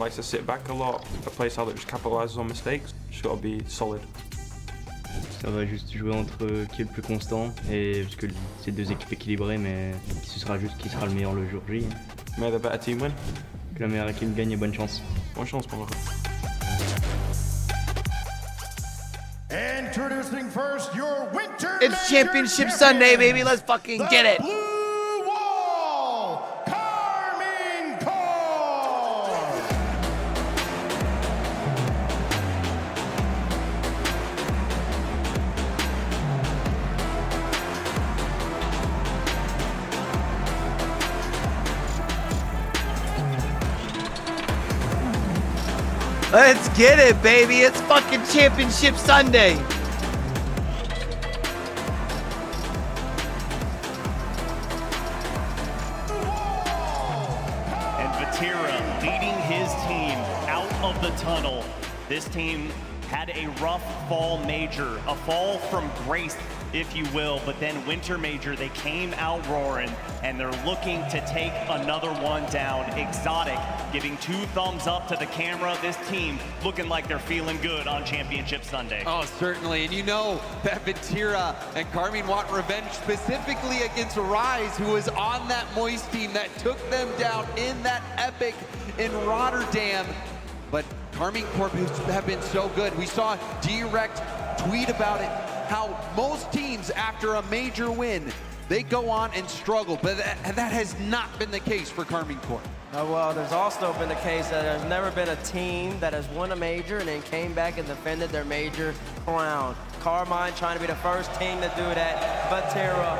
Likes to sit back a lot, a playstyle that just capitalizes on mistakes. Just gotta be solid. Ça va juste jouer entre qui est le plus constant, et parce que c'est deux équipes équilibrées, mais ce sera juste qui sera le meilleur le jour J. May the better team win. Que la meilleure équipe gagne et bonne chance. Bonne chance pour moi. Introducing first your winter. It's Championship Sunday, baby. Let's fucking get it. Blue Wall, Karmine Corp. Let's get it, baby. It's fucking Championship Sunday. And Vatira leading his team out of the tunnel. This team had a rough fall major, a fall from grace, if you will, but then winter major, they came out roaring, and they're looking to take another one down. Exotic giving 2 thumbs up to the camera. This team looking like they're feeling good on Championship Sunday. Oh, certainly, and you know that Vatira and Karmine want revenge specifically against Rise, who was on that Moist team that took them down in that epic in Rotterdam. But Karmine Corp have been so good. We saw Direct tweet about it, how most teams after a major win, they go on and struggle, but that has not been the case for Karmine Corp. Well, there's also been the case that there's never been a team that has won a major and then came back and defended their major crown. Karmine trying to be the first team to do that. Vatira,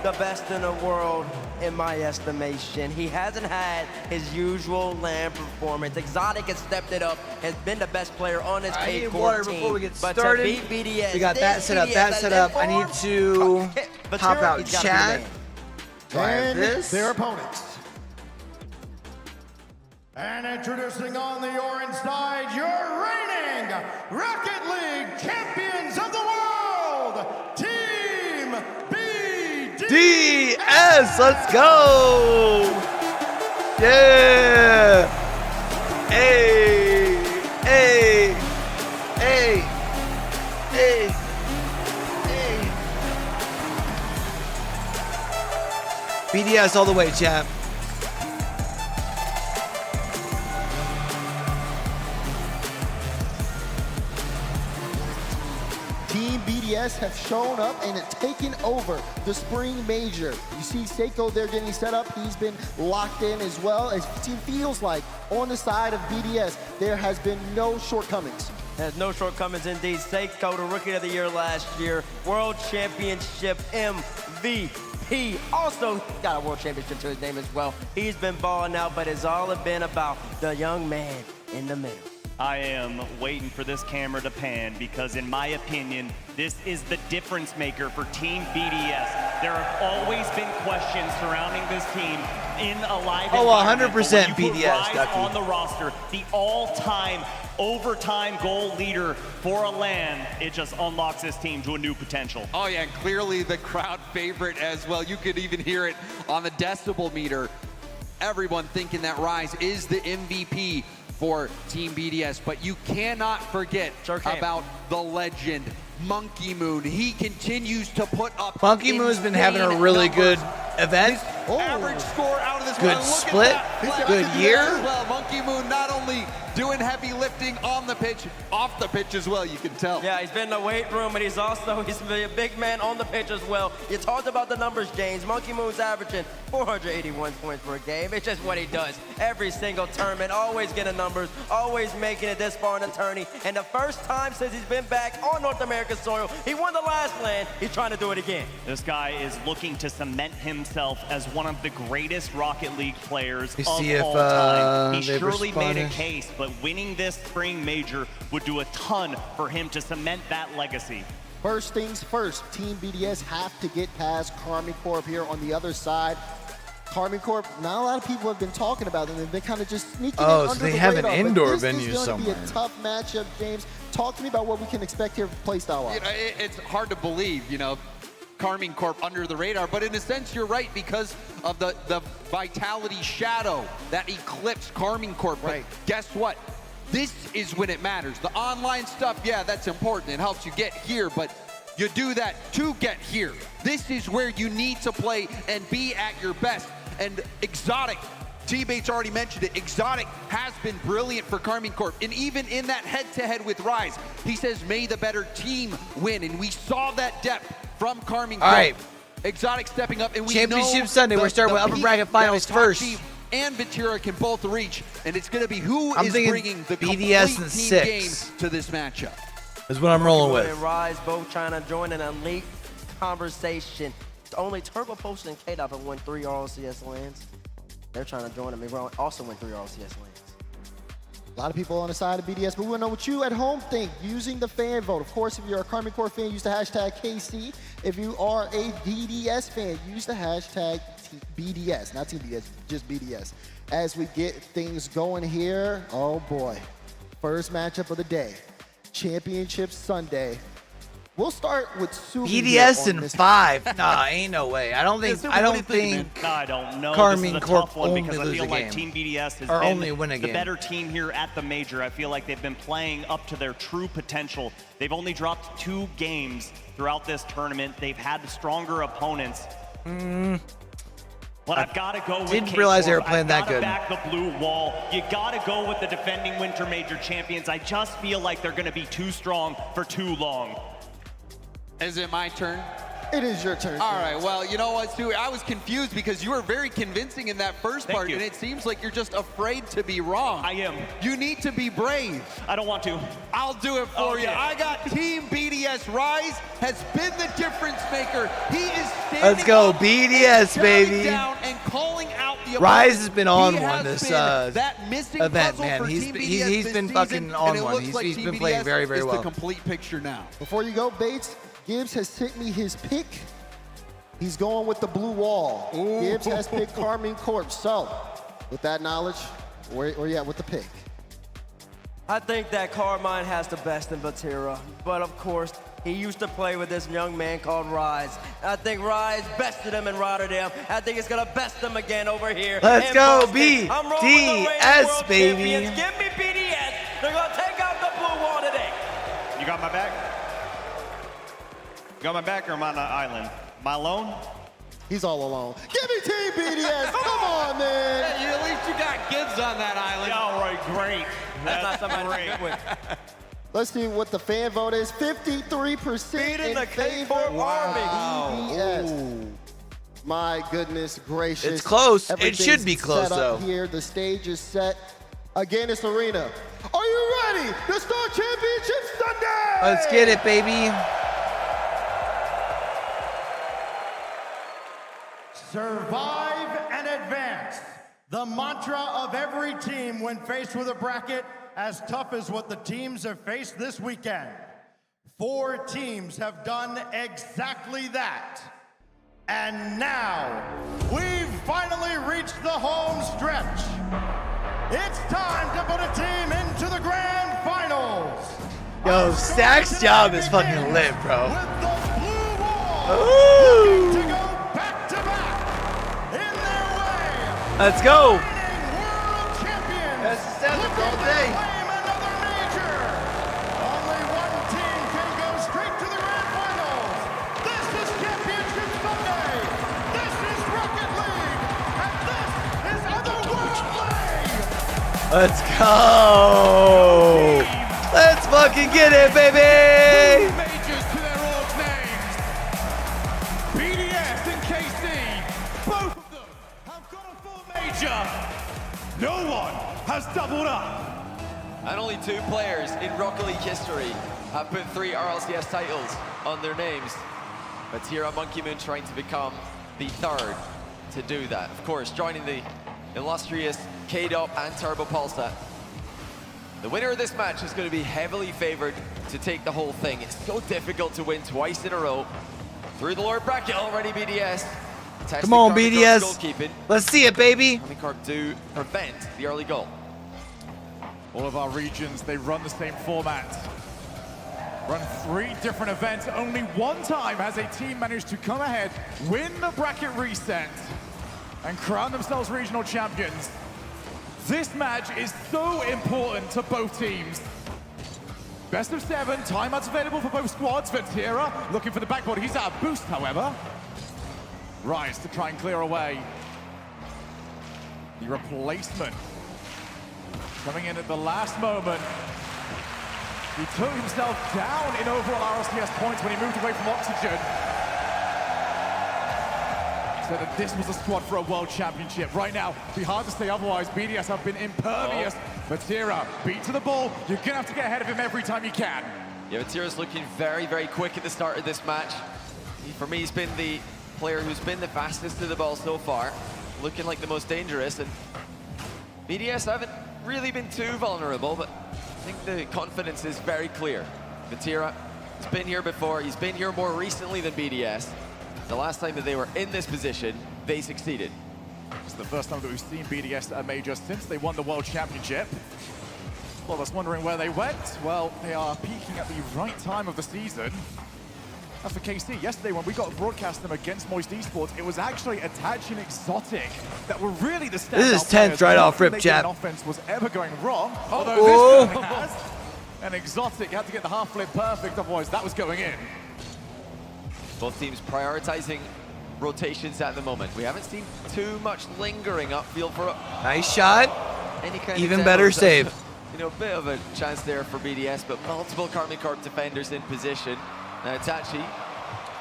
the best in the world in my estimation. He hasn't had his usual land performance. Exotic has stepped it up, has been the best player on his I need Corp water team. before we get But started. to beat BDS, We got that set up, that set up. I need to pop out he's gotta be chat. the man. And This. their opponents. And introducing on the orange side, your reigning Rocket League champions of the world, Team BD. DS, let's go. Yeah. Hey, hey, hey, hey, hey. BDS all the way, champ. Team BDS have shown up and taken over the spring major. You see Seiko there getting set up. He's been locked in as well. As it feels like on the side of BDS, there has been no shortcomings. Has no shortcomings indeed. Seiko, the Rookie of the Year last year, World Championship MVP. Also got a World Championship to his name as well. He's been balling out, but it's all been about the young man in the middle. I am waiting for this camera to pan because, in my opinion, this is the difference maker for Team BDS. There have always been questions surrounding this team in a live environment. 100% But when you put BDS, Rise Ducky. on the roster, the all-time overtime goal leader for a LAN, it just unlocks this team to a new potential. Oh yeah, and clearly the crowd favorite as well. You could even hear it on the decibel meter. Everyone thinking that Rise is the MVP for Team BDS, but you cannot forget about the legend, Monkey Moon. He continues to put up Monkey Moon's been having a really good event. Average score out of this Good one. Look split, at that. good year. Well, Monkey Moon not only doing heavy lifting on the pitch, off the pitch as well, you can tell. Yeah, he's been in the weight room, and he's a big man on the pitch as well. You talked about the numbers, James. Monkey Moon's averaging 481 points per game. It's just what he does. Every single tournament, always getting numbers, always making it this far in the tourney. And the first time since he's been back on North American soil, he won the last LAN. He's trying to do it again. This guy is looking to cement himself as one of the greatest Rocket League players of see if, all time. He they've surely made a responded. case, but winning this spring major would do a ton for him to cement that legacy. First things first, Team BDS have to get past Karmine Corp here on the other side. Karmine Corp, not a lot of people have been talking about them. They've been kind of just sneaking in Oh, so under they the have an radar, but indoor this venue is going to be somewhere. a tough matchup, James. Talk to me about what we can expect here playstyle-wise. You know, it's hard to believe, you know. Karmine Corp under the radar, but in a sense, you're right because of the Vitality shadow that eclipsed Karmine Corp. Right. But guess what? This is when it matters. The online stuff, yeah, that's important. It helps you get here, but you do that to get here. This is where you need to play and be at your best. And Exotic, T-Bates already mentioned it, Exotic has been brilliant for Karmine Corp. And even in that head-to-head with Rise, he says, may the better team win. And we saw that depth from Karmine Corp. All right. Exotic stepping up, and we Championship know Sunday, we're starting with upper bracket finals first. And Vatira can both reach, and it's going to be who is bringing the BDS complete and team 6 game to this matchup. Is what I'm rolling with. And Rise both trying to join an elite conversation. Only Turbo Post and K-Dop have won 3 RLCS lands. They're trying to join them. They also win 3 RLCS lands. A lot of people on the side of BDS, but we want to know what you at home think using the fan vote. Of course, if you're a Karmine Corp fan, use the hashtag KC. If you are a BDS fan, use the hashtag BDS, not TBS, just BDS. As we get things going here, oh boy. First matchup of the day, Championship Sunday. We'll start with Subi. BDS in 5. Nah, ain't no way. I don't think. I don't know. Karmine this is a Corp tough one only because I lose feel a like game. Team BDS has Or been only win a the game. better team here at the major. I feel like they've been playing up to their true potential. They've only dropped 2 games throughout this tournament. They've had stronger opponents. But I've got to go with Didn't realize they were K-Corp. playing that good. I've got to back the blue wall. You got to go with the defending Winter Major champions. I just feel like they're going to be too strong for too long. Is it my turn? It is your turn. All right, well, you know what, Stu? I was confused because you were very convincing in that first Thank part, you. and it seems like you're just afraid to be wrong. I am. You need to be brave. I don't want to. I'll do it for you. Okay. I got Team BDS. Rise has been the difference maker. He is standing Let's go, up BDS, and shutting baby. down and calling out the Rise opponents. has been on He one has this been that missing event, puzzle man. for He's Team been- BDS he's this been season, fucking on and it one. looks He's- like he's Team been playing BDS very, very is well. the complete picture now. Before you go, Bates, Gibbs has sent me his pick. He's going with the blue wall. Gibbs has picked Karmine Corp. So, with that knowledge, where you at with the pick? I think that Karmine has the best in Vatira, but of course, he used to play with this young man called Rise. I think Rise bested him in Rotterdam. I think it's gonna best him again over here. Let's in go, Boston. I'm rolling with the reigning BDS, world baby. champions. Give me BDS. They're gonna take out the blue wall today. You got my back? You got my back or am I on the island? Am I alone? He's all alone. Give me Team BDS. Come on, man. At least you got Gibbs on that island. Yeah, all right, great. That's not something great. to good with. Let's see what the fan vote is. 53% Beating in the favor K-Corp of Army. BDS. My goodness gracious. It's close. It Everything's should be close, set up though. Here, the stage is set. Again, it's Arena. Are you ready to start Championship Sunday? Let's get it, baby. Survive and advance. The mantra of every team when faced with a bracket as tough as what the teams have faced this weekend. 4 teams have done exactly that. And now, we've finally reached the home stretch. It's time to put a team into the grand finals. Yo, Stack's job is fucking lit, bro. With the blue wall Ooh. looking to go back to back in their way. Let's go. Reigning world champions. That's the seventh looking all to day. claim another major. Only one team can go straight to the grand finals. This is Championship Sunday. This is Rocket League. And this is Otherworld League. Let's go. Let's fucking get it, baby. Majors to their old names. BDS and KC, both of them have got a full major. No one has doubled up. And only 2 players in Rocket League history have put 3 RLCS titles on their names. But here on Monkey Moon trying to become the 3rd to do that. Of course, joining the illustrious K-Dop and Turbo Pulsar. The winner of this match is going to be heavily favored to take the whole thing. It's so difficult to win twice in a row. Through the lower bracket already, BDS. Come on, Karmine BDS. Corp's goalkeeping. Let's see it, baby. Karmine Corp do prevent the early goal. All of our regions, they run the same format. Run 3 different events. Only one time has a team managed to come ahead, win the bracket reset, and crown themselves regional champions. This match is so important to both teams. Best of 7, timeouts available for both squads. Vatira looking for the backboard. He's out of boost, however. Rise to try and clear away. The replacement coming in at the last moment. He took himself down in overall RLCS points when he moved away from Oxygen. Said that this was a squad for a world championship. Right now, it'd be hard to say otherwise. BDS have been impervious. Vatira, beat to the ball. You're gonna have to get ahead of him every time you can. Yeah, Vatira's looking very, very quick at the start of this match. For me, he's been the player who's been the fastest to the ball so far. Looking like the most dangerous, and BDS haven't really been too vulnerable, but I think the confidence is very clear. Vatira has been here before. He's been here more recently than BDS. The last time that they were in this position, they succeeded. It's the first time that we've seen BDS at a major since they won the World Championship. A lot of us wondering where they went. Well, they are peaking at the right time of the season. As for KC, yesterday when we got to broadcast them against Moist Esports, it was actually Itachi and Exotic that were really the standout. This is tense right off rip, chat. Offense was ever going wrong, although this one has. And Exotic had to get the half flip perfect, otherwise that was going in. Both teams prioritizing rotations at the moment. We haven't seen too much lingering upfield for Nice shot. any kind Even of better demos. save. You know, a bit of a chance there for BDS, but multiple Karmine Corp defenders in position. Now Itachi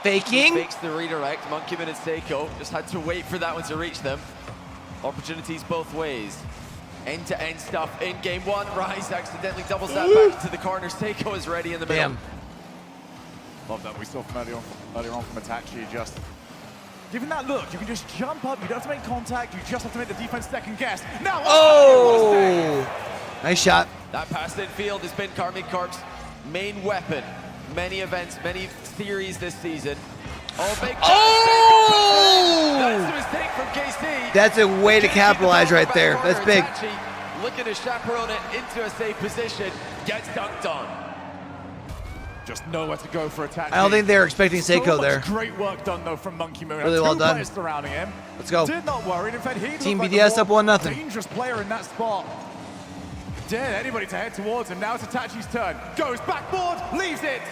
Faking. fakes the redirect. Monkeyman and Seiko just had to wait for that one to reach them. Opportunities both ways. End-to-end stuff in game 1. Rise accidentally doubles that back to the corner. Seiko is ready in the middle. Damn. Love that we saw from earlier on from Itachi, just giving that look. You can just jump up, you don't have to make contact, you just have to make the defense second guess. Now, Oh! Nice shot. That pass in field has been Karmine Corp's main weapon. Many events, many series this season. Oh, big Oh! That's a mistake from KC. That's a way to capitalize right there. That's big. Itachi looking to chaperone it into a safe position. Gets dunked on. just nowhere to go for Itachi. I don't think they were expecting Seiko there. Great work done though from Monkey Moon. Really well done. Players surrounding him. Let's go. Did not worry. In fact, he Team looked BDS like up 1-0. Dangerous player in that spot. Dared anybody to head towards him. Now it's Itachi's turn. Goes backboard, leaves it.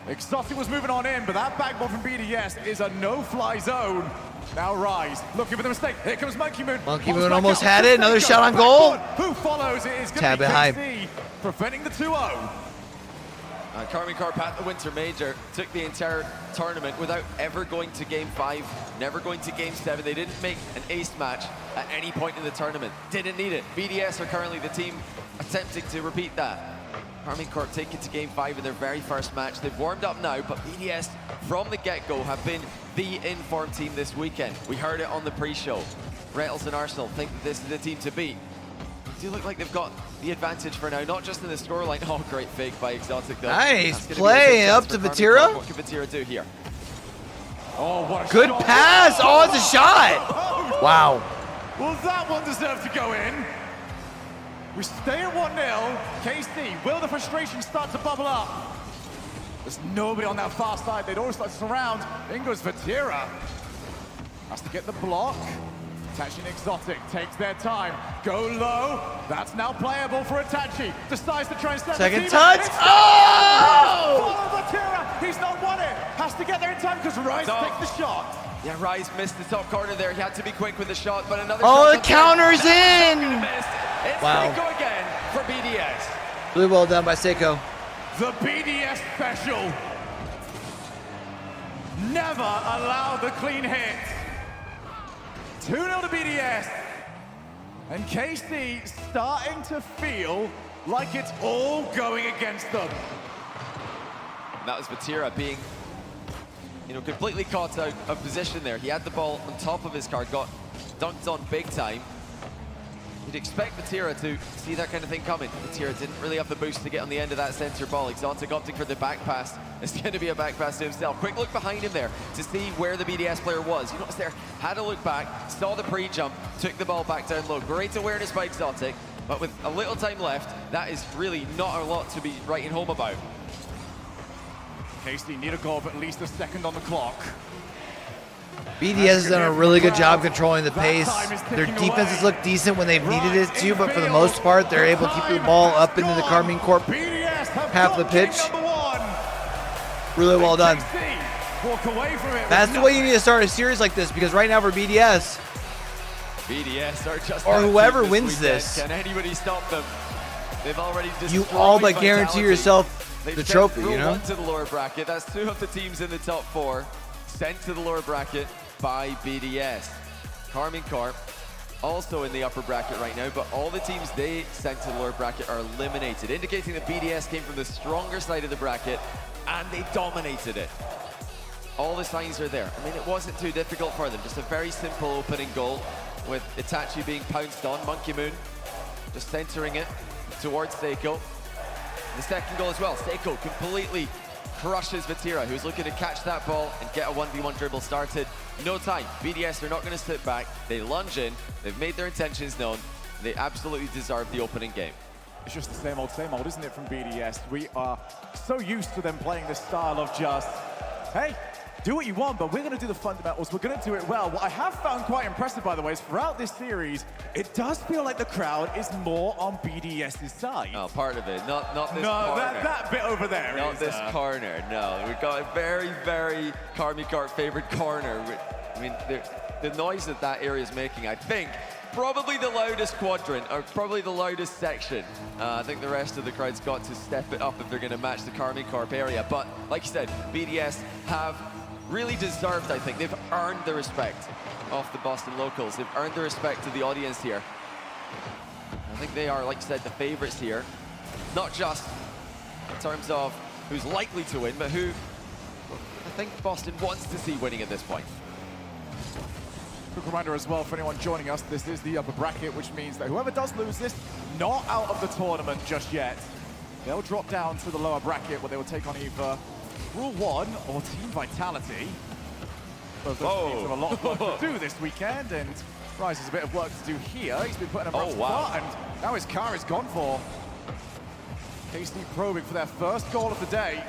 Exotic was moving on in, but that backboard from BDS is a no-fly zone. Now Rise, looking for the mistake. Here comes Monkey Moon. Monkey Moon almost had it. Another shot on goal. Who follows? It is going Tab to be behind. KC, preventing the 2-0. Karmine Corp at the Winter Major took the entire tournament without ever going to Game 5, never going to Game 7. They didn't make an ace match at any point in the tournament. Didn't need it. BDS are currently the team attempting to repeat that. Karmine Corp take it to Game 5 in their very first match. They've warmed up now, but BDS from the get-go have been the informed team this weekend. We heard it on the pre-show. Rettles and Arsenal think that this is the team to beat. They do look like they've got the advantage for now, not just in the scoreline. Oh, great fake by Exotic though. Nice play up to Vatira. What can Vatira do here? Oh, what a Good shot. pass. Oh, it's a shot. Wow. Well, that one deserved to go in. We stay at 1-0. KC, will the frustration start to bubble up? There's nobody on that far side. They'd all start to surround. In goes Vatira. Has to get the block. Itachi and Exotic takes their time. Go low. That's now playable for Itachi. Decides to try and set Second the touch. Oh! Follow Vatira. He's not won it. Has to get there in time because Rise takes the shot. Yeah, Rise missed the top corner there. He had to be quick with the shot, but another Oh, shot the counter's in. It's Wow. Seiko again for BDS. Really well done by Seiko. The BDS special. Never allow the clean hit. 2-0 to BDS. And KC starting to feel like it's all going against them. And that was Vatira being, completely caught out of position there. He had the ball on top of his car, got dunked on big time. You'd expect Vatira to see that kind of thing coming. Vatira didn't really have the boost to get on the end of that center ball. Exotic opting for the back pass. It's going to be a back pass to himself. Quick look behind him there to see where the BDS player was. You notice there, had a look back, saw the pre-jump, took the ball back down low. Great awareness by Exotic, but with a little time left, that is really not a lot to be writing home about. Casey need a goal of at least a second on the clock. BDS has done a really good job controlling the pace. Their defenses look decent when they've needed it to, but for the most part, they're able to keep the ball up into the Karmine Corp half of the pitch. Really well done. That's the way you need to start a series like this, because right now for BDS are just or whoever wins this, can anybody stop them? They've already you all but guarantee yourself the trophy, you know? To the lower bracket. That's 2 of the teams in the top 4 sent to the lower bracket by BDS. Karmine Corp also in the upper bracket right now, but all the teams they sent to the lower bracket are eliminated, indicating that BDS came from the stronger side of the bracket and they dominated it. All the signs are there. I mean, it wasn't too difficult for them. Just a very simple opening goal with Itachi being pounced on. Monkey Moon just centering it towards Seiko. The second goal as well. Seiko completely crushes Vatira, who's looking to catch that ball and get a 1v1 dribble started. No time. BDS are not going to sit back. They lunge in. They've made their intentions known. They absolutely deserve the opening game. It's just the same old, isn't it, from BDS? We are so used to them playing this style of just, hey, do what you want, but we're going to do the fundamentals. We're going to do it well. What I have found quite impressive, by the way, is throughout this series, it does feel like the crowd is more on BDS's side. No, part of it. Not this corner. No, that bit over there. Not this corner, no. We've got a very, very Karmine Corp favorite corner. I mean, the noise that that area is making, I think, probably the loudest quadrant, or probably the loudest section. I think the rest of the crowd's got to step it up if they're going to match the Karmine Corp area. But, like you said, BDS have really deserved, I think. They've earned the respect of the Boston locals. They've earned the respect of the audience here. I think they are, like you said, the favorites here. Not just in terms of who's likely to win, but who I think Boston wants to see winning at this point. Quick reminder as well for anyone joining us, this is the upper bracket, which means that whoever does lose this, not out of the tournament just yet. They'll drop down to the lower bracket where they will take on either Rule 1 or Team Vitality. Both those teams have a lot of work to do this weekend, and Rise has a bit of work to do here. He's been putting a rough spot, and now his car is gone for. KC probing for their first goal of the day.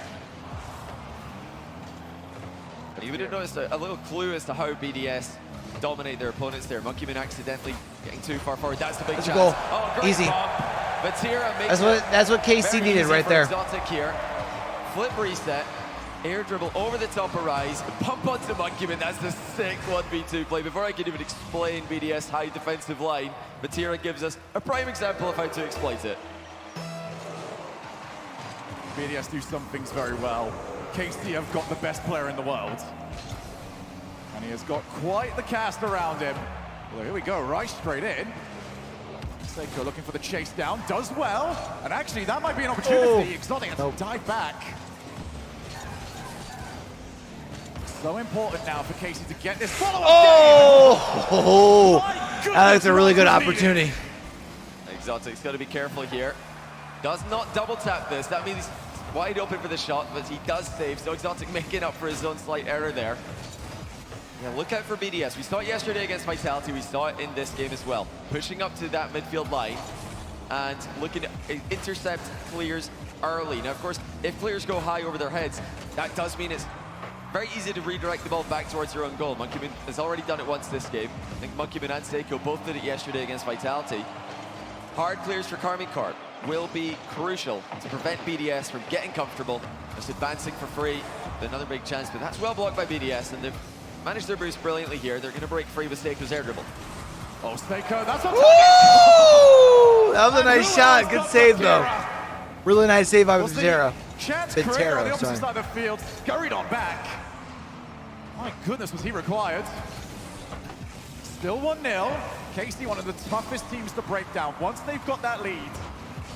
You would have noticed a little clue as to how BDS dominate their opponents there. Monkey Moon accidentally getting too far forward. That's the big chance. Goal. Oh, great Easy. Vatira makes that's what KC needed right there. Exotic here. Flip reset. Air dribble over the top of Rise. Pump onto Monkey Moon. That's the sick 1v2 play. Before I can even explain BDS high defensive line, Vatira gives us a prime example of how to exploit it. BDS do some things very well. KC have got the best player in the world. And he has got quite the cast around him. Well, here we go, right straight in. Seiko looking for the chase down, does well. And actually, that might be an opportunity. Exotic has to dive back. So important now for Casey to get this follow-up. That's a really good opportunity. Exotic's got to be careful here. Does not double tap this. That means he's wide open for the shot, but he does save. So Exotic making up for his own slight error there. Yeah, look out for BDS. We saw it yesterday against Vitality. We saw it in this game as well. Pushing up to that midfield line and looking to intercept clears early. Now, of course, if clears go high over their heads, that does mean it's very easy to redirect the ball back towards their own goal. Monkey Moon has already done it once this game. I think Monkey Moon and Seiko both did it yesterday against Vitality. Hard clears for Karmine Corp will be crucial to prevent BDS from getting comfortable, just advancing for free. Another big chance, but that's well blocked by BDS, and they've managed their boost brilliantly here. They're going to break free with Seiko's air dribble. Oh, Seiko, that's what that was a nice shot. Good save, though. Really nice save by Vatira. Chance creator on the opposite side of the field, scurried on back. My goodness, was he required. Still 1-0. KC, one of the toughest teams to break down. Once they've got that lead,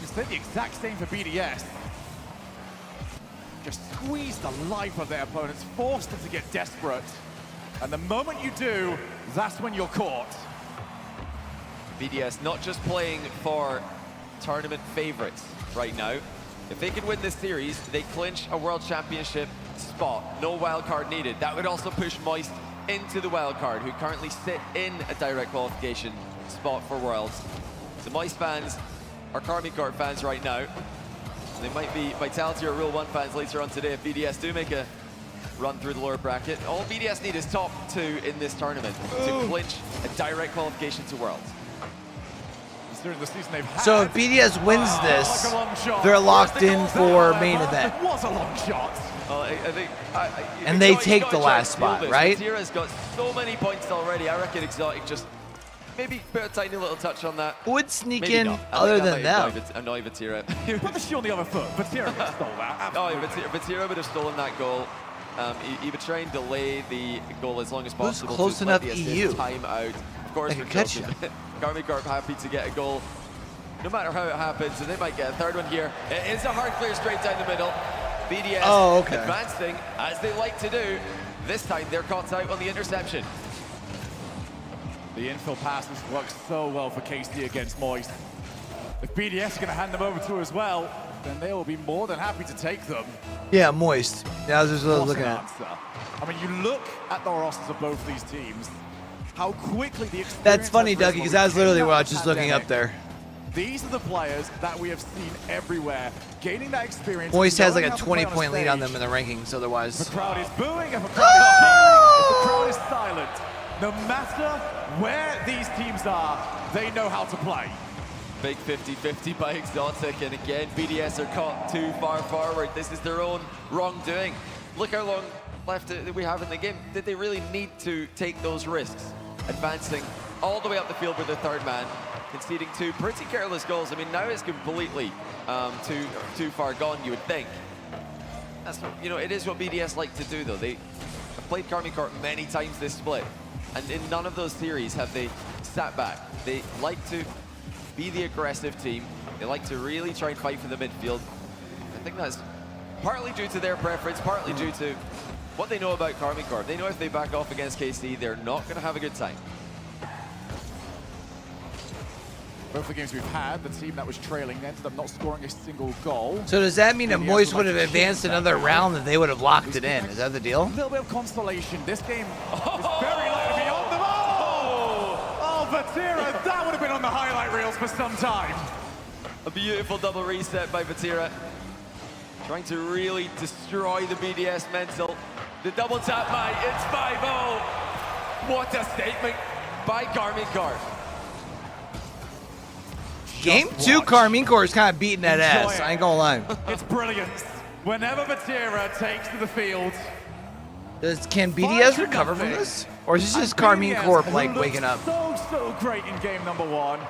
it's the exact same for BDS. Just squeeze the life of their opponents, force them to get desperate. And the moment you do, that's when you're caught. BDS not just playing for tournament favorites right now. If they can win this series, they clinch a World Championship spot. No wild card needed. That would also push Moist into the wild card, who currently sit in a direct qualification spot for Worlds. The Moist fans are Karmine Corp fans right now. They might be Vitality or Rule 1 fans later on today if BDS do make a run through the lower bracket. All BDS need is top 2 in this tournament to clinch a direct qualification to Worlds. During the season they've had. So if BDS wins this, like a long shot. they're locked in for main event. It was a long shot. I think, And they Exotic take got the a last chance to steal spot, this. right? Vatira's got so many points already. I reckon Exotic just maybe put a tiny little touch on that. Who would sneak Maybe in not. I other think than that them? might annoy Vatira. Put the shoe on the other foot. Vatira stole that. Oh, Absolutely. Vatira would have stolen that goal. He would try and delay the goal as long as Who's possible. close to enough let the assist EU? time out. Of course, They could catch you. Karmine Corp happy to get a goal, no matter how it happens, and they might get a third one here. It is a hard clear straight down the middle. BDS advancing as they like to do. This time they're caught out on the interception. The infill passes work so well for KC against Moist. If BDS are going to hand them over to as well, then they will be more than happy to take them. Yeah, Moist. Yeah, I was just What looking an at. answer. I mean, you look at the rosters of both these teams, how quickly the experience That's funny, has risen Dougie, because when I we was literally came out of just the looking up pandemic. there. These are the players that we have seen everywhere, gaining that experience. Moist has like knowing a how to play on 20-point lead on stage. them in the rankings otherwise. The crowd is booing, if the crowd is cheering, if the crowd is silent. No matter where these teams are, they know how to play. Big 50-50 by Exotic, and again, BDS are caught too far forward. This is their own wrongdoing. Look how long left that we have in the game. Did they really need to take those risks? Advancing all the way up the field with the third man, conceding 2 pretty careless goals. I mean, now it's completely too far gone, you would think. That's what, you know, it is what BDS like to do, though. They have played Karmine Corp many times this split, and in none of those series have they sat back. They like to be the aggressive team. They like to really try and fight for the midfield. I think that's partly due to their preference, partly due to what they know about Karmine Corp. They know if they back off against KC, they're not going to have a good time. Both the games we've had, the team that was trailing ended up not scoring a single goal. So does that mean that BDS Moist would would have like to advanced shift that another goal. round that they would have locked it in? Is that the A deal? little bit of consolation. This game is very likely beyond them. Oh, Vatira, that would have been on the highlight reels for some time. A beautiful double reset by Vatira. Trying to really destroy the BDS mental. The double tap, mate, it's 5-0. What a statement by Karmine Corp. Game 2, Karmine Corp is kind of beating that Enjoy ass. it. I ain't gonna lie. It's brilliant. Whenever Vatira takes to the field, Can BDS recover from this? Or is this just Karmine Corp like waking up? So great in game number 1.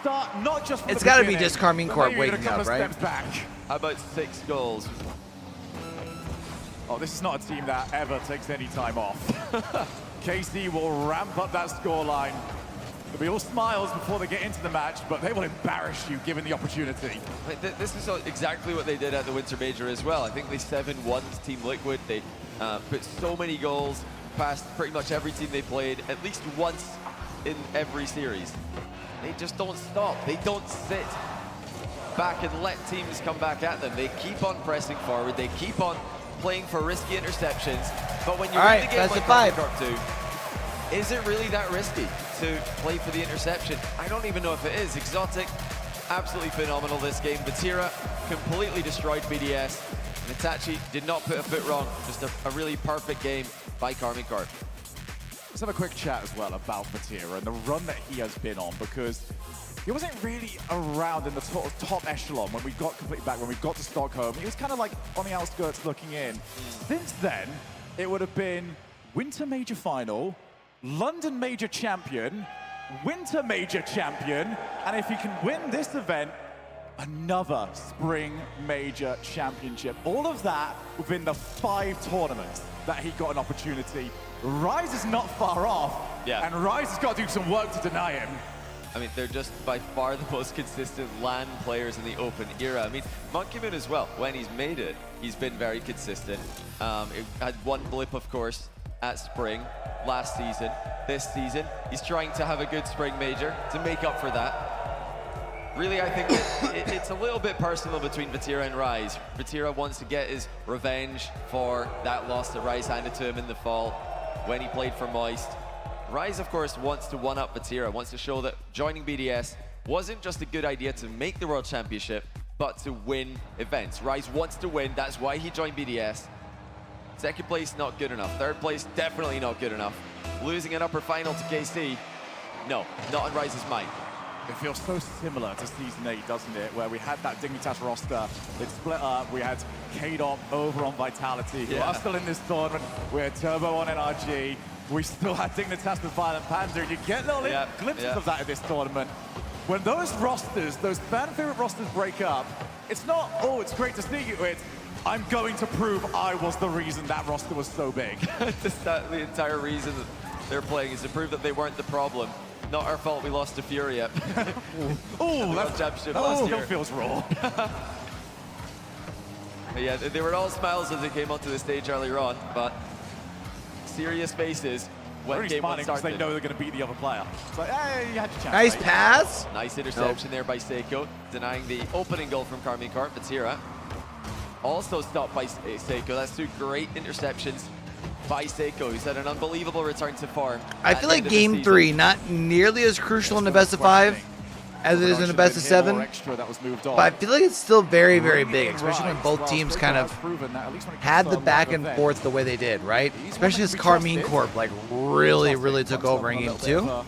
Start not just from It's the gotta be beginning, just Karmine but Corp maybe even waking a couple up, of right? steps back. How about 6 goals? Oh, this is not a team that ever takes any time off. KC will ramp up that scoreline. They'll be all smiles before they get into the match, but they will embarrass you given the opportunity. This is exactly what they did at the Winter Major as well. I think they 7-1 Team Liquid. They put so many goals past pretty much every team they played, at least once in every series. They just don't stop. They don't sit back and let teams come back at them. They keep on pressing forward. They keep on playing for risky interceptions. But when you're in the game like Karmine Corp 2, is it really that risky to play for the interception? I don't even know if it is. Exotic, absolutely phenomenal this game. Vatira completely destroyed BDS. And Itachi did not put a foot wrong. Just a really perfect game by Karmine Corp. Let's have a quick chat as well about Vatira and the run that he has been on, because he wasn't really around in the top echelon when we got completely back, when we got to Stockholm. He was kind of like on the outskirts looking in. Since then, it would have been Winter Major Final, London Major Champion, Winter Major Champion, and if he can win this event, another Spring Major Championship. All of that within the 5 tournaments that he got an opportunity. Rise is not far off, and Rise has got to do some work to deny him. I mean, they're just by far the most consistent LAN players in the Open era. I mean, Monkey Moon as well, when he's made it, he's been very consistent. It had one blip, of course, at Spring last season. This season, he's trying to have a good Spring Major to make up for that. Really, I think that it's a little bit personal between Vatira and Rise. Vatira wants to get his revenge for that loss that Rise handed to him in the fall when he played for Moist. Rise, of course, wants to one-up Vatira, wants to show that joining BDS wasn't just a good idea to make the World Championship, but to win events. Rise wants to win, that's why he joined BDS. Second place, not good enough. Third place, definitely not good enough. Losing an upper final to KC, no, not on Rise's mind. It feels so similar to Season 8, doesn't it? Where we had that Dignitas roster, it split up, we had K-Dot over on Vitality, who are still in this tournament, we had Turbo on NRG, we still had Dignitas with Violent Panda, and you get little glimpses of that in this tournament. When those rosters, those fan-favorite rosters break up, it's not, oh, it's great to see you, it's, I'm going to prove I was the reason that roster was so big. Just that, the entire reason that they're playing is to prove that they weren't the problem. Not our fault we lost to Furia. Oh, that still feels raw. Yeah, they were all smiles as they came onto the stage earlier on, but serious faces when game one started. They know they're going to beat the other player. It's like, hey, you had your chance. Nice mate. pass. Nice interception there by Seiko, denying the opening goal from Karmine Corp. Vatira also stopped by Seiko. That's two great interceptions by Seiko, who's had an unbelievable return to form. I feel like game 3, not nearly as crucial in the best of 5 as it is in the best of 7. But I feel like it's still very, very big, especially when both teams kind of had the back and forth the way they did, right? Especially as Karmine Corp like really took over in game 2.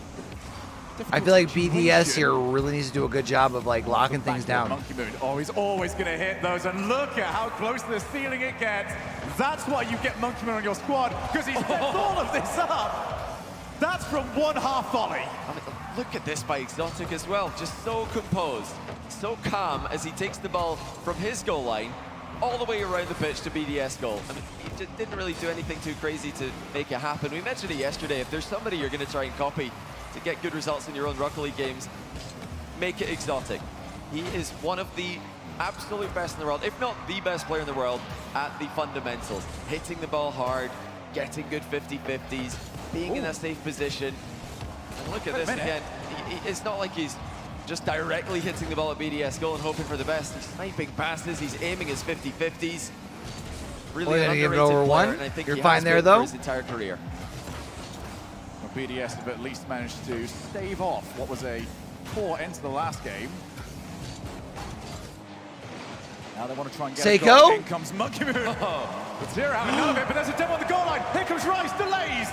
I feel like BDS here really needs to do a good job of like locking things down. Monkey Moon, oh, he's always going to hit those, and look at how close to the ceiling it gets. That's why you get Monkey Moon on your squad, because he sets all of this up. That's from one half volley. I mean, look at this by Exotic as well, just so composed, so calm as he takes the ball from his goal line all the way around the pitch to BDS goal. I mean, he just didn't really do anything too crazy to make it happen. We mentioned it yesterday, if there's somebody you're going to try and copy to get good results in your own Rocket League games, make it Exotic. He is one of the absolute best in the world, if not the best player in the world at the fundamentals. Hitting the ball hard, getting good 50-50s, being in a safe position. And look at this again. It's not like he's just directly hitting the ball at BDS goal and hoping for the best. He's sniping passes, he's aiming his 50-50s. Really an give it underrated over player, one. and I think You're he fine has there been though. for his entire career. BDS have at least managed to stave off what was a poor end to the last game. Now they want to try and get a goal. In comes Monkey Moon. Vatira having none of it, but there's a demo on the goal line. Here comes Rice, delays.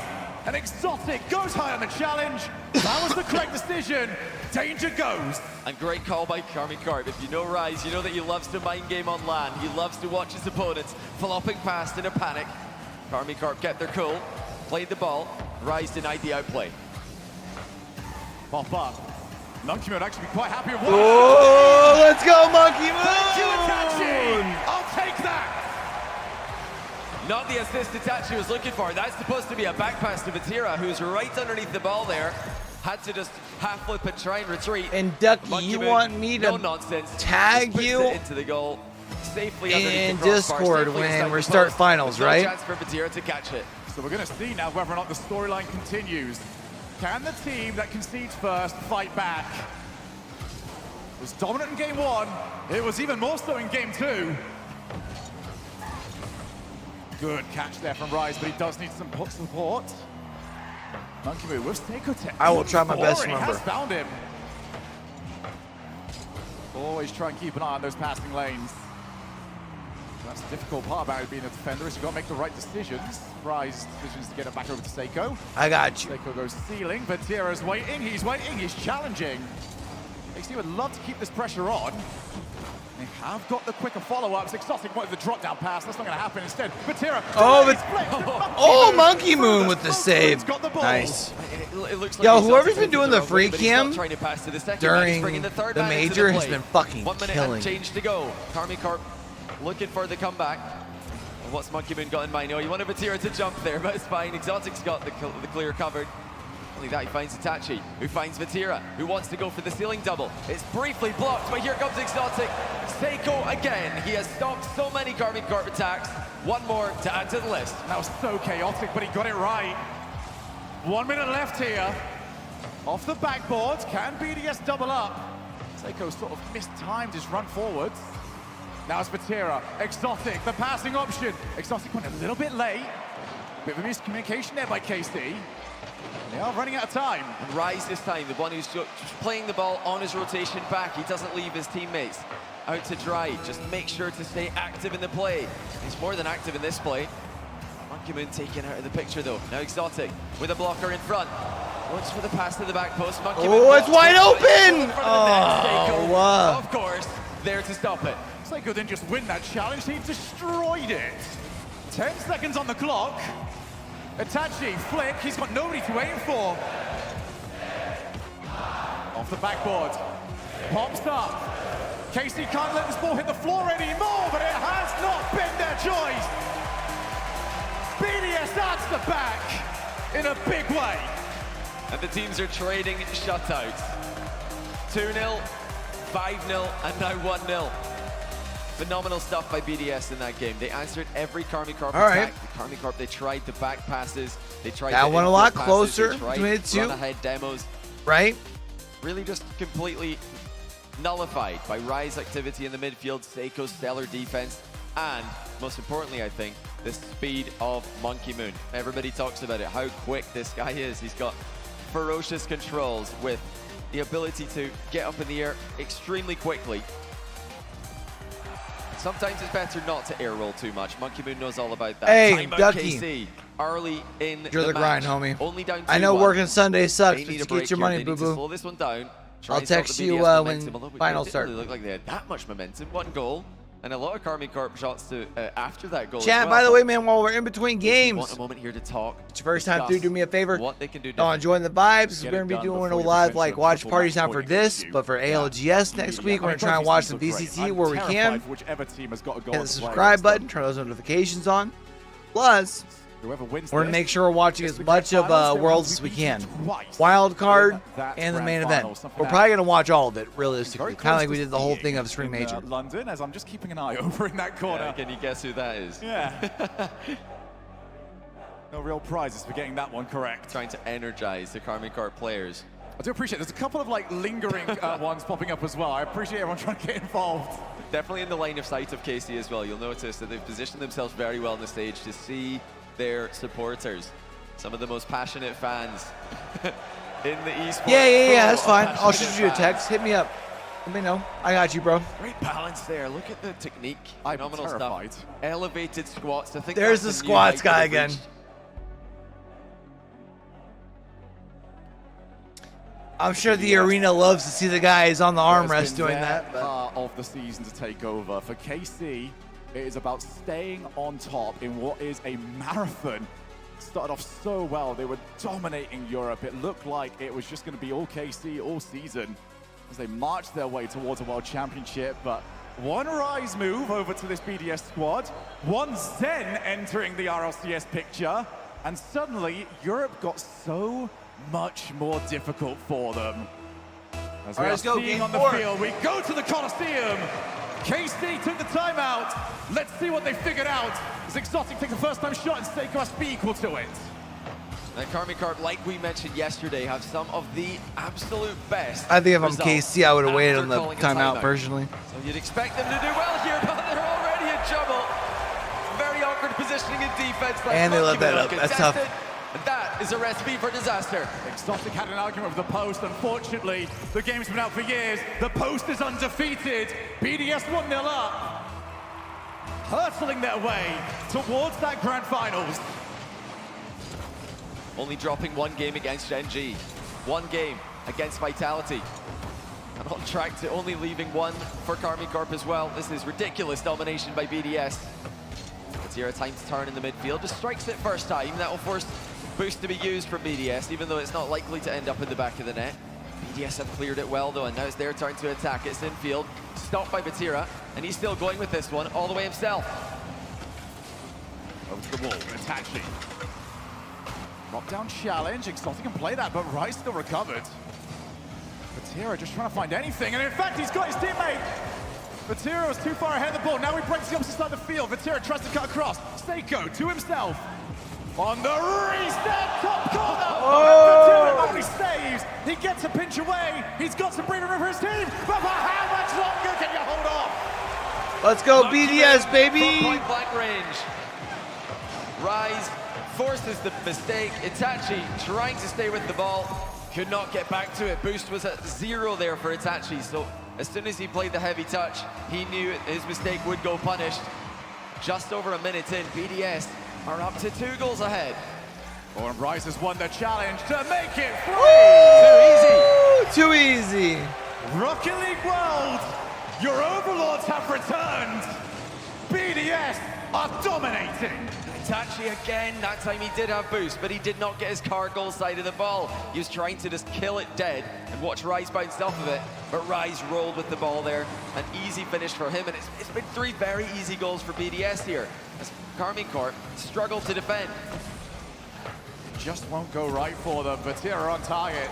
And Exotic goes high on the challenge. That was the correct decision. Danger goes. And great call by Karmine Corp. If you know Rise, you know that he loves to mind game on LAN. He loves to watch his opponents flopping past in a panic. Karmine Corp kept their cool, played the ball. Rise denied the outplay. Pop up. Monkey Moon actually be quite happy with Oh, let's go, Monkey Moon! Thank you, Itachi! I'll take that! Not the assist Itachi was looking for. That's supposed to be a back pass to Vatira, who's right underneath the ball there. Had to just half flip and try and retreat. And Ducky, Monkey you Moon, want me to no nonsense. tag Just you it into the goal safely in underneath the crossbar, Discord safely when inside we the start post. finals, There's right? No chance for Vatira to catch it. So we're going to see now whether or not the storyline continues. Can the team that concedes first fight back? It was dominant in game 1. It was even more so in game 2. Good catch there from Rise, but he does need some support. Monkey Moon with Seiko Tech. I will try my best, He remember. has found him. Always try and keep an eye on those passing lanes. That's the difficult part about being a defender, is you've got to make the right decisions. Rise decisions to get it back over to Seiko. I got you. Seiko goes ceiling, but Tira's waiting, he's challenging. XD would love to keep this pressure on. They have got the quicker follow-ups. Exotic wanted the drop-down pass. That's not going to happen instead. Vatira. Monkey Moon with the save. Nice. It looks like Yo, he's whoever's also been doing the taking free away, but he's not cam trying to pass to the second man. during He's bringing the third the man into major the has play. been fucking 1 minute killing. and change to go. Karmine Corp looking for the comeback. And what's Monkey Moon got in mind? Oh, he wanted Vatira to jump there, but it's fine. Exotic's got the clear covered. Only that, he finds Itachi, who finds Vatira, who wants to go for the ceiling double. It's briefly blocked, but here comes Exotic. Seiko again. He has stopped so many Karmine Corp attacks. One more to add to the list. That was so chaotic, but he got it right. 1 minute left here. Off the backboard, can BDS double up? Seiko sort of mistimed his run forwards. Now it's Vatira, Exotic, the passing option. Exotic went a little bit late. Bit of a miscommunication there by KC. They are running out of time. And Rise this time, the one who's just playing the ball on his rotation back. He doesn't leave his teammates. out to dry. Just make sure to stay active in the play. He's more than active in this play. Monkey Moon taken out of the picture though. Now Exotic with a blocker in front. Looks for the pass to the back post. Monkey Moon it's wide open! Of course, there to stop it. Seiko didn't just win that challenge, he destroyed it. 10 seconds on the clock. Itachi, flick, he's got nobody to aim for. Off the backboard, pops up. Casey can't let this ball hit the floor anymore, but it has not been their choice. BDS adds the back in a big way. And the teams are trading shutouts. 2-0, 5-0, and now 1-0. Phenomenal stuff by BDS in that game. They answered every Karmine attack. The Karmine, they tried the back passes. They tried that the one a lot passes. closer They tried between the two. run-ahead demos. Right? Really just completely nullified by Rise activity in the midfield, Seiko's stellar defense, and most importantly, I think, the speed of Monkey Moon. Everybody talks about it, how quick this guy is. He's got ferocious controls with the ability to get up in the air extremely quickly. Sometimes it's better not to air roll too much. Monkey Moon knows all about that. Hey, Timeout Ducky. KC, early in You're the match. grind, homie. Only down I know 2-1. working Sunday sucks, They but need a just break get your here. money, They need to boo-boo. slow this one down. Try I'll and stop text the you BDS when momentum, although it finals didn't start. really look like they had that much momentum. One goal, and a lot of Karmine Corp shots to after that goal. Chat, as well. by the way, man, while we're in between If you games, want a moment here to talk. it's your first time discuss through, do me a favor. What they can do. No, enjoying the vibes. Get We're it going to be done doing before a you live potentially like watch triple parties match not for point this, issue. but for ALGS next week. We're going to try and watch some VCT where we can. Whichever team has got to go Hit on the to play subscribe against them. button, turn those notifications on. Plus, Whoever wins we're going to this, make sure we're watching it's as the much grand of finals. They will Worlds have as to we be can. beaten twice Wild card in that and the main grand event. final. Something We're that probably going to watch all of it, very realistically. close Kind of like we to did the whole seeing thing of Spring in, Major. London, as I'm just keeping an eye over in that corner. Yeah, can you guess who that is? Yeah. No real prizes for getting that one correct. Trying to energize the Karmine Corp players. I do appreciate there's a couple of like lingering ones popping up as well. I appreciate everyone trying to get involved. Definitely in the line of sight of KC as well. You'll notice that they've positioned themselves very well on the stage to see their supporters. Some of the most passionate fans in the esports. Yeah, that's fine. Passionate I'll shoot you a fans. text. Hit me up. Let me know. I got you, bro. Great balance there. Look at the technique. I'm Phenomenal terrified. stuff. Elevated squats. I think There's that's the a new squats height guy they've again. reached. I'm sure the arena loves to see the guys on the It's armrest been doing their that. But part of the season to take over. For KC, it is about staying on top in what is a marathon. Started off so well. They were dominating Europe. It looked like it was just going to be all KC all season as they marched their way towards a World Championship. But one Rise move over to this BDS squad, one Zen entering the RLCS picture, and suddenly Europe got so much more difficult for them. As All we right, are let's go, seeing game on the 4. field, we go to the Coliseum. KC took the timeout. Let's see what they figured out. As Exotic takes the first time shot and Seiko has to be equal to it. And Karmine Corp, like we mentioned yesterday, have some of the absolute best. I think if I'm results KC, I would have waited after on the calling a timeout personally. So you'd expect them to do well here, but they're already in trouble. Very awkward positioning in defense. And they let that up. That's tough. And that is a recipe for disaster. Exotic had an argument with the post. Unfortunately, the game's been out for years. The post is undefeated. BDS 1-0 up. Hurtling their way towards that grand finals. Only dropping one game against Gen G. One game against Vitality. And on track to only leaving one for Karmine Corp as well. This is ridiculous domination by BDS. Zero time to turn in the midfield. Just strikes it first time. That will force boost to be used from BDS, even though it's not likely to end up in the back of the net. BDS have cleared it well though, and now it's their turn to attack. It's infield, stopped by Batira, and he's still going with this one all the way himself. Over to the wall, Itachi. Drop down challenge, Exotic can play that, but Rice still recovered. Batira just trying to find anything, and in fact he's got his teammate. Batira was too far ahead of the ball, now he breaks the opposite side of the field. Batira tries to cut across, Seiko to himself. On the reset, top corner! Batira only saves, he gets a pinch away, he's got some breathing room for his team, but for how much longer can you hold off? Let's go BDS, baby! From point blank range. Rise forces the mistake. Itachi trying to stay with the ball. Could not get back to it. Boost was at 0 there for Itachi, so As soon as he played the heavy touch, he knew his mistake would go punished. Just over a minute in, BDS are up to 2 goals ahead. Oh, and Rise has won the challenge to make it 3! Too easy. Rocket League World, your overlords have returned. BDS are dominating. Itachi again, that time he did have boost, but he did not get his car goal side of the ball. He was trying to just kill it dead and watch Rise bounce off of it, but Rise rolled with the ball there. An easy finish for him, and it's been 3 very easy goals for BDS here, as Karmine Corp struggled to defend. Just won't go right for them. Vatira on target.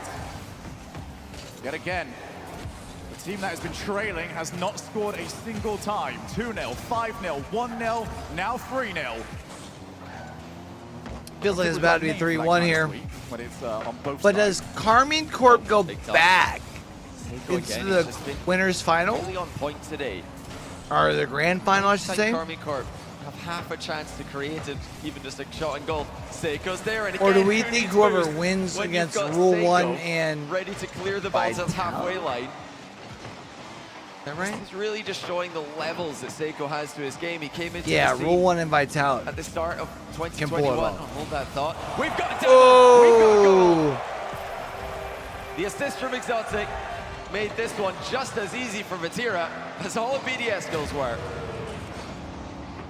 Yet again, the team that has been trailing has not scored a single time. 2-0, 5-0, 1-0, now 3-0. Feels like it's about to be 3-1 here. But it's on both But sides. does Karmine Corp go back into Again, the winners final? Really on point today. Or the grand final, I should say? Karmine Corp have half a chance to create it, even just a shot and goal. Seiko's there, and Or do again, we who think needs whoever boost wins when against you've got Rule Seiko 1 and ready to clear the balls at halfway line? Is that right? He's really just showing the levels that Seiko has to his game. He came into Yeah, the Rule 1 and Vitality. at the start of Can pull it 2021. off. Hold that thought. We've got a Oh! The assist from Exotic made this one just as easy for Vatira as all of BDS goals were.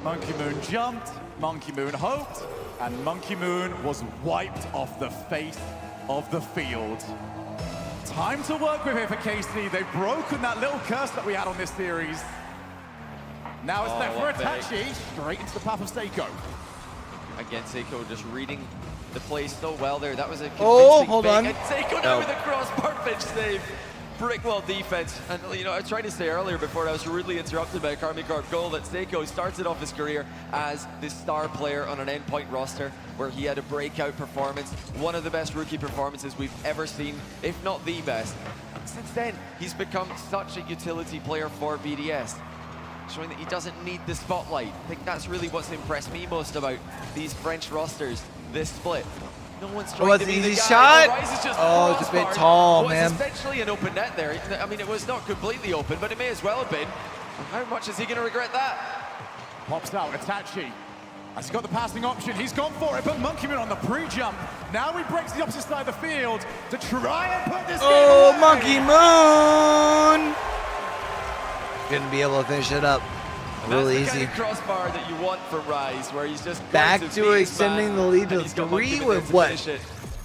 Monkey Moon jumped, Monkey Moon hoped, and Monkey Moon was wiped off the face of the field. Time to work with here for KC. They've broken that little curse that we had on this series. Now it's left for what big. Itachi, straight into the path of Seiko. Again, Seiko just reading the play so well there. That was a Oh, convincing hold fake. on. And Seiko now with a crossbar pitch save. Brickwall defense. And, you know, I tried to say earlier before I was rudely interrupted by a Karmine Corp goal that Seiko started off his career as the star player on an endpoint roster where he had a breakout performance, one of the best rookie performances we've ever seen, if not the best. Since then, he's become such a utility player for BDS, showing that he doesn't need the spotlight. I think that's really what's impressed me most about these French rosters, this split. No one's trying Oh, to it's be an the easy guy. shot. Rise is just Oh, it's a bit crossbarred. tall, Well, man. it's essentially an open net there. I mean, it was not completely open, but it may as well have been. How much is he going to regret that? Pops out, Itachi. Has he got the passing option? He's gone for it, but Monkey Moon on the pre-jump. Now he breaks the opposite side of the field to try and put this game away. Monkey Moon! Couldn't be able to finish it up. Real That's easy. the kind of crossbar that you want from Rise, where he's just Back going to beat his extending man, the lead and to he's got 3 Monkey Moon with there to what? finish it.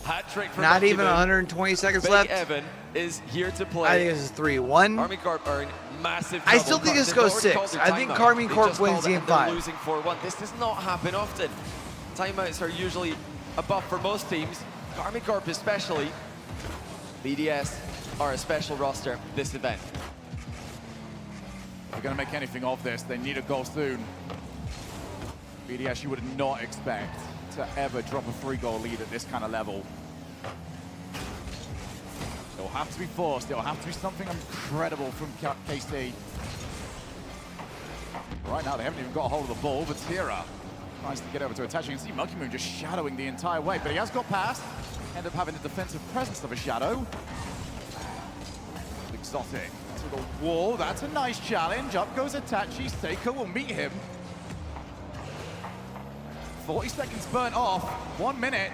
Hat trick for Not Monkey even Moon. 120 seconds Big left. Evan is here to play. I think this is 3-1. Karmine Corp are in massive I trouble. still think this They've goes already 6. called their I think timeout. Karmine They Corp just wins called it game and they're 5. losing 4-1. This does not happen often. Timeouts are usually a buff for most teams. Karmine Corp especially. BDS are a special roster this event. If they're going to make anything of this, they need a goal soon. BDS, you would not expect to ever drop a 3-goal lead at this kind of level. It'll have to be forced. It'll have to be something incredible from KC. Right now, they haven't even got a hold of the ball, but Tira tries to get over to attach. You can see Monkey Moon just shadowing the entire way, but he has got past. End up having the defensive presence of a shadow. Exotic to the wall. That's a nice challenge. Up goes Itachi. Seiko will meet him. 40 seconds burnt off. 1 minute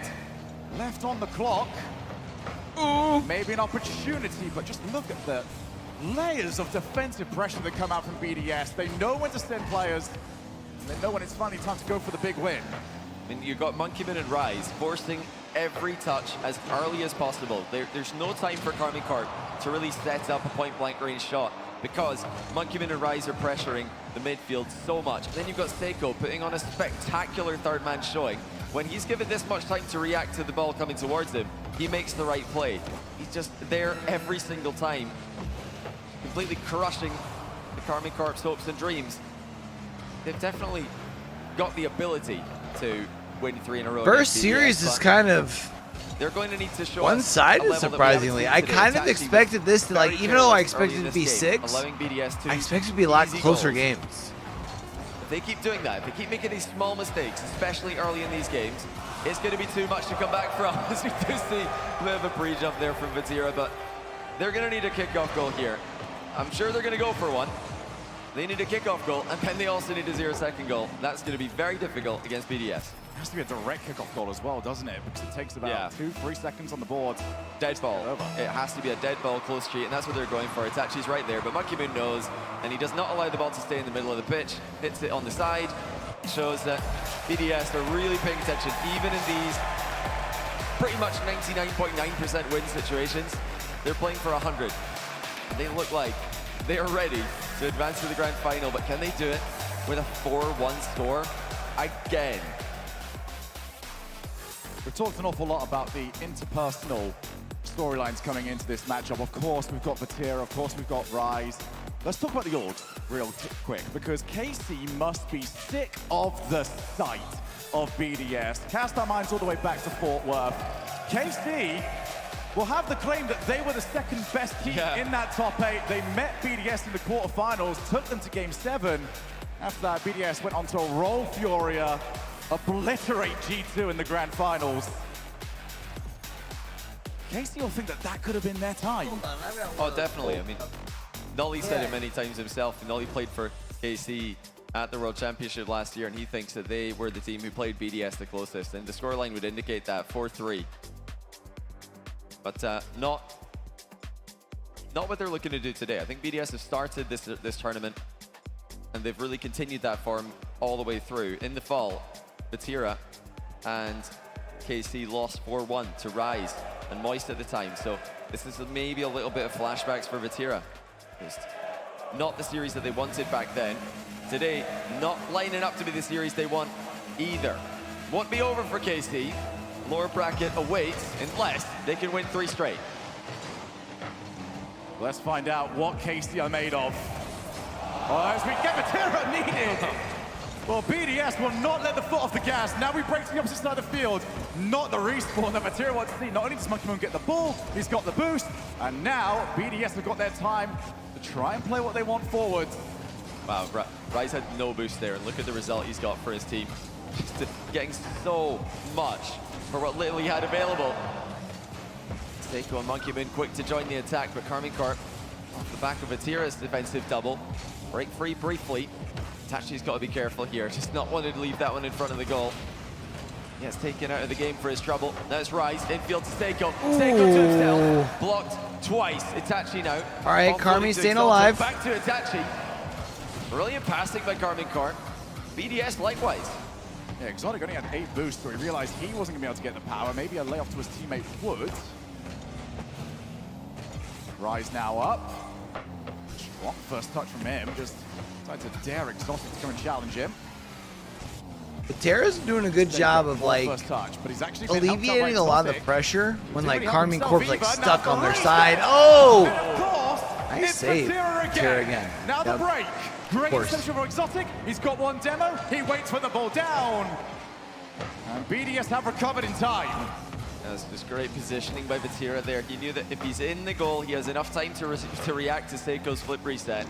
left on the clock. Ooh. Maybe an opportunity, but just look at the layers of defensive pressure that come out from BDS. They know when to send players. And they know when it's finally time to go for the big win. I mean, you've got Monkey Moon and Rise forcing every touch as early as possible. There's no time for Karmine Corp to really set up a point-blank range shot because Monkey Moon and Rise are pressuring the midfield so much. And then you've got Seiko putting on a spectacular third-man showing. When he's given this much time to react to the ball coming towards him, he makes the right play. He's just there every single time, completely crushing the Karmine Corp's hopes and dreams. They've definitely got the ability to win 3 in a row. First against BDS, series is but kind of they're going to need to show one-sided, us a level that we haven't surprisingly. seen I today. kind It's of actually expected this to, like, very even though I careless expected early it in to be this game, 6, allowing BDS to I expected it to be a lot easy closer goals. games. If they keep doing that, if they keep making these small mistakes, especially early in these games, it's going to be too much to come back from. As we do see a bit of a pre-jump there from Vatira, but they're going to need a kickoff goal here. I'm sure they're going to go for one. They need a kickoff goal, and then they also need a 0-second goal. That's going to be very difficult against BDS. It has to be a direct kickoff goal as well, doesn't it? Because it takes about 2-3 seconds on the board. Dead ball. It has to be a dead ball, close street, and that's what they're going for. Itachi's right there, but Monkey Moon knows, and he does not allow the ball to stay in the middle of the pitch. Hits it on the side. Shows that BDS are really paying attention, even in these pretty much 99.9% win situations. They're playing for 100. They look like they are ready to advance to the grand final, but can they do it with a 4-1 score again? We've talked an awful lot about the interpersonal storylines coming into this matchup. Of course, we've got Vatira, of course, we've got Rise. Let's talk about the orgs real quick, because KC must be sick of the sight of BDS. Cast our minds all the way back to Fort Worth. KC will have the claim that they were the second best team in that top 8. They met BDS in the quarterfinals, took them to Game 7. After that, BDS went on to roll Furia, obliterate G2 in the grand finals. KC will think that that could have been their time. Oh, definitely. I mean, Nolly said it many times himself. Nolly played for KC at the World Championship last year, and he thinks that they were the team who played BDS the closest, and the scoreline would indicate that, 4-3. But not what they're looking to do today. I think BDS have started this tournament, and they've really continued that form all the way through. In the fall, Vatira and KC lost 4-1 to Rise and Moist at the time, so this is maybe a little bit of flashbacks for Vatira. Just not the series that they wanted back then. Today, not lining up to be the series they want either. Won't be over for KC. Lower bracket awaits unless they can win 3 straight. Let's find out what KC are made of. Oh, as we get Vatira needed. Well, BDS will not let the foot off the gas. Now we break to the opposite side of the field. Not the respawn that Vatira wants to see. Not only does Monkey Moon get the ball, he's got the boost. And now BDS have got their time to try and play what they want forward. Wow, Rise had no boost there, and look at the result he's got for his team. Just getting so much for what little he had available. Seiko and Monkey Moon quick to join the attack, but Karmine Corp off the back of Vatira's defensive double. Break free briefly. Tachi's got to be careful here, just not wanting to leave that one in front of the goal. He gets taken out of the game for his trouble. Now it's Rise, infield to Seiko. Seiko to himself, blocked twice. Itachi now. All right, Karmine staying alive. Back to Itachi. Brilliant passing by Karmine Corp. BDS likewise. Yeah, Exotic only had 8 boosts, so he realized he wasn't going to be able to get the power. Maybe a layoff to his teammate would. Rise now up. Strong first touch from him. Just decided to dare Exotic to come and challenge him. Vatira's doing a good job of like alleviating a lot of the pressure when like Karmine Corp's like stuck on their side. Oh! Nice save. Vatira again. Now the break. Great extension for Exotic. He's got one demo. He waits for the ball down. And BDS have recovered in time. That's just great positioning by Vatira there. He knew that if he's in the goal, he has enough time to react to Seiko's flip reset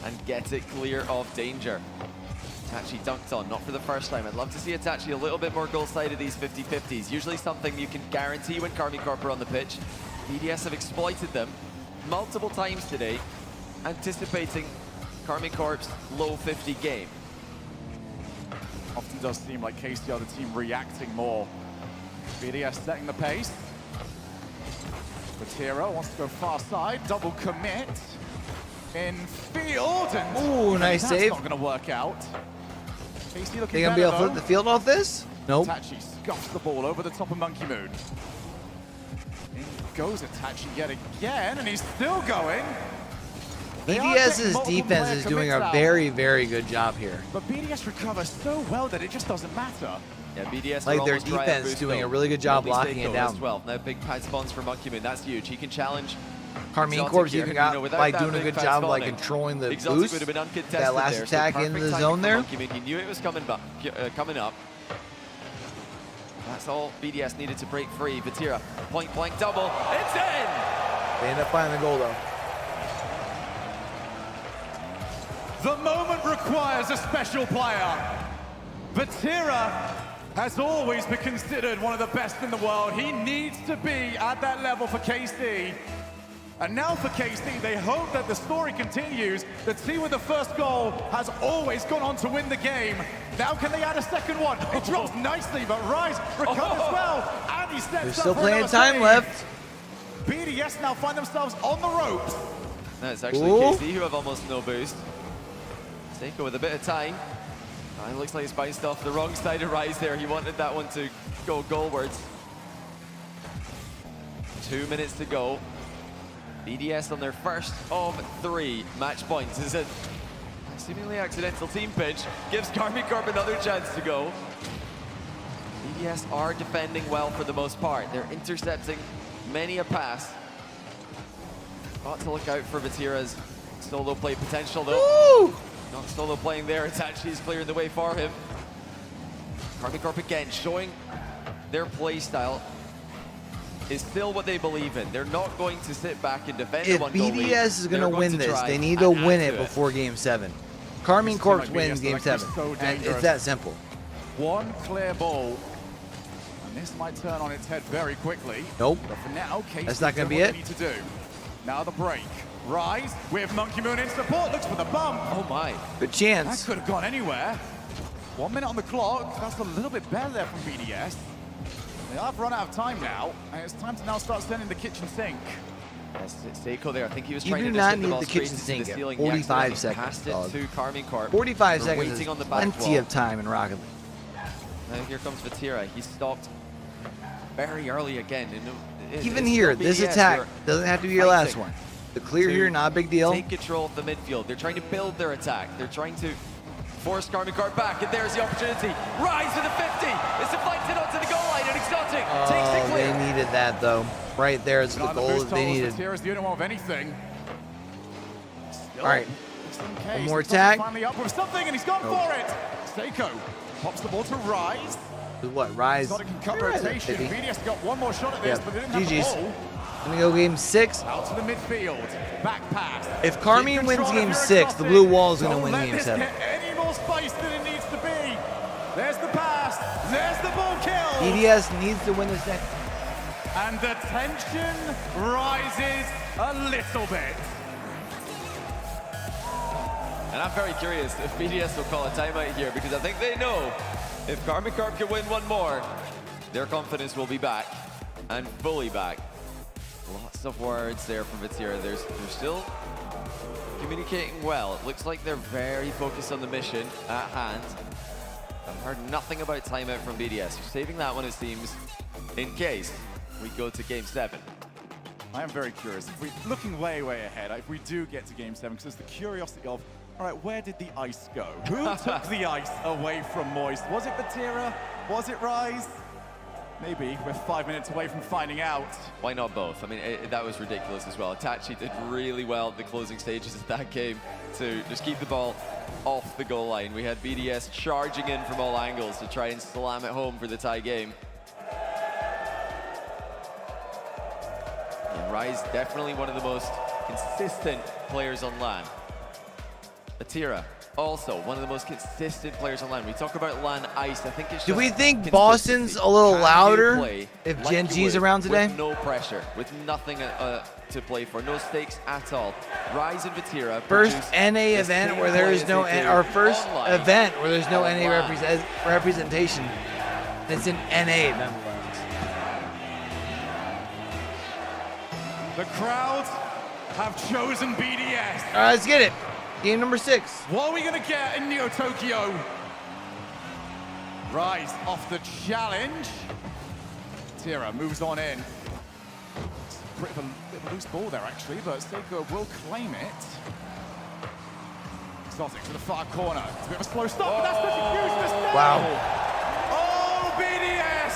and get it clear of danger. Itachi dunked on, not for the first time. I'd love to see Itachi a little bit more goal side of these 50-50s. Usually something you can guarantee when Karmine Corp are on the pitch. BDS have exploited them multiple times today, anticipating Karmine Corp's low 50 game. Often does seem like KC are the team reacting more. BDS setting the pace. Vatira wants to go far side, double commit. In field, and ooh, nice that's save. Not going to work out. KC looking they gonna be able to flip the field off this? Nope. Itachi scuffs the ball over the top of Monkey Moon. In goes Itachi yet again, and he's still going. BDS's defense is doing a very, very good job here. But BDS recovers so well that it just doesn't matter. Yeah, BDS like their defense is doing a really good job locking it down. 12. Now big pad spawns for Monkey Moon. That's huge. He can challenge. Karmine Corp's even got like doing a good job like controlling the boost. That last attack into the zone there. He knew it was coming up. That's all BDS needed to break free. Vatira, point blank double. It's in! They end up finding the goal though. The moment requires a special player. Vatira has always been considered one of the best in the world. He needs to be at that level for KC. And now for KC, they hope that the story continues. The team with the first goal has always gone on to win the game. Now can they add a second one? It drops nicely, but Rise recovers well. And he steps There's up still for plenty another of time save. left. BDS now find themselves on the ropes. No, it's actually KC who have almost no boost. Seiko with a bit of time. It looks like he's bounced off the wrong side of Rise there. He wanted that one to go goalwards. 2 minutes to go. BDS on their first of 3 match points. Is a seemingly accidental team pinch. Gives Karmine Corp another chance to go. BDS are defending well for the most part. They're intercepting many a pass. Got to look out for Vatira's solo play potential though. Woo! Not solo playing there, Itachi is clearing the way for him. Karmine Corp again showing their play style is still what they believe in. They're not going to sit back and defend If a one-goal lead. BDS is going to win this, they need to win it before Game 7. Karmine Corp wins Game 7. And it's that simple. One clear ball. And this might turn on its head very quickly. Nope. But for now, KC That's not going to be what it. they need to do. Now the break. Rise with Monkey Moon in support. Looks for the bump. Oh my. Good That chance. could have gone anywhere. 1 minute on the clock. That's a little bit better there from BDS. They have run out of time now, and it's time to now start sending the kitchen sink. Yes, Seiko there. I think he was You trying do to just not hit the need ball the straight kitchen into sink the at ceiling. 45 He seconds, passed it dog. to Karmine Corp. 45 They're seconds waiting is on the back plenty wall. of time in Rocket League. Now here comes Vatira. He stopped very early again. Even it's here, still this BDS. attack They're doesn't have to be your last fighting one. The clear to here, not a big deal. Take control of the midfield. They're trying to build their attack. They're trying to force Karmine Corp back, and there's the opportunity. Rise with a 50. It's deflected onto the goal line, and Exotic takes it Oh, clear. they needed that though. Right there is the Not on goal boost that they totals, needed. Vatira's the only one of anything. Still, All right. just in case, One more the Toss is attack. Finally up with something, and he's gone for it. Seiko pops the ball to Rise. With what? Rise. Exotic can cut They're right at rotation. 50. BDS got one more shot at this, Yep. but they didn't have GG's. the ball. Gonna go Game 6. Out to the midfield. Back pass. If Keep Karmine wins control of Game your 6, the Exotic. blue wall is gonna Don't win let Game this 7. get any more spice than it needs to be. There's the pass. There's the ball kill. BDS needs to win this next. And the tension rises a little bit. And I'm very curious if BDS will call a timeout here, because I think they know if Karmine Corp can win one more, their confidence will be back, and fully back. Lots of words there from Vatira. They're still communicating well. It looks like they're very focused on the mission at hand. I've heard nothing about timeout from BDS. Saving that one, it seems, in case we go to Game 7. I am very curious. If we're looking way, way ahead, if we do get to Game 7, because there's the curiosity of, all right, where did the ice go? Who took the ice away from Moist? Was it Vatira? Was it Rise? Maybe. We're 5 minutes away from finding out. Why not both? I mean, that was ridiculous as well. Itachi did really well at the closing stages of that game to just keep the ball off the goal line. We had BDS charging in from all angles to try and slam it home for the tie game. Yeah, Rise definitely one of the most consistent players on LAN. Vatira, also one of the most consistent players on LAN. We talk about LAN ice. I think it's just Do we think consistency. Boston's a little Can you louder play if like Gen you G's would around today? With no pressure, with nothing to play for, no stakes at all. Rise and Vatira. First produce NA the event same where there play is as no, they do our first online event where there's no on NA LAN. representation. It's an NA event. The crowd have chosen BDS. All right, let's get it. Game number 6. What are we going to get in Neo Tokyo? Rise off the challenge. Tira moves on in. It's a bit of a loose ball there, actually, but Seiko will claim it. Exotic to the far corner. It's a bit of a slow stop, but that's the huge mistake. Wow. Oh, BDS!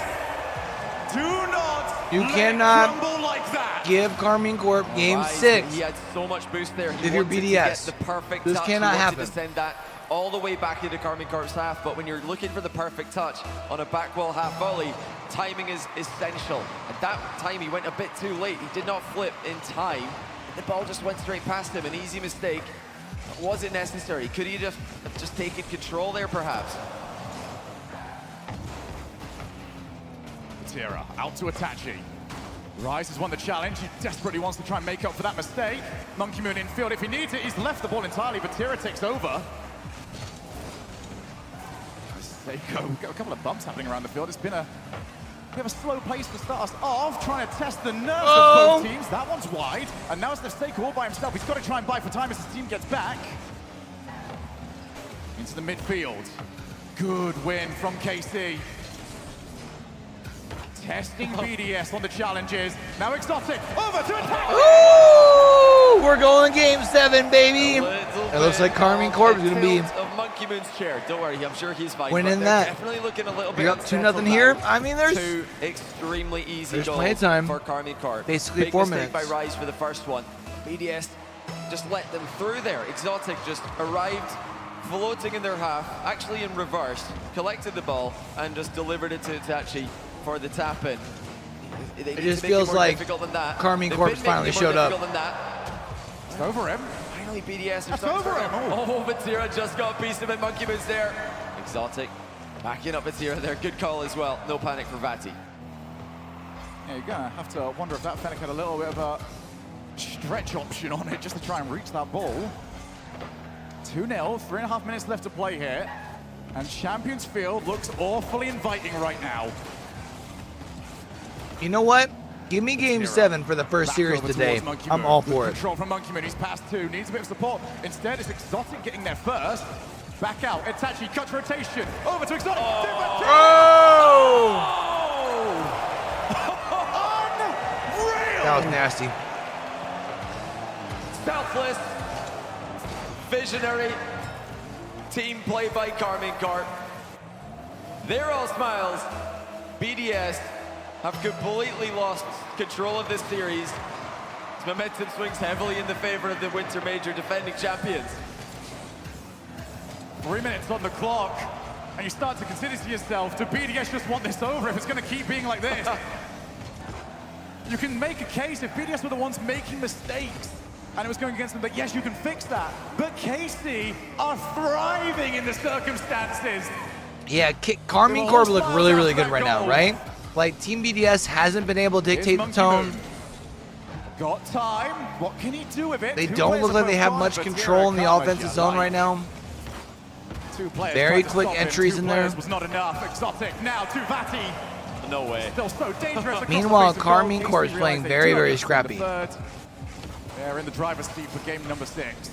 Do not You let cannot it crumble like that. Give Karmine Corp Game Rise, 6. He had so much boost there. He If you're wanted BDS, to get the perfect this touch. cannot he wanted happen. to send that all the way back into Karmine Corp's half, but when you're looking for the perfect touch on a back wall half volley, timing is essential. At that time, he went a bit too late. He did not flip in time. The ball just went straight past him, an easy mistake. Was it necessary? Could he have just taken control there, perhaps? Tira out to Itachi. Rise has won the challenge. He desperately wants to try and make up for that mistake. Monkey Moon in field if he needs it. He's left the ball entirely, but Tira takes over. Seiko, we've got a couple of bumps happening around the field. It's been a bit of a slow pace to start us off, trying to test the nerves of both teams. That one's wide, and now it's Seiko all by himself. He's got to try and buy for time as his team gets back. Into the midfield. Good win from KC. Testing BDS on the challenges. Now Exotic, over to attack! Ooh, we're going game 7, baby. It looks like Karmine Corp is going to be of Monkey Moon's chair. Don't worry, I'm sure he's fine. winning but that. Definitely looking a little bit. You're up 2-0 here. I mean, there's 2 extremely easy there's goals plenty of time. for Karmine Corp. Basically Big 4 mistake minutes. by Rise for the first one. BDS just let them through there. Exotic just arrived floating in their half, actually in reverse, collected the ball and just delivered it to Itachi for the tap-in. It just feels like Karmine Corp finally showed up. It's over him. Finally, BDS are That's starting over to him. Oh, Batira just got a piece of it. Monkey Moon's there. Exotic backing up Batira there. Good call as well. No panic for Vati. Yeah, you're gonna have to wonder if that Fennec had a little bit of a stretch option on it just to try and reach that ball. 2-0, 3.5 minutes left to play here. And Champions Field looks awfully inviting right now. You know what? Give me game 7 for the first series today. I'm all for it. Control from Monkey Moon. He's past 2. Needs a bit of support. Instead, it's Exotic getting there first. Back out. Itachi cuts rotation. Over to Exotic. Oh! Unreal! That was nasty. Selfless, visionary team play by Karmine Corp. They're all smiles. BDS have completely lost control of this series. Its momentum swings heavily in the favor of the Winter Major defending champions. 3 minutes on the clock, and you start to consider to yourself, do BDS just want this over if it's going to keep being like this? You can make a case if BDS were the ones making mistakes and it was going against them, that yes, you can fix that. But KC are thriving in the circumstances. Yeah, Karmine Corp look really, really good right now, right? Like, Team BDS hasn't been able to dictate the tone. Got time. What can he do with it? They don't look like they have much control in the offensive zone right now. Very quick entries in there. Was not enough. Exotic now to Vati. No way. Still so dangerous. Meanwhile, Karmine Corp is playing very, very scrappy. They're in the driver's seat for game number 6.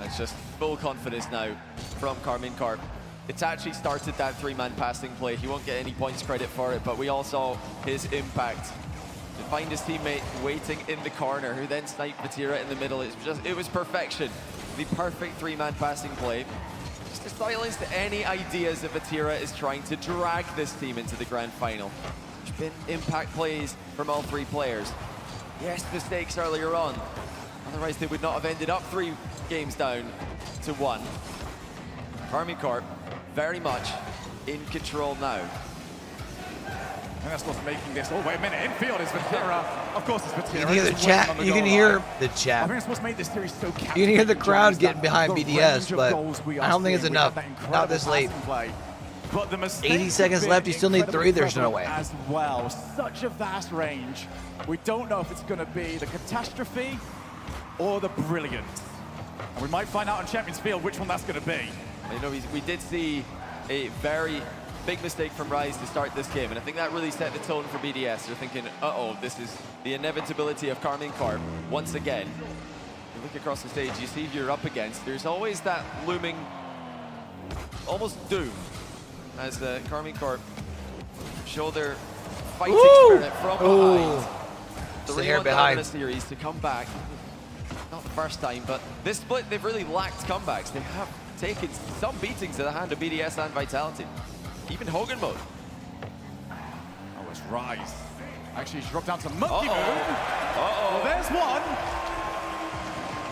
It's just full confidence now from Karmine Corp. Itachi started that 3-man passing play. He won't get any points credit for it, but we all saw his impact. To find his teammate waiting in the corner, who then sniped Batira in the middle. It was perfection. The perfect 3-man passing play. Just to silence any ideas that Batira is trying to drag this team into the grand final. There's been impact plays from all 3 players. Yes, mistakes earlier on. Otherwise, they would not have ended up 3 games down to 1. Karmine Corp very much in control now. And that's what's making this. Oh, wait a minute. Infield is Batira. Of course, it's Batira. You can hear the chat. You can hear the chat. I think it's what's made this series so captivating. You can hear the crowd getting behind The BDS, range of but goals we are I don't think it's seeing. We have enough. that Not incredible this late. passing play. But the mistakes 80 seconds have left. been You still need 3. incredibly There's no way. As well, such a vast range. We don't know if it's going to be the catastrophe or the brilliance. And we might find out on Champions Field which one that's going to be. You know, we did see a very big mistake from Rise to start this game, and I think that really set the tone for BDS. They're thinking, uh-oh, this is the inevitability of Karmine Corp once again. You look across the stage, you see who you're up against. There's always that looming, almost doom, as Karmine Corp show their fighting spirit from behind. The hair behind. The series to come back. Not the first time, but this split, they've really lacked comebacks. They have taken some beatings at the hand of BDS and Vitality. Even Hogan mode. Oh, it's Rise. Actually, he's dropped down to Monkey Moon. Well, there's one.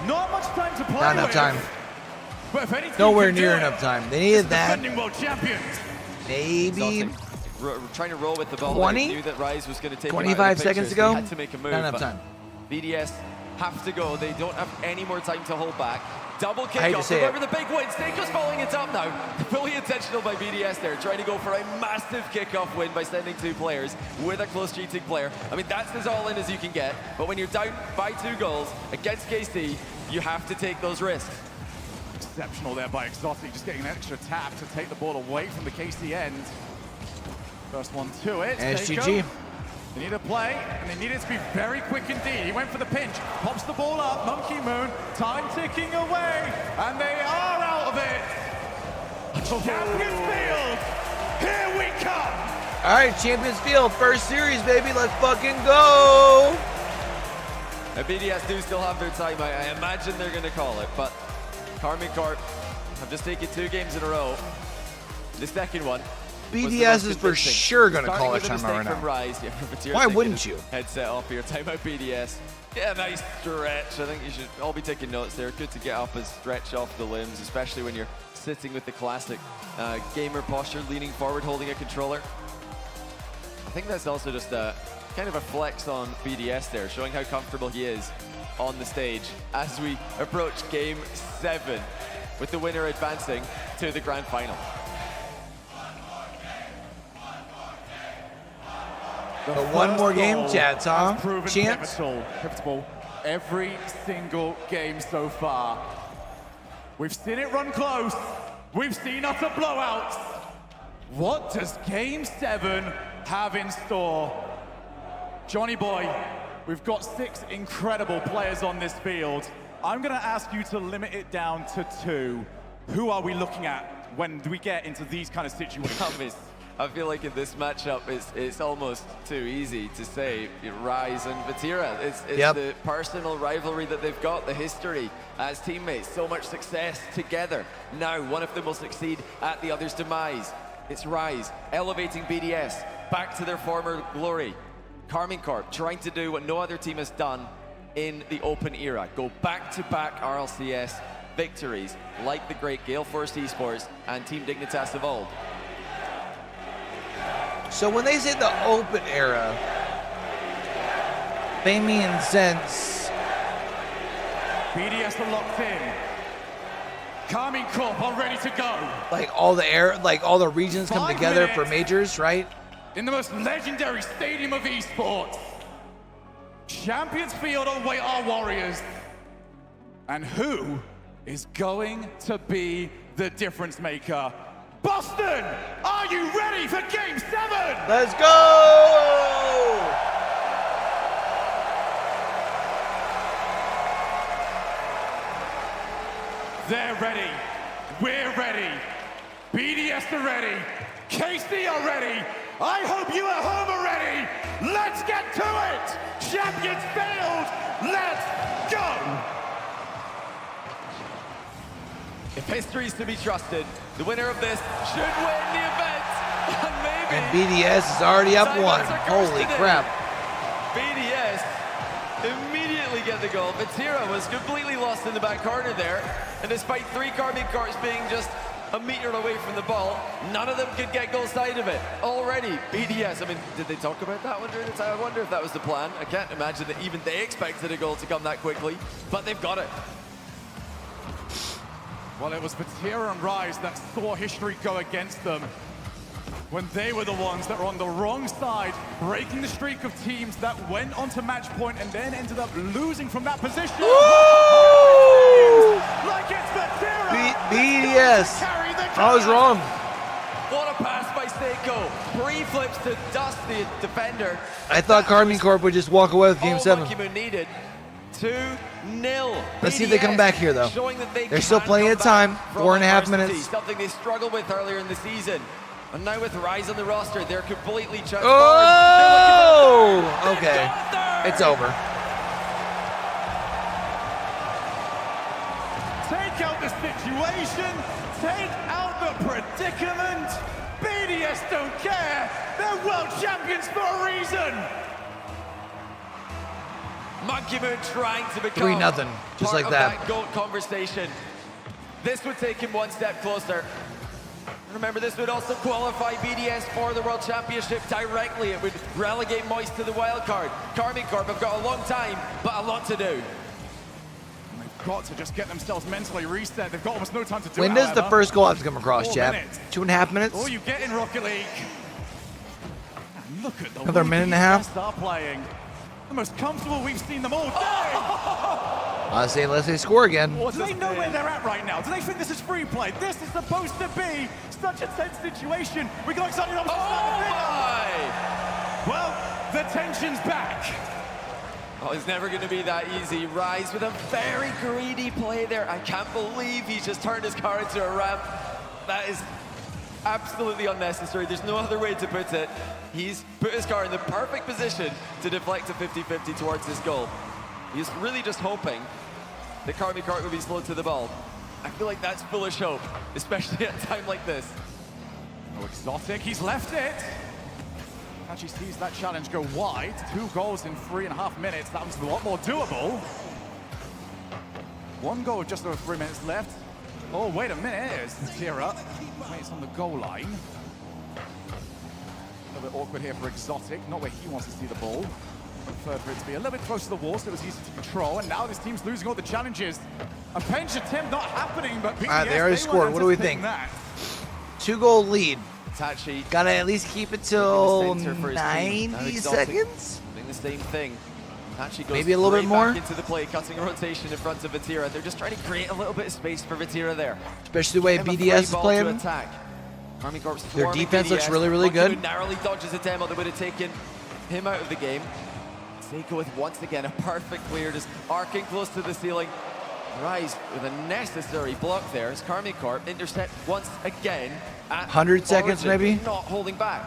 Not much time to play Not enough with. time. But if anything Nowhere can do near it, enough time. They needed that. defending world champions. Maybe Trying to roll with the ball. 20? They knew that Rise was going to take 25 seconds ago. They had to make a move. Not enough but time. BDS have to go. They don't have any more time to hold back. Double hate to kickoff. say it. Remember the big win. Stake's following it up now. Fully intentional by BDS there, trying to go for a massive kickoff win by sending 2 players with a close cheating player. I mean, that's as all in as you can get. But when you're down by 2 goals against KC, you have to take those risks. Exceptional there by Exotic, just getting an extra tap to take the ball away from the KC end. First one to it. SGG. They need a play, and they need it to be very quick indeed. He went for the pinch, pops the ball up, Monkey Moon, time ticking away, and they are out of it. Champions Field, here we come. All right, Champions Field, first series, baby. Let's fucking go. BDS do still have their time. I imagine they're going to call it, but Karmine Corp have just taken 2 games in a row. The second one. BDS is for sure going to call it timeout right now. Rise. Yeah, why wouldn't you? Headset off here. Timeout BDS. Yeah, nice stretch. I think you should all be taking notes there. Good to get up and stretch off the limbs, especially when you're sitting with the classic gamer posture, leaning forward, holding a controller. I think that's also just kind of a flex on BDS there, showing how comfortable he is on the stage as we approach Game 7 with the winner advancing to the grand final. But one more game, chats, huh? Chance? Pivotal every single game so far. We've seen it run close. We've seen utter blowouts. What does Game 7 have in store? Johnny boy, we've got 6 incredible players on this field. I'm gonna ask you to limit it down to 2. Who are we looking at when we get into these kind of situations? I feel like in this matchup, it's almost too easy to say Rise and Vatira. It's the personal rivalry that they've got, the history as teammates, so much success together. Now, one of them will succeed at the other's demise. It's Rise, elevating BDS back to their former glory. Karmine Corp trying to do what no other team has done in the open era. Go back-to-back RLCS victories, like the great Gale Force Esports and Team Dignitas of old. So when they say the open era, they mean since BDS are locked in. Karmine Corp are ready to go. Like all the regions come together for majors, right? In the most legendary stadium of esports, Champions Field await our warriors. And who is going to be the difference maker? Boston, are you ready for Game 7? Let's go! They're ready. We're ready. BDS are ready. KC are ready. I hope you at home are ready. Let's get to it. Champions Field, let's go. If history is to be trusted, the winner of this should win the event. And maybe. And BDS is already up 1. Holy crap. BDS immediately get the goal. Vatira was completely lost in the back corner there. And despite 3 Karmine Corps being just a meter away from the ball, none of them could get goal side of it. Already, BDS, I mean, did they talk about that one during the time? I wonder if that was the plan. I can't imagine that even they expected a goal to come that quickly, but they've got it. Well, it was Vatira and Rise that saw history go against them when they were the ones that were on the wrong side, breaking the streak of teams that went on to match point and then ended up losing from that position. Like it's Vatira. BDS. I was wrong. What a pass by Seiko. 3 flips to dust the defender. I thought Karmine Corp would just walk away with Game 7. Monkey Moon needed. 2-0. Let's see if they come back here, though. There's still plenty of time. 4.5 minutes. Something they struggled with earlier in the season. And now with Rise on the roster, they're completely transformed. Oh! Okay. It's over. Take out the situation. Take out the predicament. BDS don't care. They're world champions for a reason. Monkey Moon trying to become 3-0, just like that. GOAT conversation. This would take him one step closer. Remember, this would also qualify BDS for the World Championship directly. It would relegate Moist to the wild card. Karmine Corp have got a long time, but a lot to do. got to just get themselves mentally reset. They've got almost no time to do it. When does the however. first goal have to come across, 4 Chap? minutes. 2.5 minutes? All you get in Rocket League. And look at the Another way minute and a these half? guys are playing. The most comfortable we've seen them all day. I say unless they score again. Do they know where they're at right now? Do they think this is free play? This is supposed to be such a tense situation. We got excited. Oh my! Well, the tension's back. Oh, it's never going to be that easy. Rise with a very greedy play there. I can't believe he's just turned his car into a ramp. That is absolutely unnecessary. There's no other way to put it. He's put his car in the perfect position to deflect a 50-50 towards his goal. He's really just hoping that Karmine will be slow to the ball. I feel like that's foolish hope, especially at a time like this. Oh, Exotic, he's left it. Actually sees that challenge go wide. 2 goals in 3.5 minutes. That was a lot more doable. 1 goal, just over 3 minutes left. Oh, wait a minute, here's Tira. It's on the goal line. A little bit awkward here for Exotic, not where he wants to see the ball. Preferred for it to be a little bit close to the wall, so it was easy to control. And now this team's losing all the challenges. A pinch attempt not happening, but BDS, they already scored. What do we think? 2-goal lead. Tachi. Gotta at least keep it till 90 seconds? Doing the same thing. Tachi goes maybe a little bit more back into the play, cutting a rotation in front of Vatira. They're just trying to create a little bit of space for Vatira there. Especially the way BDS is playing. Their defense looks really, really good. Narrowly dodges a demo that would have taken him out of the game. Seiko with once again a perfect clear, just arcing close to the ceiling. Rise with a necessary block there as Karmine Corp intercept once again. 100 seconds maybe? Not holding back.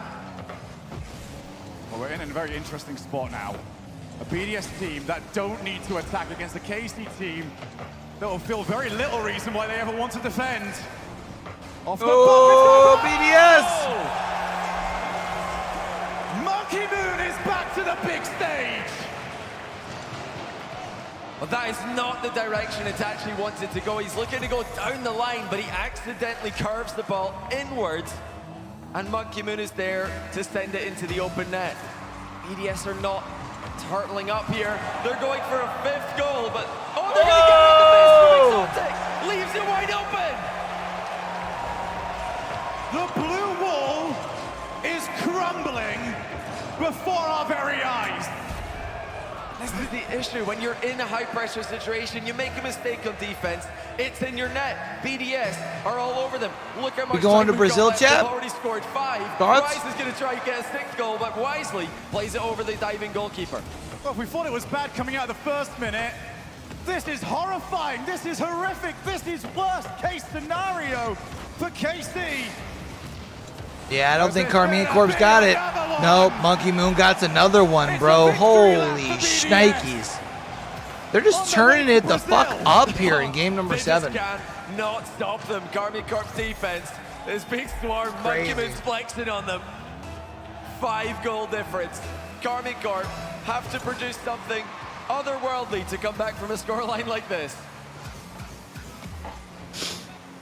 Well, we're in a very interesting spot now. A BDS team that don't need to attack against a KC team that will feel very little reason why they ever want to defend. Off the BDS! Monkey Moon is back to the big stage! Well, that is not the direction Itachi wanted to go. He's looking to go down the line, but he accidentally curves the ball inwards. And Monkey Moon is there to send it into the open net. BDS are not turtling up here. They're going for a 5th goal, but oh, they're going to get it! The miss from Exotic leaves it wide open. The blue wall is crumbling before our very eyes. This is the issue. When you're in a high-pressure situation, you make a mistake on defense, it's in your net. BDS are all over them. Look how much we going to we've Brazil, got left. Chap? They've already scored 5. Thoughts? Wise is going to try and get a 6th goal, but wisely plays it over the diving goalkeeper. Well, if we thought it was bad coming out of the first minute, this is horrifying. This is horrific. This is worst-case scenario for KC. Yeah, I don't think Karmine Corp's got it. Nope, Monkey Moon got another one, bro. Holy shnikes. They're just turning it the fuck up here in game number 7. They just cannot stop them. Karmine Corp's defense is big swarm. Monkey Moon's flexing on them. 5-goal difference. Karmine Corp have to produce something otherworldly to come back from a scoreline like this.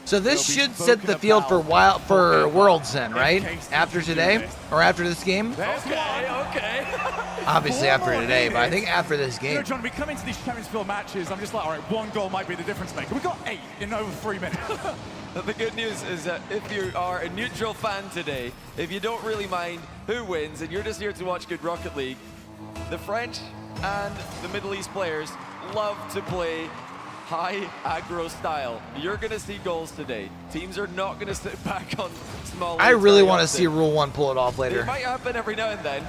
So this should set the field for Worlds then, right? After today? Or after this game? Okay. Obviously after today, but I think after this game. You know, John, we come into these Champions matches, I'm just like, all right, 1 goal might be the difference maker. We got 8 in over 3 minutes. The good news is that if you are a neutral fan today, if you don't really mind who wins and you're just here to watch good Rocket League, the French and the Middle East players love to play high aggro style. You're going to see goals today. Teams are not going to sit back on small. I really want to see Rule 1 pull it off later. It might happen every now and then.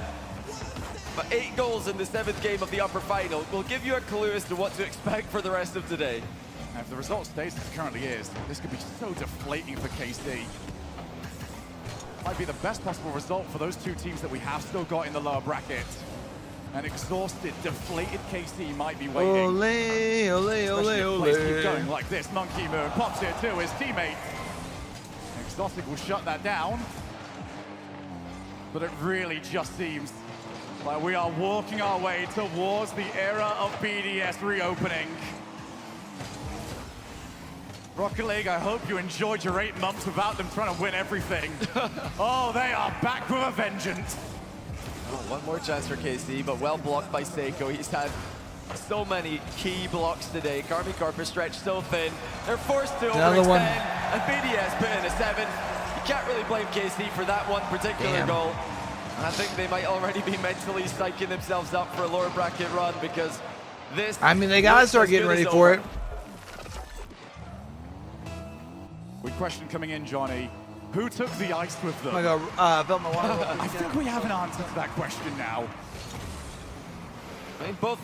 But 8 goals in the 7th game of the upper final will give you a clue as to what to expect for the rest of today. And if the result stays as it currently is, this could be so deflating for KC. Might be the best possible result for those 2 teams that we have still got in the lower bracket. An exhausted, deflated KC might be waiting. Ole, ole, ole, ole. Keep going like this. Monkey Moon pops it to his teammate. Exotic will shut that down. But it really just seems like we are walking our way towards the era of BDS reopening. Rocket League, I hope you enjoyed your 8 months without them trying to win everything. Oh, they are back with a vengeance. Oh, one more chance for KC, but well blocked by Seiko. He's had so many key blocks today. Karmine Corp are stretched so thin. They're forced to Another one. overextend, and BDS put in a 7. You can't really blame KC for that one particular goal. I think they might already be mentally psyching themselves up for a lower bracket run because this... I mean, they gotta start getting ready for it. We question coming in, Johnny. Who took the ice with them? I'm gonna go fill my water. I think we have an answer to that question now. I mean, both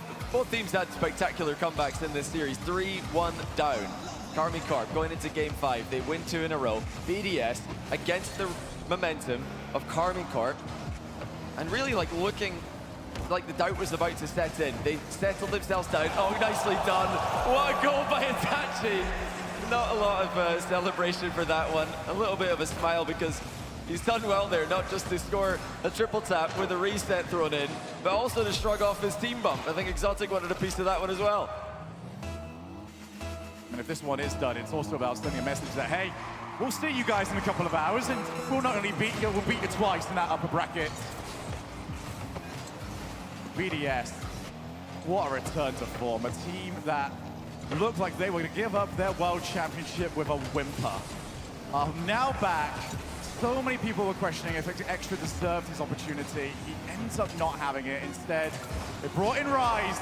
teams had spectacular comebacks in this series. 3-1 down. Karmine Corp going into game 5. They win 2 in a row. BDS against the momentum of Karmine Corp. And really like looking like the doubt was about to set in. They settled themselves down. Oh, nicely done. What a goal by Itachi. Not a lot of celebration for that one. A little bit of a smile because he's done well there, not just to score a triple tap with a reset thrown in, but also to shrug off his team bump. I think Exotic wanted a piece of that one as well. And if this one is done, it's also about sending a message that, hey, we'll see you guys in a couple of hours, and we'll not only beat you, we'll beat you twice in that upper bracket. BDS, what a return to form. A team that looked like they were going to give up their world championship with a whimper. Are now back. So many people were questioning if Extra deserved his opportunity. He ends up not having it. Instead, they brought in Rise,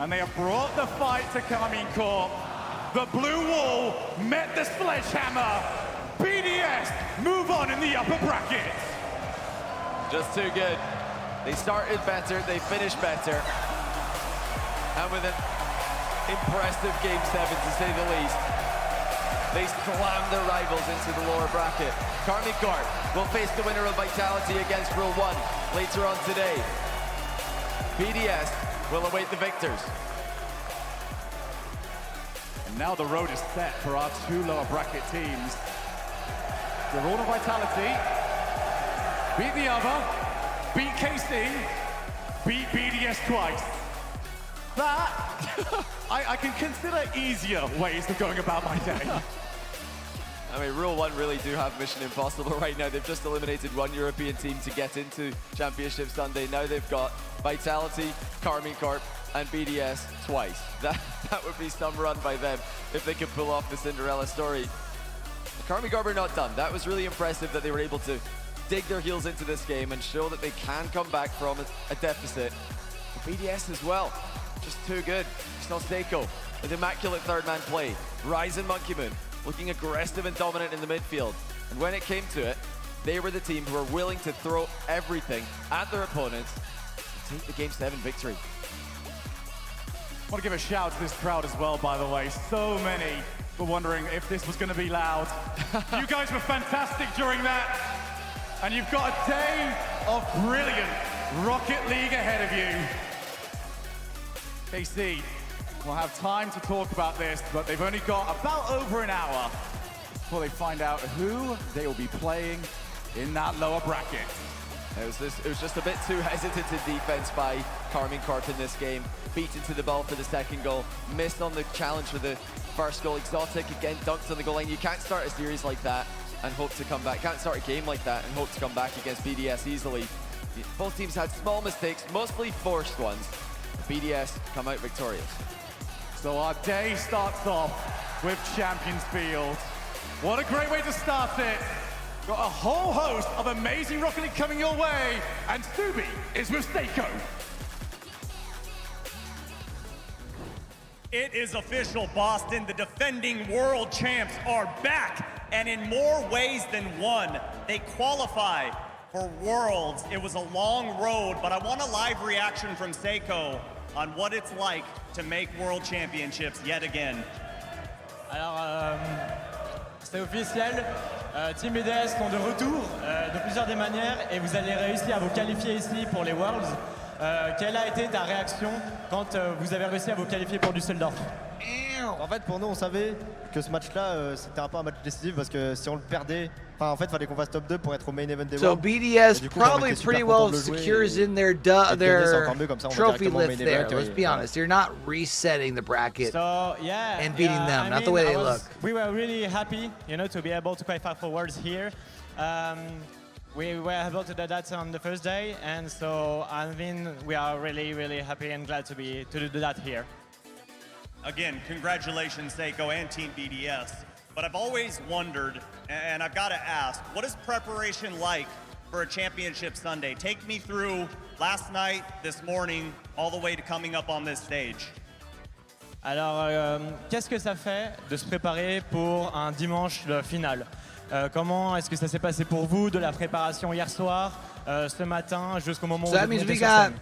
and they have brought the fight to Karmine Corp. The blue wall met the sledgehammer. BDS move on in the upper bracket. Just too good. They started better, they finished better. And with an impressive game 7 to say the least, they slammed their rivals into the lower bracket. Karmine Corp will face the winner of Vitality against Rule 1 later on today. BDS will await the victors. And now the road is set for our 2 lower bracket teams. The Rule of Vitality beat the other, beat KC, beat BDS twice. That, I can consider easier ways of going about my day. I mean, Rule 1 really do have Mission Impossible right now. They've just eliminated 1 European team to get into Championship Sunday. Now they've got Vitality, Karmine Corp, and BDS twice. That would be some run by them if they could pull off the Cinderella story. Karmine Corp are not done. That was really impressive that they were able to dig their heels into this game and show that they can come back from a deficit. But BDS as well, just too good. Still Seiko with immaculate third-man play. Rise and Monkey Moon looking aggressive and dominant in the midfield. And when it came to it, they were the team who were willing to throw everything at their opponents to take the Game 7 victory. I want to give a shout out to this crowd as well, by the way. So many were wondering if this was going to be loud. You guys were fantastic during that. And you've got a day of brilliant Rocket League ahead of you. KC will have time to talk about this, but they've only got about over an hour before they find out who they will be playing in that lower bracket. It was just a bit too hesitant in defense by Karmine Corp in this game. Beat into the ball for the second goal. Missed on the challenge for the first goal. Exotic again dunked on the goal line. You can't start a series like that and hope to come back. Can't start a game like that and hope to come back against BDS easily. Both teams had small mistakes, mostly forced ones. BDS come out victorious. So our day starts off with Champions Field. What a great way to start it. Got a whole host of amazing Rocket League coming your way, and Subi is with Seiko. It is official, Boston. The defending world champs are back, and in more ways than one. They qualify for Worlds. It was a long road, but I want a live reaction from Seiko on what it's like to make World Championships yet again. Alors, c'est officiel. Team BDS sont de retour de plusieurs des manières et vous allez réussir à vous qualifier ici pour les Worlds. Quelle a été ta réaction quand vous avez réussi à vous qualifier pour Düsseldorf? En fait, pour nous, on savait que ce match-là, c'était un peu un match décisif parce que si on le perdait, en fait, il fallait qu'on fasse top 2 pour être au main event des So Worlds. BDS probably pretty well secures in their trophy lift there. Let's be honest, you're not resetting the bracket and beating them. Not the way they look. We were really happy, to be able to qualify for Worlds here. We were able to do that on the first day, and so I mean we are really, really happy and glad to do that here. Again, congratulations, Seiko and Team BDS. But I've always wondered, and I've got to ask, what is preparation like for a Championship Sunday? Take me through last night, this morning, all the way to coming up on this stage. Alors, qu'est-ce que ça fait de se préparer pour un dimanche de finale? Comment est-ce que ça s'est passé pour vous de la préparation hier soir, ce matin, jusqu'au moment où vous êtes monté sur scène?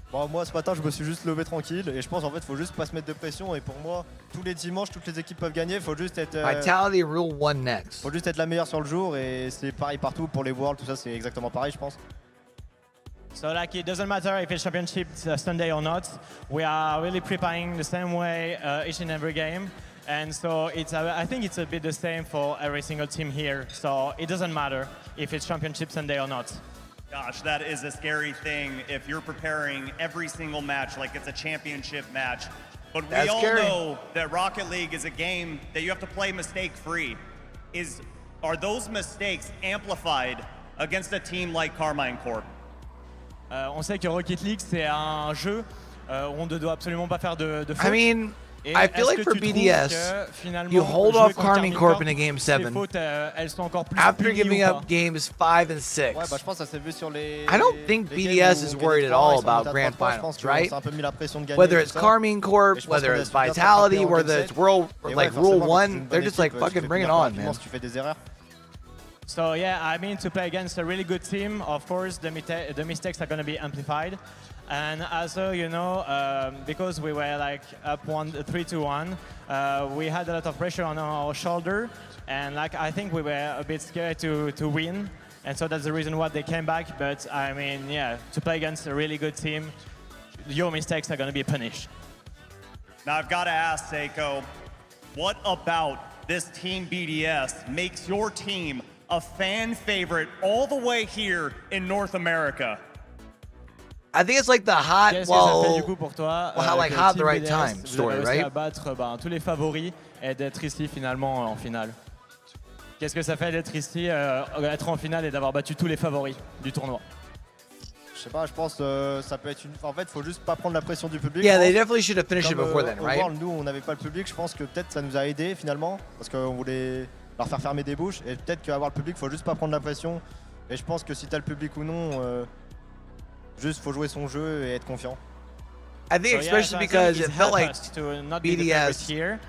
Bon, moi ce matin je me suis juste levé tranquille et je pense en fait il faut juste pas se mettre de pression et pour moi tous les dimanches toutes les équipes peuvent gagner, il faut juste être Vitality Rule 1 next. Faut juste être la meilleure sur le jour et c'est pareil partout pour les Worlds, tout ça c'est exactement pareil je pense. So like it doesn't matter if it's Championship Sunday or not, we are really preparing the same way each and every game. And so I think it's a bit the same for every single team here. So it doesn't matter if it's Championship Sunday or not. Gosh, that is a scary thing if you're preparing every single match like it's a championship match. But we all know that Rocket League is a game that you have to play mistake-free. Are those mistakes amplified against a team like Karmine Corp? On sait que Rocket League c'est un jeu où on ne doit absolument pas faire de fautes. I mean, I feel like for BDS, you hold off Karmine Corp in a game 7 after giving up games 5 and 6. Ouais, bah, je pense que ça s'est vu sur les, I don't think BDS is worried at all about grand finals, right? Whether it's Karmine Corp, whether it's Vitality, whether it's World, like Rule 1, they're just like, fucking bring it on, man. So yeah, I mean, to play against a really good team, of course, the mistakes are going to be amplified. And also, you know, because we were like up 3-1, we had a lot of pressure on our shoulder, and like I think we were a bit scared to win, and so that's the reason why they came back. But I mean, yeah, to play against a really good team, your mistakes are going to be punished. Now I've got to ask, Seiko, what about this Team BDS makes your team a fan favorite all the way here in North America? I think it's like the hot, like hot at the right time story, right? Battre tous les favoris et d'être ici finalement en finale. Qu'est-ce que ça fait d'être ici, être en finale et d'avoir battu tous les favoris du tournoi? Je sais pas, je pense ça peut être une. En fait, faut juste pas prendre la pression du public. Yeah, they definitely should have finished it before then, right? Nous, on n'avait pas le public. Je pense que peut-être ça nous a aidé finalement parce qu'on voulait leur faire fermer des bouches et peut-être qu'avoir le public, faut juste pas prendre la pression. Et je pense que si t'as le public ou non, juste faut jouer son jeu et être confiant. I think especially because it felt like BDS,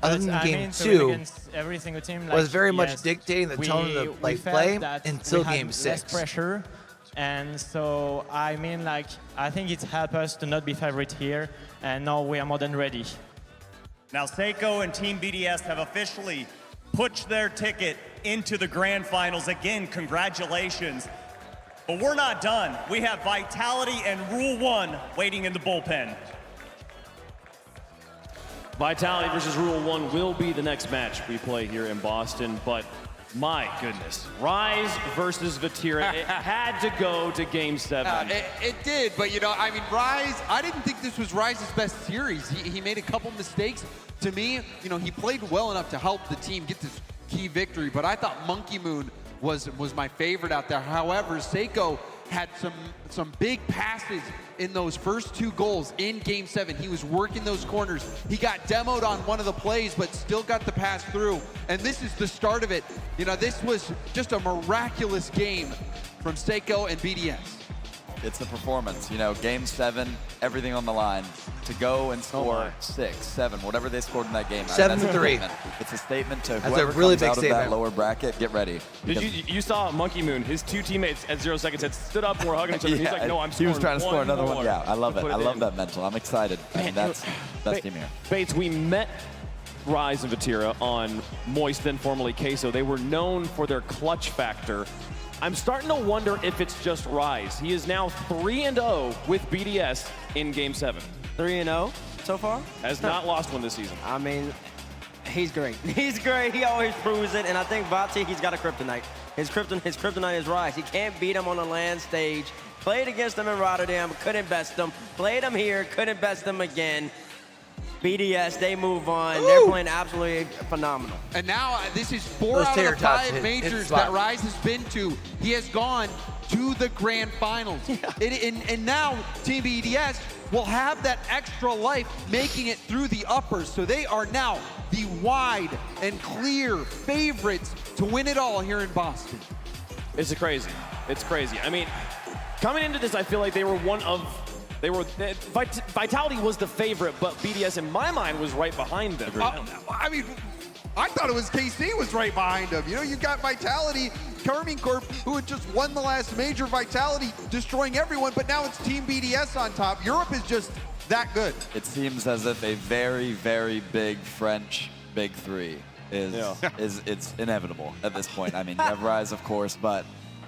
other than game 2, was very much dictating the tone of the play until game 6. Pressure, and so I mean, like I think it helped us to not be favorite here, and now we are more than ready. Now Seiko and Team BDS have officially pushed their ticket into the grand finals. Again, congratulations. But we're not done. We have Vitality and Rule 1 waiting in the bullpen. Vitality versus Rule 1 will be the next match we play here in Boston, but my goodness, Rise versus Vatira, it had to go to Game 7. It did, but you know, I mean, Rise, I didn't think this was Rise's best series. He made a couple mistakes. To me, you know, he played well enough to help the team get this key victory, but I thought Monkey Moon was my favorite out there. However, Seiko had some big passes in those first 2 goals in Game 7. He was working those corners. He got demoed on one of the plays, but still got the pass through. And this is the start of it. You know, this was just a miraculous game from Seiko and BDS. It's the performance, you know, Game 7, everything on the line. To go and score 6, 7, whatever they scored in that game. 7-3. It's a statement to That's whoever a really comes big out of statement. that lower bracket, get ready. You saw Monkey Moon, his 2 teammates at 0 seconds had stood up and were hugging each other. Yeah, He's like, no, I'm he scoring was trying to score another one. more Yeah, I love it. I love in. that mental. I'm excited. I mean, that's best team here. Bates, we met Rise and Vatira on Moist, then formerly Queso. They were known for their clutch factor. I'm starting to wonder if it's just Rise. He is now 3-0 with BDS in Game 7. 3-0 so far? Has not lost one this season. I mean, he's great. He's great. He always proves it. And I think Vati, he's got a kryptonite. His kryptonite is Rise. He can't beat him on the land stage. Played against him in Rotterdam, couldn't best him. Played him here, couldn't best him again. BDS, they move on. They're playing absolutely phenomenal. And now this is 4 Those out tater of the tots 5 hit majors spot. that Rise has been to. He has gone to the grand finals. And now Team BDS will have that extra life making it through the uppers. So they are now the wide and clear favorites to win it all here in Boston. It's crazy. It's crazy. I mean, coming into this, I feel like they were Vitality was the favorite, but BDS in my mind was right behind them. I mean, I thought it was KC was right behind them. You know, you've got Vitality, Karmine Corp, who had just won the last major, Vitality destroying everyone, but now it's Team BDS on top. Europe is just that good. It seems as if a very, very big French Big Three it's inevitable at this point. I mean, you have Rise, of course, but,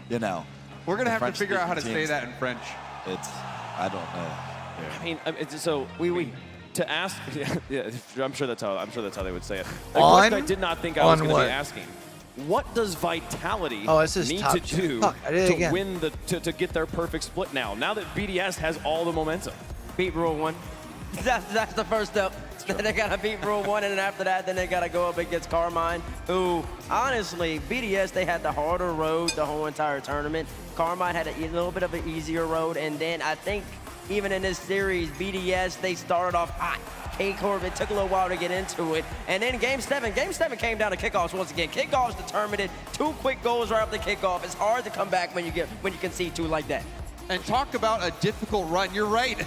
you know. We're going to have French to figure out how to speaking say teams, that in French. I don't know. I mean, so to ask, yeah, I'm sure that's how they would say it. The On? question I did not think I was going to what? be asking. What does Vitality this is need top to shit. do Fuck, I did it to again. win to get their perfect split now? Now that BDS has all the momentum. Beat Rule 1. That's the first step. They gotta beat Rule 1, and then after that, then they gotta go up against Karmine, who, honestly, BDS, they had the harder road the whole entire tournament. Karmine had a little bit of an easier road, and then I think even in this series, BDS, they started off hot. Corp, it took a little while to get into it. And then Game 7 came down to kickoffs once again. Kickoffs determined it. 2 quick goals right after kickoff. It's hard to come back when you concede 2 like that. And talk about a difficult run. You're right.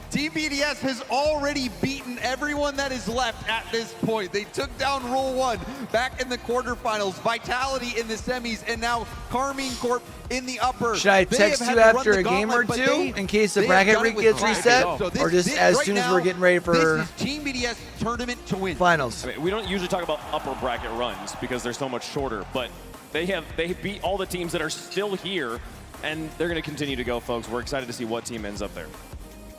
Team BDS has already beaten everyone that is left at this point. They took down Rule 1 back in the quarterfinals, Vitality in the semis, and now Karmine Corp in the upper. Should I text you after a game or two in case the bracket gets reset? Or just as soon as we're getting ready for this is Team BDS tournament to win. finals? I mean, we don't usually talk about upper bracket runs because they're so much shorter, but they beat all the teams that are still here, and they're going to continue to go, folks. We're excited to see what team ends up there.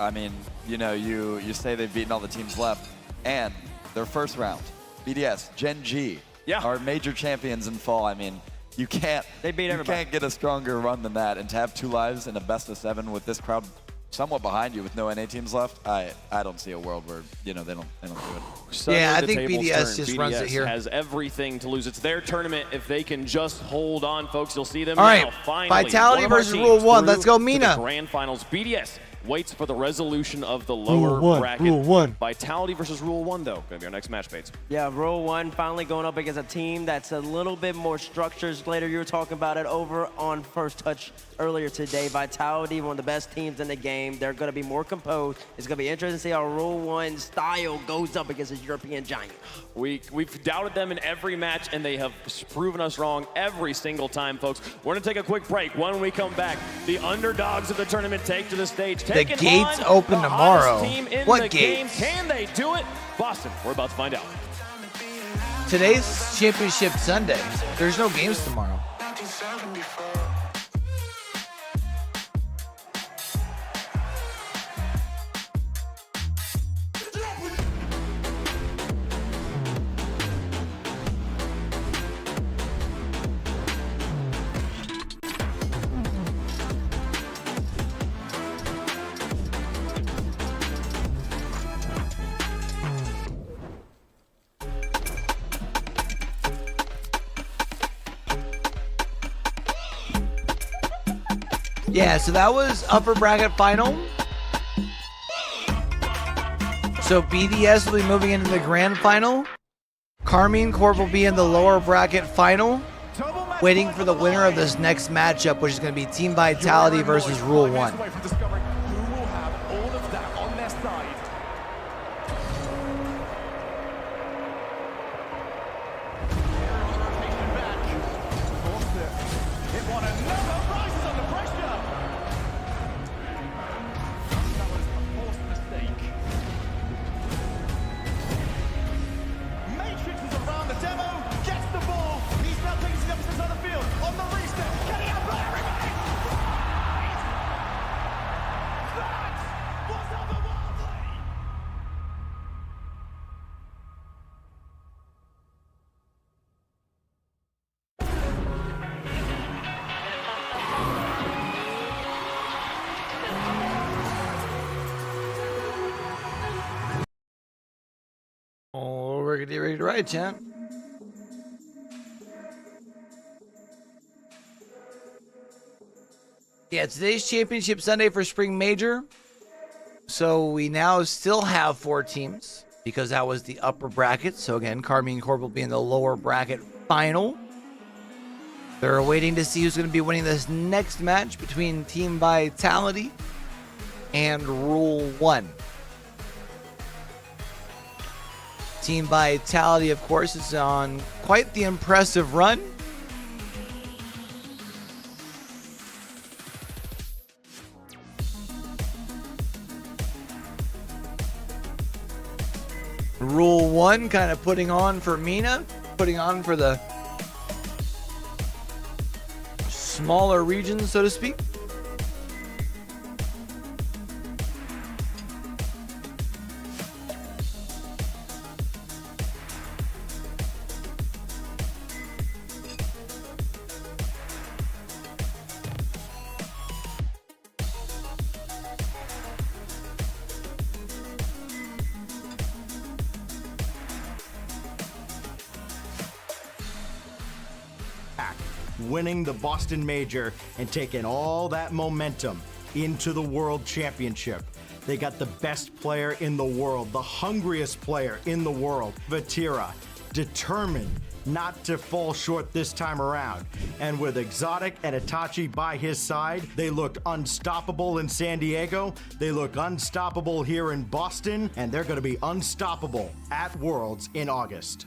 I mean, you know, you say they've beaten all the teams left, and their first round, BDS, Gen G, are major champions in fall. I mean, you can't get a stronger run than that, and to have 2 lives in a best of 7 with this crowd somewhat behind you with no NA teams left, I don't see a world where, you know, they don't do it. Suddenly I the think tables BDS turn. just runs it here. has everything to lose. It's their tournament. If they can just hold on, folks, you'll see them All now. right, Finally, Vitality one of our versus teams Rule 1. through Let's go, to Mina. the grand finals. BDS waits for the resolution of the lower Rule 1, bracket. Rule 1. Vitality versus Rule 1, though, going to be our next match, Bates. Yeah, Rule 1 finally going up against a team that's a little bit more structured. Later, you were talking about it over on First Touch earlier today. Vitality, one of the best teams in the game. They're going to be more composed. It's going to be interesting to see how Rule 1 style goes up against this European giant. We've doubted them in every match, and they have proven us wrong every single time, folks. We're going to take a quick break. When we come back, the underdogs of the tournament take to the stage. The gates open the tomorrow. Team in What the gates? Game. Can they do it? Boston, we're about to find out. Today's Championship Sunday. There's no games tomorrow. Yeah, so that was upper bracket final. So BDS will be moving into the grand final. Karmine Corp will be in the lower bracket final, waiting for the winner of this next matchup, which is going to be Team Vitality versus Rule 1. Riggedy, riggedy, right, champ. Yeah, today's Championship Sunday for Spring Major. So we now still have 4 teams because that was the upper bracket. So again, Karmine Corp will be in the lower bracket final. They're waiting to see who's going to be winning this next match between Team Vitality and Rule 1. Team Vitality, of course, is on quite the impressive run. Rule 1 kind of putting on for Mina, putting on for the smaller regions, so to speak. Winning the Boston Major and taking all that momentum into the World Championship. They got the best player in the world, the hungriest player in the world, Vatira, determined not to fall short this time around. And with Exotic and Itachi by his side, they looked unstoppable in San Diego, they look unstoppable here in Boston, and they're going to be unstoppable at Worlds in August.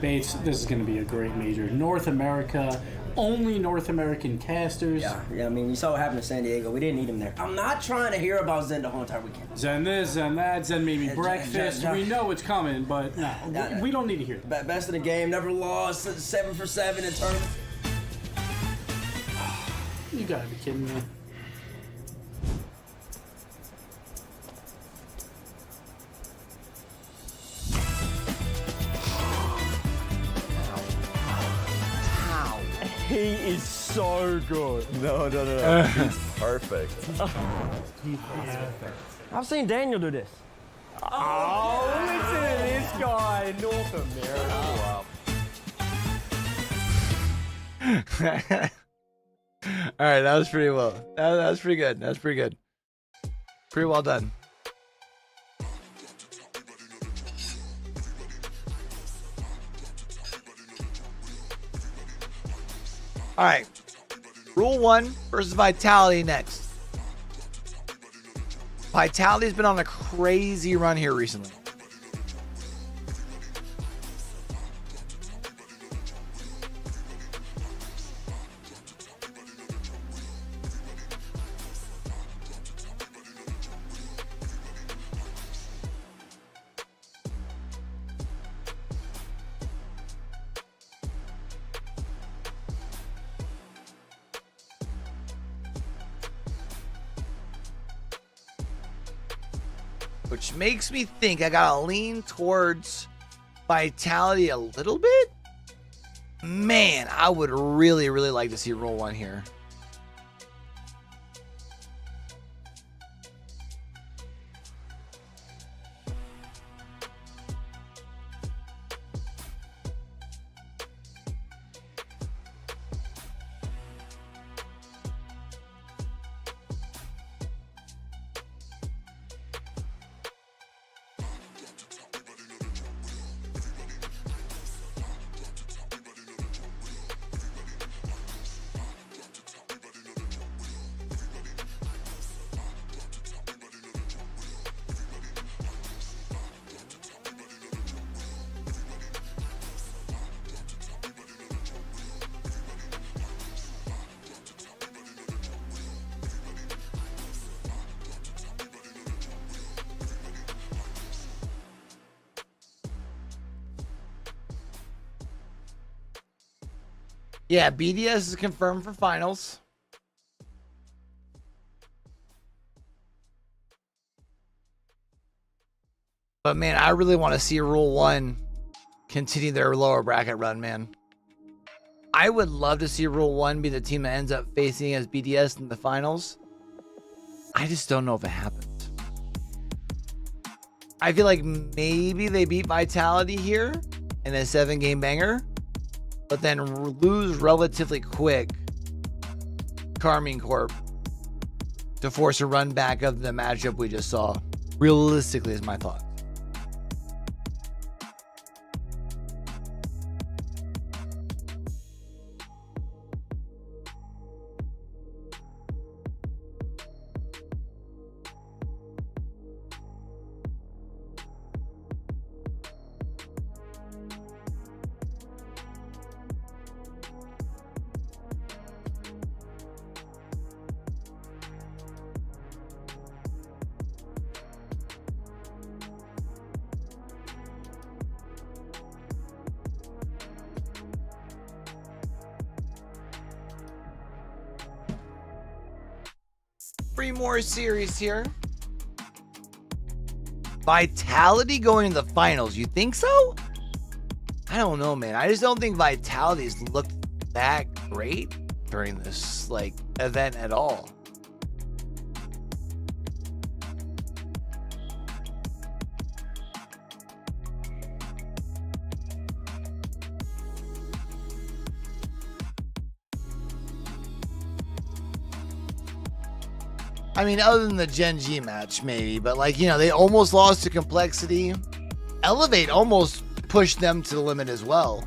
Bates, this is going to be a great major. North America, only North American casters. Yeah, I mean, you saw what happened in San Diego. We didn't need him there. I'm not trying to hear about Zen the whole entire weekend. Zen this, Zen that, Zen maybe breakfast. We know it's coming, but no, we don't need to hear that. Best of the game, never lost, 7 for 7 in tournaments. You gotta be kidding me. He is so good. No. He's perfect. He's perfect. I've seen Daniel do this. Oh, listen to this guy in North America. All right, that was pretty well. That was pretty good. That was pretty good. Pretty well done. All right, Rule 1 versus Vitality next. Vitality's been on a crazy run here recently. Which makes me think I gotta lean towards Vitality a little bit. Man, I would really, really like to see Rule 1 here. Yeah, BDS is confirmed for finals. But man, I really want to see Rule 1 continue their lower bracket run, man. I would love to see Rule 1 be the team that ends up facing as BDS in the finals. I just don't know if it happens. I feel like maybe they beat Vitality here in a 7-game banger, but then lose relatively quick Karmine Corp to force a run back of the matchup we just saw. Realistically is my thought. Three more series here. Vitality going to the finals. You think so? I don't know, man. I just don't think Vitality's looked that great during this event at all. I mean, other than the Gen G match, maybe, but they almost lost to Complexity. Elevate almost pushed them to the limit as well.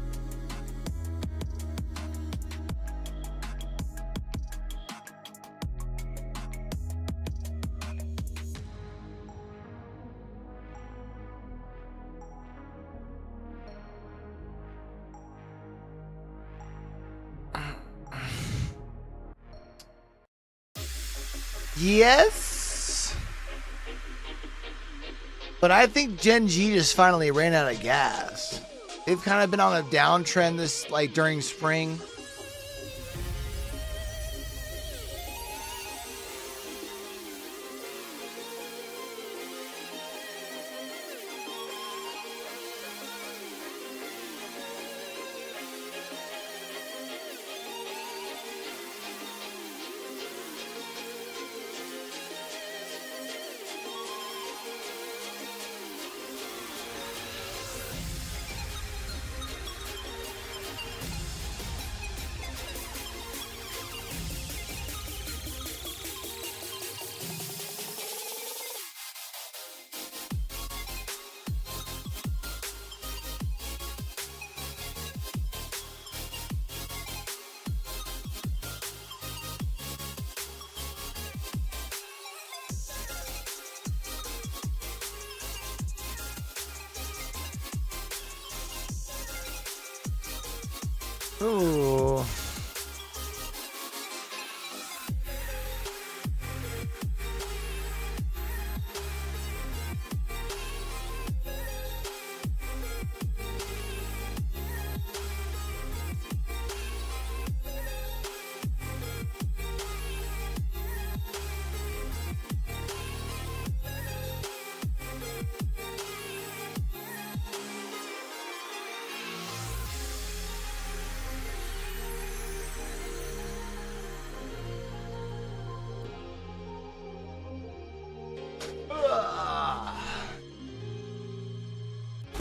Yes, but I think Gen G just finally ran out of gas. They've kind of been on a downtrend this during spring. Ooh.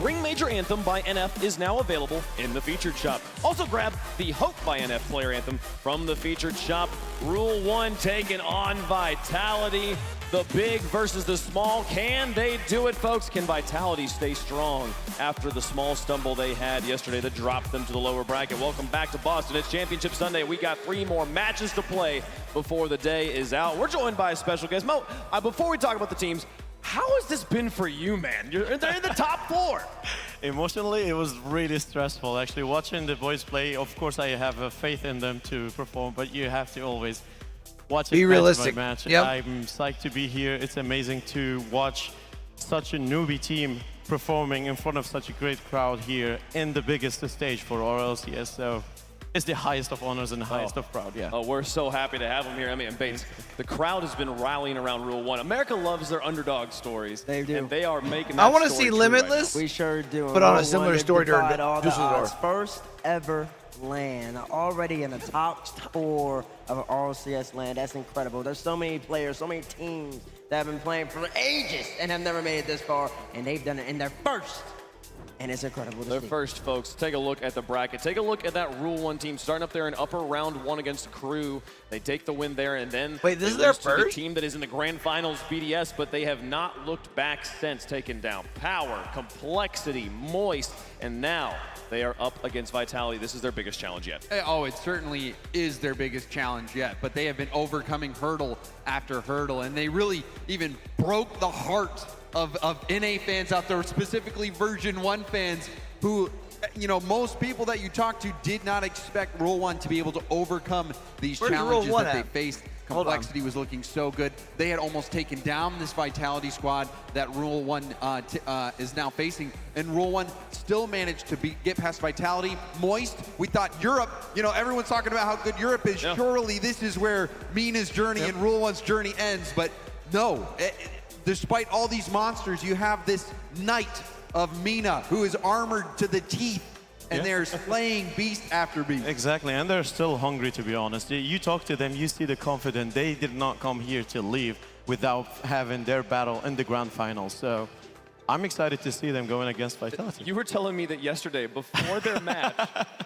Ring Major Anthem by NF is now available in the featured shop. Also grab the Hope by NF player anthem from the featured shop. Rule 1 taking on Vitality. The big versus the small. Can they do it, folks? Can Vitality stay strong after the small stumble they had yesterday that dropped them to the lower bracket? Welcome back to Boston. It's Championship Sunday. We got 3 more matches to play before the day is out. We're joined by a special guest. Mo, before we talk about the teams, how has this been for you, man? They're in the top 4. Emotionally, it was really stressful. Actually, watching the boys play, of course, I have faith in them to perform, but you have to always watch it be realistic. Match. Yep. I'm psyched to be here. It's amazing to watch such a newbie team performing in front of such a great crowd here in the biggest stage for RLCS. So it's the highest of honors and the highest of proud, yeah. Oh, we're so happy to have him here. I mean, Bates, the crowd has been rallying around Rule 1. America loves their underdog stories. They do. And they are making that I want to story see true Limitless. We sure do. Put on a similar story during all the Düsseldorf. odds. First ever land, already in the top 4 of RLCS land. That's incredible. There's so many players, so many teams that have been playing for ages and have never made it this far, and they've done it in their first. And it's incredible to Their see. first, folks. Take a look at the bracket. Take a look at that Rule 1 team starting up there in upper round 1 against Crew. They take the win there, and then wait, this they is their lose to the first team that is in the grand finals, BDS, but they have not looked back since. Taken down Power, Complexity, Moist, and now they are up against Vitality. This is their biggest challenge yet. Oh, it certainly is their biggest challenge yet, but they have been overcoming hurdle after hurdle, and they really even broke the heart of NA fans out there, specifically version 1 fans, who, you know, most people that you talk to did not expect Rule 1 to be able to overcome these challenges that they faced. Complexity was looking so good. They had almost taken down this Vitality squad that Rule 1 is now facing, and Rule 1 still managed to get past Vitality. Moist, we thought Europe, you know, everyone's talking about how good Europe is. Yeah. Surely this is where Mina's journey and Rule 1's journey ends, but no. Despite all these monsters, you have this knight of Mina who is armored to the teeth, and they're slaying beast after beast. Exactly, and they're still hungry, to be honest. You talk to them, you see the confidence. They did not come here to leave without having their battle in the grand finals. So I'm excited to see them going against Vitality. You were telling me that yesterday, before their match,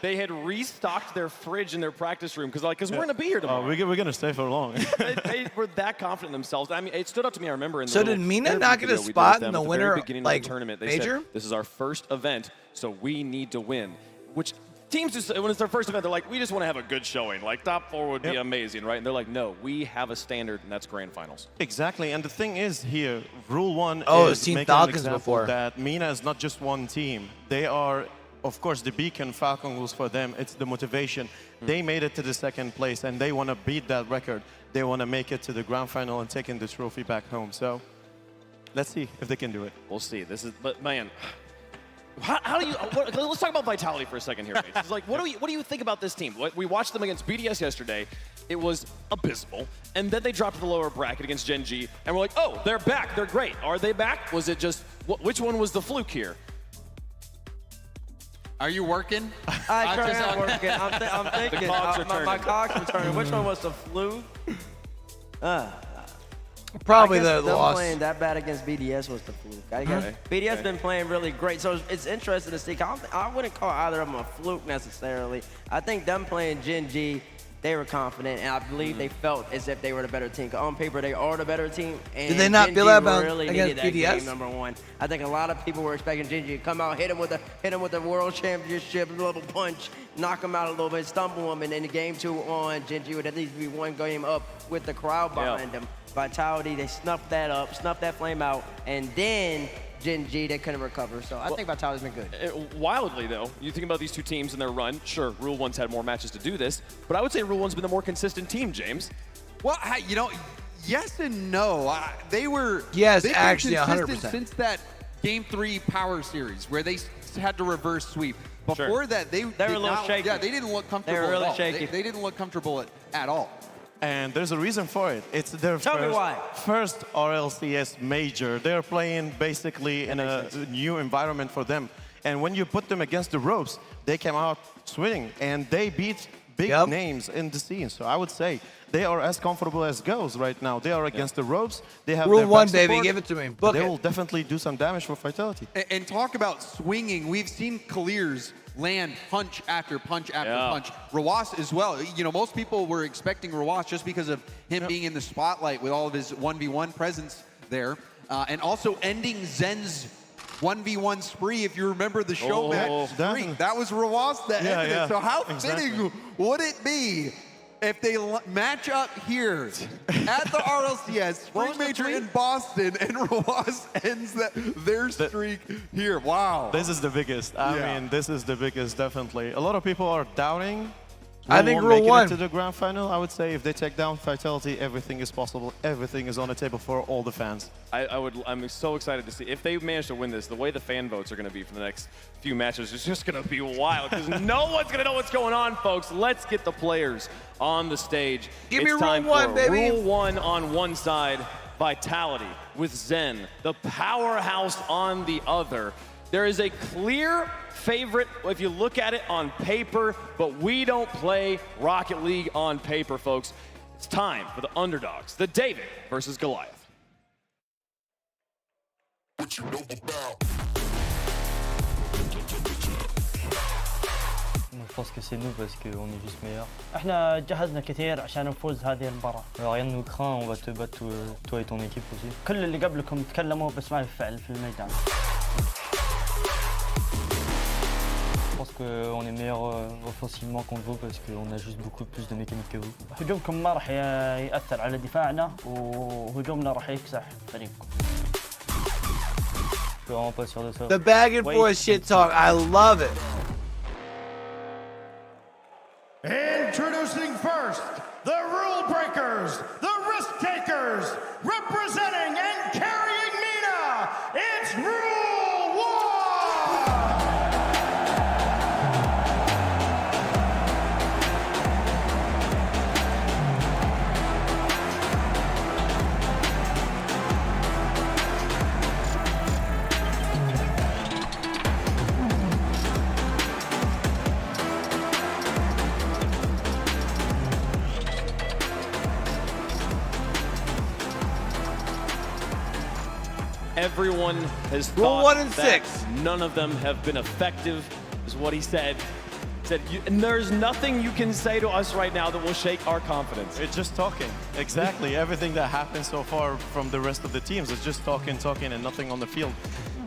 they had restocked their fridge in their practice room because we're going to be here tomorrow. We're going to stay for long. they were that confident in themselves. I mean, it stood out to me. I remember in the So did Mina not get a spot in the winner like tournament? They major? said, this is our first event, so we need to win. Which teams just, when it's their first event, they're like, we just want to have a good showing. Like top 4 would be amazing, right? And they're like, no, we have a standard, and that's grand finals. Exactly, and the thing is here, Rule 1 is Team making Falcons an example before. that Mina is not just one team. They are, of course, the beacon. Falcon was for them. It's the motivation. They made it to the 2nd place, and they want to beat that record. They want to make it to the grand final and taking the trophy back home. So let's see if they can do it. We'll see. But man, how do you? Let's talk about Vitality for a second here. It's like, what do you think about this team? We watched them against BDS yesterday. It was abysmal, and then they dropped to the lower bracket against Gen G, and we're like, oh, they're back. They're great. Are they back? Was it just which one was the fluke here? Are you working? I'm working. I'm thinking. The cogs are turning. My cogs are turning. Which one was the fluke? Probably the the loss. Playing that bad against BDS was the fluke. I guess BDS been playing really great, so it's interesting to see. I wouldn't call either of them a fluke necessarily. I think them playing Gen G, they were confident, and I believe they felt as if they were the better team. On paper, they are the better team. And did they not Gen feel G that about really against needed that BDS? game #1. I think a lot of people were expecting Gen G to come out, hit him with the World Championship level punch, knock him out a little bit, stumble him, and then the game 2 on, Gen G would at least be 1 game up with the crowd behind them. Vitality, they snuffed that up, snuffed that flame out, and then Gen G, they couldn't recover. So I think Vitality's been good. Wildly, though, you think about these two teams and their run. Sure, Rule 1's had more matches to do this, but I would say Rule 1's been the more consistent team, James. Well, you know, yes and no. They were actually 100% since that Game 3 Power Series where they had to reverse sweep. Before that, they were a little shaky. Yeah, they didn't look comfortable. They were really at all. shaky. They didn't look comfortable at all. And there's a reason for it. It's their first RLCS major. They're playing basically in a new environment for them. And when you put them against the ropes, they came out swinging, and they beat big names in the scene. So I would say they are as comfortable as goes right now. They are against the ropes. They have Rule 1, back baby. support. Give it to me. They will definitely do some damage for Vitality. And talk about swinging. We've seen Clears land punch after punch after punch. Rawas as well. You know, most people were expecting Rawas just because of him being in the spotlight with all of his 1v1 presence there. And also ending Zen's 1v1 spree. If you remember the show match spree, that was Rawas that ended it. So how fitting would it be if they match up here at the RLCS Spring Major in Boston and Rawas ends their streak here? Wow. This is the biggest. I mean, this is the biggest, definitely. A lot of people are doubting. I think Rule 1 to the grand final. I would say if they take down Vitality, everything is possible. Everything is on the table for all the fans. I'm so excited to see if they manage to win this. The way the fan votes are going to be for the next few matches is just going to be wild because no one's going to know what's going on, folks. Let's get the players on the stage. Give me Rule 1, baby. Rule 1 on one side, Vitality with Zen, the powerhouse on the other. There is a clear favorite if you look at it on paper, but we don't play Rocket League on paper, folks. It's time for the underdogs, the David versus Goliath. What you know about? Je pense que c'est nous parce qu'on est juste meilleurs. احنا جهزنا كثير عشان نفوز هذه المباراة. Rien nous craint, on va te battre toi et ton équipe aussi. كل اللي قبلكم تكلموا بس ما يفعل في الميدان. Je pense qu'on est meilleur offensivement contre vous parce qu'on a juste beaucoup plus de mécanique que vous. هجومكم ما راح يأثر على دفاعنا وهجومنا راح يكسح فريقكم. Je suis vraiment pas sûr de ça. The back and forth shit talk, I love it. Introducing first, the rule breakers, the risk takers, representing and carrying MENA, it's Rule 1! Everyone has Rule thought 1 and that 6. None of them have been effective, is what he said. And there's nothing you can say to us right now that will shake our confidence. It's just talking. Exactly. Everything that happened so far from the rest of the teams is just talking, and nothing on the field.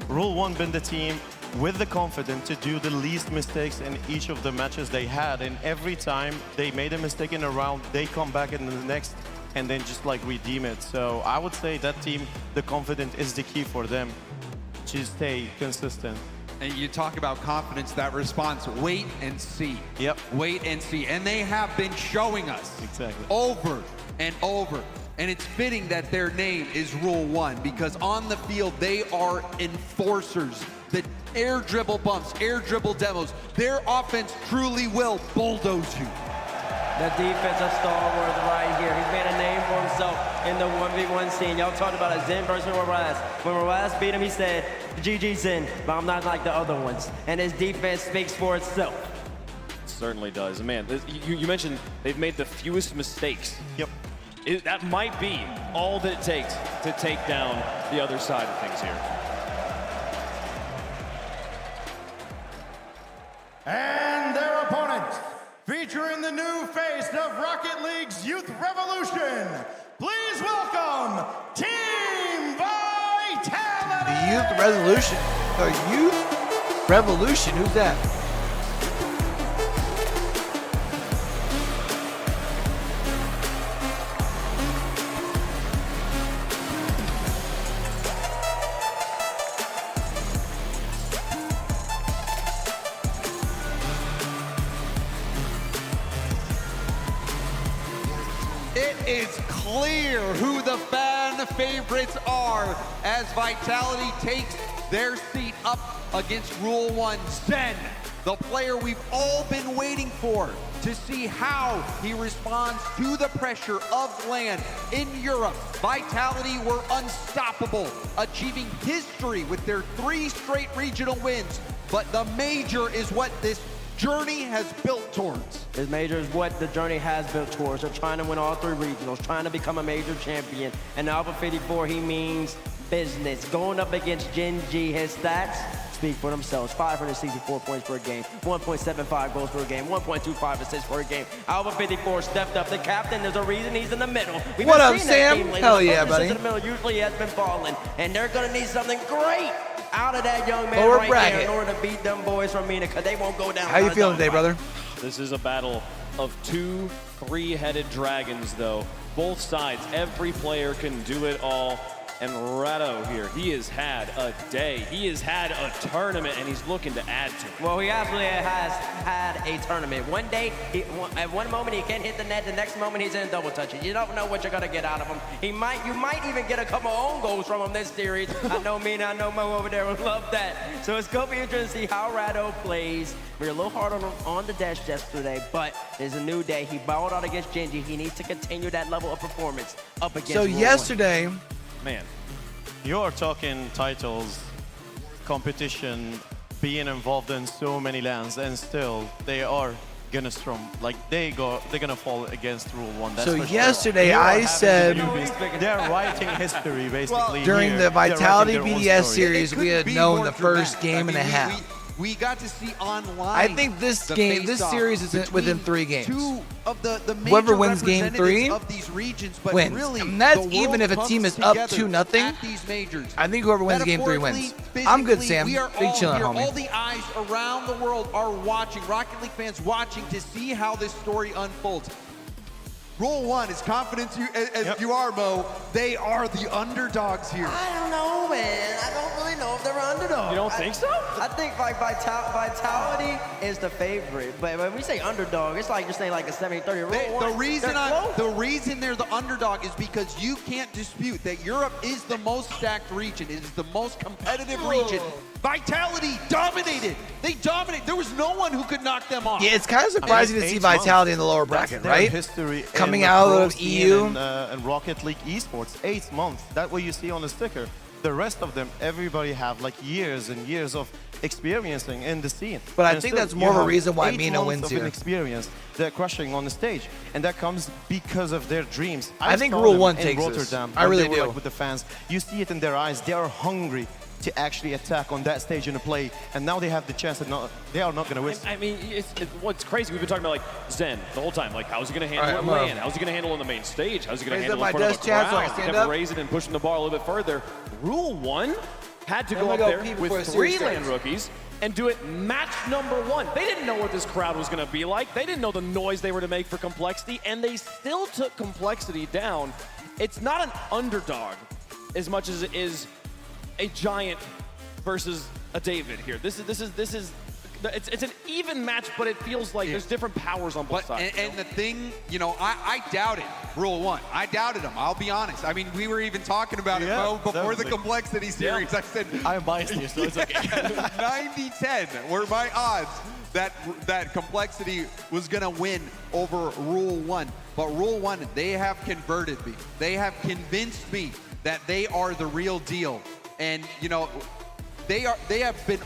Rule 1 been the team with the confidence to do the least mistakes in each of the matches they had. And every time they made a mistake in a round, they come back in the next and then just like redeem it. So I would say that team, the confidence is the key for them to stay consistent. And you talk about confidence, that response, wait and see. Yep. Wait and see. And they have been showing us exactly over and over. And it's fitting that their name is Rule 1 because on the field, they are enforcers. The air dribble bumps, air dribble demos, their offense truly will bulldoze you. The defensive stalwart right here. He's made a name for himself in the 1v1 scene. Y'all talked about a Zen versus Raz. When Raz beat him, he said, GG Zen, but I'm not like the other ones. And his defense speaks for itself. It certainly does. Man, you mentioned they've made the fewest mistakes. Yep. That might be all that it takes to take down the other side of things here. And their opponent, featuring the new face of Rocket League's Youth Revolution, please welcome Team Vitality! The Youth Resolution? The Youth Revolution? Who's that? It's clear who the fan favorites are as Vitality takes their seat up against Rule 1. Zen, the player we've all been waiting for to see how he responds to the pressure of LAN in Europe. Vitality were unstoppable, achieving history with their 3 straight regional wins. But the major is what this journey has built towards. This major is what the journey has built towards. They're trying to win all 3 regionals, trying to become a major champion. And Alpha 54, he means business. Going up against Gen G, his stats speak for themselves. 564 points per game, 1.75 goals per game, 1.25 assists per game. Alpha 54 stepped up. The captain, there's a reason he's in the middle. What up, Sam? Hell yeah, buddy. In the middle usually has been falling, and they're gonna need something great out of that young man Lower right bracket there in order to beat them boys from MENA, because they won't go down. How you feeling today, brother? This is a battle of 2 3-headed dragons, though. Both sides, every player can do it all. And Rado here, he has had a day. He has had a tournament, and he's looking to add to it. Well, he absolutely has had a tournament. One day, at one moment, he can't hit the net. The next moment, he's in double touches. You don't know what you're gonna get out of him. You might even get a couple own goals from him this series. I know Mina, I know Mo over there would love that. So it's gonna be interesting to see how Rado plays. We were a little hard on the dash yesterday, but there's a new day. He balled out against Genji. He needs to continue that level of performance up against So Rule 1. yesterday, man, you're talking titles competition, being involved in so many lands, and still they are gonna storm. Like they're gonna fall against Rule 1. That's So for yesterday sure. I said they're writing history basically. during here. the Vitality They're writing their own BDS story. series, we had known the first game and a half. We got to see online. I think this series is within 3 games. Two of the major Whoever wins game representatives 3 of these regions, but wins. really, And that's the even if world a team comes is up together 2-0. at these majors. I think whoever wins game 3 wins. Metaphorically, I'm good, physically, Sam. We are Big all chillin', here. homie. All the eyes around the world are watching. Rocket League fans watching to see how this story unfolds. Rule 1, as confident as you are, Mo, they are the underdogs here. I don't know, man. I don't really know if they're underdogs. You don't think so? I think like Vitality is the favorite, but when we say underdog, it's like you're saying like a 70-30 rule. The reason they're the underdog is because you can't dispute that Europe is the most stacked region. It is the most competitive region. Vitality dominated. They dominated. There was no one who could knock them off. Yeah, it's kind of surprising to see Vitality in the lower bracket, Their right? history Coming in out pro of scene EU. and Rocket League esports, 8 months. That's what you see on the sticker. The rest of them, everybody have like years and years of experiencing in the scene. But I And think still, that's more of you a have reason why 8 Mina months wins of here. an experience they're crushing on the stage, and that comes because of their dreams. I think saw Rule them 1 in takes this. Rotterdam I when really they were, do. like, with the fans, you see it in their eyes. They are hungry to actually attack on that stage in a play, and now they have the chance that they are not going to win. I mean, what's crazy, we've been talking about like Zen the whole time. Like, how's he going to handle it in lane? How's he going to handle it on the main stage? How's he going to Raise handle up it in my front of a desk, Chad, so I crowd? can He stand kept up. raising and pushing the bar a little bit further. Rule 1 had to Let go me up go there pee before the with series 3 land starts. rookies and do it match number 1. They didn't know what this crowd was going to be like. They didn't know the noise they were to make for Complexity, and they still took Complexity down. It's not an underdog as much as it is a giant versus a David here. This is it's an even match, but it feels like there's different powers on both sides. And the thing, you know, I doubted Rule 1. I doubted them, I'll be honest. I mean, we were even talking about it, Mo, before the Complexity series. I said, I'm biased here, so it's okay. 90-10 were my odds that Complexity was gonna win over Rule 1. But Rule 1, they have converted me. They have convinced me that they are the real deal. And, you know, they have been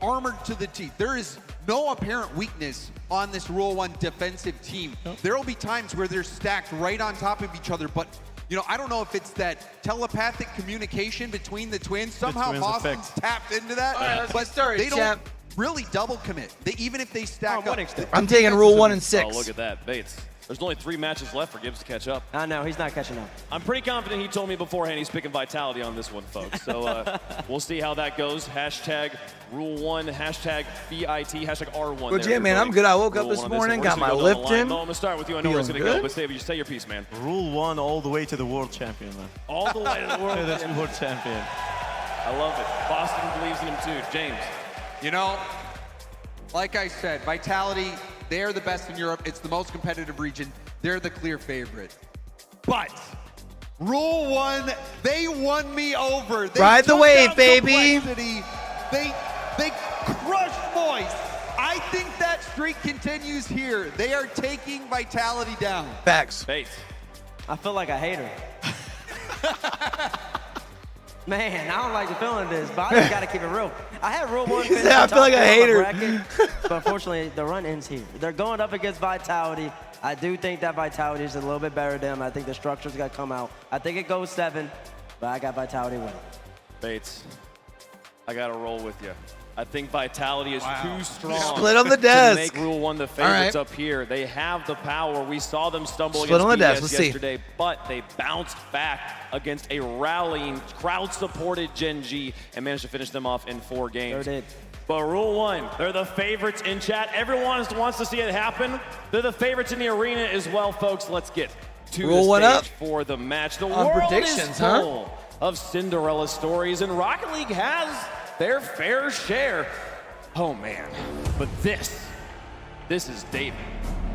armored to the teeth. There is no apparent weakness on this Rule 1 defensive team. There will be times where they're stacked right on top of each other, but you know, I don't know if it's that telepathic communication between the twins. Somehow twins Boston's effect. tapped into that, All right, let's but get started, they don't champ. really double commit. Even if they stack up. I'm taking Rule 1 and 6. Oh, look at that, Bates. There's only 3 matches left for Gibbs to catch up. I know, he's not catching up. I'm pretty confident he told me beforehand he's picking Vitality on this one, folks. So we'll see how that goes. Hashtag Rule 1, hashtag BIT, hashtag R1. Well, there, Jim, man, everybody. I'm good. I woke up Rule this 1 on morning, one. got We're my just gonna go down lift the line. in. No, I'm going to start with you. I know where it's Feeling going to go, good. but say your piece, man. Rule 1 all the way to the world champion, man. All the way to the world. To the world champion. I love it. Boston believes in him too. James. You know, like I said, Vitality, they're the best in Europe. It's the most competitive region. They're the clear favorite. But Rule 1, they won me over. They Ride the took wave, down baby. Complexity. They crushed Moist. I think that streak continues here. They are taking Vitality down. Facts. Bates. I feel like a hater. Man, I don't like the feeling of this, but I just got to keep it real. I had Rule 1 finish. I feel like a hater. But unfortunately, the run ends here. They're going up against Vitality. I do think that Vitality is a little bit better than them. I think the structure's got to come out. I think it goes 7, but I got Vitality winning. Bates, I got to roll with you. I think Vitality is too strong. Split on the desk. To make Rule 1 the favorites up here. They have the power. We saw them stumble Split on the desk. against Let's see. yesterday, but they bounced back against a rallying, crowd-supported Gen G and managed to finish them off in 4 games. Sure did. But Rule 1, they're the favorites in chat. Everyone wants to see it happen. They're the favorites in the arena as well, folks. Let's get to Rule the 1 stage up. for the match. The On world predictions, is huh? full of Cinderella stories, and Rocket League has their fair share. Oh man, but this is David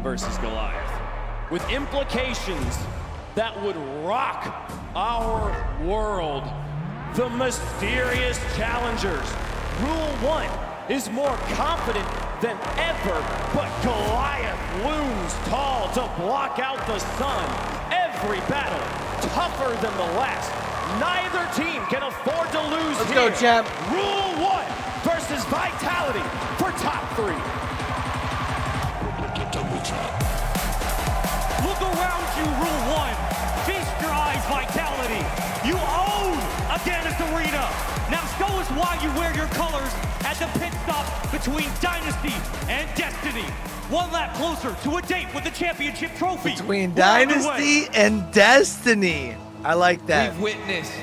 versus Goliath, with implications that would rock our world. The mysterious challengers. Rule 1 is more confident than ever, but Goliath looms tall to block out the sun. Every battle tougher than the last. Neither team can afford to lose Let's here. go, champ. Rule 1 Vitality for top 3. Look around you, Rule 1. Feast your eyes, Vitality. You own Aganis Arena. Now show us why you wear your colors at the pit stop between Dynasty and Destiny. One lap closer to a date with the championship trophy. Between Dynasty and Destiny. I like that. We've witnessed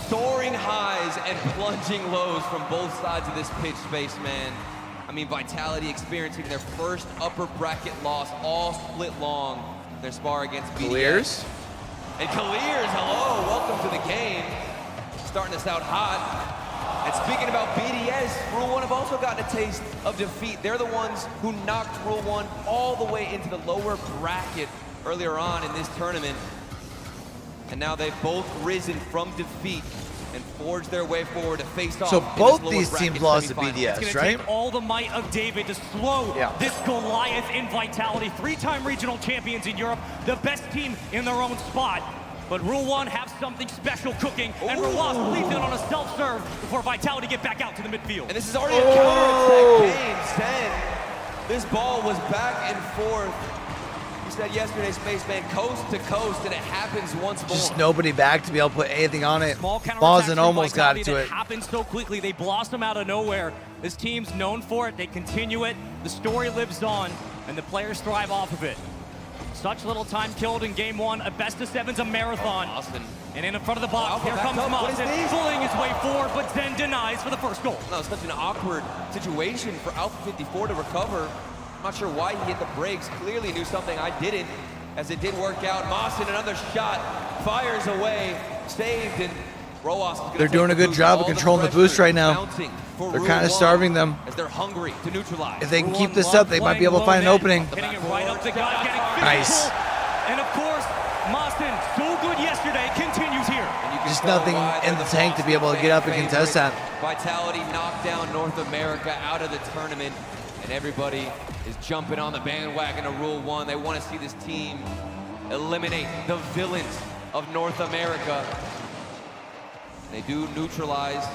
soaring highs and plunging lows from both sides of this pitch space, man. I mean, Vitality experiencing their first upper bracket loss, all split long. Their spar against BDS. Clears. And Clears, hello, welcome to the game. Starting us out hot. And speaking about BDS, Rule 1 have also gotten a taste of defeat. They're the ones who knocked Rule 1 all the way into the lower bracket earlier on in this tournament. And now they've both risen from defeat and forged their way forward to face off. So in both this these lower teams bracket lost to semifinal. BDS, It's right? gonna take all the might of David to slow this Goliath in Vitality. 3-time regional champions in Europe, the best team in their own spot. But Rule 1 have something special cooking, and Rawas leads in on a self-serve before Vitality get back out to the midfield. And this is already a counter-attack game. Sen, this ball was back and forth. You said yesterday, Spaceman, coast to coast, and it happens once more. Just nobody back to be able to put anything on it. Small counterattacks Boston from almost got Vitality to that it. happen so quickly. They blossom out of nowhere. This team's known for it. They continue it. The story lives on, and the players thrive off of it. Such little time killed in game 1. A best of 7's a marathon. Austin. And in front of the box, here comes Austin, pulling his way forward, but Zen denies for the first goal. No, it's such an awkward situation for Alpha 54 to recover. I'm not sure why he hit the brakes. Clearly knew something I didn't, as it did work out. Mawson, another shot, fires away, saved, and Roas is gonna They're doing a good job of controlling the boost right now. They're kind of starving them. As they're hungry to neutralize. If they can keep this up, they might be able to find an opening. Hitting it right up the gut, getting Nice. physical. And of course, Mawson, so good yesterday, continues here. Just nothing in the tank to be able to get up and contest that. Vitality knocked down North America out of the tournament, and everybody is jumping on the bandwagon of Rule 1. They want to see this team eliminate the villains of North America. They do neutralize,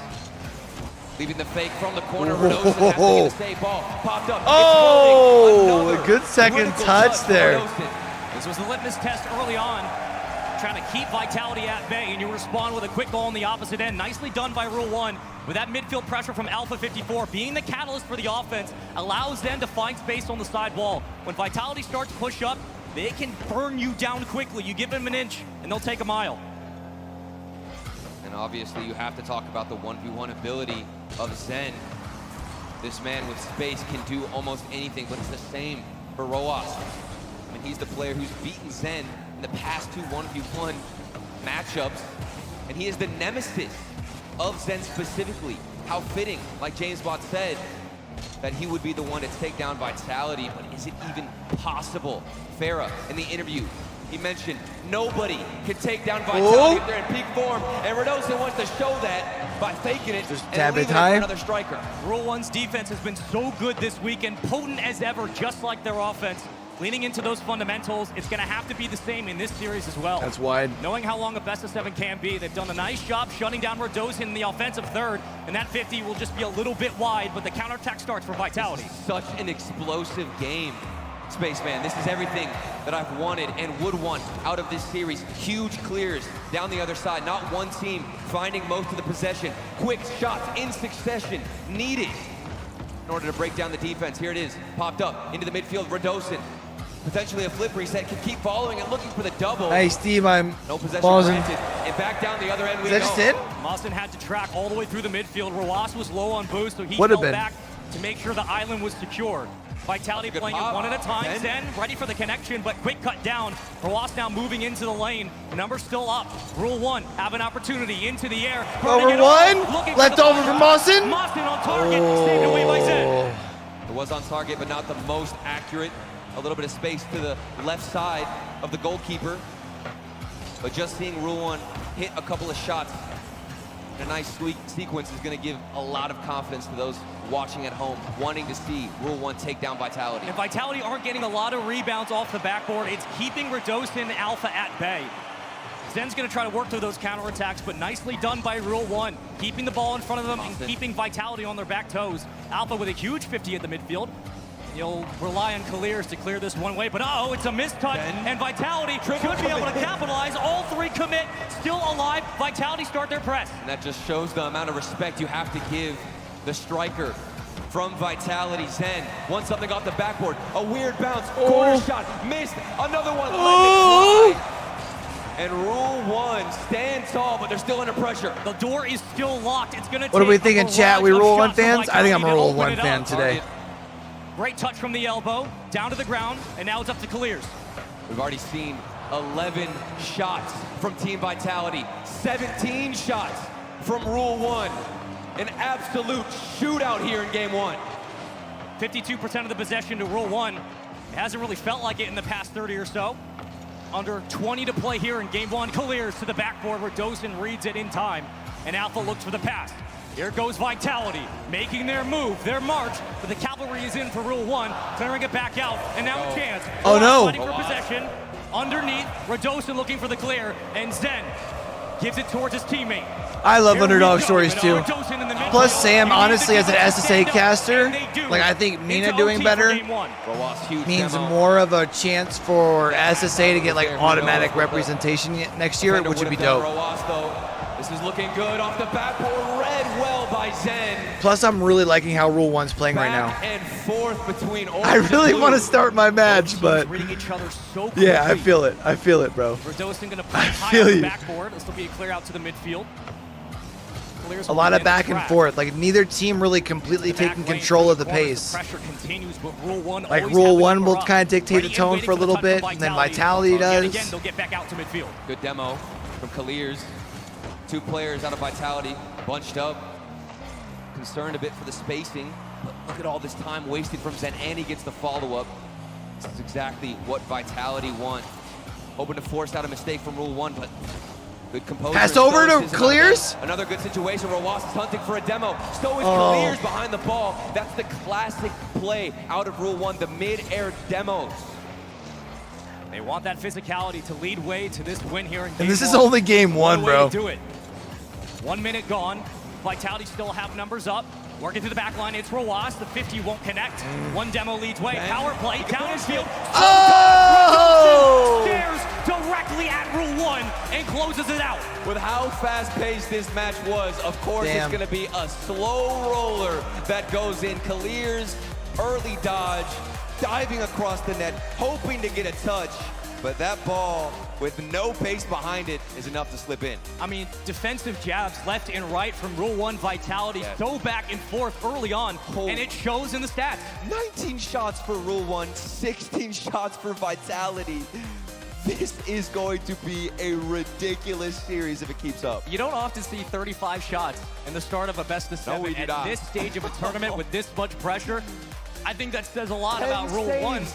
leaving the fake from the corner. Redosin has to get a save. Ball popped up. Oh, a good second touch there. This was the litmus test early on, trying to keep Vitality at bay, and you respond with a quick goal on the opposite end. Nicely done by Rule 1. With that midfield pressure from Alpha 54, being the catalyst for the offense, allows them to find space on the side wall. When Vitality starts to push up, they can burn you down quickly. You give them an inch, and they'll take a mile. And obviously, you have to talk about the 1v1 ability of Zen. This man with space can do almost anything, but it's the same for Roas. I mean, he's the player who's beaten Zen in the past 2 1v1 matchups, and he is the nemesis of Zen specifically. How fitting, like James Bott said, that he would be the one to take down Vitality, but is it even possible? Farah, in the interview, he mentioned nobody can take down Vitality if they're in peak form, and Redosin wants to show that by faking it and leaving it for another striker. Rule 1's defense has been so good this weekend, potent as ever, just like their offense. Leaning into those fundamentals, it's going to have to be the same in this series as well. That's wide. Knowing how long a best of 7 can be, they've done a nice job shutting down Redosin in the offensive third, and that 50 will just be a little bit wide, but the counterattack starts for Vitality. Such an explosive game, Spaceman. This is everything that I've wanted and would want out of this series. Huge clears down the other side. Not one team finding most of the possession. Quick shots in succession needed in order to break down the defense. Here it is, popped up into the midfield. Redosin, potentially a flip reset, can keep following and looking for the double. Nice, Steve. I'm no possession pausing. granted, and back down the other end we Is that go. just it? Mawson had to track all the way through the midfield. Rawas was low on boost, so he Would've fell been. back to make sure the island was secure. Vitality playing it one at a time. Ben. Zen ready for the connection, but quick cut down. Rawas now moving into the lane. The number's still up. Rule 1, have an opportunity into the air. Over Burning it one, off, looking left for the over ball. for Mawson. Mawson on target, saved away by Zen. It was on target, but not the most accurate. A little bit of space to the left side of the goalkeeper. But just seeing Rule 1 hit a couple of shots in a nice sweet sequence is going to give a lot of confidence to those watching at home, wanting to see Rule 1 take down Vitality. And Vitality aren't getting a lot of rebounds off the backboard. It's keeping Redosin Alpha at bay. Zen's going to try to work through those counterattacks, but nicely done by Rule 1, keeping the ball in front of them and keeping Vitality on their back toes. Alpha with a huge 50 at the midfield. You'll rely on Kaliers to clear this one way, but uh-oh, it's a missed touch, and Vitality should be able to capitalize. All three commit, still alive. Vitality start their press. And that just shows the amount of respect you have to give the striker from Vitality. Zen wants something off the backboard. A weird bounce, corner shot, missed. Another one, let it fly. And Rule 1 stands tall, but they're still under pressure. The door is still locked. It's gonna. What are we thinking, chat? We Rule 1 fans? I think I'm a Rule 1 fan today. Great touch from the elbow, down to the ground, and now it's up to Kaliers. We've already seen 11 shots from Team Vitality, 17 shots from Rule 1. An absolute shootout here in Game 1. 52% of the possession to Rule 1. It hasn't really felt like it in the past 30 or so. Under 20 to play here in Game 1. Kaliers to the backboard where Dosen reads it in time, and Alpha looks for the pass. Here goes Vitality, making their move, their march, but the cavalry is in for Rule 1, clearing it back out, and now a chance. Oh no! Fighting for possession, underneath, Radosin looking for the clear, and Zen gives it towards his teammate. I love underdog stories too. Plus Sam, honestly, as an SSA caster, like I think Mina doing better means more of a chance for SSA to get like automatic representation next year, which would be dope. This is looking good off the backboard, read well by Zen. Plus, I'm really liking how Rule 1's playing right now. And forth between I really want to start my match, but yeah, I feel it. I feel it, bro. Radosin going to play high on the backboard. This will be a clear out to the midfield. A lot of back and forth. Like neither team really completely taking control of the pace. Like Rule 1 will kind of dictate the tone for a little bit, and then Vitality does. Again, they'll get back out to midfield. Good demo from Kaliers. 2 players out of Vitality, bunched up. Concerned a bit for the spacing, but look at all this time wasted from Zen, and he gets the follow-up. This is exactly what Vitality want. Hoping to force out a mistake from Rule 1, but good composure. Pass over to Kaliers. Another good situation. Rawas is hunting for a demo. So is Kaliers behind the ball. That's the classic play out of Rule 1, the mid-air demos. They want that physicality to lead way to this win here in Game 1. And this is only Game 1, bro. Do it. 1 minute gone. Vitality still have numbers up. Working through the back line, it's Rawas. The 50 won't connect. One demo leads way. Power play, downfield. Oh! Stares directly at Rule 1 and closes it out. With how fast-paced this match was, of course it's going to be a slow roller that goes in. Kaliers, early dodge, diving across the net, hoping to get a touch. But that ball, with no pace behind it, is enough to slip in. I mean, defensive jabs left and right from Rule 1 Vitality, so back and forth early on, and it shows in the stats. 19 shots for Rule 1, 16 shots for Vitality. This is going to be a ridiculous series if it keeps up. You don't often see 35 shots in the start of a best-of-7 at this stage of a tournament with this much pressure. I think that says a lot about Rule 1.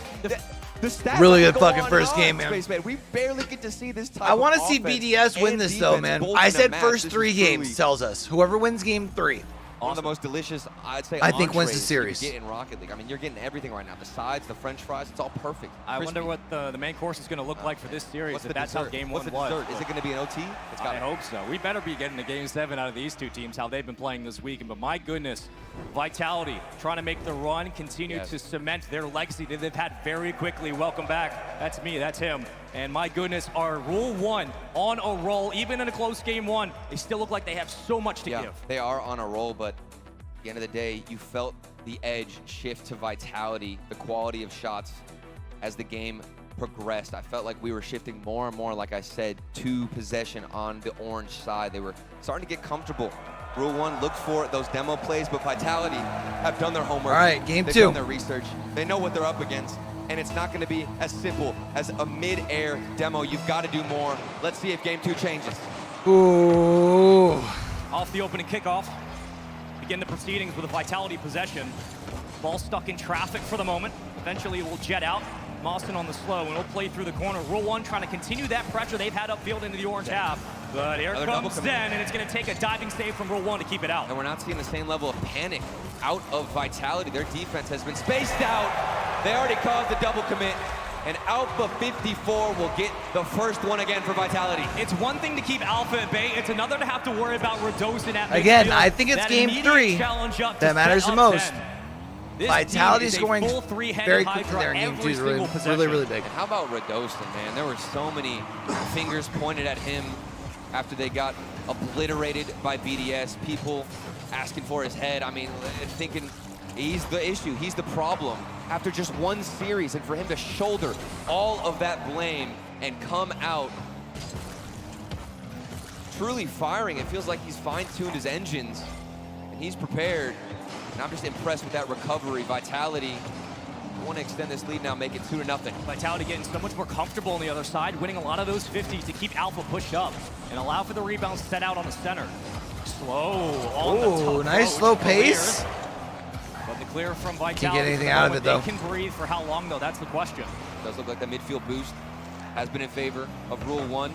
The stats really good fucking first game, man. We barely get to see this type I want to of see offense BDS win this though, defense man. both I in a said match. first This 3 is games truly tells us. Whoever wins game 3. One of the most delicious, I'd say, I think wins the entrees series. you get in Rocket League. I mean, you're getting everything right now. The sides, the French fries, it's all perfect. I wonder what the main course is going to look like for this series. If that's how Game 1 was. Is it going to be an OT? I hope so. We better be getting to Game 7 out of these 2 teams, how they've been playing this weekend. But my goodness, Vitality trying to make the run, continue to cement their legacy that they've had very quickly. Welcome back. That's me. That's him. And my goodness, our Rule 1 on a roll. Even in a close Game 1, they still look like they have so much to give. They are on a roll, but at the end of the day, you felt the edge shift to Vitality, the quality of shots as the game progressed. I felt like we were shifting more and more, like I said, to possession on the orange side. They were starting to get comfortable. Rule 1 looked for those demo plays, but Vitality have done their homework. All right, Game 2. They've done their research. They know what they're up against, and it's not going to be as simple as a mid-air demo. You've got to do more. Let's see if Game 2 changes. Ooh. Off the opening kickoff. Begin the proceedings with a Vitality possession. Ball stuck in traffic for the moment. Eventually it will jet out. Mawson on the slow, and he'll play through the corner. Rule 1 trying to continue that pressure they've had upfield into the orange half. But here comes Zen, and it's going to take a diving save from Rule 1 to keep it out. And we're not seeing the same level of panic out of Vitality. Their defense has been spaced out. They already caused the double commit, and Alpha 54 will get the first one again for Vitality. It's one thing to keep Alpha at bay. It's another to have to worry about Radosin at Again, midfield. I think it's That game immediate 3 challenge up that to matters set the up most. 10. This Vitality team is a scoring full three-headed very quickly Hydra there in game 2 every is single really, possession. really big. And how about Radosin, man? There were so many fingers pointed at him after they got obliterated by BDS. People asking for his head. I mean, thinking he's the issue, he's the problem. After just one series, and for him to shoulder all of that blame and come out truly firing, it feels like he's fine-tuned his engines and he's prepared. And I'm just impressed with that recovery. Vitality want to extend this lead now, make it 2-0. Vitality getting so much more comfortable on the other side, winning a lot of those 50s to keep Alpha pushed up and allow for the rebounds set out on the center. Slow on the top. Nice slow pace. But the clear from Vitality. Can't get anything out of it, though. They can breathe for how long, though? That's the question. Does look like that midfield boost has been in favor of Rule 1.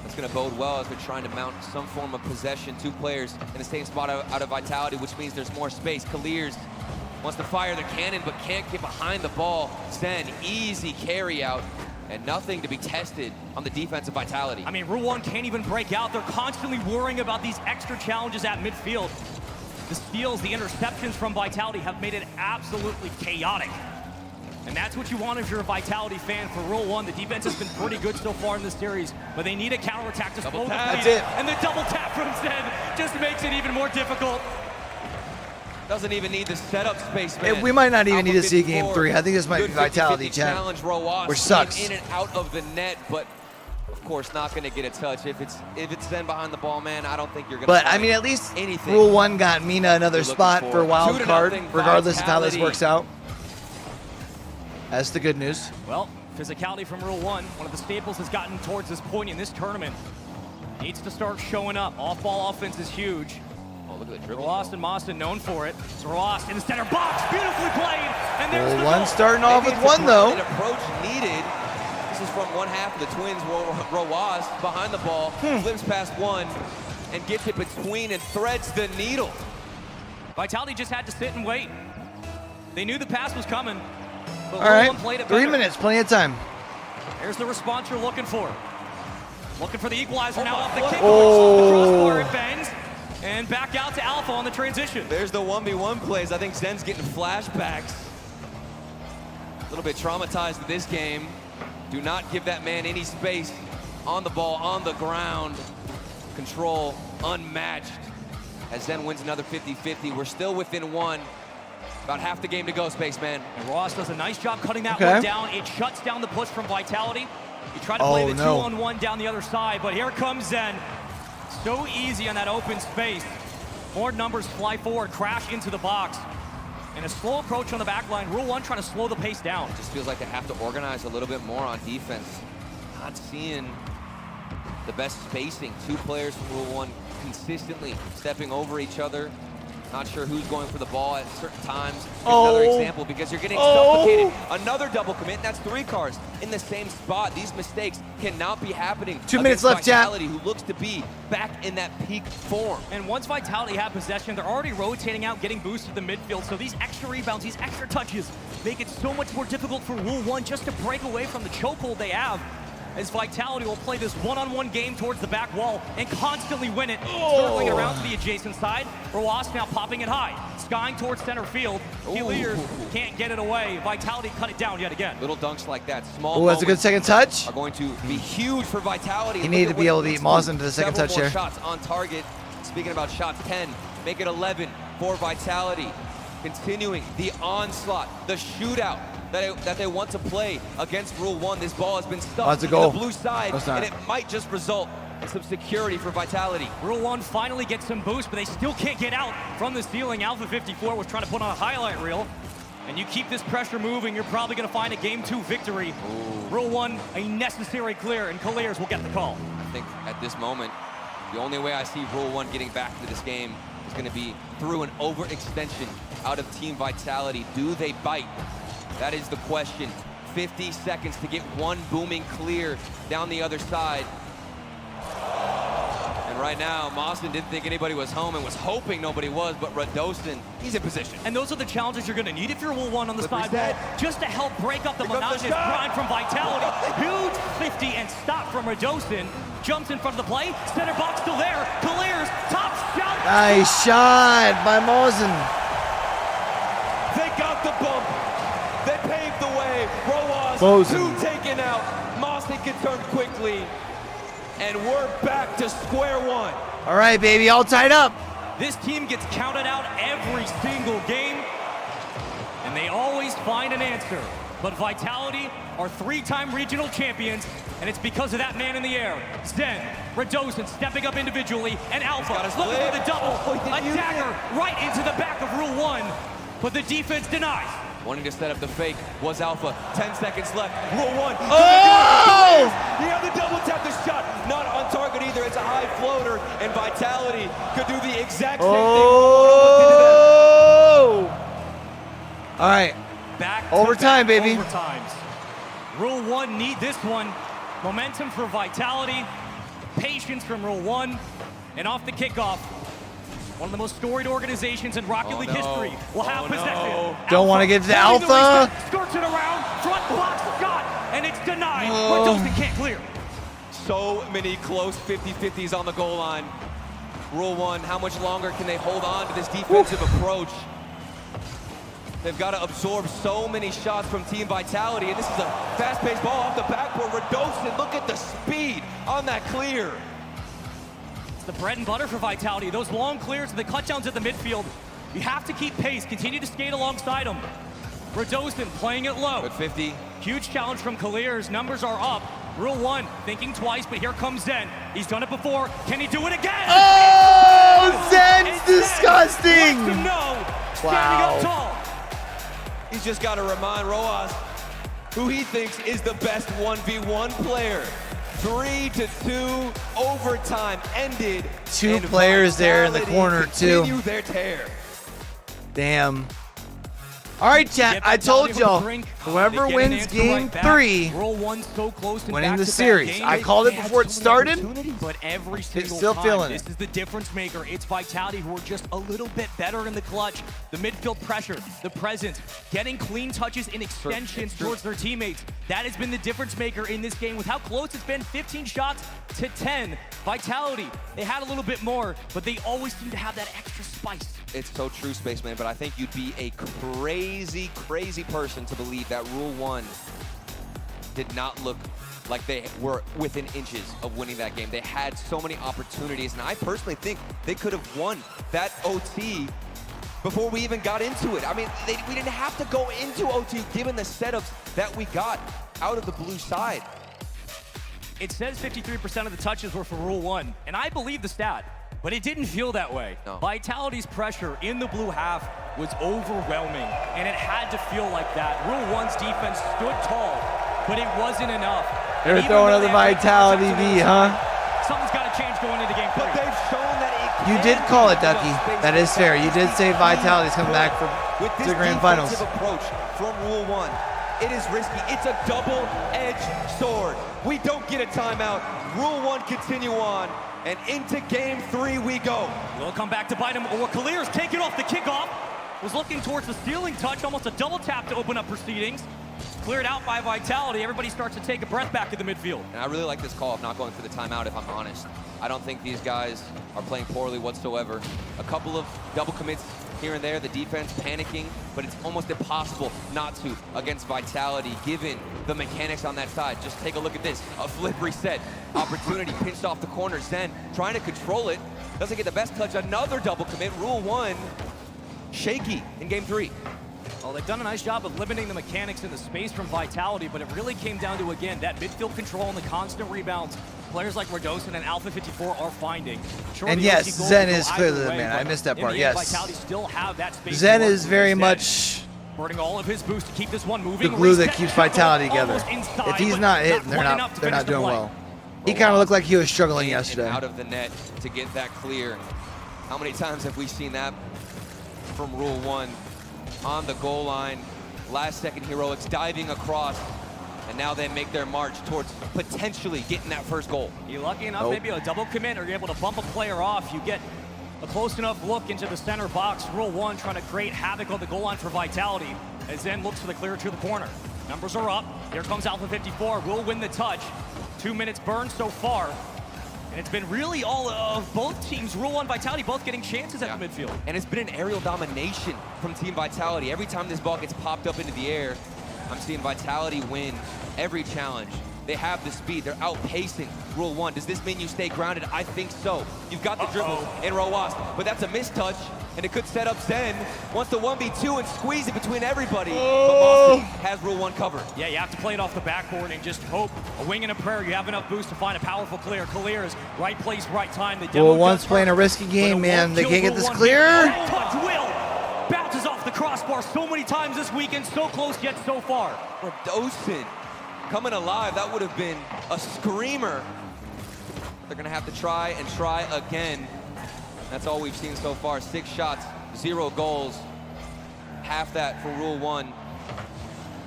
That's going to bode well as they're trying to mount some form of possession. 2 players in the same spot out of Vitality, which means there's more space. Kaliers wants to fire their cannon, but can't get behind the ball. Zen, easy carry out, and nothing to be tested on the defense of Vitality. I mean, Rule 1 can't even break out. They're constantly worrying about these extra challenges at midfield. The steals, the interceptions from Vitality have made it absolutely chaotic. And that's what you want if you're a Vitality fan for Rule 1. The defense has been pretty good so far in this series, but they need a counterattack to slow the lead. That's it. And the double tap from Zen just makes it even more difficult. Doesn't even need the setup space, man. We might not even Alpha need to see 54, game 3. I think this might be good Vitality, 50-50 chat. challenge, Roas Which sucks. in and out of the net, but of course not going to get a touch. If it's Zen behind the ball, man, I don't think you're going to. But I mean, at least anything. Rule 1 got Mina another spot for wild 2-0 card, regardless of how this Vitality. works out. That's the good news. Well, physicality from Rule 1, one of the staples has gotten towards this point in this tournament. Needs to start showing up. Off-ball offense is huge. Oh, look at the dribble. Roast and Mawson known for it. Roast in the center box, beautifully played, and there's the One goal. starting off Maybe with it's a one, though. grounded approach needed. This is from one half of the Twins. Roas behind the ball, flips past one, and gets it between and threads the needle. Vitality just had to sit and wait. They knew the pass was coming, but All right, played it 3 better. minutes, plenty of time. Here's the response you're looking for. Looking for the equalizer now off the kick. Oh. The crossbar, it bangs. And back out to Alpha on the transition. There's the 1v1 plays. I think Zen's getting flashbacks. A little bit traumatized in this game. Do not give that man any space on the ball, on the ground. Control unmatched. As Zen wins another 50-50. We're still within one. About half the game to go, Spaceman. And Ross does a nice job cutting that Okay. one down. It shuts down the push from Vitality. He tried to play the 2-on-1 down the other side, but here comes Zen. So easy on that open space. More numbers fly forward, crash into the box. And a slow approach on the back line. Rule 1 trying to slow the pace down. Just feels like they have to organize a little bit more on defense. Not seeing the best spacing. 2 players from Rule 1 consistently stepping over each other. Not sure who's going for the ball at certain times. Here's another example because you're getting suffocated. Another double commit. That's 3 cars in the same spot. These mistakes cannot be happening. 2 minutes left, Vitality, who looks to be back in that peak form. And once Vitality have possession, they're already rotating out, getting boosted to the midfield. So these extra rebounds, these extra touches, make it so much more difficult for Rule 1 just to break away from the chokehold they have. As Vitality will play this one-on-one game towards the back wall and constantly win it, circling it around to the adjacent side. Roas now popping it high, skying towards center field. Kiliers can't get it away. Vitality cut it down yet again. Little dunks like that, small Oh, that's a good second touch. are going to be huge for Vitality. He Look needed at to be what able it to means beat Mawson to the second several touch more there. shots on target. Speaking about shots, 10, make it 11 for Vitality. Continuing the onslaught, the shootout that they want to play against Rule 1. This ball has been stuck that's a in goal. the blue side, That's not. and it might just result in some security for Vitality. Rule 1 finally gets some boost, but they still can't get out from the ceiling. Alpha 54 was trying to put on a highlight reel. And you keep this pressure moving, you're probably going to find a Game 2 victory. Rule 1, a necessary clear, and Kaliers will get the call. I think at this moment, the only way I see Rule 1 getting back into this game is going to be through an overextension out of Team Vitality. Do they bite? That is the question. 50 seconds to get one booming clear down the other side. And And right now, Mawson didn't think anybody was home and was hoping nobody was, but Radosin, he's in position. And those are the challenges you're going to need if you're Rule 1 on the sidewall, just to help break up the monotonous grind from Vitality. Huge 50 and stop from Radosin. Jumps in front of the play. Center box still there. Clears. Top shot. Nice shot by Mawson. They got the bump. They paved the way. Roas, Mawson. 2 taken out. Mawson can turn quickly. And we're back to square one. All right, baby, all tied up. This team gets counted out every single game, and they always find an answer. But Vitality are 3-time regional champions, and it's because of that man in the air. Zen, Radosin stepping up individually, and Alpha looking for the double. A dagger right into the back of Rule 1, but the defense denies. Wanting to set up the fake was Alpha. 10 seconds left. Rule 1. Oh! He had the double tap the shot. Not on target either. It's a high floater, and Vitality could do the exact same thing. All right. Back overtime, baby. Overtimes. Rule 1 need this one. Momentum for Vitality. Patience from Rule 1. And off the kickoff, one of the most storied organizations in Rocket League history will have possession. Don't want to get to the Alpha. Skirts it around, front box shot, and it's denied. Radosin can't clear. So many close 50-50s on the goal line. Rule 1, how much longer can they hold on to this defensive approach? They've got to absorb so many shots from Team Vitality, and this is a fast-paced ball off the backboard. Radosin, look at the speed on that clear. It's the bread and butter for Vitality. Those long clears and the cutdowns at the midfield. You have to keep pace, continue to skate alongside them. Radosin playing it low. Good 50. Huge challenge from Clears. Numbers are up. Rule 1, thinking twice, but here comes Zen. He's done it before. Can he do it again? Oh, Zen's disgusting. Standing up tall. He's just got to remind Roas who he thinks is the best 1v1 player. 3-2 overtime ended. 2 players there in the corner too. Continue their tear. Damn. All right, chat. I told y'all, whoever wins game 3, winning the series. I called it before it started. But every single still time, feeling this is the difference maker. It's Vitality who are just a little bit better in the clutch. The midfield pressure, the presence, getting clean touches and extensions towards their teammates. That has been the difference maker in this game with how close it's been, 15 shots to 10. Vitality, they had a little bit more, but they always seem to have that extra spice. It's so true, Spaceman, but I think you'd be a crazy, crazy person to believe that Rule 1 did not look like they were within inches of winning that game. They had so many opportunities, and I personally think they could have won that OT before we even got into it. I mean, we didn't have to go into OT given the setups that we got out of the blue side. It says 53% of the touches were for Rule 1, and I believe the stat. But it didn't feel that way. No. Vitality's pressure in the blue half was overwhelming, and it had to feel like that. Rule 1's defense stood tall, but it wasn't enough. They're throwing another Vitality V, huh? Something's got to change going into game 3. But they've shown that it You did call it, Ducky. That is fair. You did say Vitality's coming back for the grand finals. With this defensive approach from Rule 1, it is risky. It's a double-edged sword. We don't get a timeout. Rule 1 continue on. And into game 3 we go. We'll come back to bite him. Or Clears taking off the kickoff. Was looking towards the stealing touch, almost a double tap to open up proceedings. Cleared out by Vitality. Everybody starts to take a breath back in the midfield. And I really like this call of not going for the timeout, if I'm honest. I don't think these guys are playing poorly whatsoever. A couple of double commits here and there, the defense panicking, but it's almost impossible not to against Vitality, given the mechanics on that side. Just take a look at this. A flip reset. Opportunity pinched off the corner. Zen trying to control it. Doesn't get the best touch. Another double commit. Rule 1 shaky in game 3. Well, they've done a nice job of limiting the mechanics in the space from Vitality, but it really came down to, again, that midfield control and the constant rebounds players like Radosin and Alpha 54 are finding. Sure, and yes, Zen is clearly the man. I missed that part, yes. Vitality still have that space. Zen is very much burning all of his boost to keep this one moving. The glue that keeps Vitality together. If he's not hitting, they're not doing well. He kind of looked like he was struggling yesterday. Out of the net to get that clear. How many times have we seen that from Rule 1 on the goal line? Last second heroics diving across. And now they make their march towards potentially getting that first goal. You're lucky enough, maybe a double commit, or you're able to bump a player off. You get a close enough look into the center box. Rule 1 trying to create havoc on the goal line for Vitality, as Zen looks for the clear to the corner. Numbers are up. Here comes Alpha 54. Will win the touch. 2 minutes burned so far. And it's been really all of both teams, Rule 1, Vitality, both getting chances at the midfield. And it's been an aerial domination from Team Vitality. Every time this ball gets popped up into the air, I'm seeing Vitality win every challenge. They have the speed. They're outpacing Rule 1. Does this mean you stay grounded? I think so. You've got the dribble in Roas, but that's a mistouch, and it could set up Zen. Wants the 1v2 and squeeze it between everybody. But Boston has Rule 1 covered. Yeah, you have to play it off the backboard and just hope, a wing and a prayer, you have enough boost to find a powerful clear. Clear is right place, right time. The Rule 1's playing a risky game, man. They can't get this clear. Touch Will bounces off the crossbar so many times this weekend, so close yet so far. Dosen coming alive. That would have been a screamer. They're gonna have to try and try again. That's all we've seen so far. 6 shots, 0 goals. Half that for Rule 1.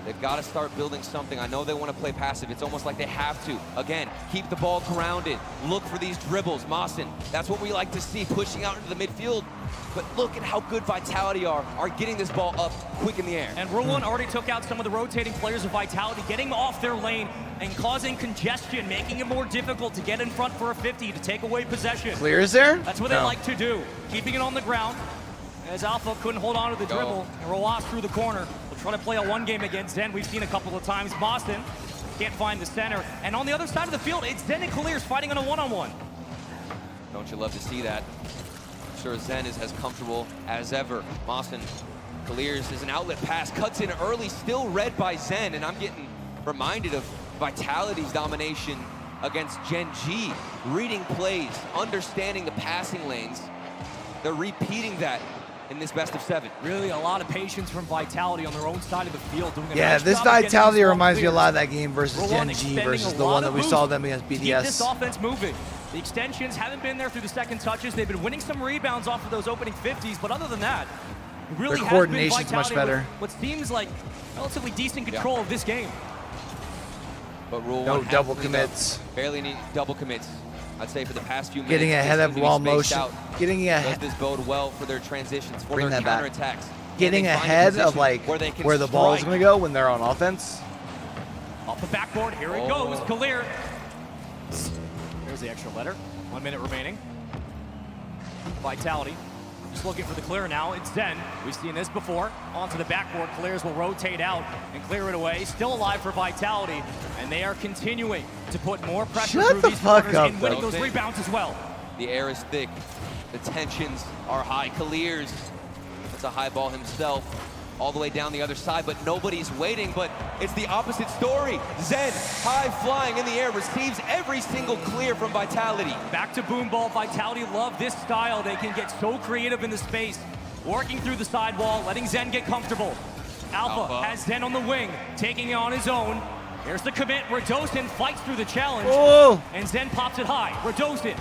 They've got to start building something. I know they want to play passive. It's almost like they have to. Again, keep the ball grounded. Look for these dribbles. Mawson, that's what we like to see, pushing out into the midfield. But look at how good Vitality are getting this ball up quick in the air. And Rule 1 already took out some of the rotating players of Vitality, getting off their lane and causing congestion, making it more difficult to get in front for a 50, to take away possession. Clear is there? That's what they like to do. Keeping it on the ground, as Alpha couldn't hold on to the dribble. And Roas through the corner. They'll try to play a 1 game against Zen. We've seen a couple of times. Boston can't find the center. And on the other side of the field, it's Zen and Clears fighting on a 1-on-1. Don't you love to see that? I'm sure Zen is as comfortable as ever. Mawson clears is an outlet pass, cuts in early, still read by Zen, and I'm getting reminded of Vitality's domination against Gen G. Reading plays, understanding the passing lanes. They're repeating that in this best of 7. Really a lot of patience from Vitality on their own side of the field. Doing a Yeah, nice this job of getting Vitality these reminds me a clears. lot of that game versus Rule Gen 1 G expending versus a the lot one that of we boost saw them against to keep this BDS. offense moving. The extensions haven't been there through the second touches. They've been winning some rebounds off of those opening 50s, but other than that, it really Their has coordination's been Vitality much better. with what seems like relatively decent control of this game. But Rule No 1 has double cleaned up. commits. Barely need double commits. I'd say for the past few minutes. Getting ahead they of seem to be raw spaced motion. out. Getting Does ahead. this bode well for their transitions, for Bring their that back. counterattacks? Getting Can they find a ahead of position like where, they can where the ball is strike? going to go when they're on offense. Off the backboard, here it goes, Kalir. Here's the extra letter, 1 minute remaining. Vitality, just looking for the clear now, it's Zen. We've seen this before, onto the backboard, Clears will rotate out and clear it away. Still alive for Vitality, and they are continuing to put more pressure Shut through the these fuck quarters up, and winning though. those rebounds as well. The air is thick. The tensions are high. Clears. It's a high ball himself. All the way down the other side, but nobody's waiting. But it's the opposite story. Zen, high flying in the air, receives every single clear from Vitality. Back to boom ball. Vitality love this style. They can get so creative in the space, working through the sidewall, letting Zen get comfortable. Alpha has Zen on the wing, taking it on his own. Here's the commit. Radosin fights through the challenge, and Zen pops it high. Radosin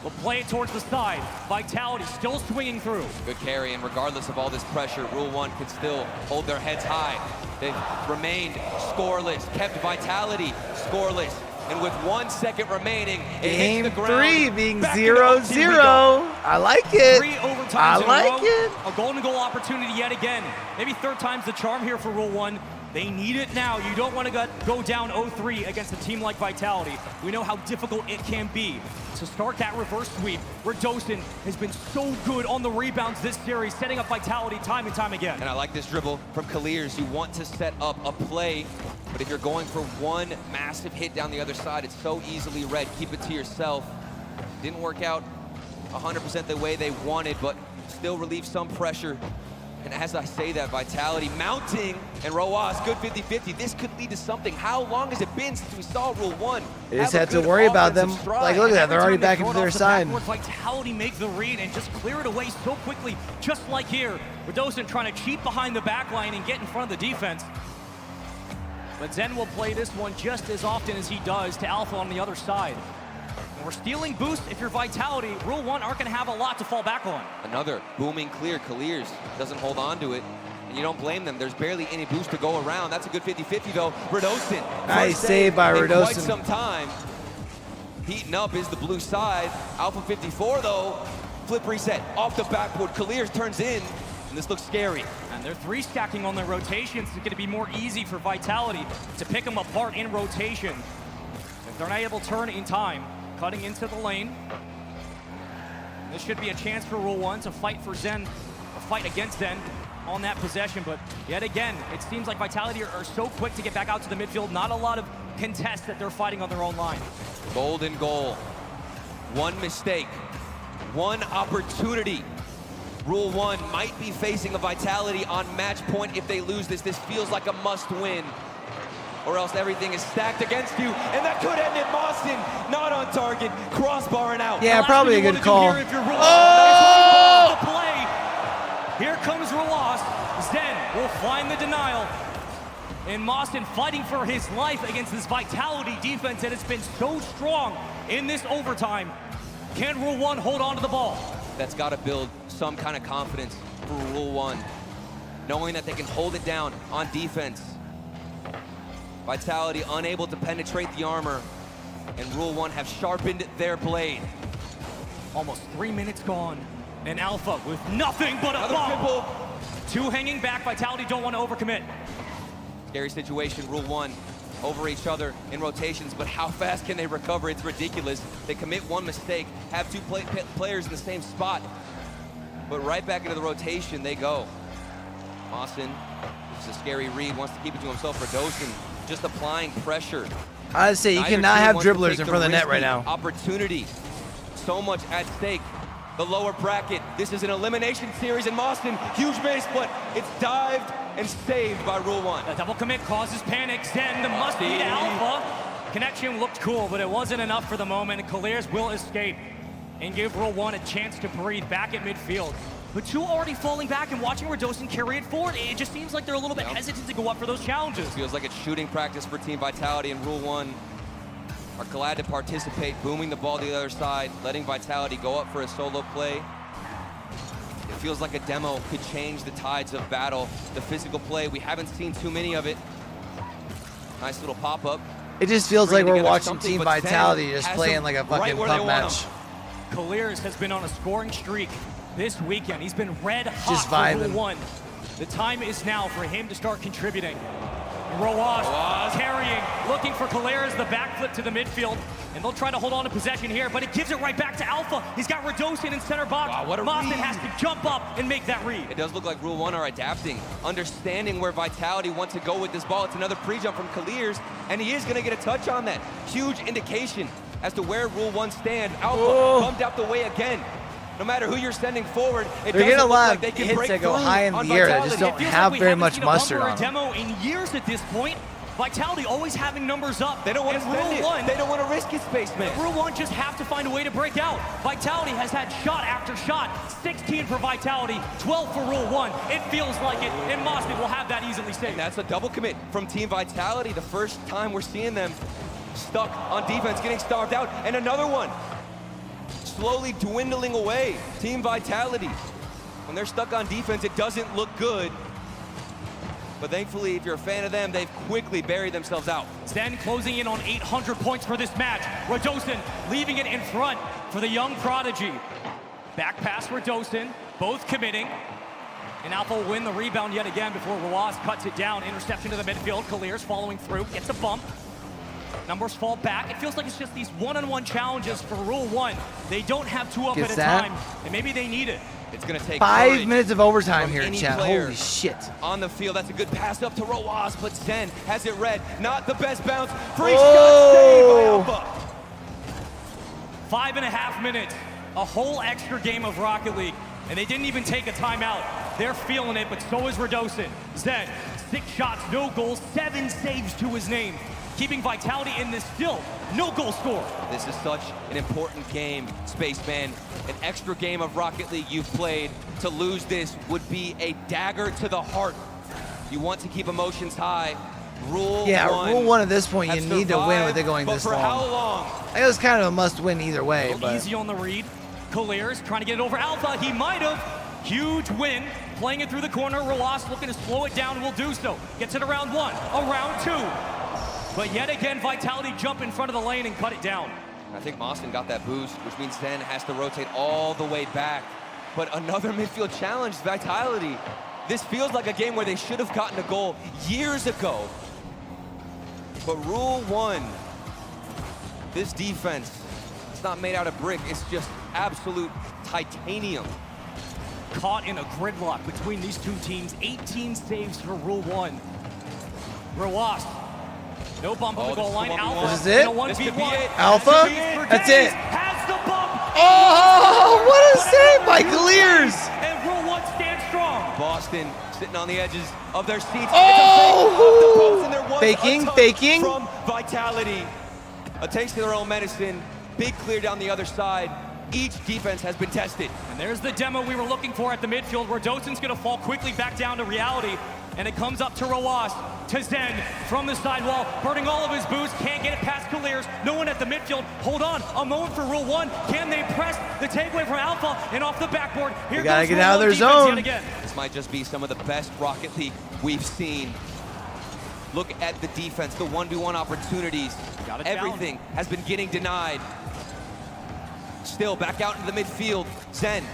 will play it towards the side. Vitality still swinging through. Good carry, and regardless of all this pressure, Rule 1 can still hold their heads high. They've remained scoreless, kept Vitality scoreless, and with 1 second remaining, it Game hits the ground. 3 being Back to 0-0. the OT. I like it. 3 overtimes I in a like row. it. A golden goal opportunity yet again. Maybe 3rd time's the charm here for Rule 1. They need it now. You don't want to go down 0-3 against a team like Vitality. We know how difficult it can be. To start that reverse sweep, Radosin has been so good on the rebounds this series, setting up Vitality time and time again. And I like this dribble from Clears. You want to set up a play, but if you're going for one massive hit down the other side, it's so easily read. Keep it to yourself. Didn't work out 100% the way they wanted, but still relieve some pressure. And as I say that, Vitality mounting, and Roas, good 50-50. This could lead to something. How long has it been since we saw Rule 1? They just had to worry about them. Like, look at that. They're already back into their side. Vitality make the read and just clear it away so quickly, just like here. Radosin trying to cheat behind the back line and get in front of the defense. But Zen will play this one just as often as he does to Alpha on the other side. And we're stealing boost. If you're Vitality, Rule 1 aren't going to have a lot to fall back on. Another booming clear. Clears doesn't hold on to it. You don't blame them. There's barely any boost to go around. That's a good 50-50 though. Radosin. Nice save by Quite Radosin. some time. Heating up is the blue side. Alpha 54 though. Flip reset off the backboard. Kaliers turns in, and this looks scary. And they're 3-stacking on their rotations. It's going to be more easy for Vitality to pick them apart in rotation. If they're not able to turn in time, cutting into the lane. This should be a chance for Rule 1 to fight for Zen, or fight against Zen on that possession. But yet again, it seems like Vitality are so quick to get back out to the midfield. Not a lot of contests that they're fighting on their own line. Golden goal. One mistake. One opportunity. Rule 1 might be facing a Vitality on match point if they lose this. This feels like a must win. Or else everything is stacked against you. And that could end it. Boston not on target. Crossbar and out. Yeah, probably a good call. Oh! Here comes Rolas. Zen will find the denial. And Mawson fighting for his life against this Vitality defense that has been so strong in this overtime. Can Rule 1 hold on to the ball? That's got to build some kind of confidence for Rule 1. Knowing that they can hold it down on defense. Vitality unable to penetrate the armor. And Rule 1 have sharpened their blade. Almost 3 minutes gone. And Alpha with nothing but a bomb. Two hanging back. Vitality don't want to overcommit. Scary situation. Rule 1 over each other in rotations, but how fast can they recover? It's ridiculous. They commit one mistake, have two players in the same spot, but right back into the rotation they go. Austin, this is a scary read, wants to keep it to himself. Radosin just applying pressure. I'd say you cannot have dribblers in front of the net right now. Opportunity, so much at stake. The lower bracket, this is an elimination series in Boston. Huge miss, but it's dived and saved by Rule 1. A double commit causes panic. Zen, the must be to Alpha. Connection looked cool, but it wasn't enough for the moment. And Kaliers will escape and give Rule 1 a chance to breathe back at midfield. But two already falling back and watching Radosin carry it forward. It just seems like they're a little bit hesitant to go up for those challenges. Feels like it's shooting practice for Team Vitality, and Rule 1 are glad to participate, booming the ball to the other side, letting Vitality go up for a solo play. It feels like a demo could change the tides of battle. The physical play, we haven't seen too many of it. Nice little pop-up. It just feels like we're watching Team Vitality just playing like a fucking pub match. Kaliers has been on a scoring streak this weekend. He's been red hot Just for vibing. Rule 1. The time is now for him to start contributing. Roas carrying, looking for Kaliers, the backflip to the midfield, and they'll try to hold on to possession here, but it gives it right back to Alpha. He's got Radosin in center box. Wow, what a Mawson read. has to jump up and make that read. It does look like Rule 1 are adapting, understanding where Vitality wants to go with this ball. It's another pre-jump from Kaliers, and he is going to get a touch on that. Huge indication as to where Rule 1 stands. Alpha bumped out the way again. No matter who you're sending forward, it They're getting a doesn't lot look of like they can hits break that go through high in on the air that Vitality. just don't It feels have like we very haven't much seen a mustard bumper or on a them. demo in years at this point. Vitality always having numbers up. They don't want to And spend Rule it. 1, They don't want to risk it, Spaceman. Rule 1 just have to find a way to break out. Vitality has had shot after shot. 16 for Vitality, 12 for Rule 1. It feels like it, and Mawson will have that easily saved. And that's a double commit from Team Vitality. The first time we're seeing them stuck on defense, getting starved out. And another one, slowly dwindling away. Team Vitality. When they're stuck on defense, it doesn't look good. But thankfully, if you're a fan of them, they've quickly buried themselves out. Zen closing in on 800 points for this match. Radosin leaving it in front for the young prodigy. Back pass Radosin, both committing. And Alpha will win the rebound yet again before Roas cuts it down. Interception to the midfield. Kaliers following through, gets a bump. Numbers fall back. It feels like it's just these one-on-one challenges for Rule 1. They don't have two up Gets at a that. time, and maybe they need it. It's going to take 5 minutes of overtime from here, any chat. player Holy shit. on the field. That's a good pass up to Roas, but Zen has it read. Not the best bounce. Free Oh. shot saved by Alpha. 5.5 minutes, a whole extra game of Rocket League, and they didn't even take a timeout. They're feeling it, but so is Radosin. Zen, 6 shots, no goals, 7 saves to his name. Keeping Vitality in this still, no goal score. This is such an important game, Spaceman. An extra game of Rocket League you've played. To lose this would be a dagger to the heart. You want to keep emotions high. Rule 1. Rule 1 at this point, you have need to win with it going but this for long. how long? I think it was kind of a must-win either way, but Easy on the read. Kaliers trying to get it over Alpha. He might have. Huge win, playing it through the corner. Roas looking to slow it down, will do so. Gets it around 1, around 2. But yet again, Vitality jump in front of the lane and cut it down. I think Mostyn got that boost, which means Zen has to rotate all the way back. But another midfield challenge, Vitality. This feels like a game where they should have gotten a goal years ago. But Rule 1, this defense, it's not made out of brick, it's just absolute titanium. Caught in a gridlock between these two teams. 18 saves for Rule 1. Roas, no bump on the goal line. Alpha, this is it? This could be it. Alpha? That's it. Has the bump. Oh, what a save by Clears! And Rule 1 stands strong. Boston sitting on the edges of their seats. Oh! Faking. From Vitality. A taste of their own medicine. Big clear down the other side. Each defense has been tested. And there's the demo we were looking for at the midfield, where Dosen's gonna fall quickly back down to reality. And it comes up to Roas, to Zen, from the sidewall, burning all of his boost, can't get it past Clears. No one at the midfield. Hold on, a moment for Rule 1. Can they press the takeaway from Alpha and off the backboard? Here they gotta goes get Rule out of 1 their defense zone. yet again. This might just be some of the best Rocket League we've seen. Look at the defense, the 1v1 opportunities. Everything has been getting denied. Still back out into the midfield. Zen.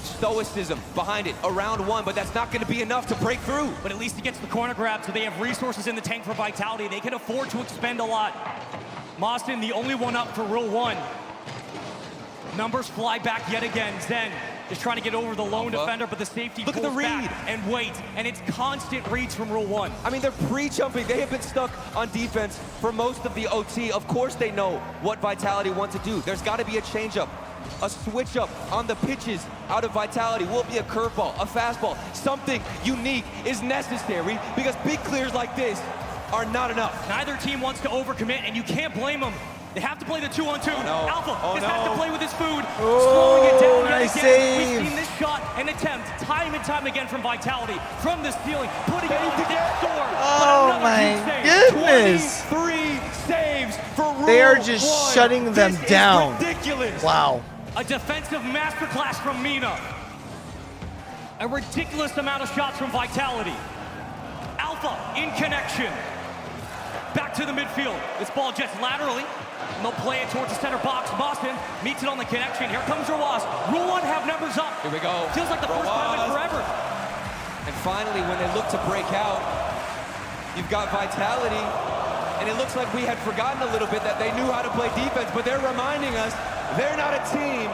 Stoicism behind it, around 1, but that's not going to be enough to break through. But at least he gets the corner grab, so they have resources in the tank for Vitality. They can afford to expend a lot. Mostyn, the only one up for Rule 1. Numbers fly back yet again. Zen is trying to get over the lone defender, but the safety Look at the pulls read. back and waits, and it's constant reads from Rule 1. I mean, they're pre-jumping. They have been stuck on defense for most of the OT. Of course they know what Vitality want to do. There's got to be a change-up, a switch-up on the pitches out of Vitality. Will it be a curveball, a fastball? Something unique is necessary, because big clears like this are not enough. Neither team wants to overcommit, and you can't blame them. They have to play the 2-on-2. no. Alpha Oh, just has no. to play with his food, slowing it down yet nice again. save. We've seen this shot and attempt time and time again from Vitality, from the ceiling, putting it over their door. Oh my goodness! 23 saves for Rule They are just 1. shutting them This down. Is ridiculous. Wow. A defensive masterclass from Mina. A ridiculous amount of shots from Vitality. Alpha in connection. Back to the midfield. This ball jets laterally. And they'll play it towards the center box. Mostyn meets it on the connection. Here comes Roas. Rule 1 have numbers up. Here we go. Feels like the first time in forever. And finally, when they look to break out, you've got Vitality. And it looks like we had forgotten a little bit that they knew how to play defense, but they're reminding us they're not a team.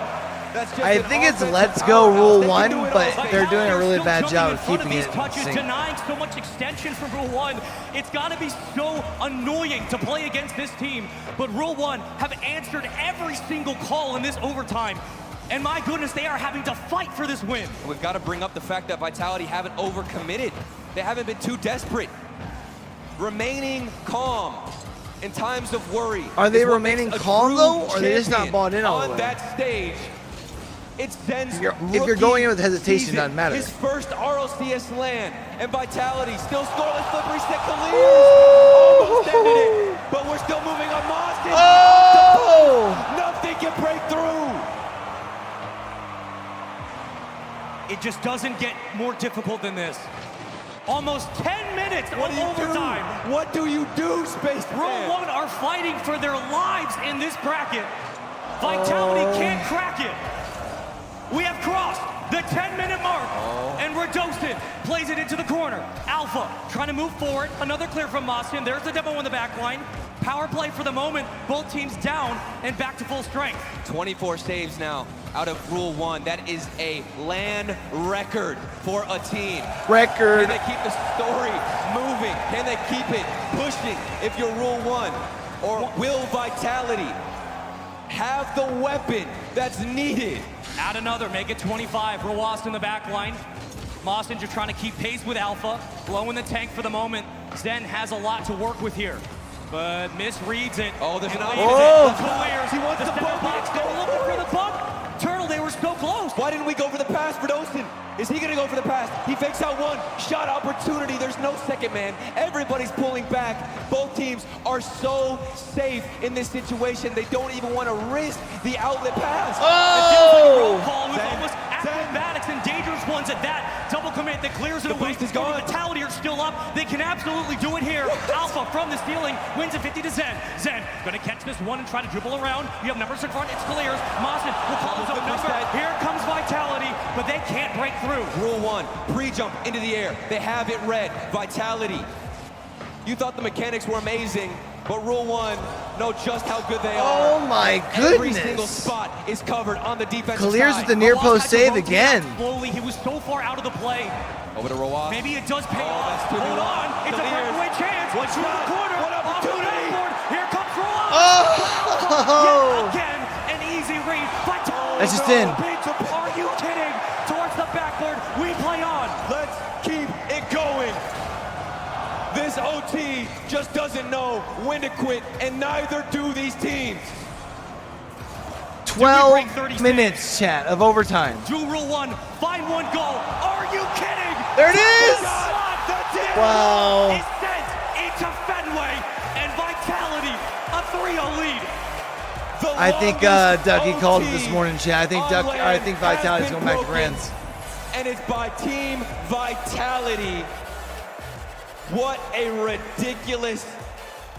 That's just I think it's Let's Go Rule 1, but they're doing a really bad job of keeping it in touches, sync. denying so much extension from Rule 1. It's got to be so annoying to play against this team. But Rule 1 have answered every single call in this overtime. And my goodness, they are having to fight for this win. We've got to bring up the fact that Vitality haven't overcommitted. They haven't been too desperate. Remaining calm in times of worry. Are they is what remaining makes a calm true though, or are they just not champion bought in all the on way? that stage? It's Zen's If you're going in with hesitation, season, it doesn't matter. His first RLCS LAN, and Vitality still scoreless. Slippery set Clears. Almost ended it, but we're still moving on. Mostyn. Oh! Nothing can break through. It just doesn't get more difficult than this. Almost 10 minutes of overtime. What do you do, Space Rule 1 are fighting for their lives in this bracket. Vitality can't crack it. We have crossed the 10-minute mark, and Dosen plays it into the corner. Alpha trying to move forward. Another clear from Mostyn. There's the demo on the back line. Power play for the moment. Both teams down and back to full strength. 24 saves now out of Rule 1. That is a LAN record for a team. Record. Can they keep the story moving? Can they keep it pushing if you're Rule 1? Or will Vitality have the weapon that's needed? Add another, make it 25. Roas in the back line. Mostyn just trying to keep pace with Alpha. Low in the tank for the moment. Zen has a lot to work with here, but misreads it. Oh, there's an He wants the bump. Box. They were looking for the bump. Turtle, they were so close. Why didn't we go for the pass for Dosen? Is he gonna go for the pass? He fakes out one. Shot opportunity. There's no second man. Everybody's pulling back. Both teams are so safe in this situation. They don't even want to risk the outlet pass. Oh! Call was almost at the absolutely do it here. Alpha from the ceiling wins it 50 to Zen. Zen gonna catch this one and try to dribble around. You have numbers in front, it's clears. Mawson will call his own number. Here comes Vitality, but they can't break through. Rule 1, pre-jump into the air. They have it read. Vitality. You thought the mechanics were amazing, but Rule 1 know just how good they are. Oh my Every goodness. single spot is covered on the defensive Clears side. with the near post save again. Slowly, he was so far out of the play. Over to Roas. Maybe it does pay off. that's too Hold new. on, it's a breakaway chance. What to shot? the corner. What opportunity? Here comes Roas. Oh! Yet again, an easy read. Vitality. That's just in. Are you kidding? Towards the backboard, we play on. Let's keep it going. This OT just doesn't know when to quit, and neither do these teams. 12 minutes, chat, of overtime. Do Rule 1, find one goal. Are you kidding? There it is! Wow. Is sent into Fenway, and Vitality, a 3-0 lead. I think Dougie called it this morning, chat. I think Vitality's going back to Grands. And it's by Team Vitality. What a ridiculous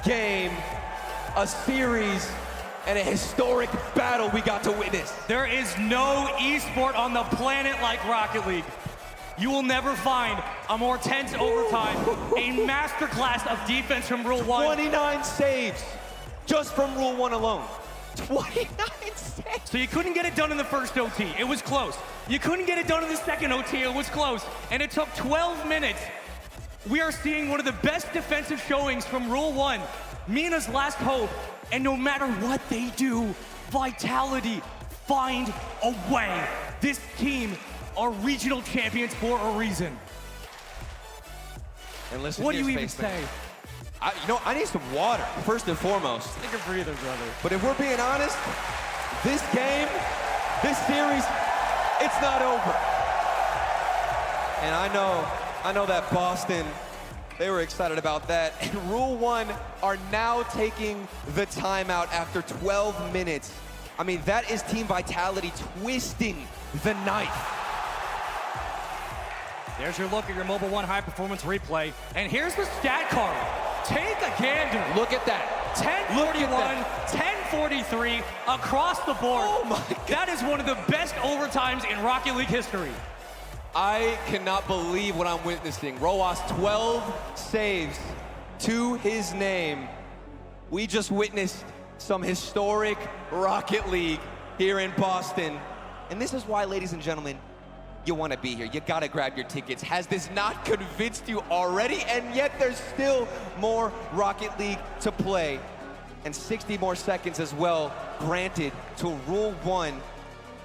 game, a series, and a historic battle we got to witness. There is no esport on the planet like Rocket League. You will never find a more tense overtime, a masterclass of defense from Rule 1. 29 saves, just from Rule 1 alone. 29 saves. So you couldn't get it done in the first OT, it was close. You couldn't get it done in the second OT, it was close. And it took 12 minutes. We are seeing one of the best defensive showings from Rule 1, Mina's last hope, and no matter what they do, Vitality find a way. This team are regional champions for a reason. And listen, What do you even say? I need some water, first and foremost. Take a breather, brother. But if we're being honest, this game, this series, it's not over. And I know that Boston, they were excited about that. And Rule 1 are now taking the timeout after 12 minutes. I mean, that is Team Vitality twisting the knife. There's your look at your Mobile 1 high-performance replay. And here's the stat card. Take a gander. Look at that. 10-41, 10-43 across the board. Oh my God. That is one of the best overtimes in Rocket League history. I cannot believe what I'm witnessing. Roas, 12 saves to his name. We just witnessed some historic Rocket League here in Boston. And this is why, ladies and gentlemen, you want to be here. You got to grab your tickets. Has this not convinced you already? And yet there's still more Rocket League to play. And 60 more seconds as well granted to Rule 1.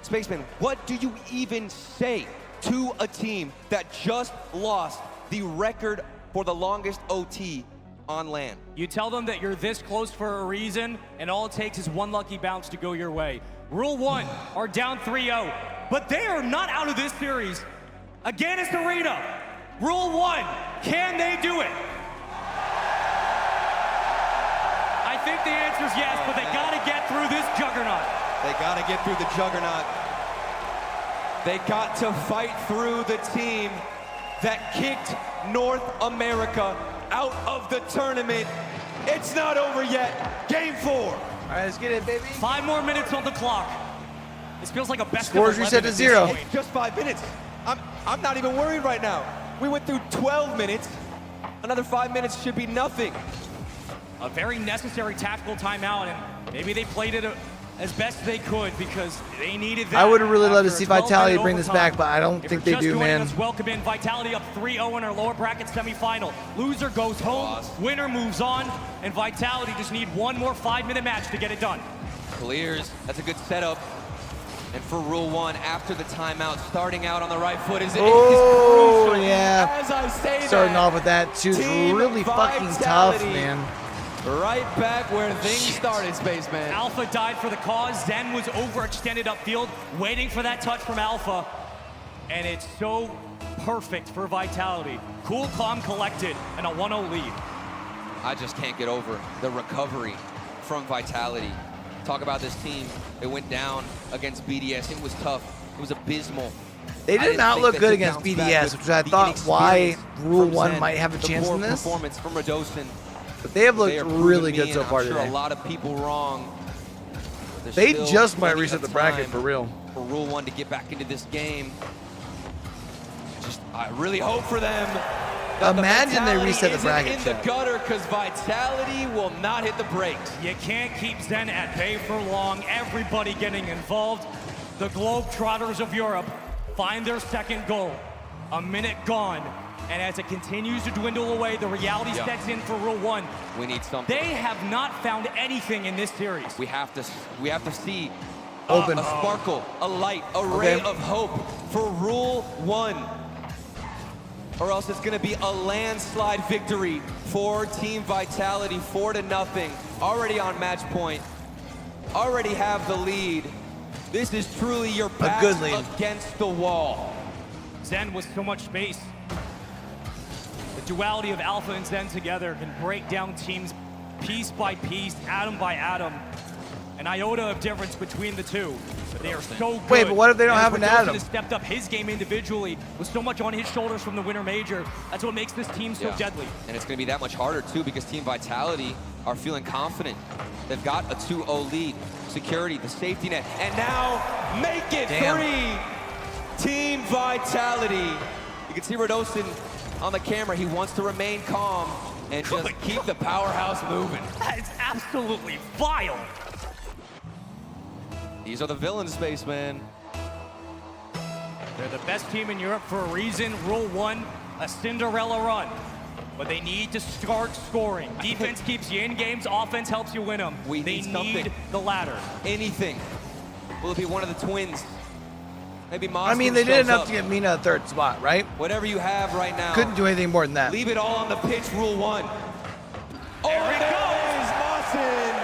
Spaceman, what do you even say to a team that just lost the record for the longest OT on land? You tell them that you're this close for a reason, and all it takes is one lucky bounce to go your way. Rule 1 are down 3-0, but they are not out of this series. Again, it's Arena. Rule 1, can they do it? I think the answer is yes, but they gotta get through this juggernaut. They got to get through the juggernaut. They got to fight through the team that kicked North America out of the tournament. It's not over yet. Game 4. All right, let's get it, baby. 5 more minutes on the clock. This feels like a best Scores of 11 reset to at this 0. point. Just 5 minutes. I'm not even worried right now. We went through 12 minutes. Another 5 minutes should be nothing. A very necessary tactical timeout, and maybe they played it as best they could because they needed that. I would have really loved to see after a 12-minute Vitality bring this overtime. back, but I don't think they do, man. Us, welcome in Vitality up 3-0 in our lower bracket semifinal. Loser goes home, winner moves on, and Vitality just need one more 5-minute match to get it done. Clears. That's a good setup. And for Rule 1, after the timeout, starting out on the right foot is crucial. Yeah. As I say Starting that, off with that, too. It's Team really fucking tough, Vitality. man. Right back where things started, Spaceman. Alpha died for the cause. Zen was overextended upfield, waiting for that touch from Alpha. And it's so perfect for Vitality. Cool, calm, collected, and a 1-0 lead. I just can't get over the recovery from Vitality. Talk about this team. It went down against BDS. It was tough. It was abysmal. They did not look good against BDS, which I thought why Rule 1 might have a chance in this. Performance from Radosin. But they have looked really good so far I'm sure today. a lot of people wrong. They just might reset the bracket for real. For Rule 1 to get back into this game. I really hope for them. Imagine they reset the bracket. In the gutter, because Vitality will not hit the brakes. You can't keep Zen at bay for long. Everybody getting involved. The Globetrotters of Europe find their second goal. A minute gone. And as it continues to dwindle away, the reality sets in for Rule 1. We need something. They have not found anything in this series. We have to see Open. a sparkle, a light, a ray of hope for Rule 1. Or else it's going to be a landslide victory for Team Vitality, 4-0. Already on match point. Already have the lead. This is truly your back against the wall. Zen with so much space. The duality of Alpha and Zen together can break down teams piece by piece, atom by atom. An iota of difference between the two. But they are so good. Wait, but what if they don't have an atom? Has stepped up his game individually with so much on his shoulders from the Winter Major. That's what makes this team so deadly. And it's going to be that much harder, too, because Team Vitality are feeling confident. They've got a 2-0 lead. Security, the safety net, and now make it 3. Team Vitality. You can see Radosin on the camera. He wants to remain calm and just keep the powerhouse moving. That is absolutely vile. These are the villains, Spaceman. They're the best team in Europe for a reason. Rule 1, a Cinderella run. But they need to start scoring. Defense keeps you in games, offense helps you win them. They need the ladder. Anything. Will it be one of the twins? Maybe Monster I mean, they did enough up. to get Mina a third spot, right? Whatever you have right now. Couldn't do anything more than that. Leave it all on the pitch, Rule 1. There it goes! Mawson!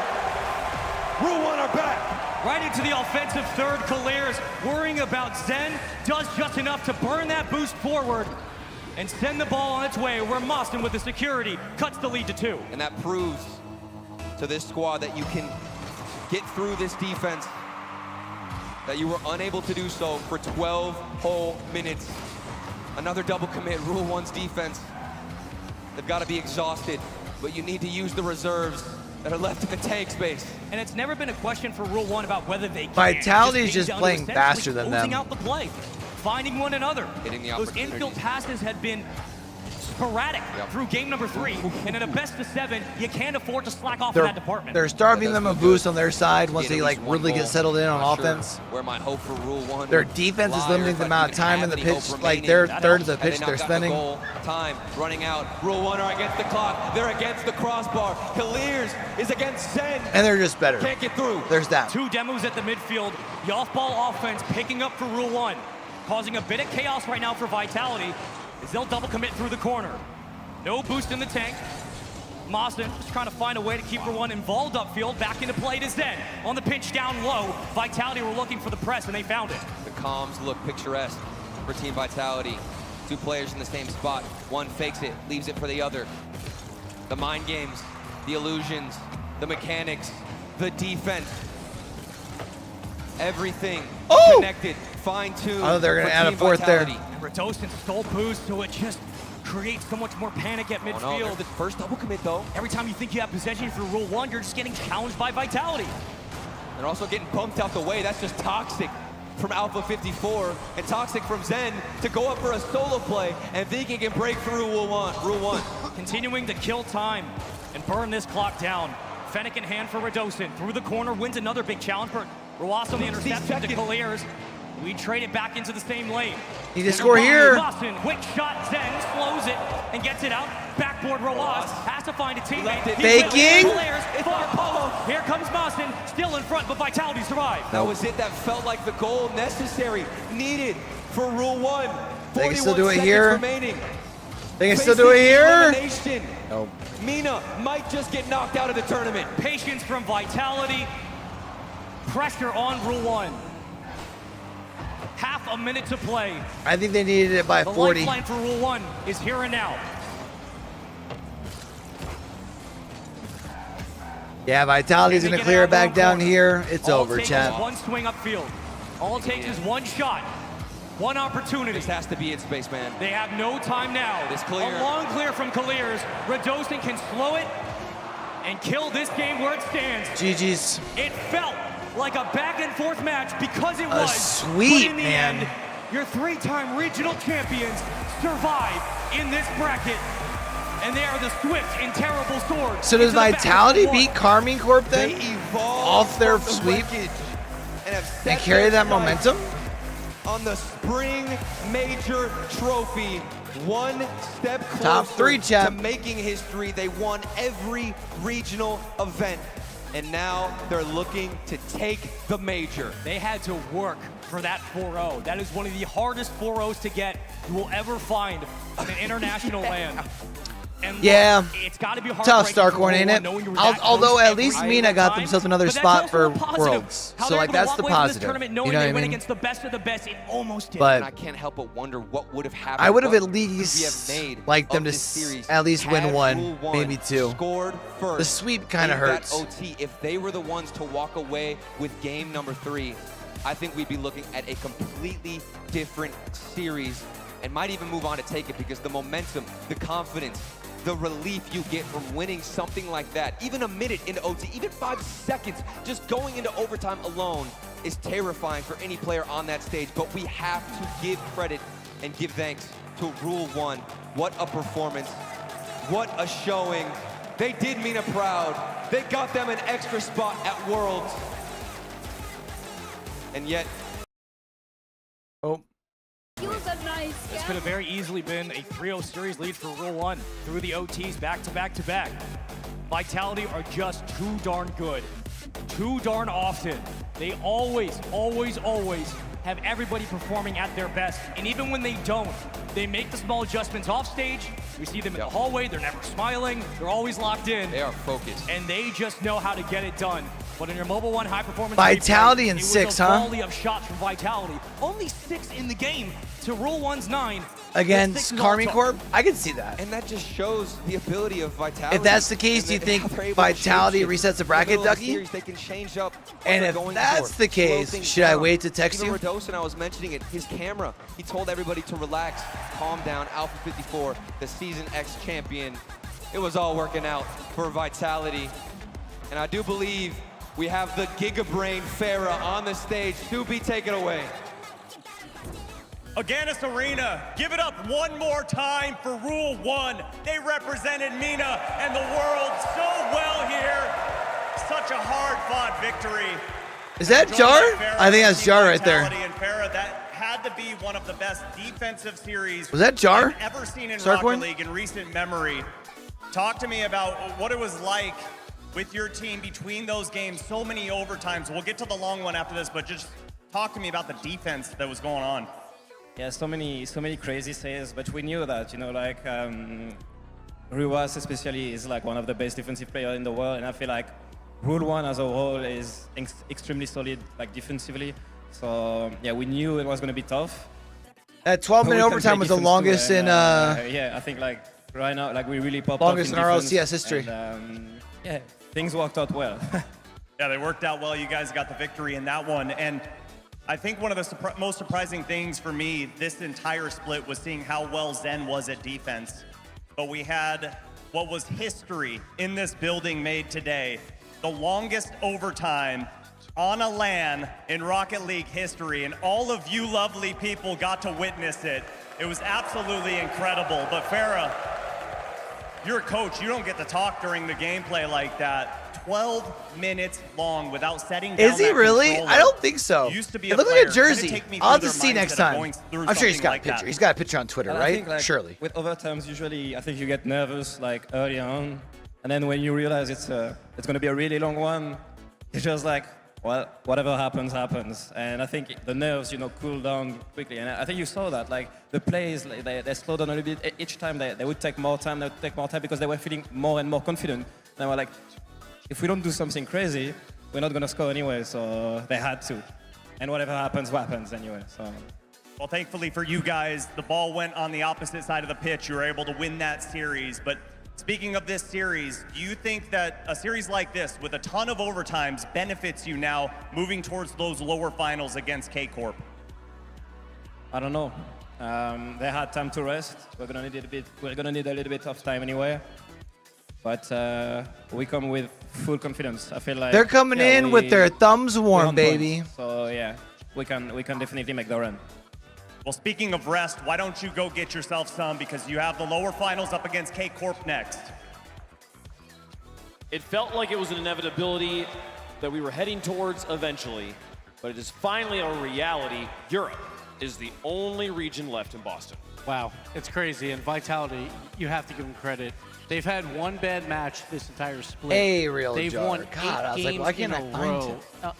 Rule 1 are back. Right into the offensive third. Kaliers worrying about Zen. Does just enough to burn that boost forward and send the ball on its way, where Mawson with the security cuts the lead to 2. And that proves to this squad that you can get through this defense, that you were unable to do so for 12 whole minutes. Another double commit, Rule 1's defense. They've got to be exhausted, but you need to use the reserves that are left in the tank space. And it's never been a question for Rule 1 about whether they can. Vitality is just playing faster than them. Closing out the play, finding one another. Hitting the Those infield passes had been sporadic through game number 3. And in a best of 7, you can't afford to slack off in that department. They're starving them a boost on their side once they like really get settled in on offense. Where my hope for Rule 1. Their defense is limiting the amount of time in the pitch, like their third of the pitch they're spending. Time running out. Rule 1 are against the clock. They're against the crossbar. Kaliers is against Zen. And they're just better. Can't get through. There's that. 2 demos at the midfield. The off-ball offense picking up for Rule 1. Causing a bit of chaos right now for Vitality as they'll double commit through the corner. No boost in the tank. Mawson just trying to find a way to keep Rule 1 involved upfield. Back into play to Zen. On the pitch down low. Vitality were looking for the press and they found it. The comms look picturesque for Team Vitality. 2 players in the same spot. One fakes it, leaves it for the other. The mind games, the illusions, the mechanics, the defense. Everything connected, fine-tuned. Oh, they're going to add a fourth Vitality. there. And Radosin stole boost, so it just creates so much more panic at midfield. No, the first double commit, though. Every time you think you have possession through Rule 1, you're just getting challenged by Vitality. They're also getting bumped out the way. That's just toxic from Alpha 54 and toxic from Zen to go up for a solo play and think he can break through Rule 1. Continuing to kill time and burn this clock down. Fennec in hand for Radosin. Through the corner, wins another big challenge, but Roas on the interception to Kaliers. We trade it back into the same lane. Need to score here. Mawson, quick shot, Zen slows it and gets it out. Backboard Roas has to find a teammate. Faking. Here comes Mawson, still in front, but Vitality survived. That was it. That felt like the goal necessary, needed for Rule 1. They can still do it here. Remaining. They can still do it here. Nope. Mina might just get knocked out of the tournament. Patience from Vitality. Pressure on Rule 1. Half a minute to play. I think they needed it by 40. The lifeline for Rule 1 is here and now. Yeah, Vitality's going to clear it back down here. It's over, chat. One swing upfield. All it takes is one shot, one opportunity. This has to be in space, man. They have no time now. This clear. A long clear from Clears. Radosin can slow it and kill this game where it stands. GG's. It felt like a back and forth match because it A was. sweep, but in the man. end, your 3-time regional champions survive in this bracket. And they are the swift and terrible swords. So does into the back Vitality of one. beat Karmine Corp then? They evolved Off their from the sweep? wreckage and have And set carry their that sights momentum? on the Spring Major Trophy. One step closer Top 3, to champ. making history. They won every regional event, and now they're looking to take the major. They had to work for that 4-0. That is one of the hardest 4-0s to get you will ever find in an international land. And look, Yeah. it's got to be Tough heartbreaking Starcorn, ain't it? knowing you were that Although close at every least single Mina got time. themselves another But that's spot also for a positive. Worlds. How So they're like able to that's walk the away from this positive. tournament You knowing know they what I went mean? against the best of the best. It almost did. But And I can't help but wonder what would have happened. I would have what at we have least made liked them of to this series at least win had one, Rule 1 maybe 2. Scored first. The sweep kind of in that hurts. OT. If they were the ones to walk away with game number 3, I think we'd be looking at a completely different series and might even move on to take it because the momentum, the confidence, the relief you get from winning something like that, even a minute into OT, even 5 seconds, just going into overtime alone is terrifying for any player on that stage. But we have to give credit and give thanks to Rule 1. What a performance. What a showing. They did Mina proud. They got them an extra spot at Worlds. And yet, This could have very easily been a 3-0 series lead for Rule 1 through the OTs back to back to back. Vitality are just too darn good, too darn often. They always, always, always have everybody performing at their best. And even when they don't, they make the small adjustments off stage. We see them in the hallway, they're never smiling, they're always locked in. They are focused. And they just know how to get it done. But in your Mobile 1 high performance Vitality replay, in it was 6, a huh? volley of shots from Vitality. Only 6 in the game to Rule 1's 9. Against Karmine Corp? I can see that. And that just shows the ability of Vitality. If that's the case, do you think Vitality resets the bracket, Ducky? They can change up what And they're if going that's for. the case, Slow things should I down. wait to text Even you? Radosin, I was mentioning it, his camera, he told everybody to relax, calm down. Alpha 54, the Season X champion. It was all working out for Vitality. And I do believe we have the Giga Brain Farah on the stage to be taken away. Aganis Arena, give it up one more time for Rule 1. They represented Mina and the world so well here. Such a hard-fought victory. Is that Jar? I think that's Jar right there. And Farah, that had to be one of the best defensive series Was that Jar? I've ever seen in Starcorn? Rocket League in recent memory. Talk to me about what it was like with your team between those games, so many overtimes. We'll get to the long one after this, but just talk to me about the defense that was going on. Yeah, so many crazy saves, but we knew that, you know, like Ruas especially is like one of the best defensive players in the world, and I feel like Rule 1 as a whole is extremely solid, like defensively. So yeah, we knew it was going to be tough. That 12-minute overtime was the longest in yeah, I think like right now, like we really popped longest off in defense, RLCS history. And, yeah, things worked out well. Yeah, they worked out well. You guys got the victory in that one. And I think one of the most surprising things for me this entire split was seeing how well Zen was at defense. But we had what was history in this building made today. The longest overtime on a LAN in Rocket League history, and all of you lovely people got to witness it. It was absolutely incredible. But Farah, you're a coach, you don't get to talk during the gameplay like that. 12 minutes long without setting down. Is he that really? controller. I don't think so. Used to be It a looked like a player. jersey. Kinda take me I'll have through to their see next mindset of time. going through I'm sure he's something got like a picture. that. He's got a picture on Twitter, And I right? think, like, Surely. with overtimes, usually I think you get nervous like early on, and then when you realize it's going to be a really long one, it's just like, well, whatever happens, happens. And I think the nerves, you know, cool down quickly. And I think you saw that, like the plays, like, they slowed down a little bit. Each time they would take more time, because they were feeling more and more confident. They were like, if we don't do something crazy, we're not going to score anyway. So they had to. And whatever happens, happens anyway. So. Well, thankfully for you guys, the ball went on the opposite side of the pitch. You were able to win that series. But Speaking of this series, do you think that a series like this with a ton of overtimes benefits you now moving towards those lower finals against K-Corp? I don't know. They had time to rest. We're gonna need a little bit of time anyway. But we come with full confidence. I feel like they're coming in with their thumbs warm, baby. So yeah, we can definitely make the run. Well, speaking of rest, why don't you go get yourself some, because you have the lower finals up against K-Corp next. It felt like it was an inevitability that we were heading towards eventually, but it is finally a reality. Europe is the only region left in Boston. Wow, it's crazy. And Vitality, you have to give them credit. They've had one bad match this entire split. Hey, real They've jar. won God, I was like, why can't I find him?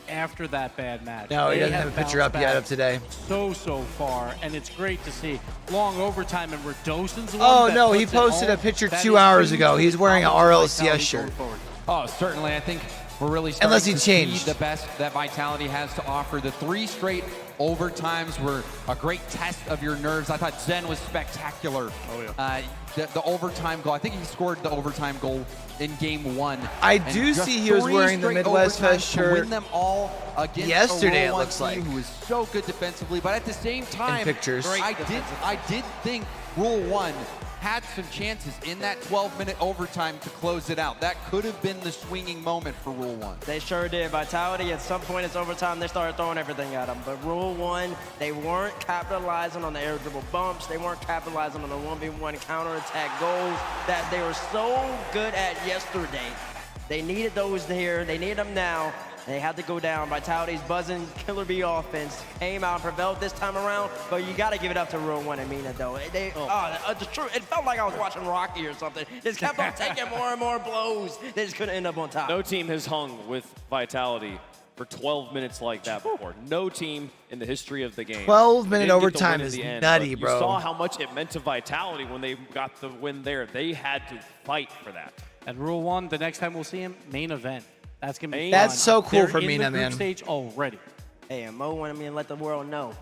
After that bad match. No, he They doesn't have a picture bounced up yet back of today. So far, and it's great to see. Long overtime, and Redoson's the one Oh that no, he puts it posted a home. picture That 2 is hours huge ago. He's wearing an for RLCS Vitality shirt. going forward. Oh, certainly. I think we're really starting Unless he to changed. see the best that Vitality has to offer. The 3 straight overtimes were a great test of your nerves. I thought Zen was spectacular. Oh, yeah. The overtime goal, I think he scored the overtime goal in game 1. I And do just see he was 3 wearing the straight Midwest overtimes Fest to shirt win them all against yesterday, a it Roll looks One team like. who was so good defensively, but at the same time, pictures. I did think Rule 1 had some chances in that 12-minute overtime to close it out. That could have been the swinging moment for Rule 1. They sure did. Vitality, at some point it's overtime, they started throwing everything at them. But Rule 1, they weren't capitalizing on the air dribble bumps. They weren't capitalizing on the 1v1 counterattack goals that they were so good at yesterday. They needed those here. They need them now. They had to go down. Vitality's buzzing Killer Bee offense came out and prevailed this time around, but you got to give it up to Rule 1 and Mina, though. It felt like I was watching Rocky or something. Just kept on taking more and more blows. They just couldn't end up on top. No team has hung with Vitality for 12 minutes like that before. No team in the history of the game. 12-minute They didn't get the overtime win in is the end, nutty, but bro. You saw how much it meant to Vitality when they got the win there. They had to fight for that. And Rule 1, the next time we'll see him, main event. That's going to be That's fun. so cool They're for in Mina, the group man. stage already. Hey, and Mo wanted me to let the world know.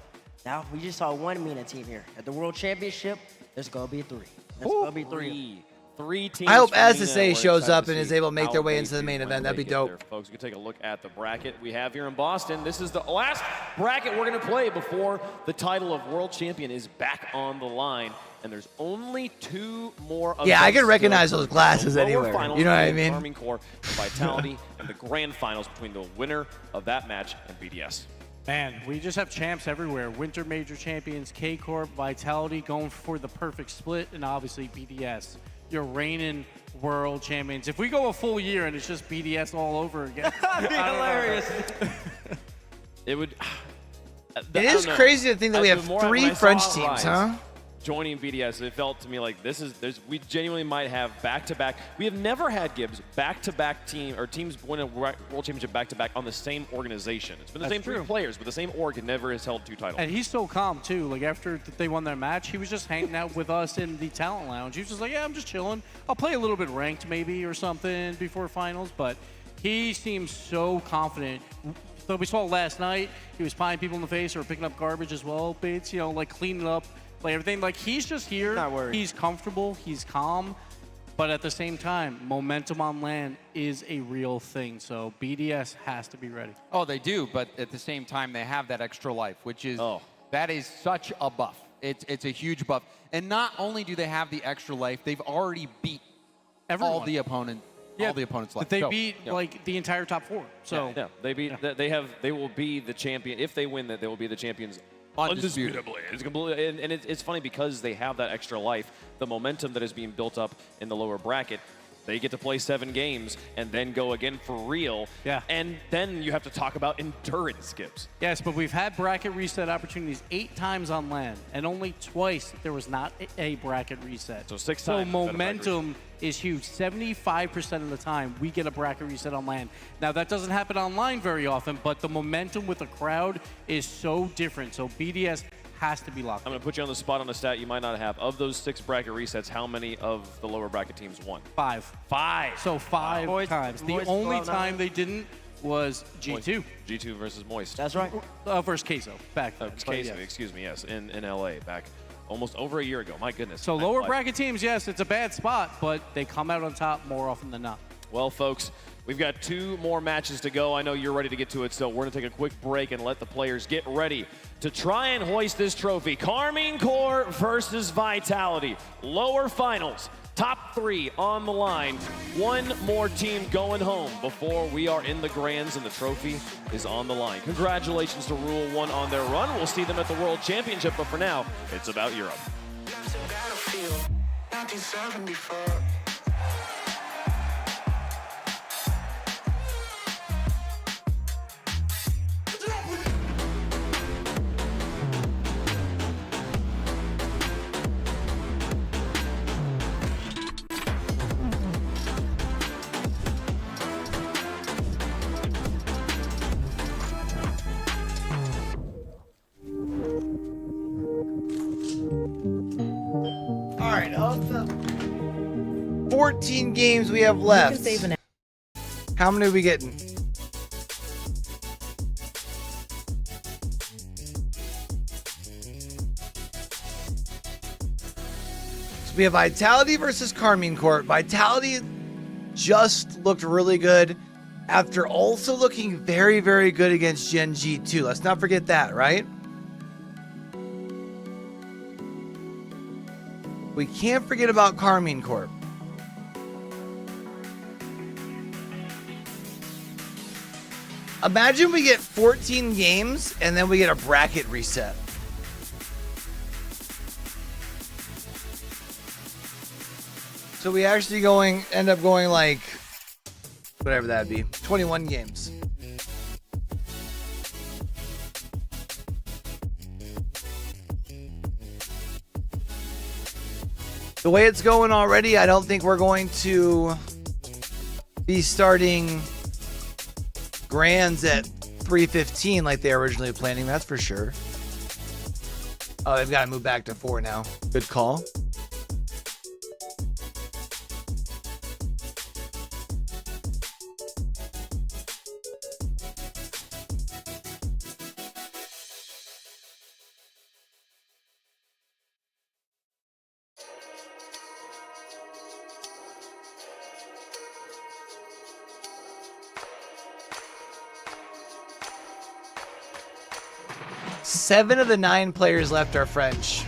Now, we just saw one Mina team here. At the World Championship, there's going to be 3. There's going to be 3. 3 teams. I hope from Mina. SSA We're shows excited up to and is see able to make their how way they into the do main when event. That'd they be get dope. there, folks, you can take a look at the bracket we have here in Boston. This is the last bracket we're going to play before the title of World Champion is back on the line. And there's only 2 more events. Yeah, I can recognize still. those glasses The lower anywhere. finals You know what I between mean? Karmine Corp, Vitality, and the grand finals between the winner of that match and BDS. Man, we just have champs everywhere. Winter Major champions, K-Corp, Vitality going for the perfect split, and obviously BDS. You're reigning world champions. If we go a full year and it's just BDS all over again. That'd be hilarious. It would. It is crazy to think that we have 3 French teams, huh? Joining BDS, it felt to me like we genuinely might have back-to-back. We have never had Gibbs back-to-back teams win a world championship back-to-back on the same organization. It's been the same 3 players, but the same org never has held 2 titles. And he's so calm too. Like after they won their match, he was just hanging out with us in the talent lounge. He was just like, yeah, I'm just chilling. I'll play a little bit ranked maybe or something before finals, but he seems so confident. So we saw last night, he was pieing people in the face or picking up garbage as well, Bates, like cleaning up. Like everything, like he's just here. Not worried. He's comfortable. He's calm, but at the same time, momentum on land is a real thing. So BDS has to be ready. Oh, they do, but at the same time, they have that extra life, which is that is such a buff. It's a huge buff, and not only do they have the extra life, they've already beat all the opponents. Yeah, all the opponents left. But they beat like the entire top 4. So they beat. They will be the champion if they win. That they will be the champions. Undisputably. It's completely, and it's funny because they have that extra life, the momentum that is being built up in the lower bracket. They get to play 7 games and then go again for real. Yeah. And then you have to talk about endurance skips. Yes, but we've had bracket reset opportunities 8 times on land, and only twice there was not a bracket reset. So 6 So times. momentum is huge. 75% of the time we get a bracket reset on land. Now that doesn't happen online very often, but the momentum with the crowd is so different. So BDS has to be locked. I'm going to put you on the spot on a stat you might not have. Of those 6 bracket resets, how many of the lower bracket teams won? 5. 5. So 5 times. The only time they didn't was G2. G2 versus Moist. That's right. Versus Queso. Back then. Queso, excuse me, yes, in LA back almost over a year ago. My goodness. So lower bracket teams, yes, it's a bad spot, but they come out on top more often than not. Well, folks, we've got 2 more matches to go. I know you're ready to get to it, so we're going to take a quick break and let the players get ready to try and hoist this trophy. Karmine Corp versus Vitality. Lower finals. Top 3 on the line. 1 more team going home before we are in the grands and the trophy is on the line. Congratulations to Rule 1 on their run. We'll see them at the World Championship, but for now, it's about Europe. All right, of the 14 games we have left, how many are we getting? So we have Vitality versus Karmine Corp. Vitality just looked really good after also looking very, very good against Gen G too. Let's not forget that, right? We can't forget about Karmine Corp. Imagine we get 14 games and then we get a bracket reset. So we actually end up going like, whatever that'd be, 21 games. The way it's going already, I don't think we're going to be starting grands at 3:15 like they were originally planning, that's for sure. Oh, they've got to move back to 4 now. Good call. Seven of the 9 players left are French.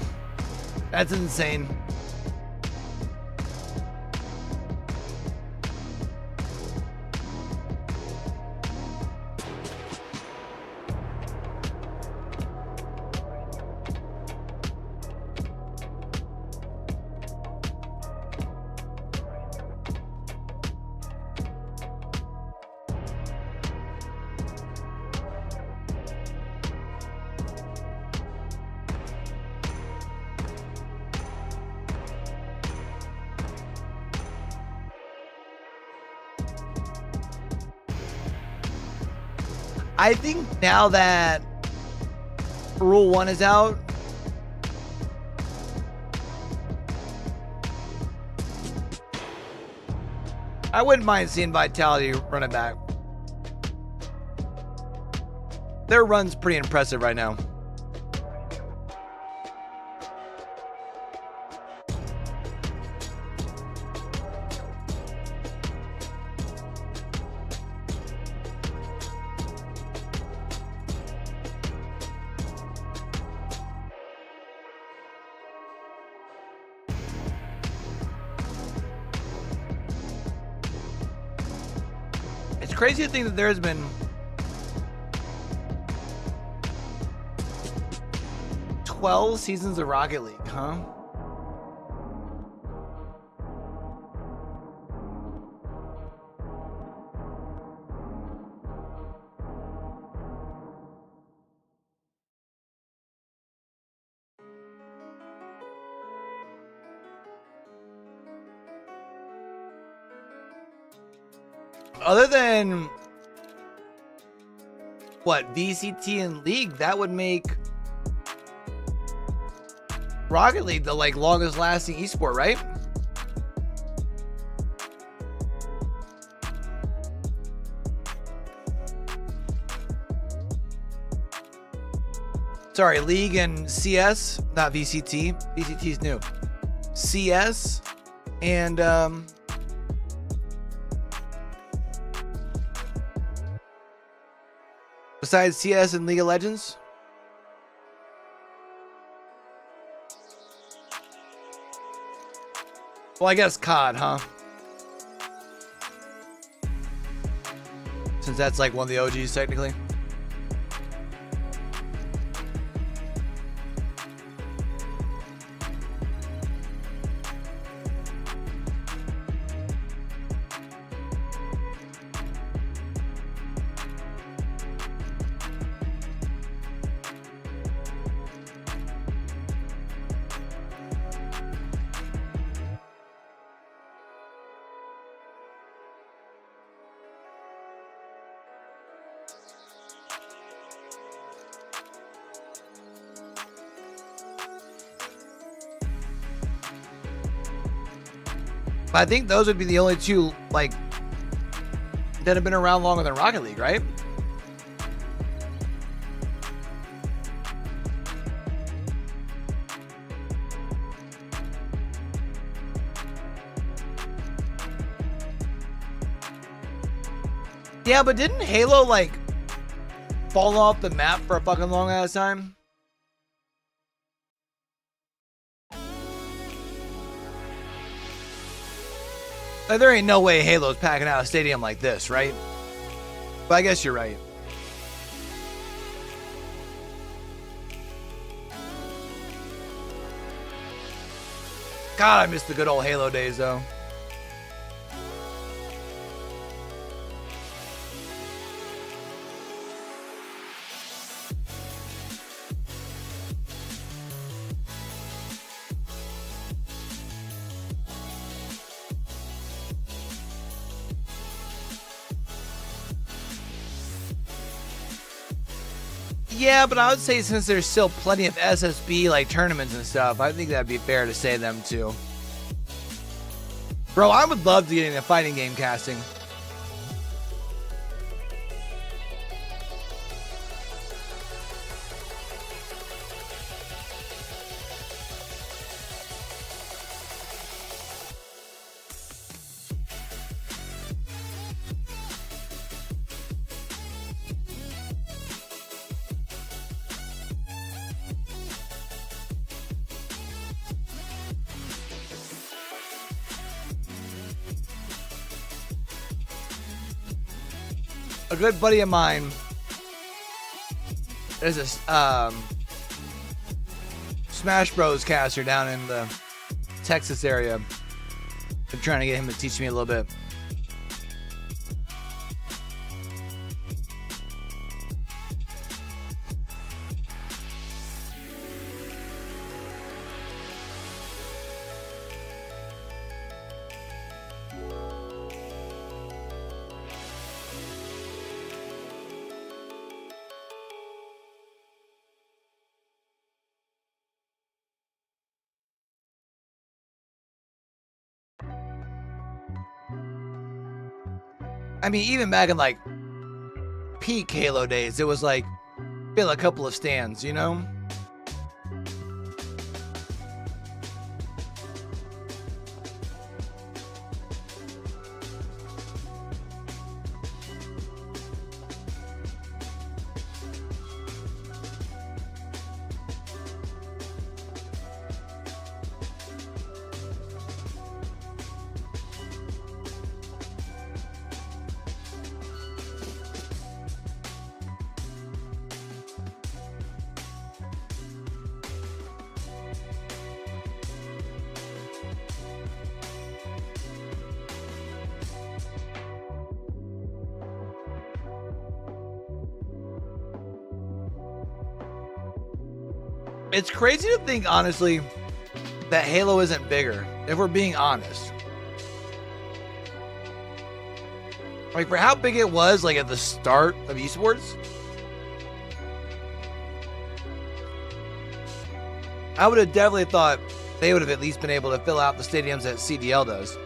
That's insane. I think now that Rule 1 is out, I wouldn't mind seeing Vitality run it back. Their run's pretty impressive right now. Crazy to think that there's been 12 seasons of Rocket League, huh? Other than what, VCT and League, that would make Rocket League the longest lasting esport, right? Sorry, League and CS, not VCT. VCT's new. CS and besides CS and League of Legends. Well, I guess COD, huh? Since that's like one of the OGs technically. I think those would be the only two, like, that have been around longer than Rocket League, right? Yeah, but didn't Halo, like, fall off the map for a fucking long ass time? Like, there ain't no way Halo's packing out a stadium like this, right? But I guess you're right. God, I miss the good old Halo days, though. Yeah, but I would say since there's still plenty of SSB like tournaments and stuff, I think that'd be fair to say them too. Bro, I would love to get into fighting game casting. A good buddy of mine is a Smash Bros caster down in the Texas area. I'm trying to get him to teach me a little bit. I mean, even back in like peak Halo days, it was like fill a couple of stands, you know? It's crazy to think, honestly, that Halo isn't bigger, if we're being honest. Like, for how big it was, like, at the start of esports, I would have definitely thought they would have at least been able to fill out the stadiums that CDL does.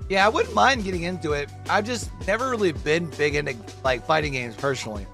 Yeah, I wouldn't mind getting into it. I've just never really been big into like fighting games personally.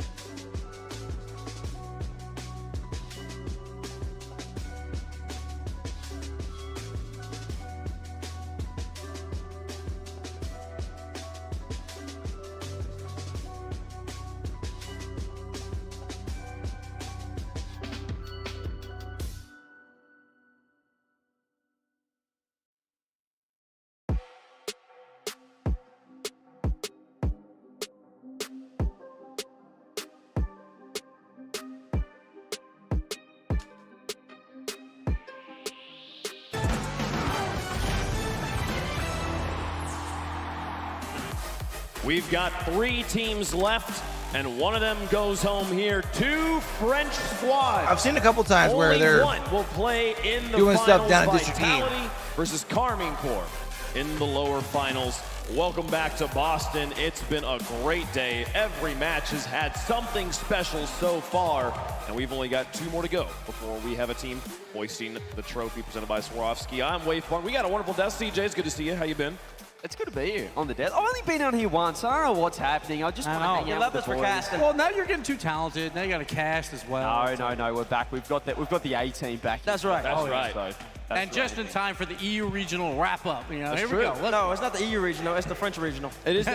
We've got 3 teams left, and one of them goes home here. 2 French squads. I've seen a couple times where Only they're one will play in the doing finals. stuff down at District E. Vitality versus Karmine Corp in the lower finals. Welcome back to Boston. It's been a great day. Every match has had something special so far, and we've only got 2 more to go before we have a team hoisting the trophy presented by Swarovski. I'm Wave Park. We got a wonderful desk. CJ, it's good to see you. How you been? It's good to be here on the desk. I've only been on here once. I don't know what's happening. I just want to hang out with the boys. Well, now you're getting too talented. Now you got to cast as well. No, we're back. We've got the A team back. That's right. That's right. So. And just in time for the EU regional wrap up. You know, That's here true. we go. No, it's not the EU regional. It's the French regional. It is.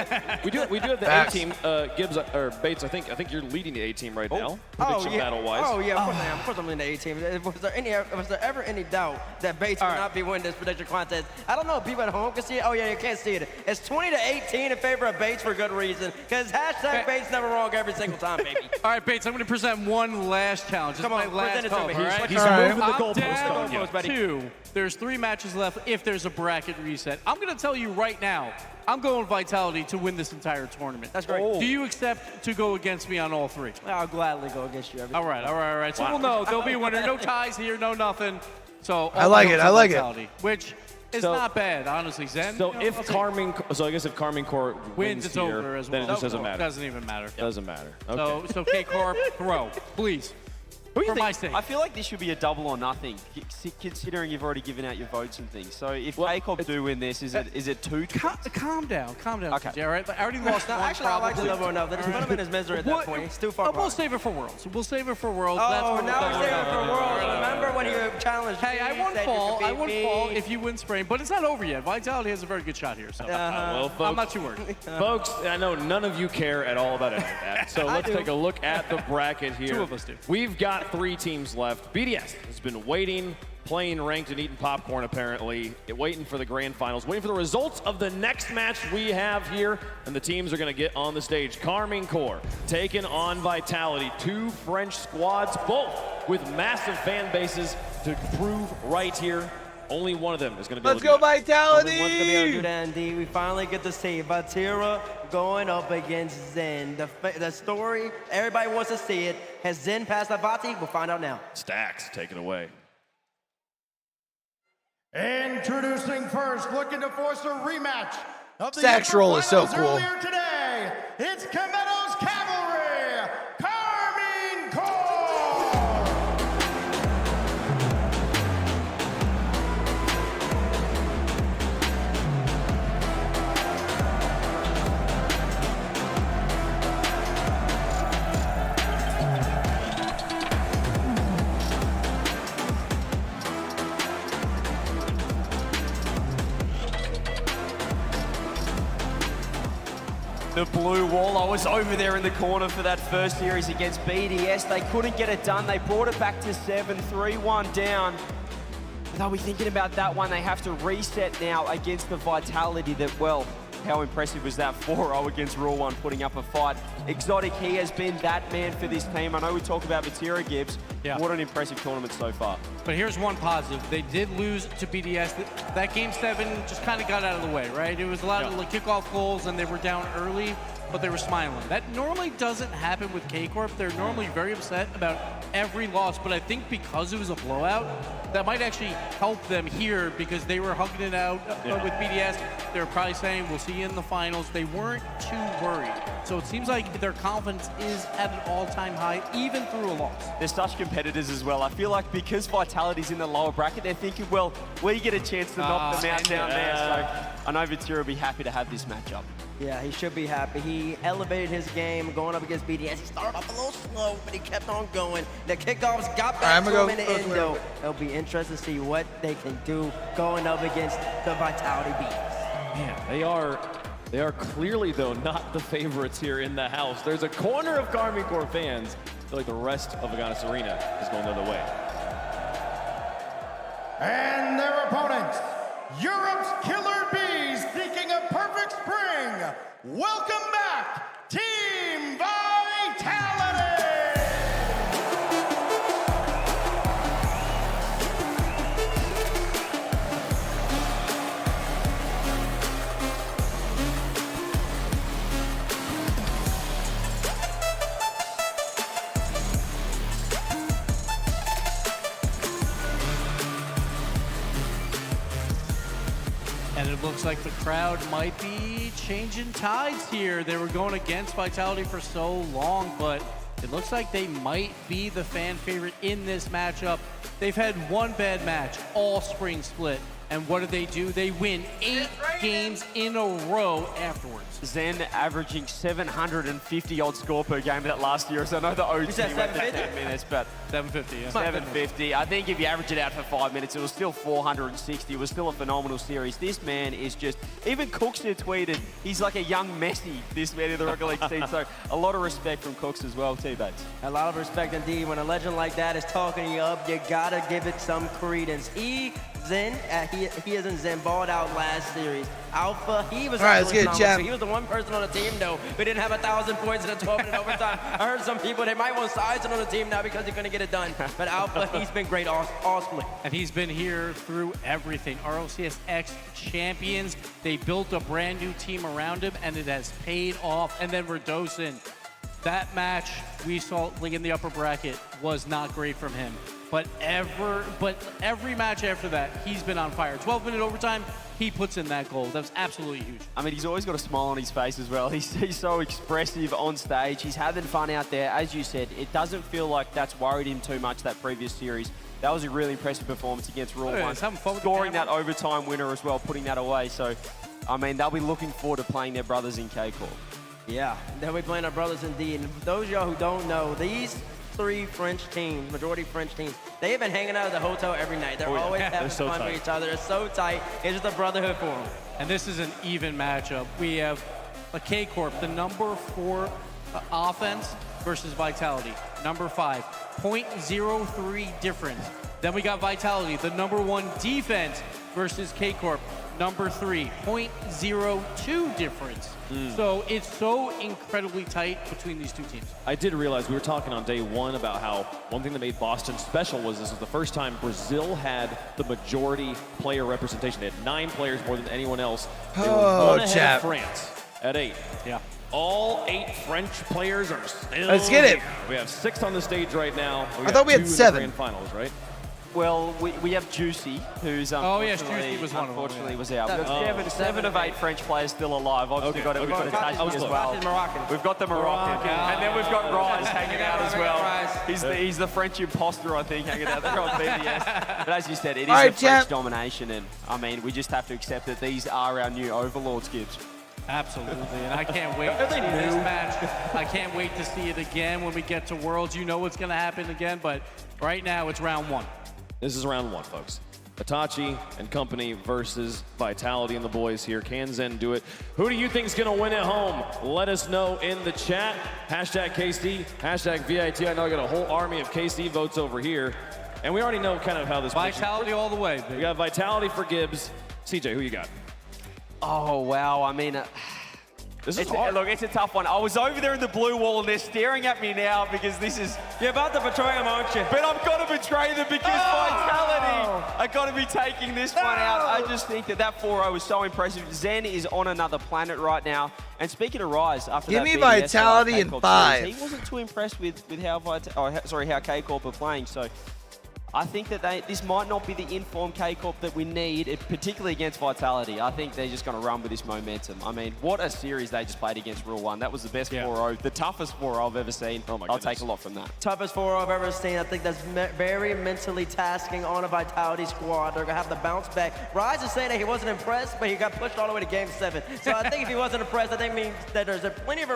We do have the A team. Gibbs or Bates. I think you're leading the A team right now. Prediction battle wise. Oh yeah, of course I am. Of course I'm leading the A team. Was there ever any doubt that Bates would not be winning this prediction contest? I don't know if people at home can see it. Oh yeah, you can't see it. It's 20-18 in favor of Bates for good reason. Because hashtag Bates never wrong every single time, baby. All right, Bates, I'm going to present one last challenge. Come on, present it to me. He's moving the goalpost on you. 2. There's 3 matches left if there's a bracket reset. I'm going to tell you right now, I'm going Vitality to win this entire tournament. That's great. Do you accept to go against me on all 3? I'll gladly go against you. All right. So we'll know. There'll be a winner. No ties here, no nothing. So I like it. Vitality, which is not bad, honestly, Zen. So I guess if Karmine Corp wins, it's here, over as well. then it just doesn't matter. Doesn't even matter. It doesn't matter. Okay. So K-Corp, throw, please. For my sake. I feel like this should be a double or nothing, considering you've already given out your votes and things. So if K-Corp do win this, is it 2? Calm down. Okay. All right, I already lost one. Actually, I like the level enough. The tournament is misery at that point. It's too far. We'll save it for Worlds. Oh, now we're saving it for Worlds. Remember when you challenged me? Hey, I won fall if you win Sprain, but it's not over yet. Vitality has a very good shot here, so well, folks, I'm not too worried. Folks, I know none of you care at all about any of that, so let's take a look at the bracket here. 2 of us do. We've got 3 teams left. BDS has been waiting, playing ranked and eating popcorn apparently, waiting for the grand finals, waiting for the results of the next match we have here, and the teams are going to get on the stage. Karmine Corp taking on Vitality, 2 French squads, both with massive fan bases to prove right here. Only one of them is going to be able to do that. Vitality! Only one's going to be able to do that, indeed. We finally get to see Vatira going up against Zen. The story, everybody wants to see it. Has Zen passed Avati? We'll find out now. Stacks, take it away. Introducing first, looking to force a rematch of the Stacks roll is so cool. earlier today. It's Kameto's Cavalry, Karmine Corp! The blue wall. I was over there in the corner for that first series against BDS. They couldn't get it done. They brought it back to 7, 3-1 down. They'll be thinking about that one. They have to reset now against the Vitality that, well, how impressive was that 4-0 against Raw 1 putting up a fight. Exotic, he has been that man for this team. I know we talk about Vatira Gibbs. Yeah. What an impressive tournament so far. But here's one positive. They did lose to BDS. That game 7 just kind of got out of the way, right? It was a lot of kickoff goals, and they were down early. but they were smiling. That normally doesn't happen with K-Corp. They're normally very upset about every loss, but I think because it was a blowout, that might actually help them here because they were hugging it out with BDS. They were probably saying, we'll see you in the finals. They weren't too worried. So it seems like their confidence is at an all-time high, even through a loss. They're such competitors as well. I feel like because Vitality's in the lower bracket, they're thinking, well, we get a chance to knock them out down there. So I know Vatira will be happy to have this matchup. Yeah, he should be happy. He elevated his game going up against BDS. He started off a little slow, but he kept on going. The kickoffs got back to him in the end, though. It'll be interesting to see what they can do going up against the Vitality Bees. Man, they are clearly, though, not the favorites here in the house. There's a corner of Karmine Corp fans. I feel like the rest of Aganis Arena is going the other way. And their opponents, Europe's Killer Bees seeking a perfect spring. Welcome back, Team Vitality! And it looks like the crowd might be changing tides here. They were going against Vitality for so long, but it looks like they might be the fan favorite in this matchup. They've had one bad match all spring split. And what do? They win 8 games in a row afterwards. Zen averaging 750 odd score per game that last year. So I know the OT went to 10 minutes, but 750, yeah. 750. I think if you average it out for 5 minutes, it was still 460. It was still a phenomenal series. This man is just, even Cookster tweeted, he's like a young Messi, this man in the Rocket League scene. So a lot of respect from Cooks as well, T-Bates. A lot of respect indeed. When a legend like that is talking you up, you gotta give it some credence. Zen, he isn't Zen, balled out last series. Alpha, he was he was the one person on the team though. We didn't have 1,000 points in a 12-minute overtime. I heard some people, they might want Sizen on the team now because he couldn't get it done. But Alpha, he's been great all split. And he's been here through everything. RLCS champions, they built a brand new team around him and it has paid off. And then Radosin, that match we saw in the upper bracket was not great from him. But every match after that, he's been on fire. 12-minute overtime, he puts in that goal. That was absolutely huge. I mean, he's always got a smile on his face as well. He's so expressive on stage. He's having fun out there. As you said, it doesn't feel like that's worried him too much, that previous series. That was a really impressive performance against Rule 1. Scoring that overtime winner as well, putting that away. So, I mean, they'll be looking forward to playing their brothers in K-Corp. Yeah, they'll be playing our brothers indeed. And those of y'all who don't know, these 3 French teams, majority French teams, they have been hanging out at the hotel every night. They're always having fun with each other. They're so tight. It's just a brotherhood for them. And this is an even matchup. We have a K-Corp, the number 4 offense versus Vitality, number 5, 0.03 difference. Then we got Vitality, the number 1 defense versus K-Corp, number 3, 0.02 difference. So it's so incredibly tight between these two teams. I did realize we were talking on day 1 about how one thing that made Boston special was this was the first time Brazil had the majority player representation. They had 9 players more than anyone else. They were 1 ahead of France at 8. Yeah. All 8 French players are still Let's get it. here. We have 6 on the stage right now. I thought we had 7. In the grand finals, right? Well, we have Juicy, who's Juicy was one unfortunately was out. We've got 7 of 8 French players still alive. Obviously, we've got Tajik as well. We've got the Moroccan, and then we've got Rise hanging out as well. He's the French imposter, I think, hanging out there on BDS. But as you said, it is a French domination, and I mean, we just have to accept that these are our new overlords, Gibbs. Absolutely, and I can't wait to see this match. I can't wait to see it again when we get to Worlds. You know what's going to happen again, but right now it's round 1. This is round 1, folks. Itachi and company versus Vitality and the boys here. Can Zen do it? Who do you think is going to win at home? Let us know in the chat. Hashtag KC, hashtag VIT. I know I got a whole army of KC votes over here. And we already know kind of how this Vitality all the way. We got Vitality for Gibbs. CJ, who you got? Oh, wow. I mean, This is hard. Look, it's a tough one. I was over there in the blue wall, and they're staring at me now because this is... You're about to betray them, aren't you? But I've got to betray them because Vitality. I've got to be taking this one out. I just think that 4-0 was so impressive. Zen is on another planet right now. And speaking of Rise, after Give that me BDS Vitality in K-Corp 5. series, he wasn't too impressed with how how K-Corp are playing. So I think that this might not be the informed K-Corp that we need, particularly against Vitality. I think they're just going to run with this momentum. I mean, what a series they just played against Rule 1. That was the best 4-0, the toughest 4-0 I've ever seen. I'll take a lot from that. Toughest 4-0 I've ever seen. I think that's very mentally tasking on a Vitality squad. They're going to have to bounce back. Rise is saying that he wasn't impressed, but he got pushed all the way to Game 7. So I think if he wasn't impressed, I think it means that there's plenty of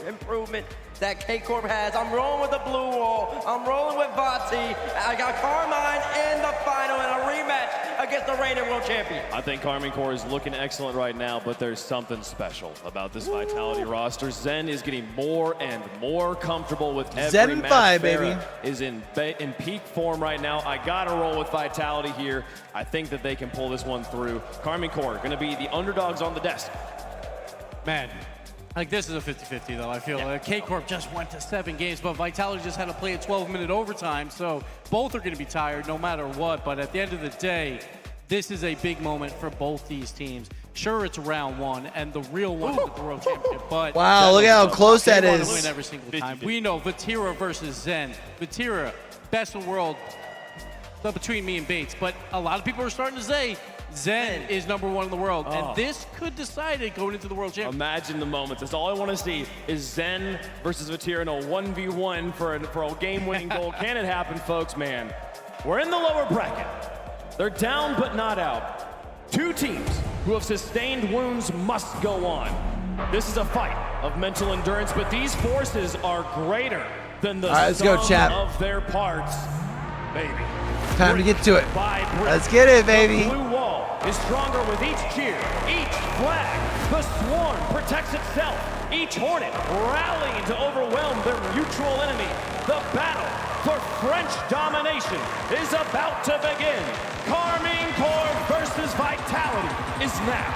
improvement that K-Corp has. I'm rolling with the blue wall. I'm rolling with Vati. I got Karmine in the final in a rematch against the reigning world champion. I think Karmine Corp is looking excellent right now, but there's something special about this Vitality roster. Zen is getting more and more comfortable with every Zen match. 5, baby. Farah is in peak form right now. I gotta roll with Vitality here. I think that they can pull this one through. Karmine Corp gonna be the underdogs on the desk. Man, like this is a 50-50 though, I feel. K-Corp just went to 7 games, but Vitality just had to play a 12-minute overtime, so both are going to be tired no matter what, but at the end of the day, this is a big moment for both these teams. Sure, it's round 1, and the real one is the World Championship, but... Wow, look at how close that is. They want to win every single time. We know Vatira versus Zen. Vatira, best in the world, between me and Bates, but a lot of people are starting to say Zen is #1 in the world, and this could decide it going into the World Championship. Imagine the moments. That's all I want to see is Zen versus Vatira in a 1v1 for a game-winning goal. Can it happen, folks? Man, we're in the lower bracket. They're down but not out. 2 teams who have sustained wounds must go on. This is a fight of mental endurance, but these forces are greater than the sum of their parts. Baby. Time to get to it. Let's get it, baby. The blue wall is stronger with each cheer, each flag. The swarm protects itself. Each hornet rallying to overwhelm their mutual enemy. The battle for French domination is about to begin. Karmine Corp versus Vitality is now.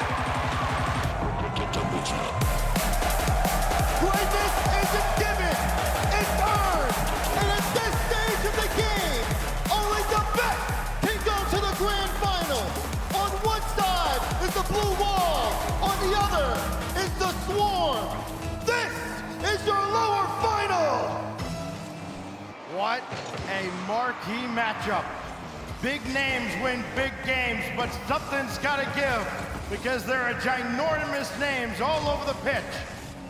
Greatness isn't given, it's earned. And at this stage of the game, only the best can go to the grand final. On one side is the blue wall, on the other is the swarm. This is your lower final. What a marquee matchup. Big names win big games, but something's got to give because there are ginormous names all over the pitch.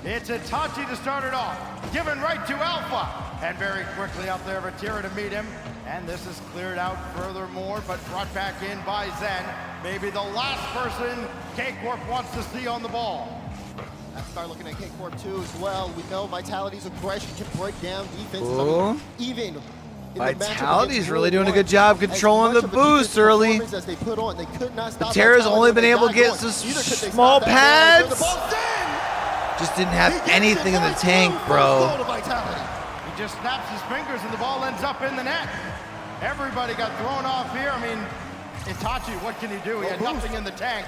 It's Itachi to start it off, given right to Alpha, and very quickly out there Vatira to meet him. And this is cleared out furthermore, but brought back in by Zen. Maybe the last person K-Corp wants to see on the ball. Let's start looking at K-Corp too as well. We know Vitality's aggression can break down defenses. Ooh. I mean, even Vitality's really doing a good job controlling the boost early. As they put on, they could not stop. Vatira's only been able to get some small pads. Just didn't have anything in the tank, bro. He just snaps his fingers and the ball ends up in the net. Everybody got thrown off here. I mean, Itachi, what can he do? He had nothing in the tank.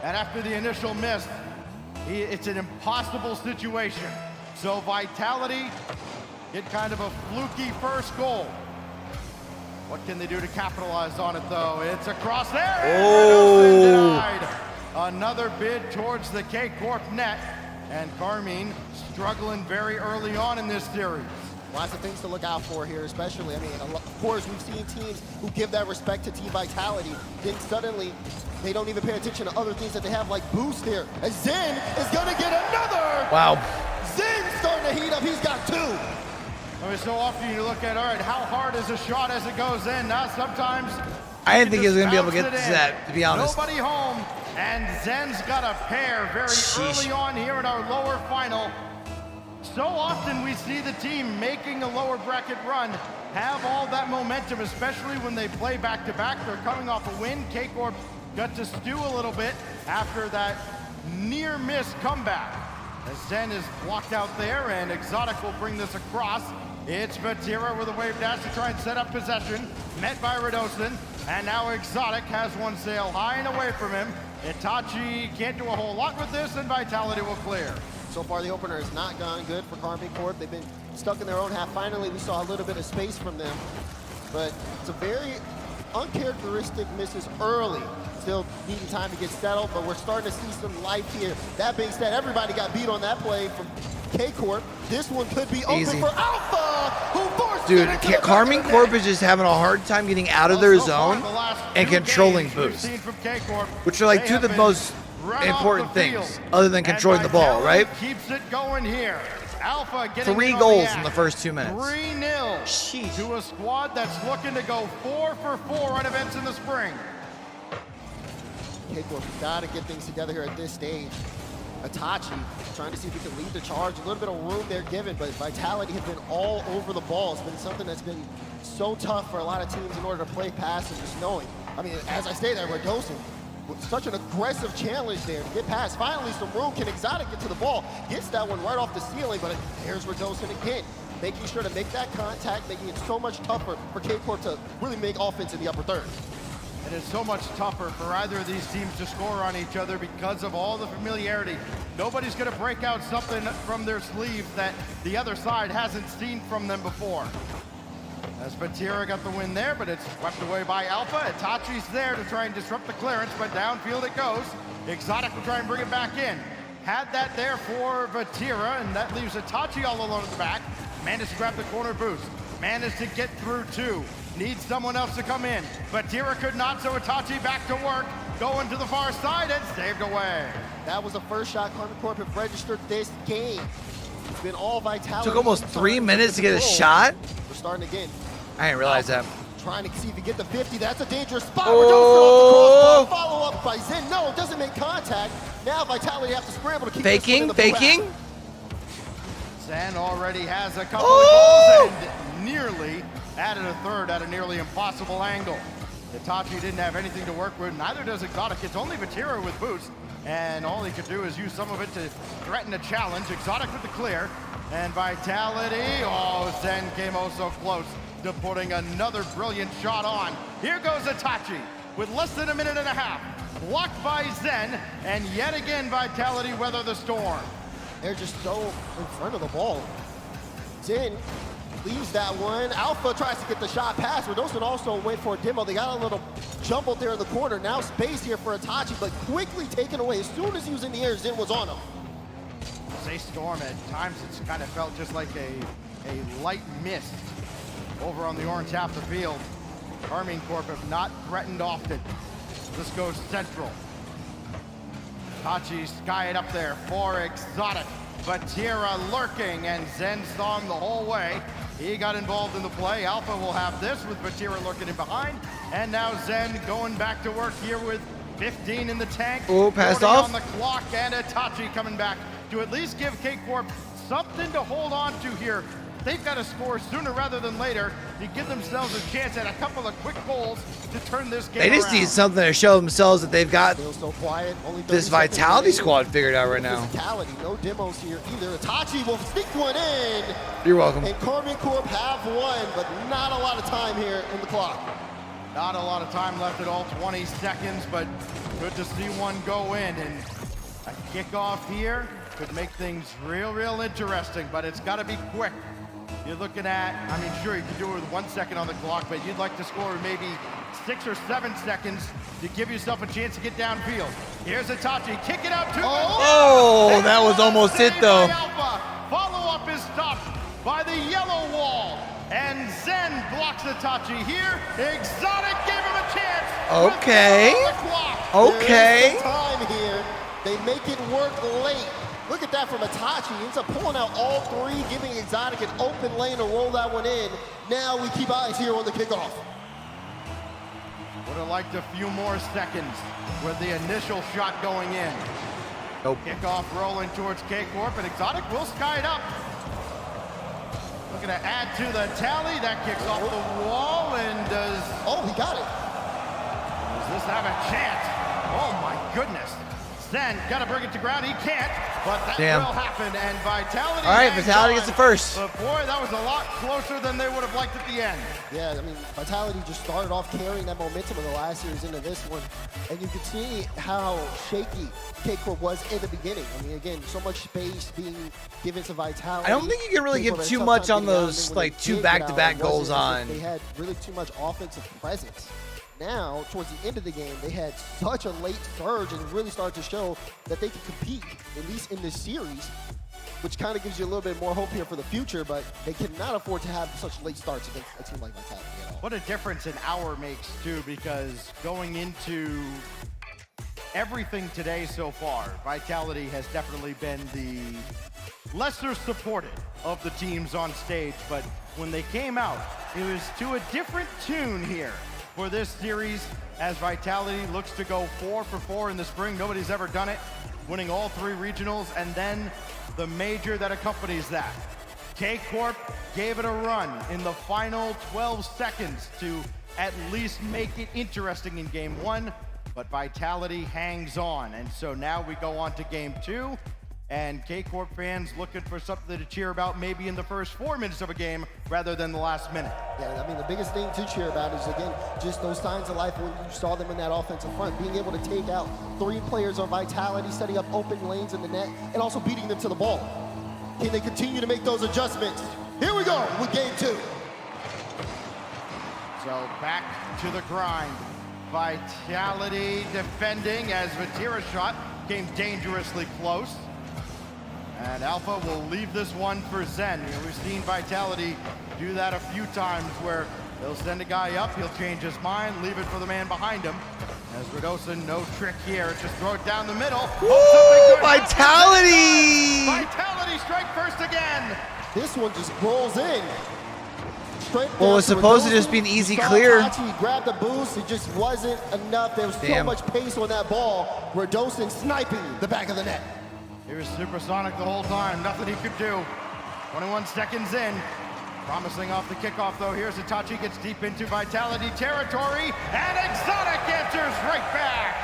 And after the initial miss, it's an impossible situation. So Vitality get kind of a fluky first goal. What can they do to capitalize on it, though? It's across there. Oh. Denied. Another bid towards the K-Corp net. And Karmine struggling very early on in this series. Lots of things to look out for here, especially, I mean, of course, we've seen teams who give that respect to Team Vitality, then suddenly they don't even pay attention to other things that they have, like boost here. And Zen is gonna get another! Wow. Zen's starting to heat up, he's got 2. I mean, so often you look at, all right, how hard is a shot as it goes in? Now, sometimes I didn't think he was gonna be able to get to that, to be honest. Nobody home, and Zen's got a pair very early on here in our lower final. So often we see the team making a lower bracket run have all that momentum, especially when they play back-to-back. They're coming off a win. K-Corp got to stew a little bit after that near-miss comeback. As Zen is blocked out there, and Exotic will bring this across. It's Vatira with a wave dash to try and set up possession, met by Radosin, and now Exotic has one sail high and away from him. Itachi can't do a whole lot with this, and Vitality will clear. So far, the opener has not gone good for Karmine Corp. They've been stuck in their own half. Finally, we saw a little bit of space from them, but it's a very uncharacteristic misses early. Still needing time to get settled, but we're starting to see some life here. That being said, everybody got beat on that play from K-Corp. This one could be open Easy. for Alpha, who forced Dude, it into the back Karmine of the Corp net. is just having a hard time getting out of their zone and controlling boost, which are like two of the most important things other than controlling the ball, right? Keeps it going here. Alpha getting 3 in on goals the in the act. first 2 minutes. 3-0 to a squad that's looking to go 4 for 4 on events in the spring. K-Corp got to get things together here at this stage. Itachi trying to see if he can lead the charge. A little bit of room they're given, but Vitality has been all over the ball. It's been something that's been so tough for a lot of teams in order to play past and just knowing. I mean, as I say that, we're dosing. Such an aggressive challenge there to get past. Finally, some room. Can Exotic get to the ball? Gets that one right off the ceiling, but here's Redosin again. Making sure to make that contact, making it so much tougher for K-Corp to really make offense in the upper third. It is so much tougher for either of these teams to score on each other because of all the familiarity. Nobody's going to break out something from their sleeve that the other side hasn't seen from them before. As Vatira got the win there, but it's swept away by Alpha. Itachi's there to try and disrupt the clearance, but downfield it goes. Exotic will try and bring it back in. Had that there for Vatira, and that leaves Itachi all alone at the back. Managed to grab the corner boost. Managed to get through 2. Needs someone else to come in. Vatira could not, so Itachi back to work. Going to the far side and saved away. That was the first shot Karmine Corp have registered this game. It's been all Vitality. Took almost 3 minutes to get a shot? We're starting again. I didn't realize that. Trying to see if he get the 50. That's a dangerous spot. Oh. Follow up by Zen. No, it doesn't make contact. Now Vitality have to scramble to keep this one Faking, in the faking. back. Zen already has a couple of goals and nearly added a third at a nearly impossible angle. Itachi didn't have anything to work with. Neither does Exotic. It's only Vatira with boost. And all he could do is use some of it to threaten a challenge. Exotic with the clear. And Vitality. Oh, Zen came oh so close to putting another brilliant shot on. Here goes Itachi with less than a minute and a half. Blocked by Zen, and yet again Vitality weather the storm. They're just so in front of the ball. Zen leaves that one. Alpha tries to get the shot past. Redosin also went for a demo. They got a little jumbled there in the corner. Now space here for Itachi, but quickly taken away. As soon as he was in the air, Zen was on him. Say storm, at times it's kind of felt just like a light mist over on the orange half of the field. Karmine Corp have not threatened often. This goes central. Tachi sky it up there for Exotic. Vatira lurking, and Zen saw him the whole way. He got involved in the play. Alpha will have this with Vatira lurking in behind. And now Zen going back to work here with 15 in the tank. Oh, passed 40 off. on the clock, and Itachi coming back to at least give K-Corp something to hold on to here. They've got to score sooner rather than later to give themselves a chance at a couple of quick goals to turn this game They just around. need something to show themselves that they've got So quiet. Only 30 this seconds Vitality remaining. squad figured out right now. Physicality, no demos here either. Itachi will sneak one in. You're welcome. And Karmine Corp have won, but not a lot of time here in the clock. Not a lot of time left at all, 20 seconds, but good to see one go in. And a kickoff here could make things real interesting, but it's got to be quick. You're looking at, I mean, sure, you can do it with 1 second on the clock, but you'd like to score maybe 6 or 7 seconds to give yourself a chance to get downfield. Here's Itachi, kick it out to Oh, that was almost it though. Follow-up is stopped by the yellow wall. And Zen blocks Itachi here. Exotic gave him a chance. Okay. Okay. There is some time here. They make it work late. Look at that from Itachi. He ends up pulling out all 3, giving Exotic an open lane to roll that one in. Now we keep eyes here on the kickoff. Would have liked a few more seconds with the initial shot going in. Nope. Kickoff rolling towards K-Corp, and Exotic will sky it up. Looking to add to the tally. That kicks off the wall, and does... Oh, he got it. Does this have a chance? Oh my goodness. Zen got to bring it to ground. He can't. But that Damn. will happen, and Vitality. All right, hangs Vitality on. gets the first. But boy, that was a lot closer than they would have liked at the end. Yeah, I mean, Vitality just started off carrying that momentum of the last series into this one. And you could see how shaky K-Corp was in the beginning. I mean, again, so much space being given to Vitality. I don't think you can really K-Corp give had too tough much time on getting out, those, and then when like, they two did get out, back-to-back it wasn't goals as if on. They had really too much offensive presence. Now, towards the end of the game, they had such a late surge and really started to show that they could compete, at least in this series, which kind of gives you a little bit more hope here for the future, but they cannot afford to have such late starts against a team like Vitality at all. What a difference an hour makes, too, because going into everything today so far, Vitality has definitely been the lesser supported of the teams on stage, but when they came out, it was to a different tune here for this series as Vitality looks to go 4 for 4 in the spring. Nobody's ever done it, winning all 3 regionals, and then the major that accompanies that. K-Corp gave it a run in the final 12 seconds to at least make it interesting in game 1, but Vitality hangs on. And so now we go on to game 2, and K-Corp fans looking for something to cheer about maybe in the first 4 minutes of a game rather than the last minute. Yeah, I mean, the biggest thing to cheer about is, again, just those signs of life when you saw them in that offensive front, being able to take out 3 players on Vitality, setting up open lanes in the net, and also beating them to the ball. Can they continue to make those adjustments? Here we go with game 2. So back to the grind. Vitality defending as Vatira's shot came dangerously close. And Alpha will leave this one for Zen. We've seen Vitality do that a few times where they'll send a guy up, he'll change his mind, leave it for the man behind him. As Radosin, no trick here, just throw it down the middle. Woo! Vitality! Vitality strike first again. This one just rolls in. Straight Well, it down was to supposed to Radosin. just be an easy Saw clear. Tachi grab the boost, it just wasn't enough. There was so much pace on that ball. Radosin sniping the back of the net. He was supersonic the whole time, nothing he could do. 21 seconds in. Promising off the kickoff though, here's Itachi, gets deep into Vitality territory, and Exotic answers right back.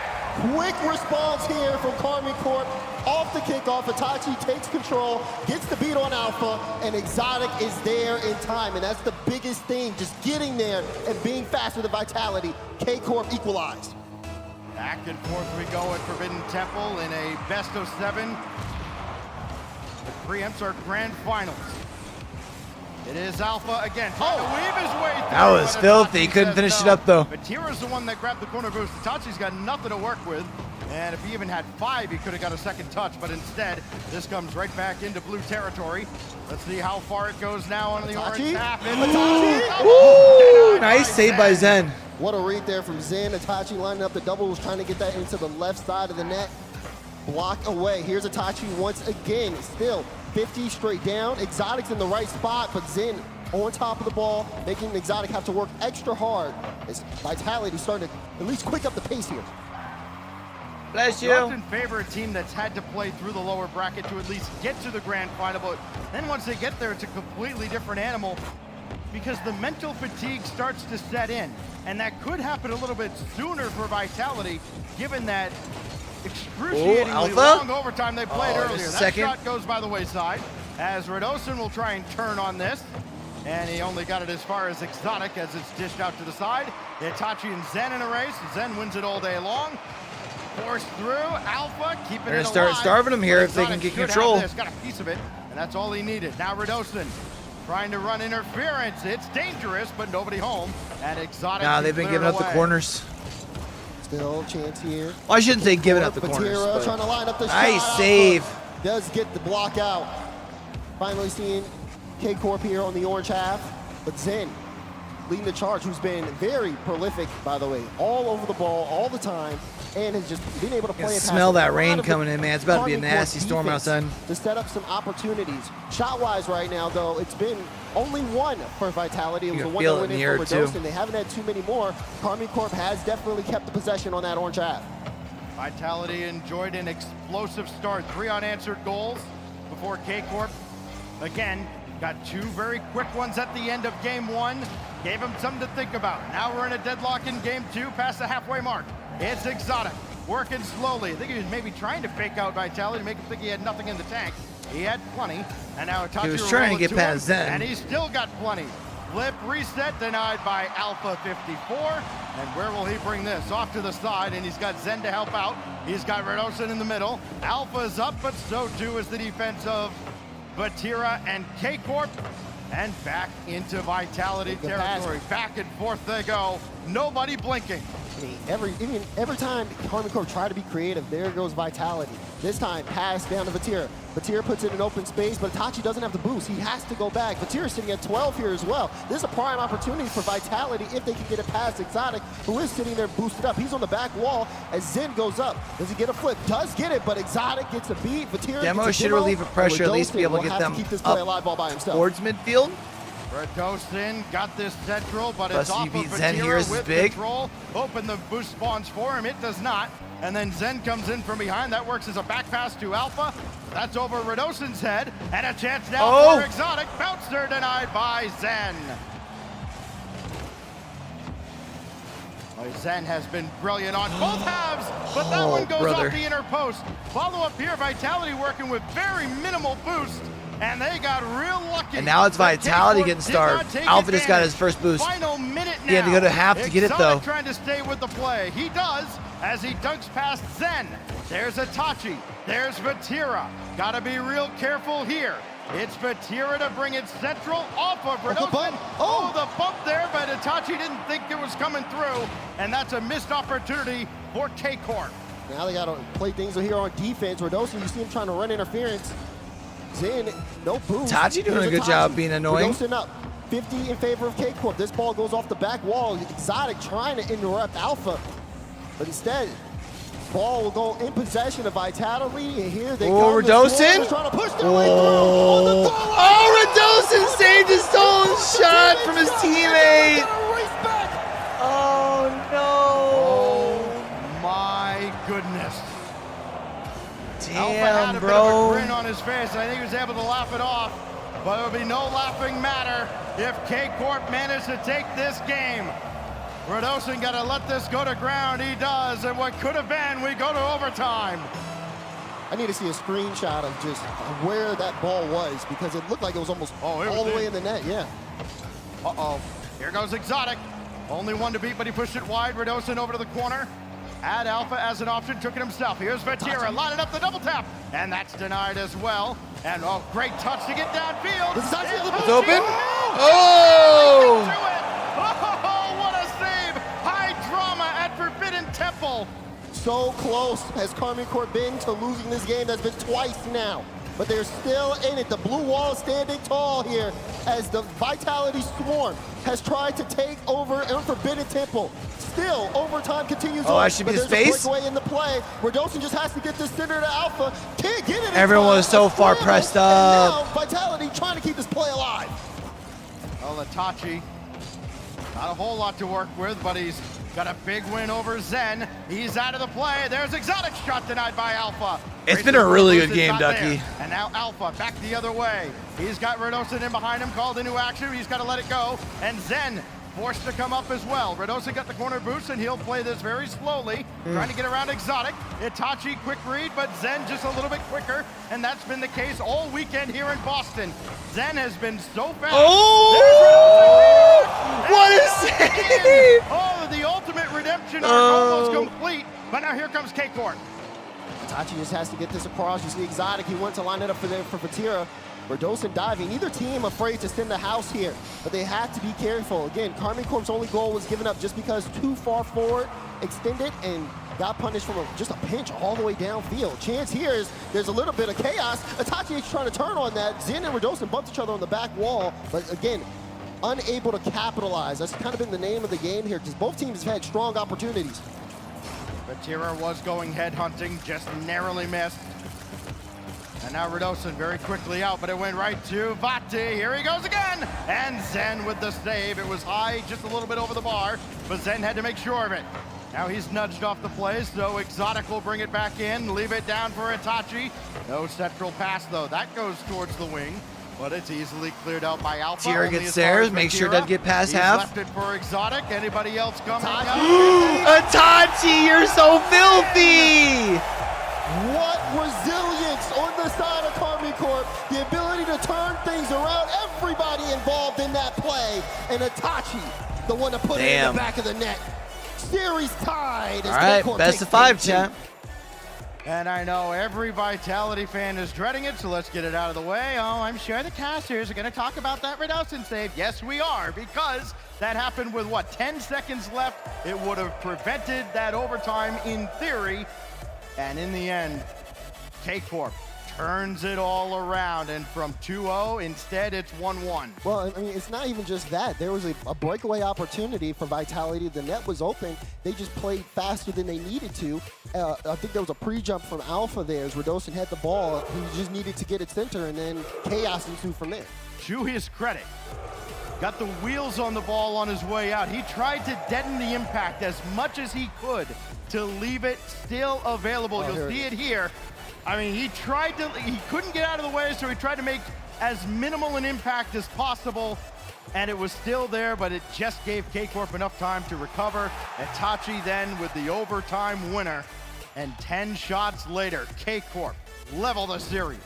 Quick response here from Karmine Corp. Off the kickoff, Itachi takes control, gets the beat on Alpha, and Exotic is there in time. And that's the biggest thing, just getting there and being faster than Vitality. K-Corp equalized. Back and forth we go at Forbidden Temple in a best of 7. The preempts our grand finals. It is Alpha again, trying to weave his way through. That was filthy. Couldn't finish it up, though. But Tira's the one that grabbed the corner boost. Itachi's got nothing to work with. And if he even had 5, he could have got a second touch. But instead, this comes right back into blue territory. Let's see how far it goes now on the orange half. Ooh, nice save by Zen. What a read there from Zen. Itachi lining up the doubles, trying to get that into the left side of the net. Blocked away. Here's Itachi once again. Still 50 straight down. Exotic's in the right spot, but Zen on top of the ball, making Exotic have to work extra hard. As Vitality starting to at least quick up the pace here. Bless you. Often favor a team that's had to play through the lower bracket to at least get to the grand final, but then once they get there, it's a completely different animal because the mental fatigue starts to set in, and that could happen a little bit sooner for Vitality, given that excruciatingly long overtime they played earlier. That shot goes by the wayside, as Radosin will try and turn on this, and he only got it as far as Exotic as it's dished out to the side. Itachi and Zen in a race. Zen wins it all day long. Forced through, Alpha keeping it alive. They're gonna start starving him here if they can get control. Got a piece of it, and that's all he needed. Now Radosin trying to run interference. It's dangerous, but nobody home. And Exotic. Nah, they've been giving up the corners. Still a chance here. Well, I shouldn't say giving up the corners. Trying to line up the nice shot. save. Does get the block out. Finally seeing K-Corp here on the orange half, but Zen leading the charge, who's been very prolific, by the way, all over the ball, all the time, and has just been able to play. I can smell that rain coming in, man. It's about to be a nasty storm outside. To set up some opportunities. Shot-wise right now, though, it's been only one for Vitality. It was the one that went in for Radosin. They haven't had too many more. Karmine Corp has definitely kept the possession on that orange half. Vitality enjoyed an explosive start. 3 unanswered goals before K-Corp, again, got 2 very quick ones at the end of game 1. Gave them something to think about. Now we're in a deadlock in game 2, past the halfway mark. It's Exotic working slowly. I think he was maybe trying to fake out Vitality to make him think he had nothing in the tank. He had plenty, and now Itachi He was trying to get past Zen. and he's still got plenty. Flip reset denied by Alpha 54. And where will he bring this? Off to the side, and he's got Zen to help out. He's got Redosin in the middle. Alpha's up, but so too is the defense of Vatira and K-Corp. And back into Vitality territory. Back and forth they go. Nobody blinking. Every time Karmine Corp try to be creative, there goes Vitality. This time, pass down to Vatira. Vatira puts it in open space, but Itachi doesn't have the boost. He has to go back. Vatira's sitting at 12 here as well. This is a prime opportunity for Vitality if they can get it past Exotic, who is sitting there boosted up. He's on the back wall as Zen goes up. Does he get a flip? Does get it, but Exotic gets a beat. Vatira Demo gets a should demo. relieve of pressure, at least be able to get them keep this play up alive all by himself. towards midfield. Redosin got this central, but Plus it's off you of beat Zen here Vatira is with big. control. Open the boost spawns for him. It does not. And then Zen comes in from behind. That works as a back pass to Alpha. That's over Redosin's head. And a chance now for Exotic. Bouncer denied by Zen. Zen has been brilliant on both halves, but that one goes off the inner post. Follow up here, Vitality working with very minimal boost. And they got real lucky. And now it's Vitality getting started. Alpha just got his first boost. Final minute now. He had to go to half to get it though. Trying to stay with the play. He does as he dunks past Zen. There's Itachi. There's Vatira. Gotta be real careful here. It's Vatira to bring it central off of Redosin. Oh, the bump there, but Itachi didn't think it was coming through. And that's a missed opportunity for K-Corp. Now they gotta play things here on defense. Redosin, you see him trying to run interference. Zen, no boost. Tachi doing a good job being annoying. Redosin up, 50 in favor of K-Corp. This ball goes off the back wall. Exotic trying to interrupt Alpha, but instead, ball will go in possession of Vitality, and here they go. Redosin? Trying to push their way through on the goal line. Redosin saved his stolen shot from his teammate. Oh no! Oh my goodness! Damn, Alpha had a bro. bit of a grin on his face. I think he was able to laugh it off, but it would be no laughing matter if K-Corp managed to take this game. Redosin got to let this go to ground. He does, and what could have been, we go to overtime. I need to see a screenshot of just where that ball was, because it looked like it was almost all the way in the net. Yeah. Uh-oh. Here goes Exotic. Only one to beat, but he pushed it wide. Redosin over to the corner. Add Alpha as an option, took it himself. Here's Vatira lining up the double tap, and that's denied as well. And great touch to get downfield. It's open. Oh! Oh, what a save! High drama at Forbidden Temple. So close has Karmine Corp been to losing this game. That's been twice now, but they're still in it. The blue wall is standing tall here as the Vitality Swarm has tried to take over Forbidden Temple. Still, overtime continues on. I should be but his there's face. a breakaway in the play. Redosin just has to get this center to Alpha. Can't get it. in Everyone time. was so far pressed up. And now Vitality trying to keep this play alive. Well, Itachi, not a whole lot to work with, but he's got a big win over Zen. He's out of the play. There's Exotic shot denied by Alpha. It's been a really good game, Ducky. And now Alpha back the other way. He's got Redosin in behind him, called into action. He's got to let it go. And Zen forced to come up as well. Redosin got the corner boost, and he'll play this very slowly, trying to get around Exotic. Itachi, quick read, but Zen just a little bit quicker, and that's been the case all weekend here in Boston. Zen has been so fast. Oh! What a save! Oh, the ultimate redemption arc almost complete, but now here comes K-Corp. Itachi just has to get this across. You see Exotic, he went to line it up for Vatira. Redosin diving. Neither team afraid to send the house here, but they have to be careful. Again, Karmine Corp's only goal was given up just because too far forward, extended, and got punished from just a pinch all the way downfield. Chance here is there's a little bit of chaos. Itachi is trying to turn on that. Zen and Redosin bumped each other on the back wall, but again, unable to capitalize. That's kind of been the name of the game here, because both teams have had strong opportunities. Vatira was going head hunting, just narrowly missed. And now Redosin very quickly out, but it went right to Vati. Here he goes again. And Zen with the save. It was high, just a little bit over the bar, but Zen had to make sure of it. Now he's nudged off the play, so Exotic will bring it back in, leave it down for Itachi. No central pass, though. That goes towards the wing. But it's easily cleared out by Alpha. Tira gets theirs, make sure it doesn't get past half. Left it for Exotic. Anybody else coming? Itachi, you're so filthy! What resilience on the side of Karmine Corp. The ability to turn things around. Everybody involved in that play. And Itachi, the one to put it in the back of the net. Series tied. All right, best of 5, champ. And I know every Vitality fan is dreading it, so let's get it out of the way. Oh, I'm sure the casters are going to talk about that Redosin save. Yes, we are, because that happened with, what, 10 seconds left? It would have prevented that overtime in theory. And in the end, K-Corp turns it all around, and from 2-0, instead it's 1-1. Well, I mean, it's not even just that. There was a breakaway opportunity for Vitality. The net was open. They just played faster than they needed to. I think there was a pre-jump from Alpha there as Redosin had the ball. He just needed to get it center, and then chaos ensued from there. To his credit, got the wheels on the ball on his way out. He tried to deaden the impact as much as he could to leave it still available. You'll see it here. I mean, he couldn't get out of the way, so he tried to make as minimal an impact as possible, and it was still there, but it just gave K-Corp enough time to recover. Itachi then with the overtime winner, and 10 shots later, K-Corp level the series.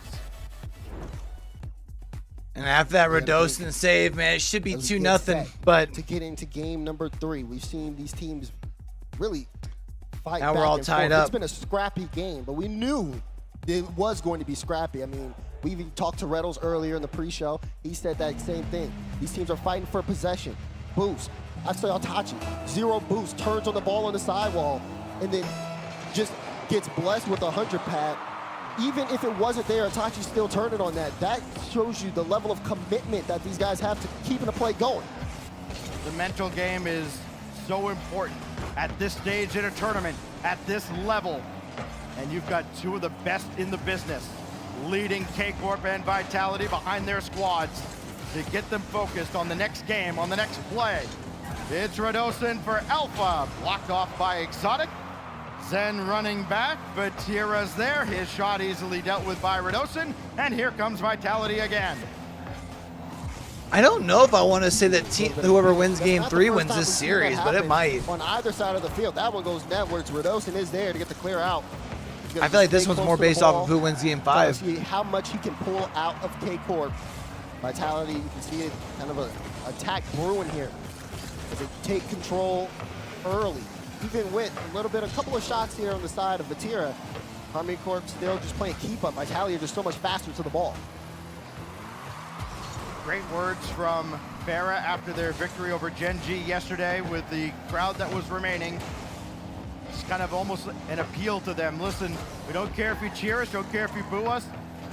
And after that Redosin save, man, it should be 2-0, but to get into game number 3, we've seen these teams really fight now back we're all and tied forth. up. It's been a scrappy game, but we knew it was going to be scrappy. I mean, we even talked to Reddles earlier in the pre-show. He said that same thing. These teams are fighting for possession. Boost. I saw Itachi. 0 boost. Turns on the ball on the sidewall. And then just gets blessed with a 100 pad. Even if it wasn't there, Itachi still turned it on that. That shows you the level of commitment that these guys have to keeping the play going. The mental game is so important at this stage in a tournament, at this level. And you've got 2 of the best in the business leading K-Corp and Vitality behind their squads to get them focused on the next game, on the next play. It's Redosin for Alpha, blocked off by Exotic. Zen running back, but Tira's there. His shot easily dealt with by Redosin, and here comes Vitality again. I don't know if I want to say that whoever wins game 3 wins this series, but it might. On either side of the field, that one goes netwards. Redosin is there to get the clear out. I feel like this one's more based off of who wins game 5. See how much he can pull out of K-Corp. Vitality, you can see it, kind of an attack brewing here. As they take control early, even with a couple of shots here on the side of Vatira. Karmine Corp still just playing keep up. Vitality are just so much faster to the ball. Great words from Farah after their victory over Gen G yesterday with the crowd that was remaining. It's kind of almost an appeal to them. Listen, we don't care if you cheer us, don't care if you boo us.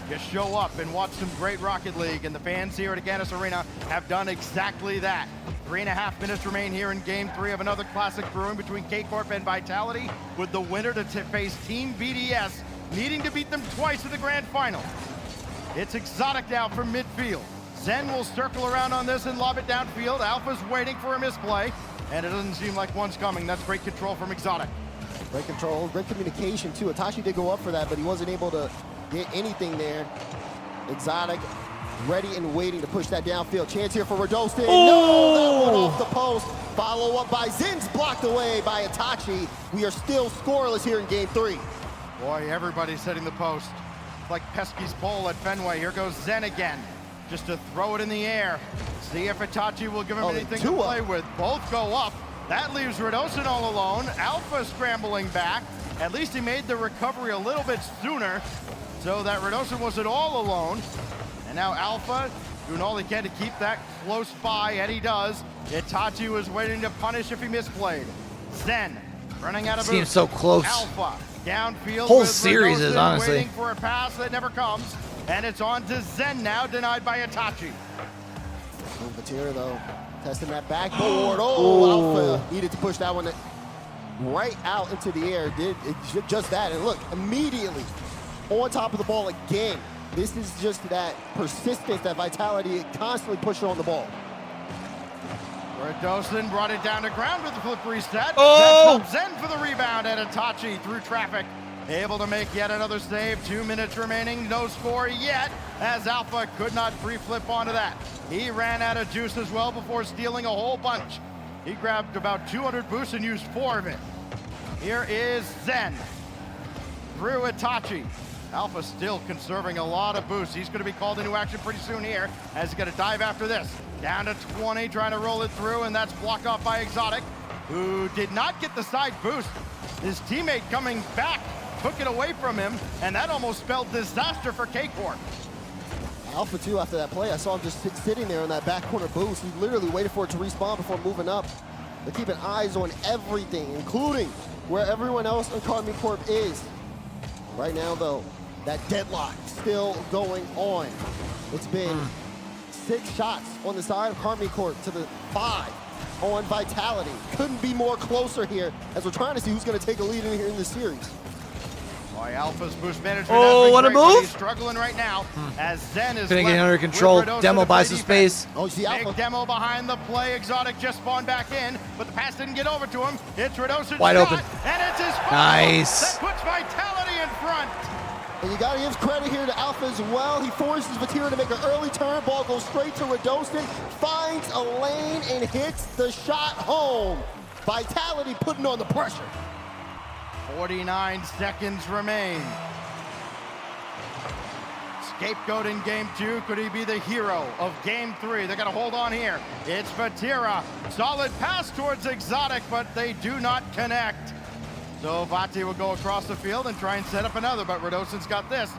Just show up and watch some great Rocket League. And the fans here at Aganis Arena have done exactly that. 3.5 minutes remain here in game 3 of another classic brewing between K-Corp and Vitality, with the winner to face Team BDS, needing to beat them twice in the grand final. It's Exotic now from midfield. Zen will circle around on this and lob it downfield. Alpha's waiting for a misplay, and it doesn't seem like one's coming. That's great control from Exotic. Great control, great communication too. Itachi did go up for that, but he wasn't able to get anything there. Exotic ready and waiting to push that downfield. Chance here for Redosin. No, that one off the post. Follow up by Zin's, blocked away by Itachi. We are still scoreless here in game 3. Boy, everybody's hitting the post. Like Pesky's bowl at Fenway. Here goes Zen again. Just to throw it in the air. See if Itachi will give him anything to play with. Both go up. That leaves Redosin all alone. Alpha scrambling back. At least he made the recovery a little bit sooner, so that Redosin wasn't all alone. And now Alpha doing all he can to keep that close by, and he does. Itachi was waiting to punish if he misplayed. Zen running out of boost. Seems so close. Alpha downfield. Whole with series is Redosin honestly waiting for a pass that never comes. And it's on to Zen now, denied by Itachi. Vatira though, testing that backboard. Oh, Alpha needed to push that one right out into the air. Did just that, and look, immediately on top of the ball again. This is just that persistence, that vitality, constantly pushing on the ball. Redosin brought it down to ground with the flip reset. Oh! Zen for the rebound, and Itachi through traffic able to make yet another save. 2 minutes remaining, no score yet, as Alpha could not free flip onto that. He ran out of juice as well before stealing a whole bunch. He grabbed about 200 boosts and used 4 of it. Here is Zen through Itachi. Alpha still conserving a lot of boosts. He's going to be called into action pretty soon here, as he's going to dive after this. Down to 20, trying to roll it through, and that's blocked off by Exotic, who did not get the side boost. His teammate coming back took it away from him, and that almost spelled disaster for K-Corp. Alpha too, after that play, I saw him just sitting there on that back corner boost. He literally waited for it to respawn before moving up. They're keeping eyes on everything, including where everyone else in Karmine Corp is. Right now, though, that deadlock still going on. It's been 6 shots on the side of Karmine Corp to the 5 on Vitality. Couldn't be more closer here, as we're trying to see who's going to take a lead in here in this series. Boy, Alpha's boost management Oh, has been what a great, but move! he's struggling right now as Zen is Couldn't get left under with control. Redosa Demo to buys play some defense. space. Oh, see Alpha. Big Demo behind the play. Exotic just spawned back in, but the pass didn't get over to him. It's Redosa's Wide shot, open. and it's his foul. Nice. That puts Vitality in front. And you gotta give credit here to Alpha as well. He forces Vatira to make an early turn. Ball goes straight to Redostin, finds a lane and hits the shot home. Vitality putting on the pressure. 49 seconds remain. Scapegoat in game 2. Could he be the hero of game 3? They're gonna hold on here. It's Vatira. Solid pass towards Exotic, but they do not connect. So Vati will go across the field and try and set up another, but Redosin's got this.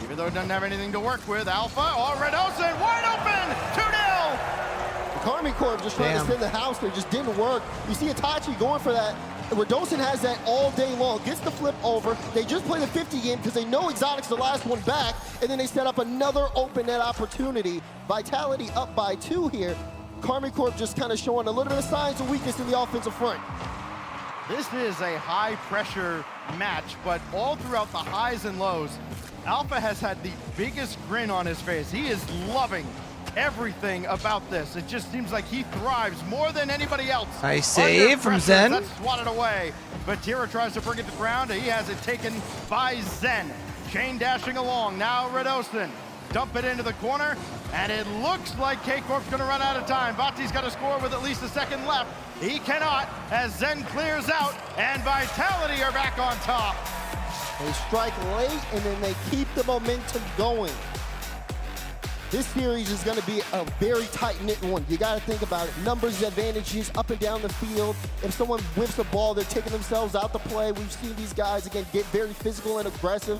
Even though he doesn't have anything to work with, Alpha, Redosin, wide open, 2-0! The Karmine Corp just trying to send the house there, just didn't work. You see Itachi going for that. Redosin has that all day long, gets the flip over. They just play the 50 game because they know Exotic's the last one back, and then they set up another open net opportunity. Vitality up by 2 here. Karmine Corp just kind of showing a little bit of signs of weakness in the offensive front. This is a high pressure match, but all throughout the highs and lows, Alpha has had the biggest grin on his face. He is loving everything about this. It just seems like he thrives more than anybody else. Nice save from Zen. That's swatted away. But Tira tries to bring it to ground. He has it taken by Zen. Chain dashing along. Now Redosin. Dump it into the corner, and it looks like K-Corp's gonna run out of time. Vati's got to score with at least a second left. He cannot, as Zen clears out, and Vitality are back on top. They strike late, and then they keep the momentum going. This series is going to be a very tight-knit one. You got to think about it. Numbers advantages up and down the field. If someone whips the ball, they're taking themselves out the play. We've seen these guys, again, get very physical and aggressive,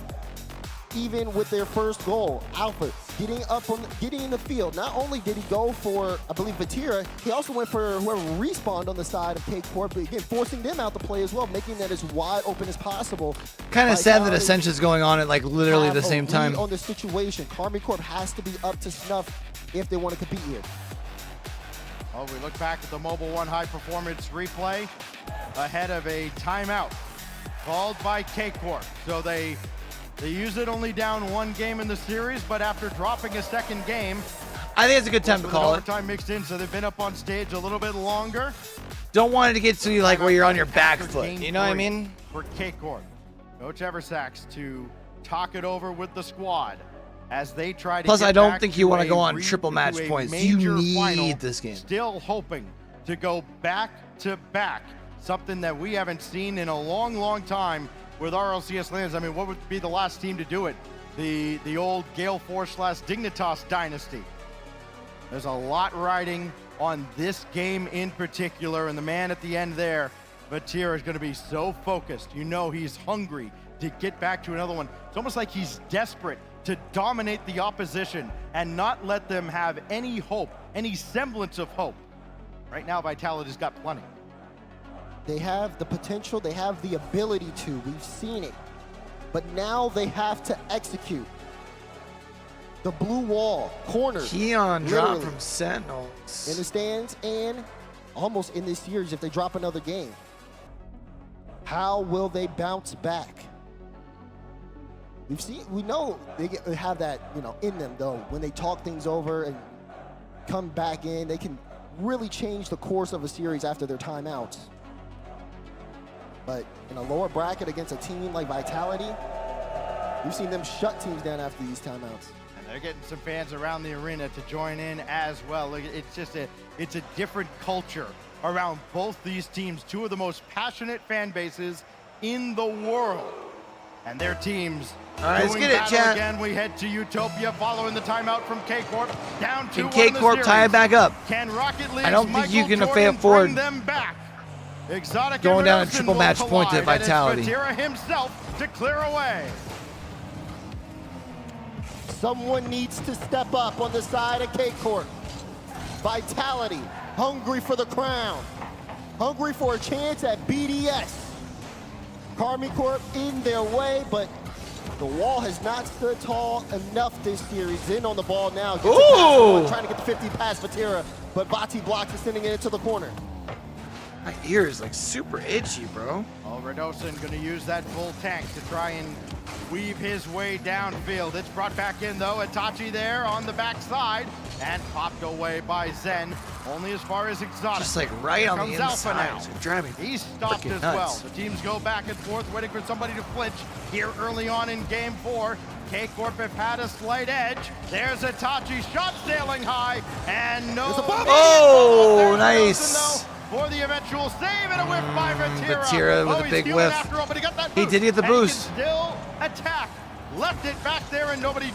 even with their first goal. Alpha getting in the field. Not only did he go for, I believe, Vatira, he also went for whoever respawned on the side of K-Corp, but again, forcing them out the play as well, making that as wide open as possible. Kind of sad that Ascension's going on at like literally the same time. On the situation, Karmine Corp has to be up to snuff if they want to compete here. Oh, we look back at the Mobile One high performance replay ahead of a timeout called by K-Corp. So they use it only down 1 game in the series, but after dropping a second game, I think it's a good time to call it. Overtime mixed in, so they've been up on stage a little bit longer. Don't want it to get to you like where you're on your back foot. You know what I mean? For K-Corp, Coach Eversax to talk it over with the squad as they try to. Plus, get I don't back think you to want to go a on triple match to a points. You major need final, this game. Still hoping to go back to back, something that we haven't seen in a long, long time with RLCS lands. I mean, what would be the last team to do it? The old Gale Force / Dignitas dynasty. There's a lot riding on this game in particular, and the man at the end there, Vatira, is going to be so focused. You know he's hungry to get back to another one. It's almost like he's desperate to dominate the opposition and not let them have any hope, any semblance of hope. Right now, Vitality's got plenty. They have the potential, they have the ability to, we've seen it. But now they have to execute. The blue wall, corner. Keon dropped from Sentinels. In the stands and almost in this series if they drop another game. How will they bounce back? We know they have that, in them though. When they talk things over and come back in, they can really change the course of a series after their timeouts. But in a lower bracket against a team like Vitality, we've seen them shut teams down after these timeouts. And they're getting some fans around the arena to join in as well. Look, it's just it's a different culture around both these teams, two of the most passionate fan bases in the world. And their teams all right, let's doing get it, battle chat. again. We head to Utopia following the timeout from K-Corp. Down 2-1 Can K-Corp tie it back up? Can Rocket League's I don't think Michael you can Jordan afford bring them back? Exotic going and down a Redoson triple will match collide, point to and Vitality. it's Vatira himself to clear away. Someone needs to step up on the side of K-Corp. Vitality, hungry for the crown. Hungry for a chance at BDS. Karmine Corp in their way, but the wall has not stood tall enough this series. In on the ball now. Gets it past, trying to get the 50 past Vatira, but Vati blocks it, sending it into the corner. My ear is like super itchy, bro. Oh, Redoson going to use that full tank to try and weave his way downfield. It's brought back in though. Itachi there on the backside and popped away by Zen. Only as far as Exotic. Just like right on the Here comes inside. Alpha So now. driving He's stopped freaking as nuts. well. The teams go back and forth, waiting for somebody to flinch here early on in game 4. K-Corp have had a slight edge. There's Itachi, shot sailing high, and no. Oh, nice. For the eventual save and a whiff by Vatira. Vatira with a he's big feeling whiff. after all, but he got that He boost, did get the and he boost. can still attack. Left it back there, and nobody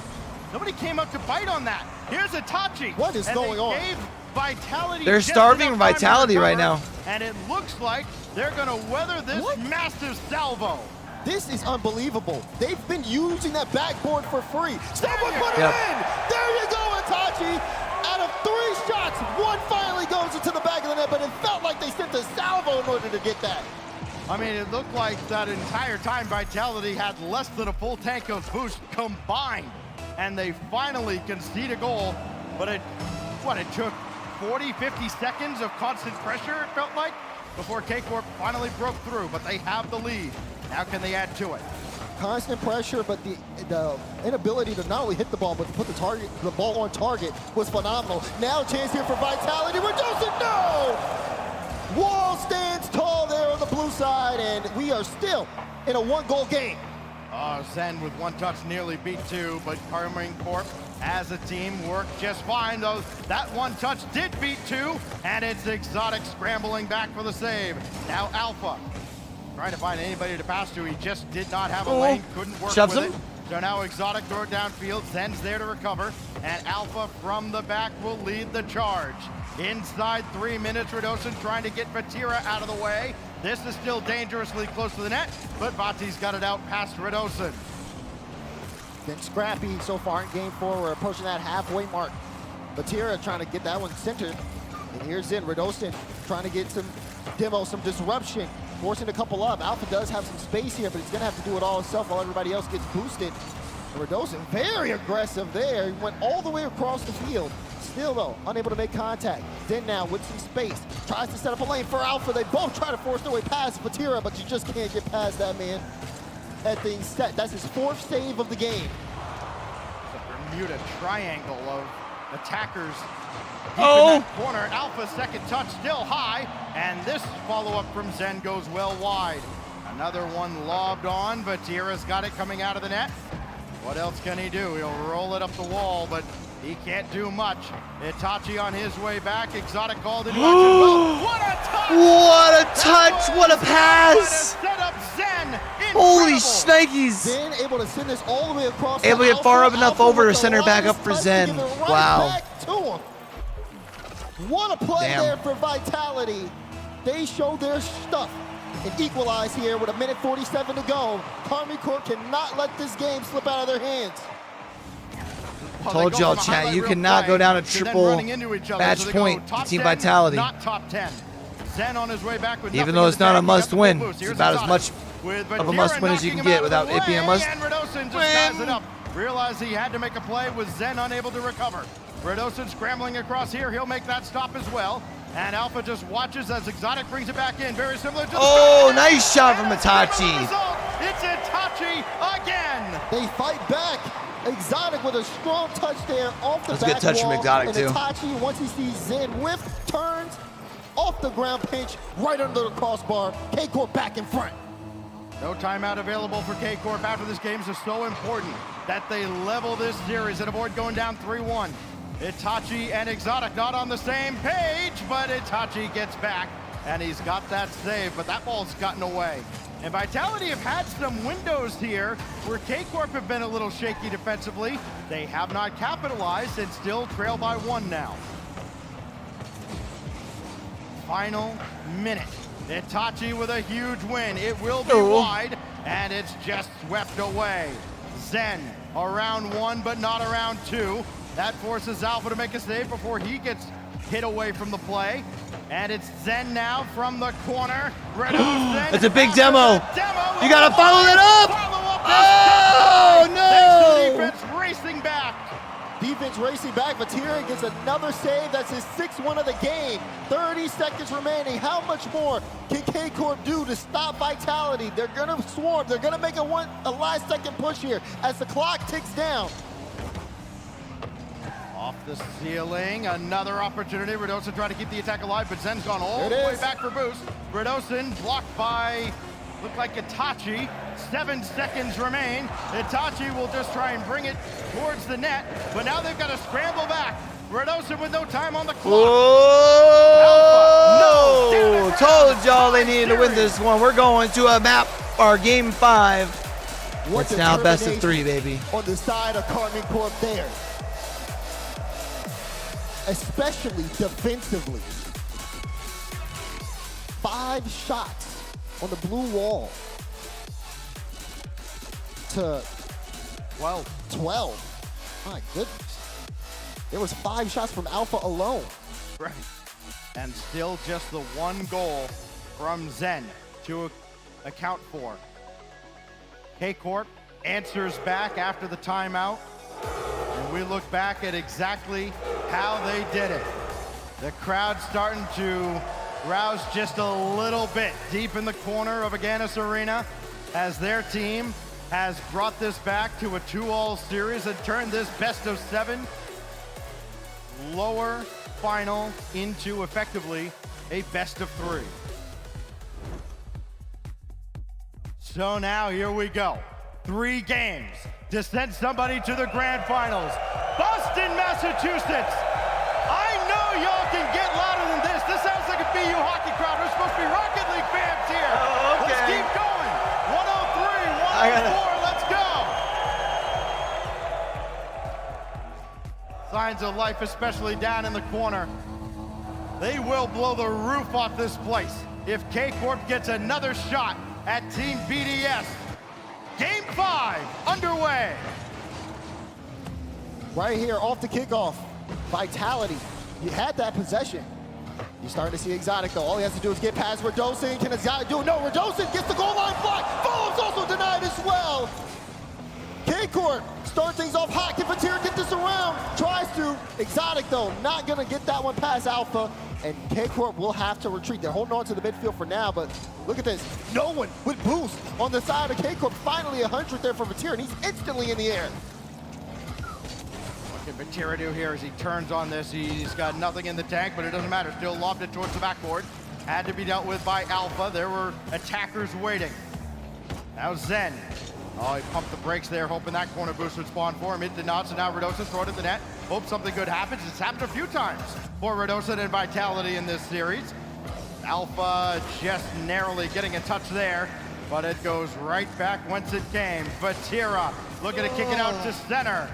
came up to bite on that. Here's Itachi. What is going on? Gave Vitality They're just starving enough time to Vitality right recover, now. and it looks like they're going to weather this massive salvo. This is unbelievable. They've been using that backboard for free. Someone put it in! There you go, Itachi! Out of 3 shots, one finally goes into the back of the net, but it felt like they sent a salvo in order to get that. I mean, it looked like that entire time Vitality had less than a full tank of boost combined, and they finally concede a goal, but it took 40, 50 seconds of constant pressure, it felt like, before K-Corp finally broke through, but they have the lead. Now can they add to it? Constant pressure, but the inability to not only hit the ball, but to put the ball on target was phenomenal. Now a chance here for Vitality. Redoson, no! Wall stands tall there on the blue side, and we are still in a 1-goal game. Zen with 1 touch nearly beat 2, but Karmine Corp as a team worked just fine, though that 1 touch did beat 2, and it's Exotic scrambling back for the save. Now Alpha trying to find anybody to pass to. He just did not have a lane, couldn't work Shoves with him. it. So now Exotic throw it downfield, Zen's there to recover, and Alpha from the back will lead the charge. Inside 3 minutes, Redoson trying to get Vatira out of the way. This is still dangerously close to the net, but Vati's got it out past Redoson. Been scrappy so far in game 4. We're approaching that halfway mark. Vatira trying to get that one centered. And here's in Redoson trying to get some demo, some disruption, forcing a couple up. Alpha does have some space here, but he's gonna have to do it all himself while everybody else gets boosted. And Redoson very aggressive there. He went all the way across the field. Still though, unable to make contact. Then now with some space, tries to set up a lane for Alpha. They both try to force their way past Vatira, but you just can't get past that man. That thing set. That's his 4th save of the game. The Bermuda triangle of attackers. Oh! In that corner, Alpha's 2nd touch still high, and this follow-up from Zen goes well wide. Another one lobbed on, Vatira's got it coming out of the net. What else can he do? He'll roll it up the wall, but he can't do much. Itachi on his way back. Exotic called into action. Well, what a touch! What a touch! What a pass! Set up Zen. Holy Incredible. shnikes! Zen able to send this all the way across. Able to get far up enough over to with the center back up lightest for touch to Zen. give it right Wow. back to him. What a play Damn. there for Vitality. They showed their stuff and equalize here with 1:47 to go. Karmine Corp cannot let this game slip out of their hands. Told y'all, chat, you cannot go down a triple match point to Team Vitality. Not top 10. Zen on his way back with Even nothing though in it's the not a tank, he must got the win. boost. It's Here's about as Exotic. much With of a Vatira must win as you knocking can him get out without of it the being a way, must and Redoson just win. ties it up. Realized he had to make a play with Zen unable to recover. Redoson scrambling across here. He'll make that stop as well. And Alpha just watches as Exotic brings it back in. Very similar to the Oh, nice shot from Itachi. It's Itachi again. They fight back. Exotic with a strong touch there off the That's a back good touch from wall. Exotic, and too. Itachi, once he sees Zen whiff, turns, off the ground pinch, right under the crossbar. K-Corp back in front. No timeout available for K-Corp after this game, so important that they level this series and avoid going down 3-1. Itachi and Exotic not on the same page, but Itachi gets back, and he's got that save, but that ball's gotten away. And Vitality have had some windows here where K-Corp have been a little shaky defensively. They have not capitalized and still trail by 1 now. Final minute. Itachi with a huge win. It will be wide, and it's just swept away. Zen around 1, but not around 2. That forces Alpha to make a save before he gets hit away from the play. And it's Zen now from the corner. That's a big demo. You gotta follow that up. Oh no! Defense racing back. Defense racing back. Vatira gets another save. That's his 6th of the game. 30 seconds remaining. How much more can K-Corp do to stop Vitality? They're gonna swarm. They're gonna make a last second push here as the clock ticks down. Off the ceiling, another opportunity. Radosin trying to keep the attack alive, but Zen's gone all the way back for boost. Radosin blocked by, looked like Itachi. 7 seconds remain. Itachi will just try and bring it towards the net, but now they've got to scramble back. Radosin with no time on the clock. Whoa! Told y'all they needed to win this one. We're going to a map, our game 5. It's now best of 3, baby. On the side of Karmine Corp there. Especially defensively. 5 shots on the blue wall to 12. My goodness. There was 5 shots from Alpha alone. Right. And still just the 1 goal from Zen to account for. K-Corp answers back after the timeout. And we look back at exactly how they did it. The crowd starting to rouse just a little bit deep in the corner of Aganis Arena as their team has brought this back to a 2-all series and turned this best of 7 lower final into effectively a best of 3. So now here we go. 3 games to send somebody to the grand finals. Boston, Massachusetts. I know y'all can get louder than this. This sounds like a BU hockey crowd. We're supposed to be Rocket League fans here. Oh, okay. Let's keep going. 103, 104, let's go. Signs of life, especially down in the corner. They will blow the roof off this place if K-Corp gets another shot at Team BDS. Game 5 underway. Right here off the kickoff, Vitality. He had that possession. You're starting to see Exotic though. All he has to do is get past Radosin. Can Exotic do it? No, Radosin gets the goal line block. Follows also denied as well. K-Corp start things off hot. Can Vatira get this around? Tries to. Exotic though, not gonna get that one past Alpha. And K-Corp will have to retreat. They're holding on to the midfield for now, but look at this. No one with boost on the side of K-Corp. Finally 100 there for Vatira, and he's instantly in the air. What can Vatira do here as he turns on this? He's got nothing in the tank, but it doesn't matter. Still lobbed it towards the backboard. Had to be dealt with by Alpha. There were attackers waiting. Now Zen. Oh, he pumped the brakes there, hoping that corner boost would spawn for him. It did not, so now Radosin throw it at the net. Hope something good happens. It's happened a few times for Radosin and Vitality in this series. Alpha just narrowly getting a touch there, but it goes right back whence it came. Vatira looking to kick it out to center.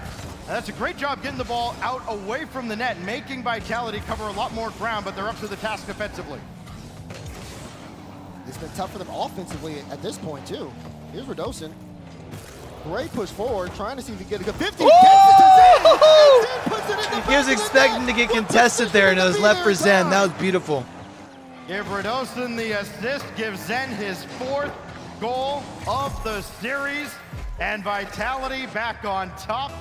And that's a great job getting the ball out away from the net, making Vitality cover a lot more ground, but they're up to the task defensively. It's been tough for them offensively at this point too. Here's Radosin. Great push forward, trying to see if he can get a good 50. He was expecting to get contested there, and it was left for Zen. That was beautiful. Give Radosin the assist, give Zen his 4th goal of the series, and Vitality back on top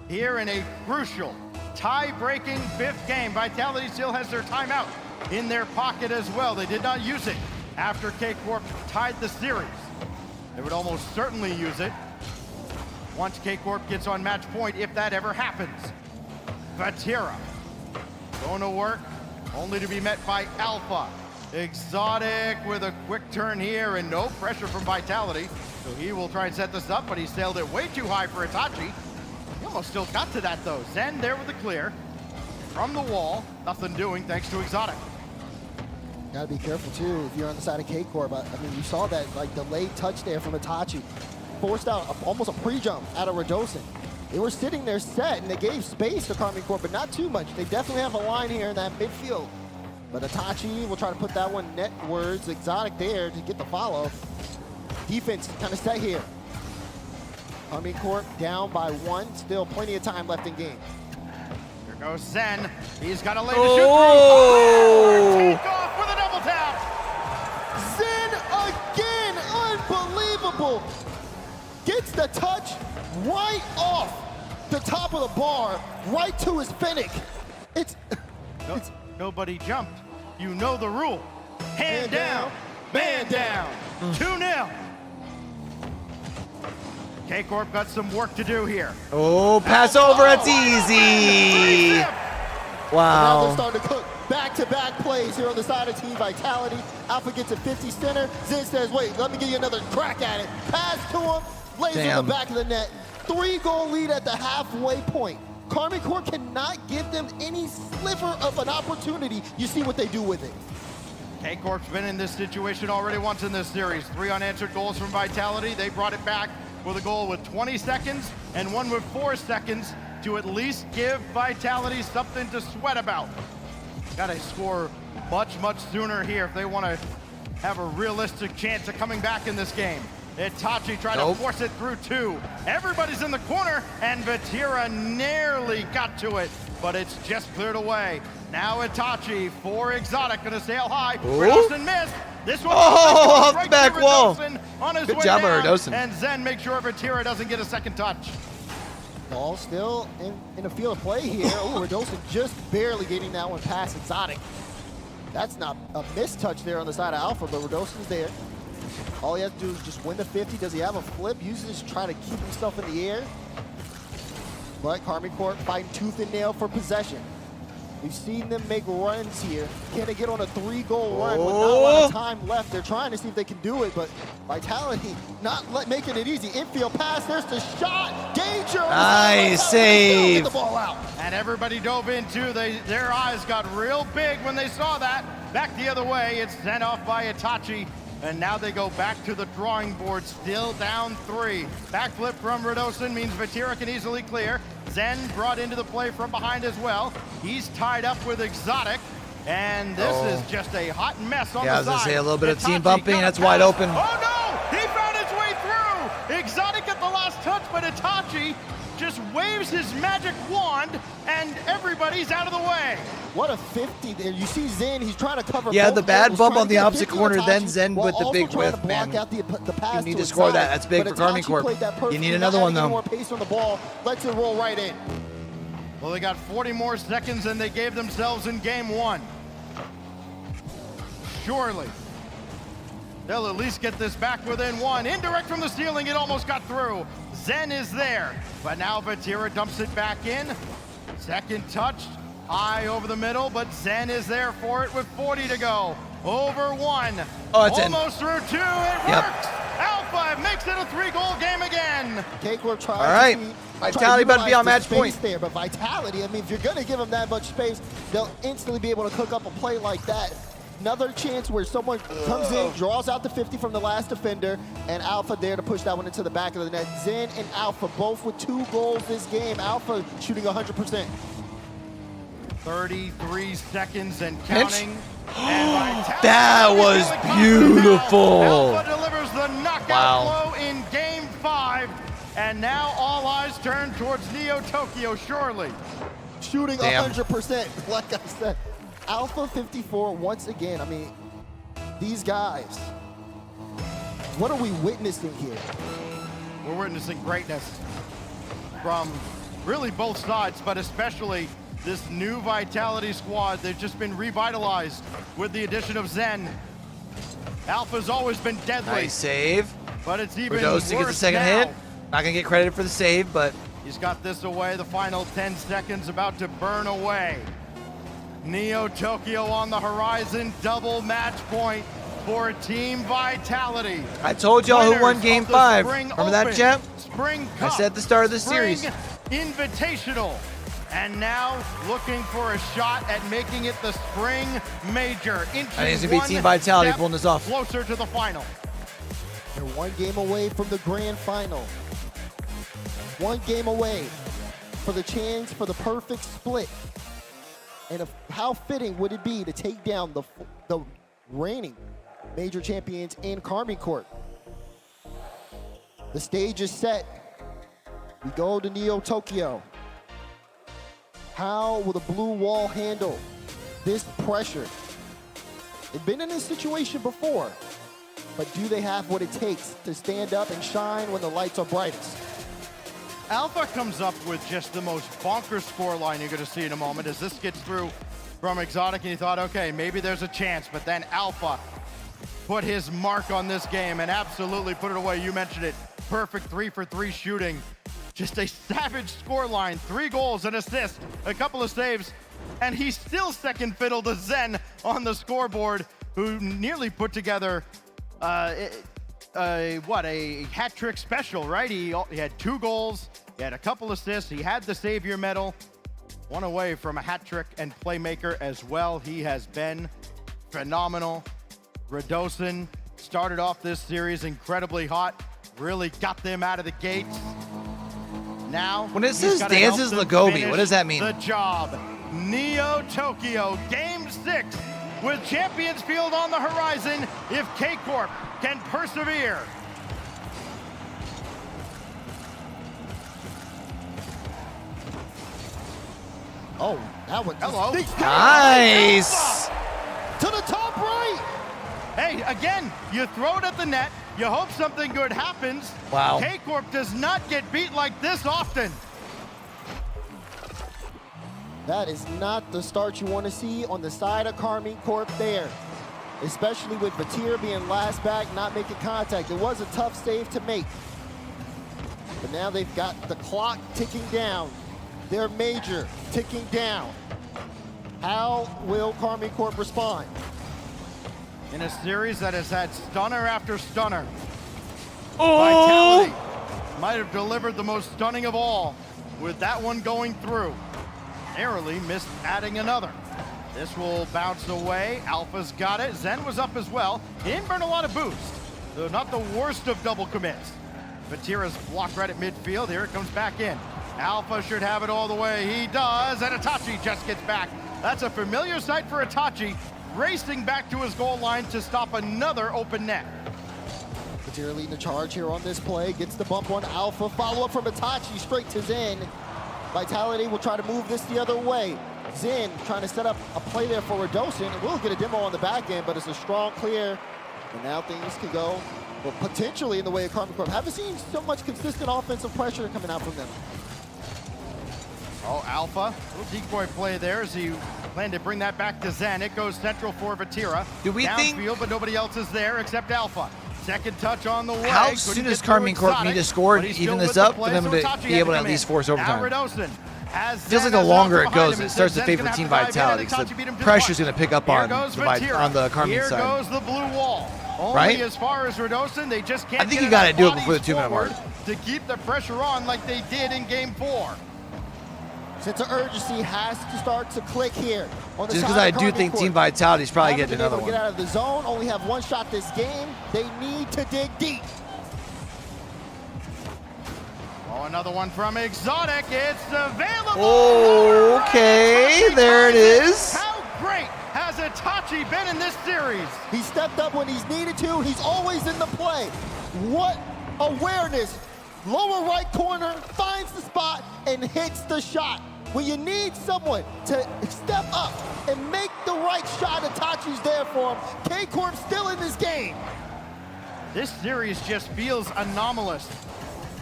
here in a crucial tie-breaking 5th game. Vitality still has their timeout in their pocket as well. They did not use it after K-Corp tied the series. They would almost certainly use it once K-Corp gets on match point, if that ever happens. Vatira going to work only to be met by Alpha. Exotic with a quick turn here and no pressure from Vitality. So he will try and set this up, but he sailed it way too high for Itachi. He almost still got to that though. Zen there with the clear. From the wall, nothing doing thanks to Exotic. Gotta be careful too if you're on the side of K-Corp. I mean, you saw that like delayed touch there from Itachi. Forced out almost a pre-jump out of Radosin. They were sitting there set and they gave space to Karmine Corp, but not too much. They definitely have a line here in that midfield. But Itachi will try to put that one netwards. Exotic there to get the follow. Defense kind of set here. Karmine Corp down by 1. Still plenty of time left in game. Here goes Zen. He's got a lane to shoot through. Take off with a double tap. Zen again, unbelievable. Gets the touch right off the top of the bar, right to his Finnick. It's nobody jumped. You know the rule. Hand down, man down. 2-0. K-Corp got some work to do here. Oh, pass over, it's easy. Now they're Wow. starting to cook back-to-back plays here on the side of Team Vitality. Alpha gets a 50 center. Zen says, wait, let me give you another crack at it. Pass to him, lays in the back of the net. 3-goal lead at the halfway point. Karmine Corp cannot give them any sliver of an opportunity. You see what they do with it. K-Corp's been in this situation already once in this series. 3 unanswered goals from Vitality. They brought it back with a goal with 20 seconds and one with 4 seconds to at least give Vitality something to sweat about. Gotta score much, much sooner here if they want to have a realistic chance of coming back in this game. Itachi tried to force it through 2. Everybody's in the corner, and Vatira nearly got to it, but it's just cleared away. Now Itachi for Exotic, gonna sail high. Radosin missed. This one off right the back to wall. Radosin on his Good way job, down, Radosin. and Zen make sure Vatira doesn't get a second touch. Ball still in the field of play here. Oh, Radosin just barely getting that one past Exotic. That's not a missed touch there on the side of Alpha, but Radosin's there. All he has to do is just win the 50. Does he have a flip? Uses to try to keep himself in the air. But Karmine Corp fighting tooth and nail for possession. We've seen them make runs here. Can they get on a 3-goal run with not a lot of time left? They're trying to see if they can do it, but Vitality not making it easy. Infield pass, there's the shot. Danger. Nice save. Get the ball out. And everybody dove in too. Their eyes got real big when they saw that. Back the other way, it's sent off by Itachi. And now they go back to the drawing board, still down 3. Backflip from Radosin means Vatira can easily clear. Zen brought into the play from behind as well. He's tied up with Exotic. And this is just a hot mess on the side. Yeah, I was going to say a little bit of team bumping. That's wide open. Oh no! He found his way through! Exotic at the last touch, but Itachi just waves his magic wand and everybody's out of the way. What a 50 there. You see Zen, he's trying to cover Yeah, both the bad angles, bump trying on to the get a opposite 50 corner, Itachi, then Zen while with the also big trying to whiff, block man. out the pass You need to to score Exotic. that. That's big But for Karmine Itachi Corp. played that You perfectly, need not another one, adding any though. more pace on the ball, lets it roll right in. Well, they got 40 more seconds than they gave themselves in game 1. Surely they'll at least get this back within 1. Indirect from the ceiling, it almost got through. Zen is there, but now Vatira dumps it back in. Second touch, high over the middle, but Zen is there for it with 40 to go. Over 1. Oh, it's in. Almost through 2. It works. Alpha makes it a 3-goal game again. K-Corp tries All right. Vitality about to be on match point. There, but Vitality, I mean, if you're going to give them that much space, they'll instantly be able to cook up a play like that. Another chance where someone comes in, draws out the 50 from the last defender, and Alpha there to push that one into the back of the net. Zen and Alpha both with 2 goals this game. Alpha shooting 100%. 33 seconds and counting. And That was beautiful. Alpha delivers the knockout blow in game 5. And now all eyes turn towards Neo Tokyo, surely. Shooting 100%, like I said. Alpha 54, once again, I mean, these guys, what are we witnessing here? We're witnessing greatness from really both sides, but especially this new Vitality squad. They've just been revitalized with the addition of Zen. Alpha's always been deadly. Nice save. But it's even Radosin worse gets the second now. hit. Not going to get credit for the save, but He's got this away. The final 10 seconds about to burn away. Neo Tokyo on the horizon, double match point for Team Vitality. I told y'all who won Game 5. Remember that, champ? Spring I Cup, said at the start of the Spring series. Invitational. And now looking for a shot at making it the Spring Major. I think it's going to be Team Vitality pulling this off. Closer to the final. They're one game away from the grand final. One game away for the chance for the perfect split. And how fitting would it be to take down the reigning major champions in Karmine Corp? The stage is set. We go to Neo Tokyo. How will the blue wall handle this pressure? They've been in this situation before, but do they have what it takes to stand up and shine when the lights are brightest? Alpha comes up with just the most bonkers scoreline you're going to see in a moment as this gets through from Exotic, and you thought, okay, maybe there's a chance, but then Alpha put his mark on this game and absolutely put it away. You mentioned it, perfect 3-for-3 shooting. Just a savage scoreline, 3 goals, an assist, a couple of saves, and he's still second fiddle to Zen on the scoreboard, who nearly put together a hat trick special, right? He had 2 goals, he had a couple assists, he had the Savior medal, one away from a hat trick and playmaker as well. He has been phenomenal. Radosin started off this series incredibly hot, really got them out of the gates. Now, when it says dances Lagobi, what does that mean? The job. Neo Tokyo, Game 6, with Champions Field on the horizon if K-Corp can persevere. Oh, that one. Hello. Nice. To the top right. Hey, again, you throw it at the net. You hope something good happens. Wow. K-Corp does not get beat like this often. That is not the start you want to see on the side of Karmine Corp there. Especially with Vatira being last back, not making contact. It was a tough save to make. But now they've got the clock ticking down. Their major ticking down. How will Karmine Corp respond? In a series that has had stunner after stunner. Oh! Vitality might have delivered the most stunning of all with that one going through. Narrowly missed adding another. This will bounce away. Alpha's got it. Zen was up as well. He didn't burn a lot of boost, though not the worst of double commits. Vatira's blocked right at midfield. Here it comes back in. Alpha should have it all the way. He does, and Itachi just gets back. That's a familiar sight for Itachi, racing back to his goal line to stop another open net. Vatira leading the charge here on this play. Gets the bump on Alpha. Follow up from Itachi straight to Zen. Vitality will try to move this the other way. Zen trying to set up a play there for Radosin. We'll get a demo on the back end, but it's a strong clear. And now things can go, well, potentially in the way of Karmine Corp. Haven't seen so much consistent offensive pressure coming out from them. Oh, Alpha, little decoy play there as he planned to bring that back to Zen. It goes central for Vatira. Do we think downfield, but nobody else is there except Alpha. Second touch on the way. How soon does Karmine Corp need to score to even this up for them to be able to at least force overtime? Feels like the longer it goes, it starts to favor Team Vitality because the pressure's going to pick up on the Karmine side. Here goes the blue wall. Right? As far as Radosin, they just can't. I think you got to do it before the 2-minute mark to keep the pressure on like they did in Game 4. Sense of urgency has to start to click here. Just because I do think Team Vitality is probably getting another one. Get out of the zone, only have one shot this game. They need to dig deep. Oh, another one from Exotic. It's available. Okay, there it is. How great has Itachi been in this series? He stepped up when he's needed to. He's always in the play. What awareness. Lower right corner, finds the spot, and hits the shot. When you need someone to step up and make the right shot, Itachi's there for him. K-Corp still in this game. This series just feels anomalous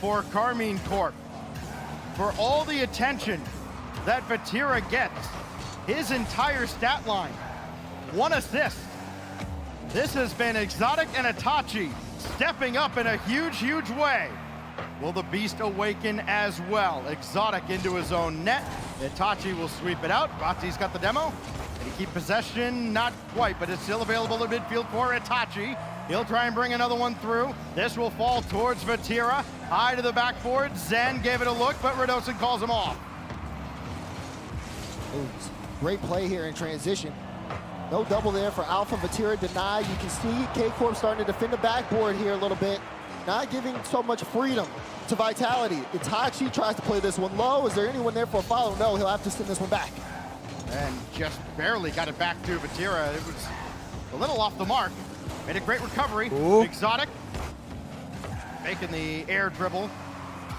for Karmine Corp. For all the attention that Vatira gets, his entire stat line, 1 assist. This has been Exotic and Itachi stepping up in a huge, huge way. Will the Beast awaken as well? Exotic into his own net. Itachi will sweep it out. Bati's got the demo. They keep possession, not quite, but it's still available in midfield for Itachi. He'll try and bring another one through. This will fall towards Vatira. High to the backboard. Zen gave it a look, but Radosin calls him off. Ooh, great play here in transition. No double there for Alpha. Vatira denied. You can see K-Corp starting to defend the backboard here a little bit. Not giving so much freedom to Vitality. Itachi tries to play this one low. Is there anyone there for a follow? No, he'll have to send this one back. And just barely got it back to Vatira. It was a little off the mark. Made a great recovery. Ooh. Exotic making the air dribble.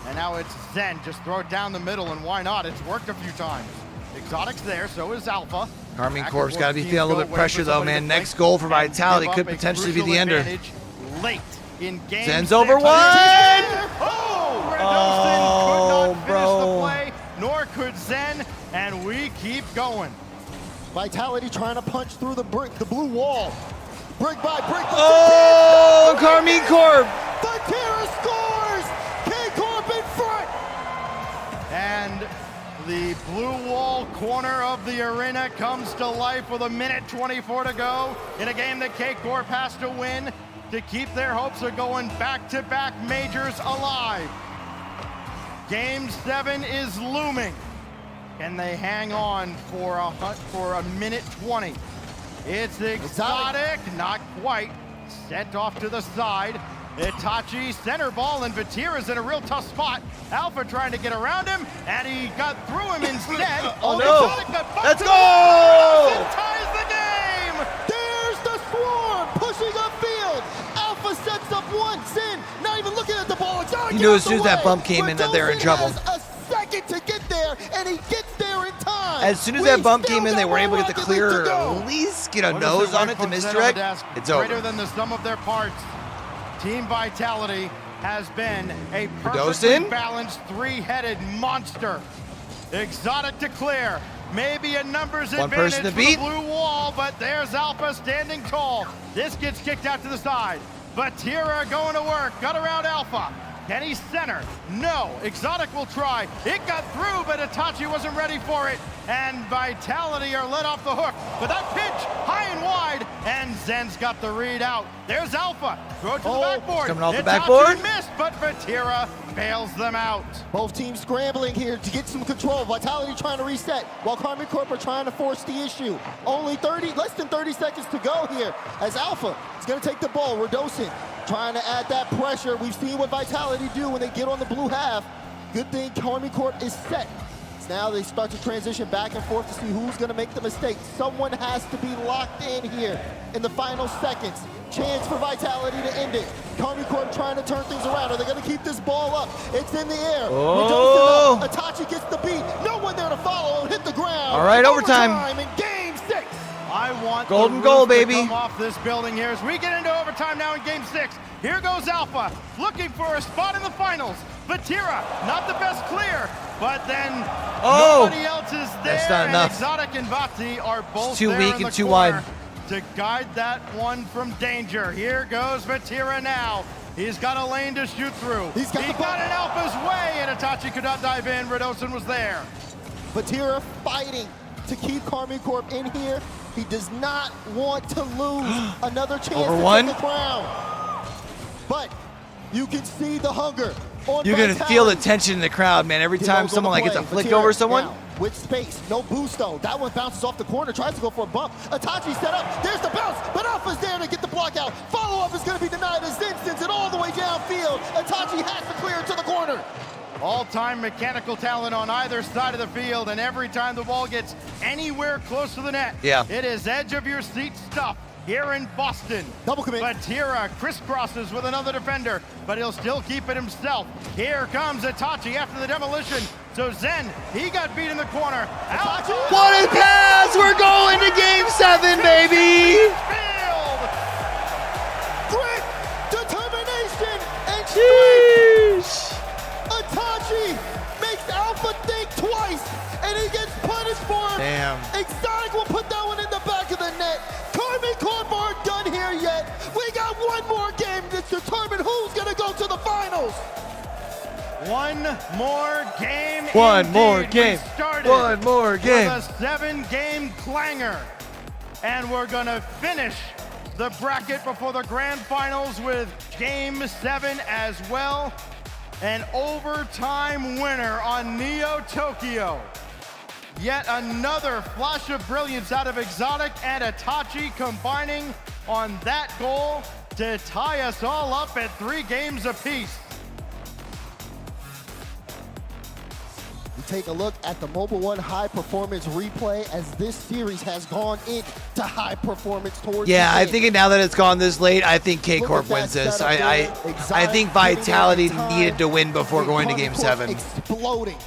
And now it's Zen. Just throw it down the middle, and why not? It's worked a few times. Exotic's there, so is Alpha. Karmine Corp's got to be feeling a little bit of pressure though, man. Next goal for Vitality could potentially be the ender. Late in game Zen's 6. over one! Oh, Radosin could not finish the play, nor could Zen, and we keep going. Vitality trying to punch through the blue wall. Brick by brick. Oh, Karmine Corp! Vatira scores! K-Corp in front! And the blue wall corner of the arena comes to life with 1:24 to go in a game that K-Corp has to win to keep their hopes of going back-to-back majors alive. Game 7 is looming. Can they hang on for a 1:20? It's Exotic, not quite. Sent off to the side. Itachi center ball, and Vatira's in a real tough spot. Alpha trying to get around him, and he got through him instead. Oh no! Let's go! And ties the game! There's the swarm pushing upfield. Alpha sets up one. Sin not even looking at the ball. Exotic You knew as soon as that bump came in that they were in trouble. Has a second to get there, and he gets there in time. As soon as that bump came in, they were able to get the clear, or at least get a nose on it to misdirect. It's over. Greater than the sum of their parts. Team Vitality has been a perfectly Radosin? balanced three-headed monster. Exotic to clear. Maybe a numbers One person advantage to beat. for the blue wall, but there's Alpha standing tall. This gets kicked out to the side. Vatira going to work. Got around Alpha. Can he center? No. Exotic will try. It got through, but Itachi wasn't ready for it. And Vitality are let off the hook. But that pitch, high and wide, and Zen's got the read out. There's Alpha. Throw it to the backboard. Coming off the Itachi backboard. missed, but Vatira bails them out. Both teams scrambling here to get some control. Vitality trying to reset, while Karmine Corp are trying to force the issue. Less than 30 seconds to go here, as Alpha is going to take the ball. Radosin trying to add that pressure. We've seen what Vitality do when they get on the blue half. Good thing Karmine Corp is set. Now they start to transition back and forth to see who's going to make the mistake. Someone has to be locked in here in the final seconds. Chance for Vitality to end it. Karmine Corp trying to turn things around. Are they going to keep this ball up? It's in the air. Oh. Itachi gets the beat. No one there to follow. Hit the ground. All right, overtime. In game 6. I want Golden the goal, roof to baby. come off this building here as we get into overtime now in game 6. Here goes Alpha, looking for a spot in the finals. Vatira, not the best clear, but then nobody else is there. That's not enough. Exotic and Vati are both It's too there weak in the and too corner wide. to guide that one from danger. Here goes Vatira now. He's got a lane to shoot through. He got in Alpha's way, and Itachi could not dive in. Radosin was there. Vatira fighting to keep Karmine Corp in here. He does not want to lose another chance Over to one. take the crown. But you can see the hunger on You're going to feel the Vitality. tension in the crowd, man. Every time someone like gets a flick over someone. Now, with space, no boost though. That one bounces off the corner, tries to go for a bump. Itachi set up, there's the bounce, but Alpha's there to get the block out. Follow-up is going to be denied as Zen sends it all the way downfield. Itachi has to clear it to the corner. All-time mechanical talent on either side of the field, and every time the ball gets anywhere close to the net, it is edge-of-your-seat stuff here in Boston. Double commit. Vatira crisscrosses with another defender, but he'll still keep it himself. Here comes Itachi after the demolition. So Zen, he got beat in the corner. Itachi! What a pass! We're going to game 7, baby! Grit, determination, and Sheesh. Itachi makes Alpha think twice, and he gets punished for it. Damn. Exotic will put that one in the back of the net. Karmine Corp aren't done here yet. We got one more game to determine who's going to go to the finals. One more game. One more indeed. game. We started One more game. with a 7-game clanger. And we're gonna finish the bracket before the grand finals with Game 7 as well. An overtime winner on Neo Tokyo. Yet another flash of brilliance out of Exotic and Itachi combining on that goal to tie us all up at 3 games apiece. We take a look at the Mobile One high performance replay as this series has gone into high performance towards Yeah, the I end. think now that it's gone this late, I think K-Corp Look at wins that this. setup I there. think Exotic Vitality getting there in needed time. to win before And going to Karmine Game Corp 7. exploding.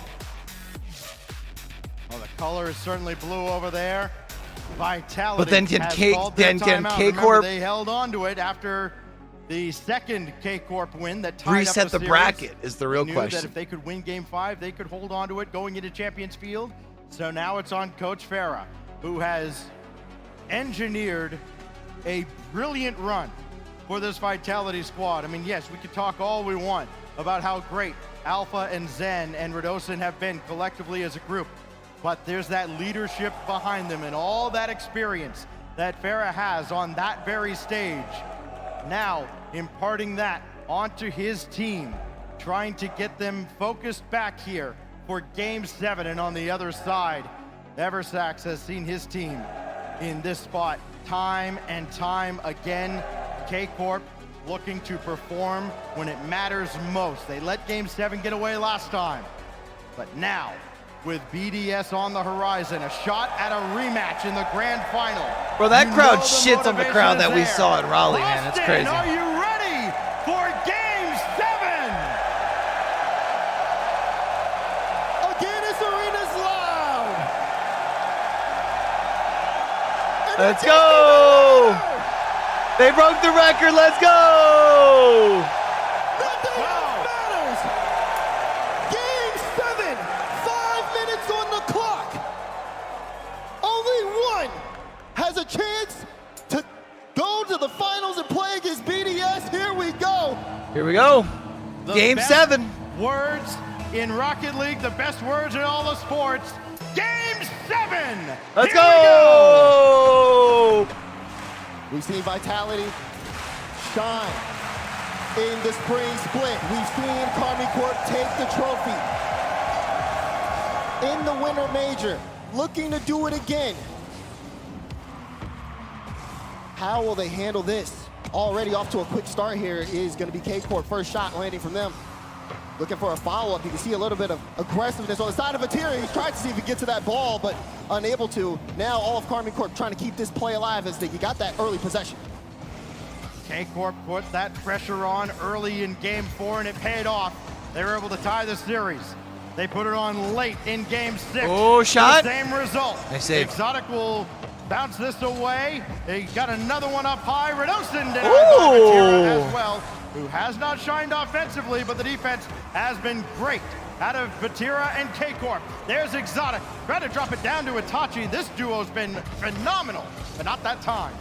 Well, the color is certainly blue over there. Vitality But then can has K- called their then can timeout. K-Corp- Remember, they held on to it after the second K-Corp win that tied Reset up the series. bracket is the real They knew question. that if they could win Game 5, they could hold on to it going into Champions Field. So now it's on Coach Farah, who has engineered a brilliant run for this Vitality squad. I mean, yes, we could talk all we want about how great Alpha and Zen and Radosin have been collectively as a group, but there's that leadership behind them and all that experience that Farah has on that very stage. Now, imparting that onto his team, trying to get them focused back here for Game 7. And on the other side, Eversax has seen his team in this spot time and time again. K-Corp looking to perform when it matters most. They let Game 7 get away last time. But now, with BDS on the horizon, a shot at a rematch in the grand final. Bro, that You crowd know the shits on the motivation crowd is that we there. saw in Raleigh, man. That's Austin, crazy. are you ready for Game 7? Again, this arena's loud. Let's go! They broke the record. Let's go! Nothing else matters. Game 7, 5 minutes on the clock. Only one has a chance to go to the finals and play against BDS. Here we go. Here we go. The Game best 7. Words in Rocket League, the best words in all of sports. Game 7! Let's Here we go! We've seen Vitality shine in the spring split. We've seen Karmine Corp take the trophy in the winter major, looking to do it again. How will they handle this? Already off to a quick start here is going to be K-Corp. First shot landing from them. Looking for a follow-up. You can see a little bit of aggressiveness on the side of Vatira. He's tried to see if he can get to that ball, but unable to. Now all of Karmine Corp trying to keep this play alive as they got that early possession. K-Corp put that pressure on early in Game 4, and it paid off. They were able to tie the series. They put it on late in Game 6. Oh, shot. The same result. Nice save. Exotic will bounce this away. They got another one up high. Radosin denied by Ooh. Vatira as well, who has not shined offensively, but the defense has been great out of Vatira and K-Corp. There's Exotic. Try to drop it down to Itachi. This duo's been phenomenal, but not that time.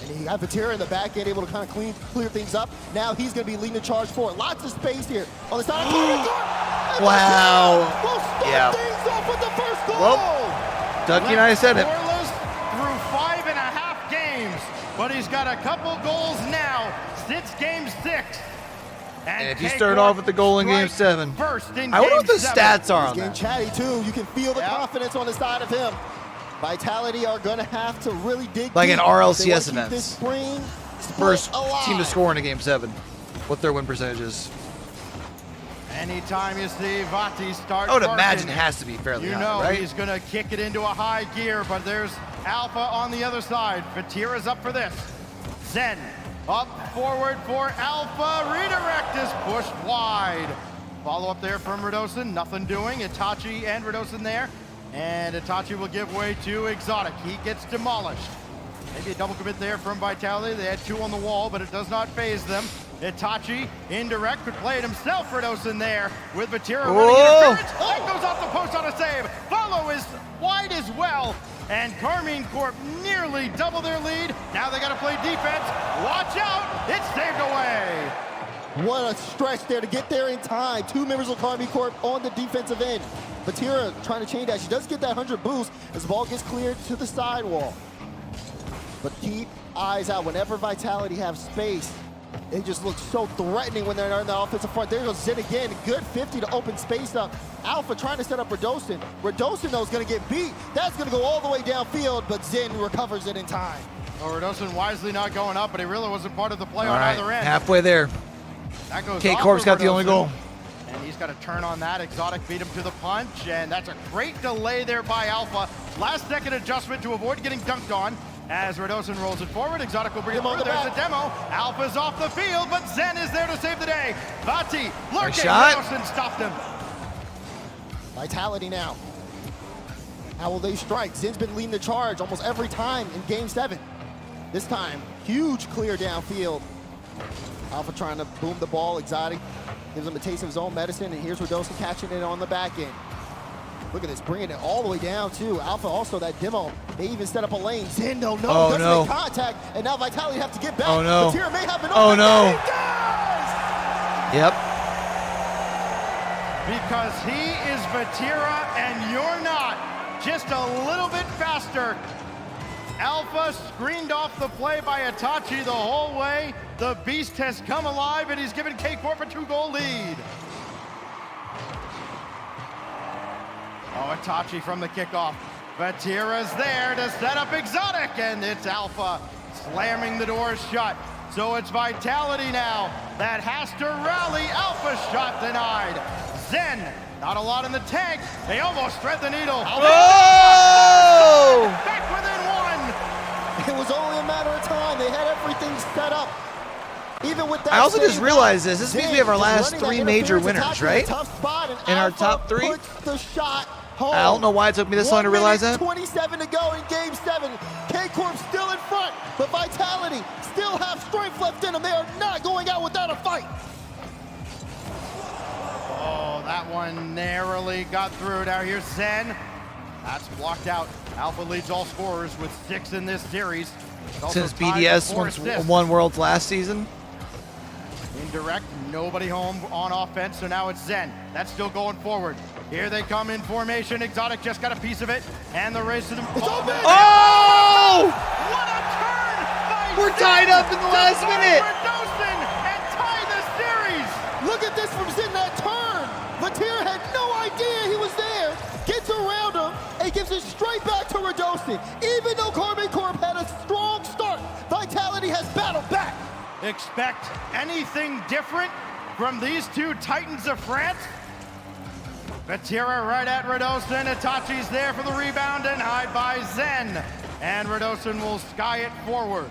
And he got Vatira in the back end, able to kind of clear things up. Now he's going to be leading the charge forward. Lots of space here on the side of Karmine Corp. And Wow. Vatira will start Yeah. things off with the first goal. Well, Ducky and I said it. Scoreless through 5.5 games, but he's got a couple goals now since Game 6. And if you start off with the goal in Game 7, First in I wonder what Game the 7. stats are on He's getting that. chatty too. You can feel the confidence on the side of him. Vitality are going to have to really dig Like deep. in RLCS They want to keep events. this spring First split alive. team to score in a Game 7. What their win percentage is. Anytime you see Vati start I would barking, imagine it has to be fairly you high, know right? he's going to kick it into a high gear, but there's Alpha on the other side. Vatira's up for this. Zen up forward for Alpha. Redirect is pushed wide. Follow up there from Radosin. Nothing doing. Itachi and Radosin there. And Itachi will give way to Exotic. He gets demolished. Maybe a double commit there from Vitality. They had 2 on the wall, but it does not phase them. Itachi, indirect, could play it himself. Radosin there with Vatira running interference. That goes off the post on a save. Follow is wide as well. And Karmine Corp nearly double their lead. Now they got to play defense. Watch out, it's saved away. What a stretch there to get there in time. 2 members of Karmine Corp on the defensive end. Vatira trying to change that. She does get that 100 boost as the ball gets cleared to the sidewall. But keep eyes out. Whenever Vitality have space, they just look so threatening when they're in the offensive front. There goes Zen again. Good 50 to open space up. Alpha trying to set up Radosin. Radosin, though, is going to get beat. That's going to go all the way downfield, but Zen recovers it in time. Well, Radosin wisely not going up, but he really wasn't part of the play All on right, either end. halfway there. That goes K-Corp's got the only goal. And he's got to turn on that. Exotic beat him to the punch, and that's a great delay there by Alpha. Last second adjustment to avoid getting dunked on. As Radosin rolls it forward, Exotic will bring it through. There's a demo. Alpha's off the field, but Zen is there to save the day. Vati lurking. Radosin stopped him. Vitality now. How will they strike? Zen's been leading the charge almost every time in Game 7. This time, huge clear downfield. Alpha trying to boom the ball. Exotic gives him a taste of his own medicine, and here's Radosin catching it on the back end. Look at this, bringing it all the way down, too. Alpha also, that demo, they even set up a lane. Zen, no, doesn't make contact, and now Vitality have to get back. Oh, no. Batira may have an Oh, open. no. He does! Yep. Because he is Batira and you're not. Just a little bit faster. Alpha screened off the play by Itachi the whole way. The beast has come alive and he's given K-Corp a 2-goal lead. Oh, Itachi from the kickoff. Batira's there to set up Exotic, and it's Alpha slamming the doors shut. So it's Vitality now that has to rally. Alpha shot denied. Zen, not a lot in the tank. They almost thread the needle. Oh! Back within one. It was only a matter of time. They had everything set up. Even with that, I also just realized this. This means we have our last 3 major winners, right? In our top 3. The shot home. I don't know why it took me this long to realize that. 27 to go in Game 7. K-Corp still in front, but Vitality still have strength left in them. They are not going out without a fight. Oh, that one narrowly got through. Now here's Zen. That's blocked out. Alpha leads all scorers with 6 in this series. Since BDS won Worlds last season. Indirect, nobody home on offense, so now it's Zen. That's still going forward. Here they come in formation. Exotic just got a piece of it, and the race to the... Oh! What a turn by We're tied up in the last minute. Radosin and tie the series. Look at this from Zen, that turn. Batira had no idea he was there. Gets around him and gives it straight back to Radosin. Even though Karmine Corp had a strong start, Vitality has battled back. Expect anything different from these two Titans of France? Batira right at Radosin. Itachi's there for the rebound and high by Zen. And Radosin will sky it forward.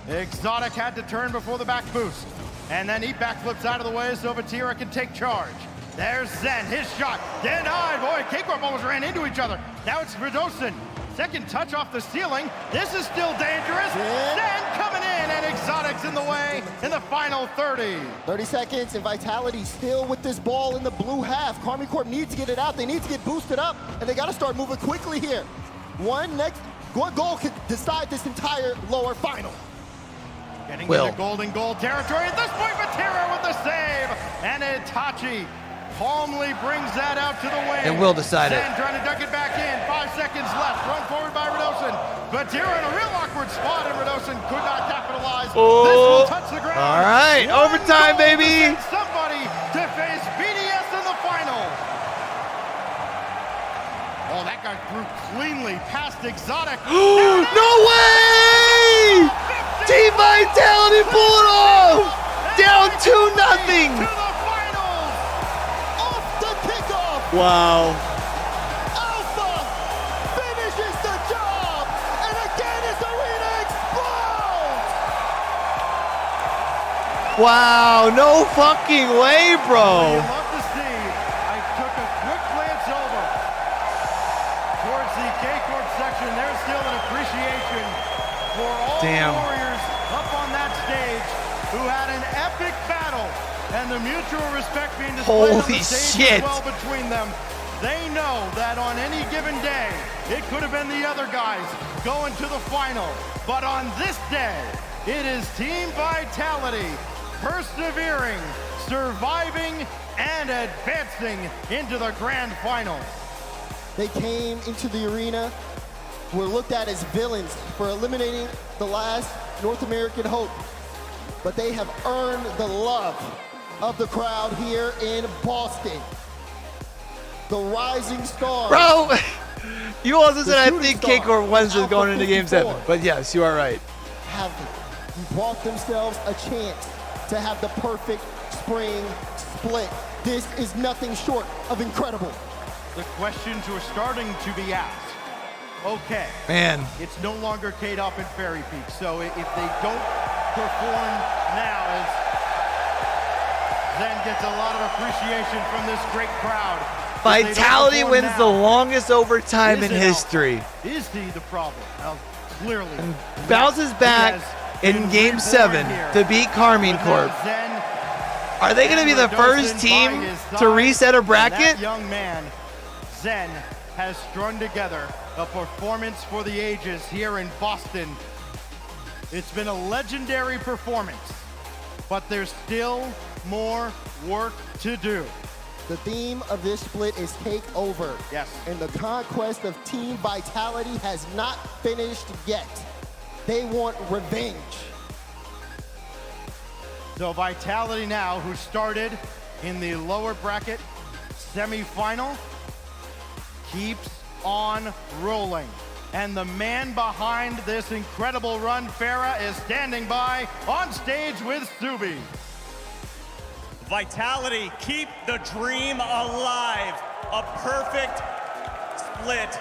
Exotic had to turn before the back boost. And then he backflips out of the way so Batira can take charge. There's Zen, his shot, denied. Boy, K-Corp almost ran into each other. Now it's Radosin. Second touch off the ceiling. This is still dangerous. Zen coming in, and Exotic's in the way in the final 30. 30 seconds, and Vitality still with this ball in the blue half. Karmine Corp needs to get it out. They need to get boosted up, and they got to start moving quickly here. One goal could decide this entire lower final. Getting into golden goal territory. At this point, Batira with the save, and Itachi calmly brings that out to the wing. And will decide it. Zen trying to duck it back in. 5 seconds left. Run forward by Radosin. Batira in a real awkward spot, and Radosin could not capitalize. Oh. This will touch the ground. All right, overtime, baby. Somebody to face BDS in the final. Oh, that got through cleanly past Exotic. No way! Team Vitality pull it off! Down 2-0. Wow. Alpha finishes the job, and again his arena explodes! Wow, no fucking way, bro. You love to see. I took a quick glance over towards the K-Corp section. There's still an appreciation for all the warriors up on that stage who had an epic battle. And the mutual respect being displayed on the stage as well between them. They know that on any given day, it could have been the other guys going to the final. But on this day, it is Team Vitality persevering, surviving, and advancing into the grand final. They came into the arena were looked at as villains for eliminating the last North American hope. But they have earned the love of the crowd here in Boston. The rising star. Bro, you also said I think K-Corp wins is going into Game 7. But yes, you are right. Have brought themselves a chance to have the perfect spring split. This is nothing short of incredible. The questions are starting to be asked. Okay. Man. It's no longer K-Dop and Fairy Peak. So if they don't perform now, as Zen gets a lot of appreciation from this great crowd. Vitality wins the longest overtime in history. Is he the problem? Well, clearly. And bounces back in Game 7 to beat Karmine Corp. Are they going to be the first team to reset a bracket? That young man, Zen, has strung together a performance for the ages here in Boston. It's been a legendary performance, but there's still more work to do. The theme of this split is take over. Yes. And the conquest of Team Vitality has not finished yet. They want revenge. So Vitality now, who started in the lower bracket semifinal, keeps on rolling. And the man behind this incredible run, Farah, is standing by on stage with Subi. Vitality, keep the dream alive. A perfect split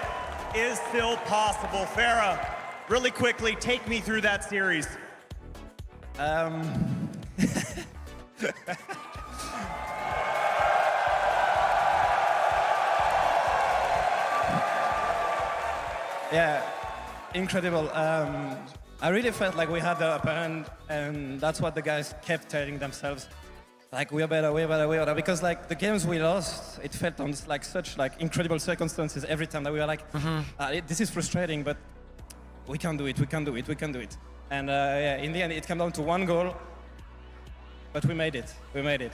is still possible. Farah, really quickly, take me through that series. Yeah, incredible. I really felt like we had the upper hand, and that's what the guys kept telling themselves. Like, we're better, we're better, we're better. Because like the games we lost, it felt on like such like incredible circumstances every time that we were like, this is frustrating, but we can do it, we can do it, we can do it. And yeah, in the end, it came down to one goal, but we made it, we made it.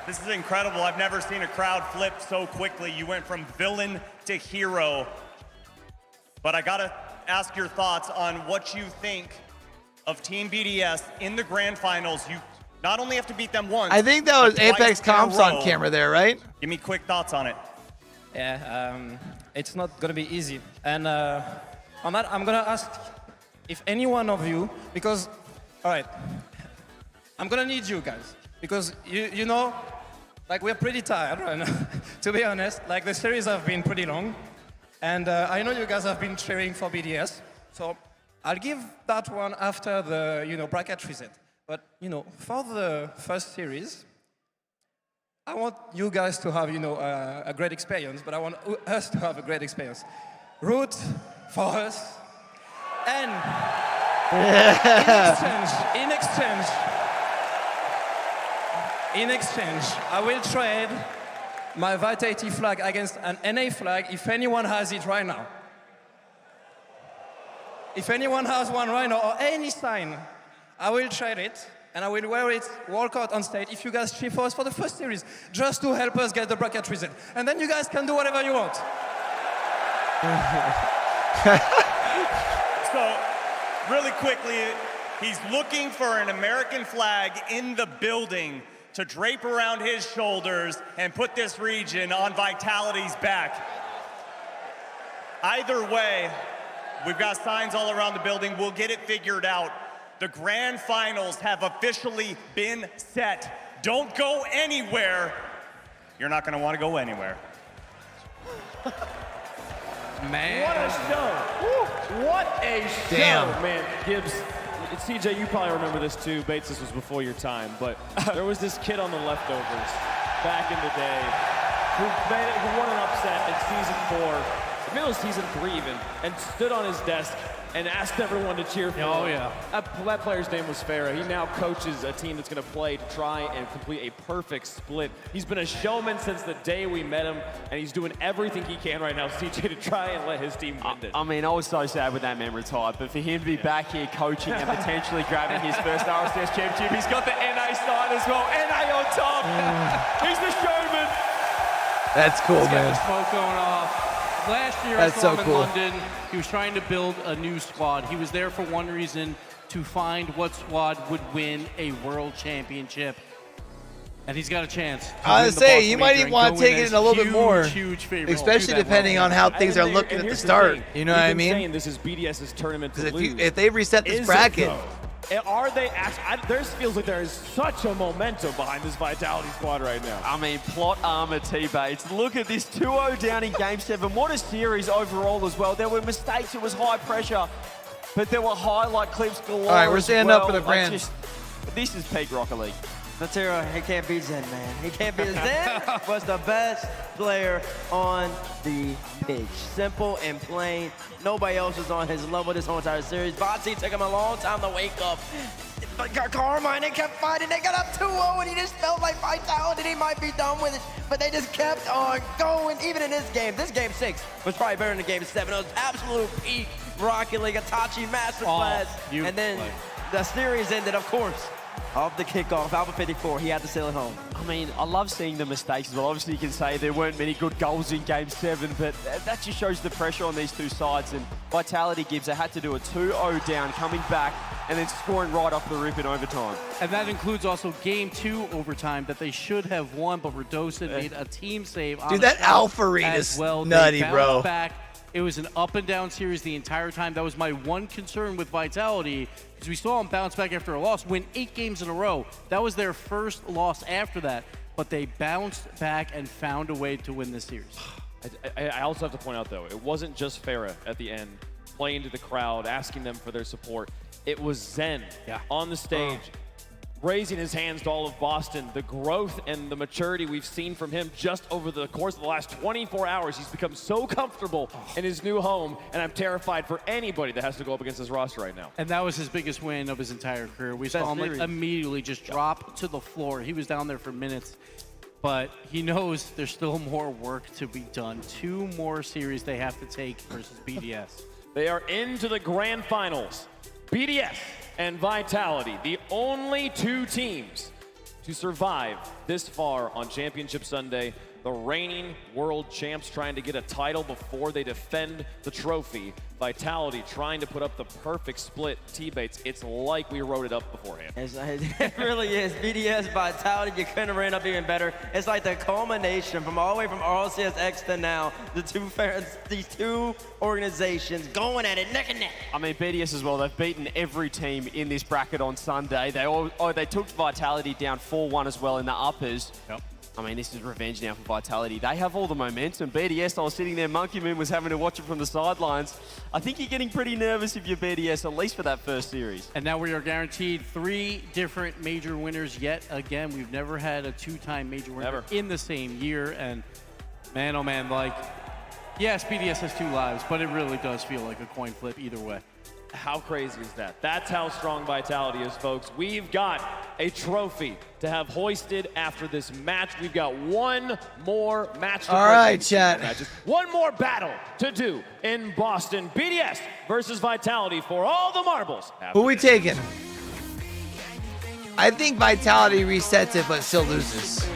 This is incredible. I've never seen a crowd flip so quickly. You went from villain to hero. But I gotta ask your thoughts on what you think of Team BDS in the grand finals. You not only have to beat them once. I think that was Apex Comps on camera there, right? Give me quick thoughts on it. Yeah, it's not gonna be easy. And on that, I'm gonna ask if any one of you, because, all right, I'm gonna need you guys. Because you know, like we're pretty tired right now, to be honest. Like the series have been pretty long. And I know you guys have been cheering for BDS. So I'll give that one after the bracket reset. But for the first series, I want you guys to have a great experience, but I want us to have a great experience. Root for us. And in exchange, I will trade my Vitality flag against an NA flag if anyone has it right now. If anyone has one right now, or any sign, I will trade it, and I will wear it, walk out on stage if you guys cheer for us for the first series, just to help us get the bracket reset. And then you guys can do whatever you want. So, really quickly, he's looking for an American flag in the building to drape around his shoulders and put this region on Vitality's back. Either way, we've got signs all around the building. We'll get it figured out. The grand finals have officially been set. Don't go anywhere. You're not gonna wanna go anywhere. Man. What a show. What a show, man. Gibbs, CJ, you probably remember this too. Bates, this was before your time, but there was this kid on the leftovers back in the day who won an upset in season 4. I think it was season 3 even, and stood on his desk and asked everyone to cheer for him. Oh, yeah. That player's name was Farah. He now coaches a team that's going to play to try and complete a perfect split. He's been a showman since the day we met him, and he's doing everything he can right now, CJ, to try and let his team win it. I mean, I was so sad when that man retired, but for him to be back here coaching and potentially grabbing his first RLCS Championship, he's got the NA side as well. NA on top. He's the showman. That's cool, He's got man. the smoke going off. Last year That's I saw so him cool. in London. He was trying to build a new squad. He was there for one reason, to find what squad would win a world championship. And he's got a chance. I was gonna say, you might even want to take it in a little bit more, Huge favorite. especially depending on how things are looking at the start. You know what I mean? This is BDS's tournament to lose. If they reset this Is it, bracket, though? Are they actually? There feels like there is such a momentum behind this Vitality squad right now. I mean, plot armor T-Bates. Look at this 2-0 down in Game 7. What a series overall as well. There were mistakes. It was high pressure. But there were highlight clips galore. All right, we're standing up for the Like, Grands. this is peak Rocket League. Vatira, he can't beat Zen, man. He can't beat Zen. Was the best player on the pitch. Simple and plain. Nobody else was on his level this whole entire series. Botsy took him a long time to wake up. But Karmine, they kept fighting. They got up 2-0, and he just felt like Vitality. He might be done with it, but they just kept on going. Even in this game 6 was probably better than game 7. It was absolute peak Rocket League, Itachi masterclass. And then the series ended, of course, off the kickoff, Alpha 54, he had to sail it home. I mean, I love seeing the mistakes as well. Obviously, you can say there weren't many good goals in Game 7, but that just shows the pressure on these two sides. And Vitality Gibbs, they had to do a 2-0 down, coming back, and then scoring right off the rip in overtime. And that includes also Game 2 overtime that they should have won, but Radosin made a team save. Dude, that Alpha read is nutty, bro. Back. It was an up and down series the entire time. That was my one concern with Vitality, because we saw them bounce back after a loss, win 8 games in a row. That was their first loss after that, but they bounced back and found a way to win this series. I also have to point out, though, it wasn't just Farah at the end playing to the crowd, asking them for their support. It was Zen on the stage, raising his hands to all of Boston. The growth and the maturity we've seen from him just over the course of the last 24 hours. He's become so comfortable in his new home, and I'm terrified for anybody that has to go up against his roster right now. And that was his biggest win of his entire career. We saw him like, immediately just drop to the floor. He was down there for minutes, but he knows there's still more work to be done. 2 more series they have to take versus BDS. They are into the grand finals. BDS and Vitality, the only 2 teams to survive this far on Championship Sunday. The reigning world champs trying to get a title before they defend the trophy. Vitality trying to put up the perfect split. T-Bates, it's like we wrote it up beforehand. It really is. BDS, Vitality, you couldn't have ran up even better. It's like the culmination from all the way from RLCS X to now. These two organizations going at it neck and neck. I mean, BDS as well, they've beaten every team in this bracket on Sunday. They took Vitality down 4-1 as well in the uppers. Yep. I mean, this is revenge now for Vitality. They have all the momentum. BDS, I was sitting there, Monkey Moon was having to watch it from the sidelines. I think you're getting pretty nervous if you're BDS, at least for that first series. And now we are guaranteed 3 different major winners yet again. We've never had a 2-time major winner in the same year. And man, oh man, like, yes, BDS has 2 lives, but it really does feel like a coin flip either way. How crazy is that? That's how strong Vitality is, folks. We've got a trophy to have hoisted after this match. We've got 1 more match to All right, chat. One more battle to do in Boston. BDS versus Vitality for all the marbles. Who we taking? I think Vitality resets it, but still loses.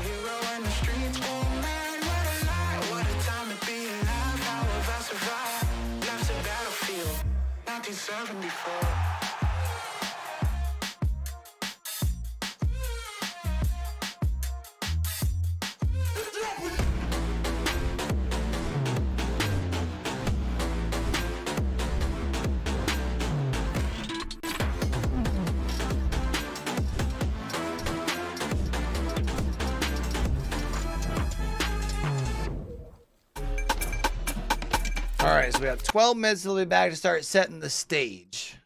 All right, so we have 12 minutes till we'll be back to start setting the stage.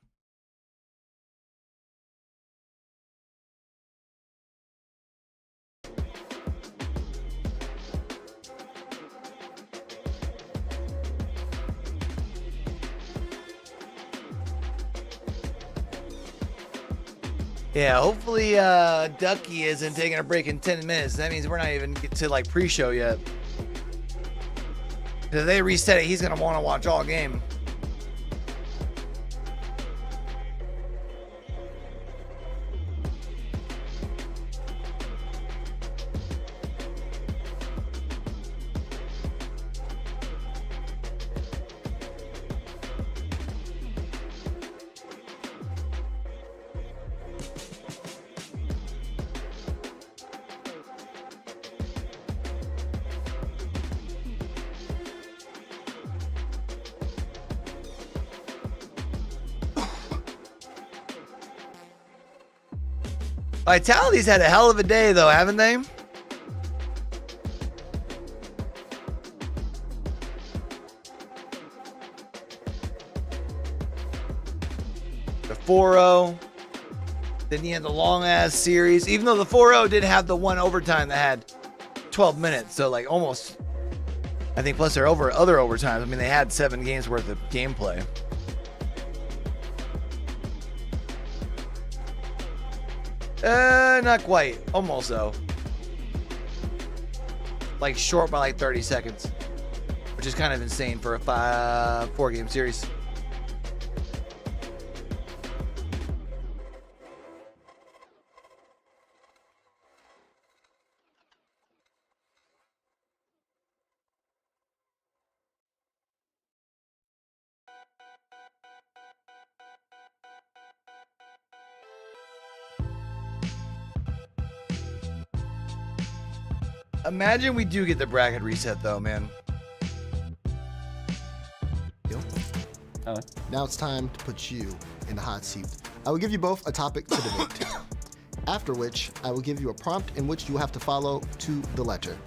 Yeah, hopefully Ducky isn't taking a break in 10 minutes. That means we're not even get to like pre-show yet. Because if they reset it, he's going to want to watch all game. Vitality's had a hell of a day, though, haven't they? The 4-0. Then he had the long-ass series. Even though the 4-0 did have the one overtime that had 12 minutes. So, like, almost, I think, plus their other overtimes. I mean, they had 7 games worth of gameplay. Not quite. Almost, though. Like, short by, like, 30 seconds. Which is kind of insane for a 4-game series. Imagine we do get the bracket reset, though, man. Now it's time to put you in the hot seat. I will give you both a topic to debate. After which, I will give you a prompt in which you have to follow to the letter.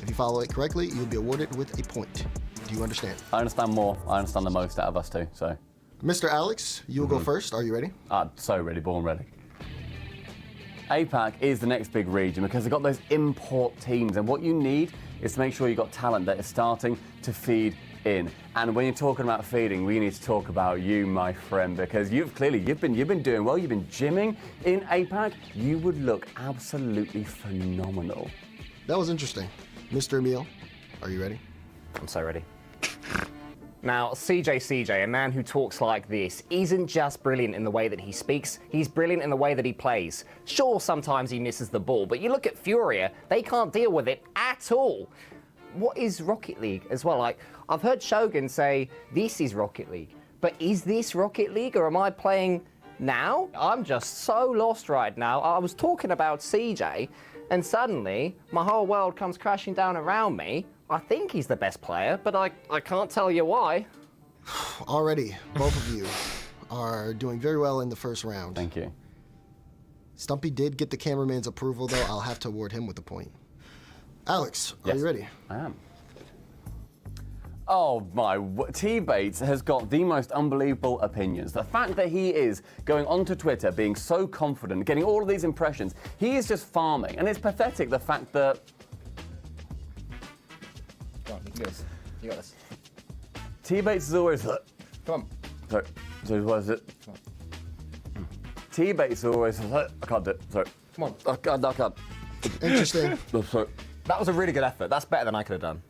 If you follow it correctly, you'll be awarded with a point. Do you understand? I understand more. I understand the most out of us two, so. Mr. Alex, you will go first. Are you ready? I'm so ready, born ready. APAC is the next big region because they've got those import teams, and what you need is to make sure you've got talent that is starting to feed in. And when you're talking about feeding, we need to talk about you, my friend, because you've been doing well. You've been gymming in APAC. You would look absolutely phenomenal. That was interesting. Mr. Emil, are you ready? I'm so ready. Now, CJ, a man who talks like this, isn't just brilliant in the way that he speaks, he's brilliant in the way that he plays. Sure, sometimes he misses the ball, but you look at Furia, they can't deal with it at all. What is Rocket League as well? Like, I've heard Shogun say, this is Rocket League, but is this Rocket League or am I playing now? I'm just so lost right now. I was talking about CJ, and suddenly my whole world comes crashing down around me. I think he's the best player, but I can't tell you why. Already, both of you are doing very well in the first round. Thank you. Stumpy did get the cameraman's approval, though. I'll have to award him with a point. Alex, are you ready? I am. Oh my, T-Bates has got the most unbelievable opinions. The fact that he is going onto Twitter, being so confident, getting all of these impressions, he is just farming. And it's pathetic, the fact that... Come on, you can do this. You got this. T-Bates is always like... Come on. Sorry, what is it? Come on. T-Bates is always like, I can't do it, sorry. Come on. I can't. Interesting. No, sorry. That was a really good effort. That's better than I could have done.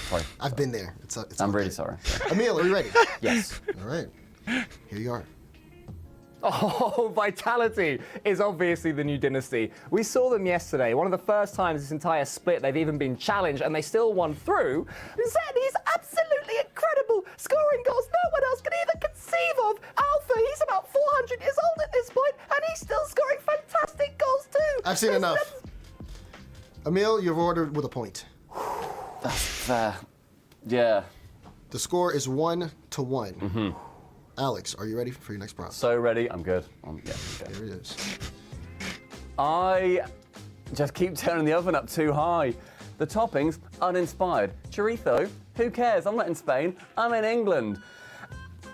Sorry. I've been there. I'm really sorry. Emil, are you ready? Yes. All right. Here you are. Oh, Vitality is obviously the new dynasty. We saw them yesterday. One of the first times this entire split they've even been challenged, and they still won through. Zen is absolutely incredible, scoring goals no one else can even conceive of. Alpha, he's about 400 years old at this point, and he's still scoring fantastic goals too. I've seen enough. Emil, you're ordered with a point. That's fair. Yeah. The score is 1-1. Mm-hmm. Alex, are you ready for your next prompt? So ready. I'm good. Yeah, okay. Here it is. I just keep turning the oven up too high. The toppings, uninspired. Chorizo, who cares? I'm not in Spain. I'm in England.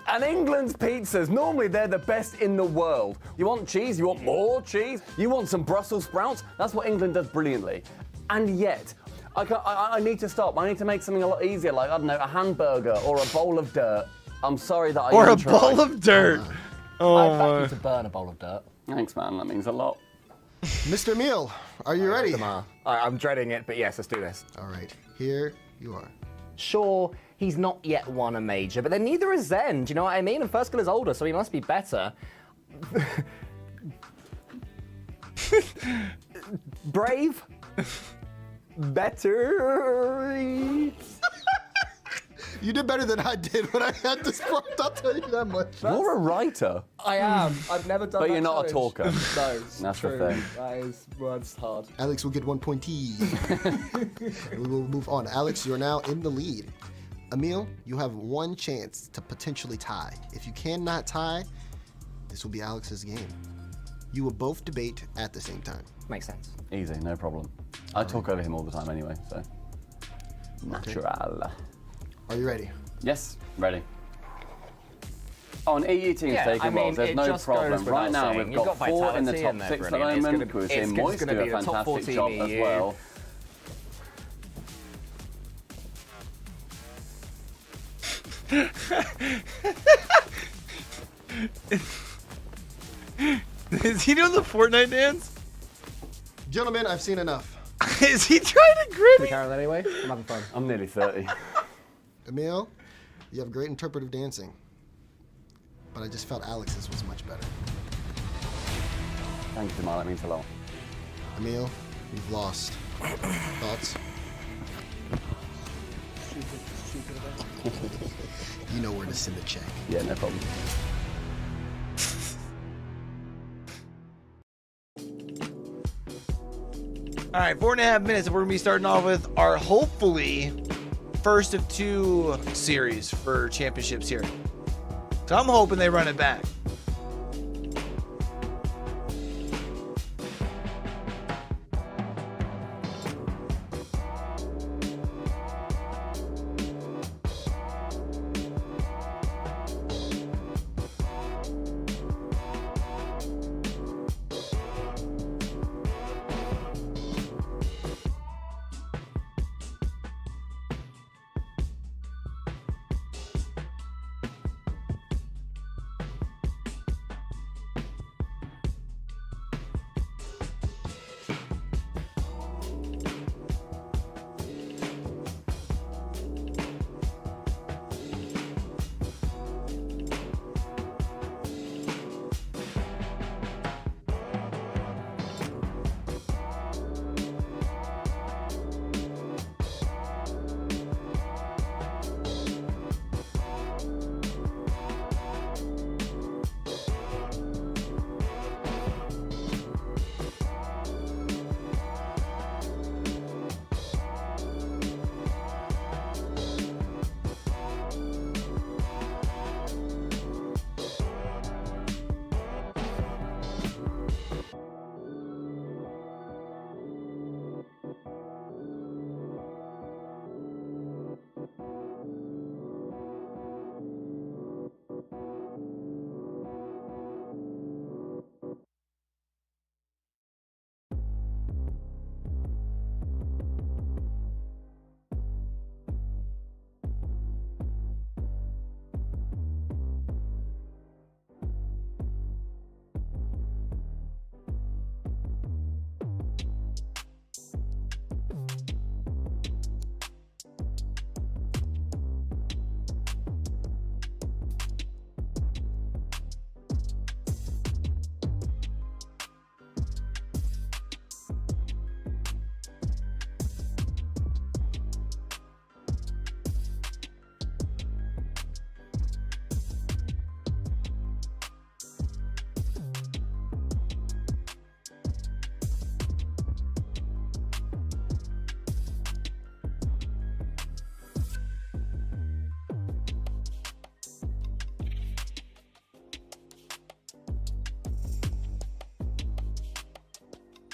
And England's pizzas, normally they're the best in the world. You want cheese? You want more cheese? You want some Brussels sprouts? That's what England does brilliantly. And yet, I need to stop. I need to make something a lot easier, like, I don't know, a hamburger or a bowl of dirt. I'm sorry that I Or a even tried. bowl of dirt. Oh, I'd back you to burn a bowl of dirt. Thanks, man. That means a lot. Mr. Emil, are you ready? I'm dreading it, but yes, let's do this. All right, here you are. Sure, he's not yet won a major, but then neither is Zen. Do you know what I mean? And First Skill is older, so he must be better. Brave. Better. You did better than I did when I had this prompt, I'll tell you that much. You're a writer. I am. I've never done that. But you're not a talker. No, That's true. the thing. That is, words hard. Alex will get 1 point. We will move on. Alex, you're now in the lead. Emil, you have one chance to potentially tie. If you cannot tie, this will be Alex's game. you will both debate at the same time. Makes sense. Easy, no problem. I talk over him all the time anyway, so. Natural. Are you ready? Yes, ready. On EU teams taking roles, there's no problem. Right now, we've got 4 in the top 6 at the moment. We're seeing Moist do a fantastic job as well. Is he doing the Fortnite dance? Gentlemen, I've seen enough. Is he trying to grit me? Carol anyway? I'm having fun. I'm nearly 30. Emil, you have great interpretive dancing, but I just felt Alex's was much better. Thank you, Jamal. That means a lot. Emil, you've lost. Thoughts? You know where to send a check. Yeah, no problem. All right, 4.5 minutes. We're gonna be starting off with our hopefully first of 2 series for championships here. So I'm hoping they run it back.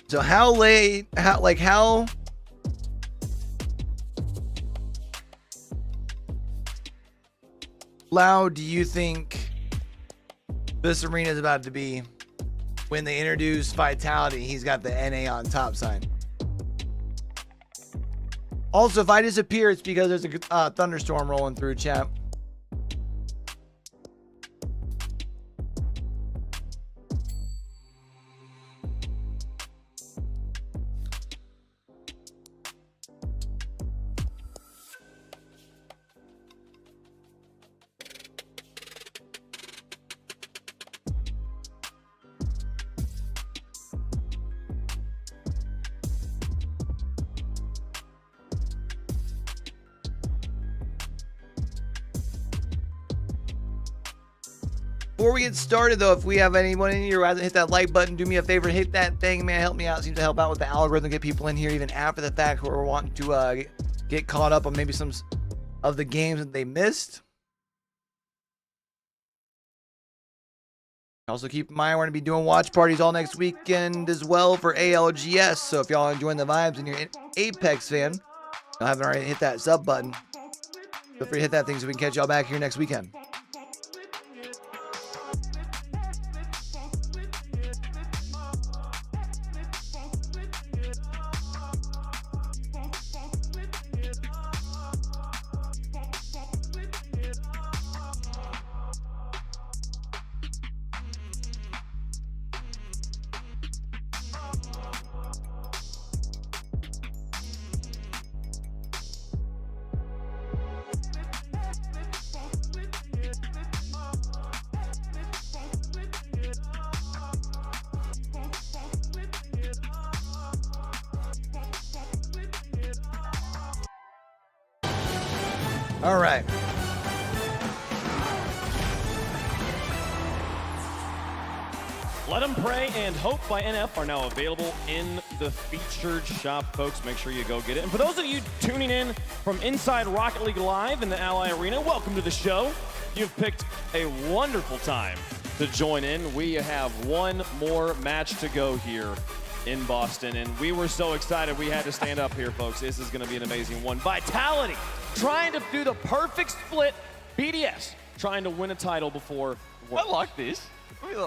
So how late, how loud do you think this arena is about to be when they introduce Vitality? He's got the NA on top sign. Also, if I disappear, it's because there's a thunderstorm rolling through, chat. Before we get started, though, if we have anyone in here who hasn't hit that like button, do me a favor, hit that thing, man. Help me out. It seems to help out with the algorithm, get people in here even after the fact who are wanting to get caught up on maybe some of the games that they missed. Also keep in mind we're going to be doing watch parties all next weekend as well for ALGS. So if y'all are enjoying the vibes and you're an Apex fan, y'all haven't already hit that sub button, feel free to hit that thing so we can catch y'all back here next weekend. All right. Let 'em Pray and Hope by NF are now available in the featured shop, folks. Make sure you go get it. And for those of you tuning in from inside Rocket League Live in the Ally Arena, welcome to the show. You've picked a wonderful time to join in. We have one more match to go here in Boston, and we were so excited we had to stand up here, folks. This is going to be an amazing one. Vitality trying to do the perfect split. BDS trying to win a title before. I like this.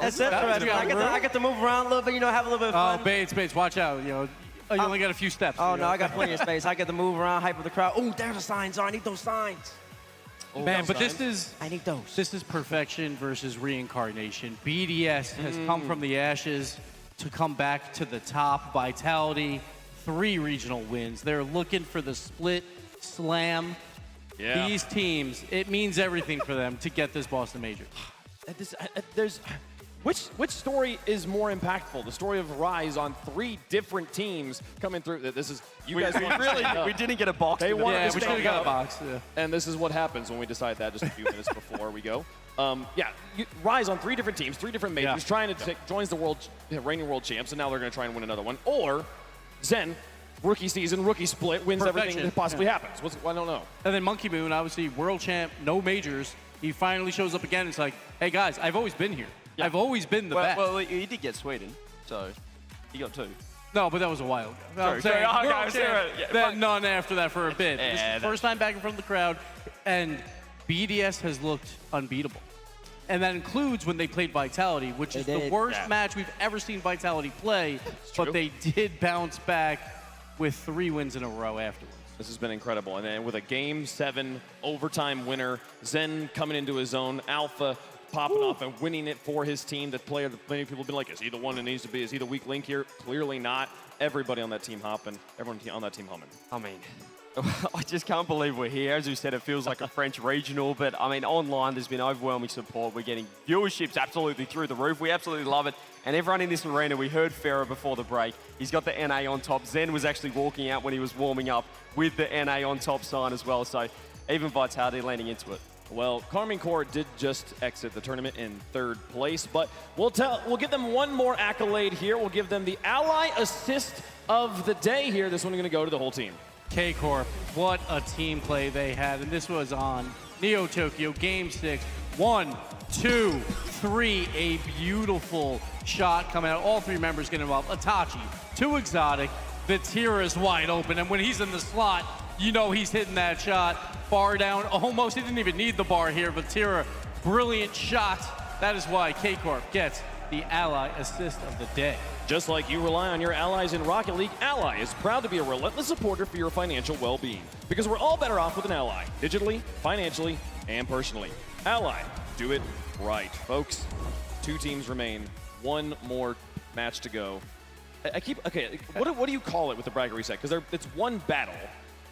That's it. I get to move around a little bit, have a little bit of fun. Oh, Bates, watch out. You only got a few steps. Oh, no, I got plenty of space. I get to move around, hype with the crowd. Oh, there's the signs. I need those signs. Oh, man, but this is those. This is perfection versus reincarnation. BDS has come from the ashes to come back to the top. Vitality, 3 regional wins. They're looking for the split slam. Yeah. These teams, it means everything for them to get this Boston Major. Which story is more impactful? The story of Rise on 3 different teams coming through. This is we didn't get a box. They wanted we to should have got a box. Yeah. And this is what happens when we decide that just a few minutes before we go. Rise on 3 different teams, 3 different majors, trying to joins the reigning world champs, and now they're going to try and win another one. Or Zen, rookie season, rookie split, wins everything that possibly happens. I don't know. And then Monkey Moon, obviously world champ, no majors. He finally shows up again. It's like, hey guys, I've always been here. Yeah. I've always been the best. Well, he did get Sweden, so he got 2. No, but that was a while ago. Then none after that for a bit. This is the first time back in front of the crowd, and BDS has looked unbeatable. And that includes when they played Vitality, which is the worst match we've ever seen Vitality play, but they did bounce back with 3 wins in a row afterwards. This has been incredible. And then with a Game 7 overtime winner, Zen coming into his own, Alpha popping off and winning it for his team. That player that many people have been like, is he the one that needs to be? Is he the weak link here? Clearly not. Everybody on that team hopping. Everyone on that team humming. I mean, I just can't believe we're here. As we said, it feels like a French regional, but I mean, online there's been overwhelming support. We're getting viewerships absolutely through the roof. We absolutely love it. And everyone in this arena, we heard Farah before the break. He's got the NA on top. Zen was actually walking out when he was warming up with the NA on top sign as well. So even Vitality leaning into it. Well, Karmine Corp did just exit the tournament in 3rd place, but we'll give them one more accolade here. We'll give them the Ally Assist of the day here. This one is going to go to the whole team. K-Corp, what a team play they had, and this was on Neo Tokyo Game 6. 1, 2, 3, a beautiful shot coming out. All 3 members getting involved. Itachi, 2 exotic, Vatira is wide open, and when he's in the slot, you know he's hitting that shot. Bar down, almost, he didn't even need the bar here. Vatira, brilliant shot. That is why K-Corp gets the Ally Assist of the day. Just like you rely on your allies in Rocket League, Ally is proud to be a relentless supporter for your financial well-being. Because we're all better off with an ally, digitally, financially, and personally. Ally, do it right. Folks, 2 teams remain. 1 more match to go. What do you call it with the bracket reset? Because it's 1 battle.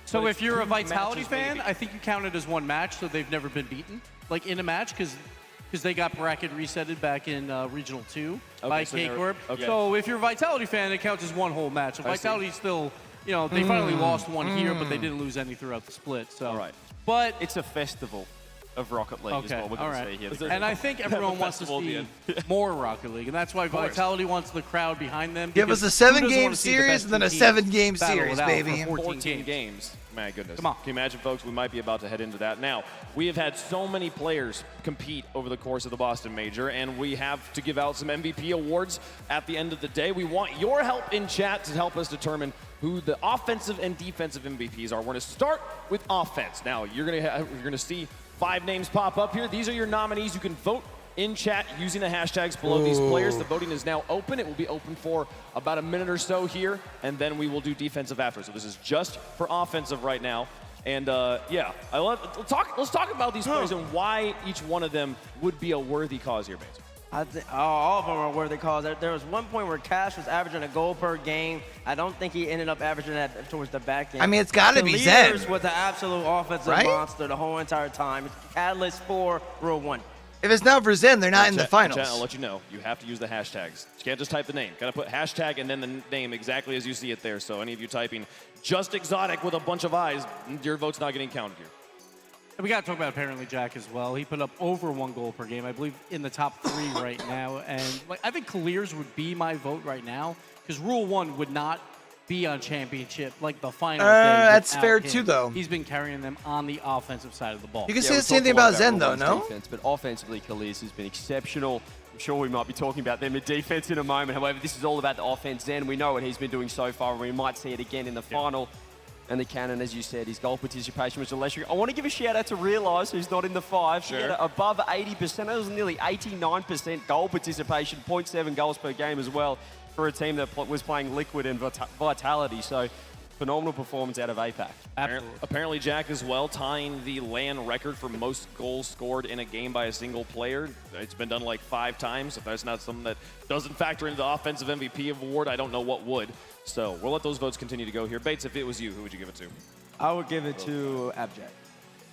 So if you're a Vitality fan, I think you count it as 1 match, so they've never been beaten, like in a match, because they got bracket resetted back in Regional 2 by K-Corp. So if you're a Vitality fan, it counts as 1 whole match. So Vitality still, they finally lost 1 here, but they didn't lose any throughout the split. So, but it's a festival of Rocket League is what we're going to see here. And I think everyone wants to see more Rocket League, and that's why Vitality wants the crowd behind them. Give us a 7-game series and then a 7-game series, baby. 14 games. My goodness. Come on. Can you imagine, folks? We might be about to head into that. Now, we have had so many players compete over the course of the Boston Major, and we have to give out some MVP awards at the end of the day. We want your help in chat to help us determine who the offensive and defensive MVPs are. We're going to start with offense. Now, you're going to see 5 names pop up here. These are your nominees. You can vote in chat using the hashtags below these players. The voting is now open. It will be open for about a minute or so here, and then we will do defensive after. So this is just for offensive right now. And yeah, let's talk about these players and why each one of them would be a worthy cause here, Bates. I think all of them are worthy cause. There was one point where Cash was averaging a goal per game. I don't think he ended up averaging that towards the back end. I mean, it's got to be Zen. Leaders was the absolute offensive monster the whole entire time. It's catalyst for Rule 1. If it's not for Zen, they're not in the finals. Chat, I'll let you know. You have to use the hashtags. You can't just type the name. Got to put hashtag and then the name exactly as you see it there. So any of you typing just exotic with a bunch of eyes, your vote's not getting counted here. And we got to talk about apparently Jack as well. He put up over 1 goal per game, I believe, in the top 3 right now. And I think Clears would be my vote right now because Rule 1 would not be on championship like the final day. That's fair him. too, though. He's been carrying them on the offensive side of the ball. You can say the same thing about Zen, though, no? Defense, but offensively, Khalid has been exceptional. I'm sure we might be talking about them in defense in a moment. However, this is all about the offense. Zen, we know what he's been doing so far, and we might see it again in the final. And the cannon, as you said, his goal participation was electric. I want to give a shout out to Realize, who's not in the 5. Sure. He had above 80%. That was nearly 89% goal participation, 0.7 goals per game as well for a team that was playing liquid and vitality. So phenomenal performance out of APAC. Apparently, Jack as well, tying the LAN record for most goals scored in a game by a single player. It's been done like 5 times. If that's not something that doesn't factor into the offensive MVP award, I don't know what would. So we'll let those votes continue to go here. Bates, if it was you, who would you give it to? I would give it to Abject.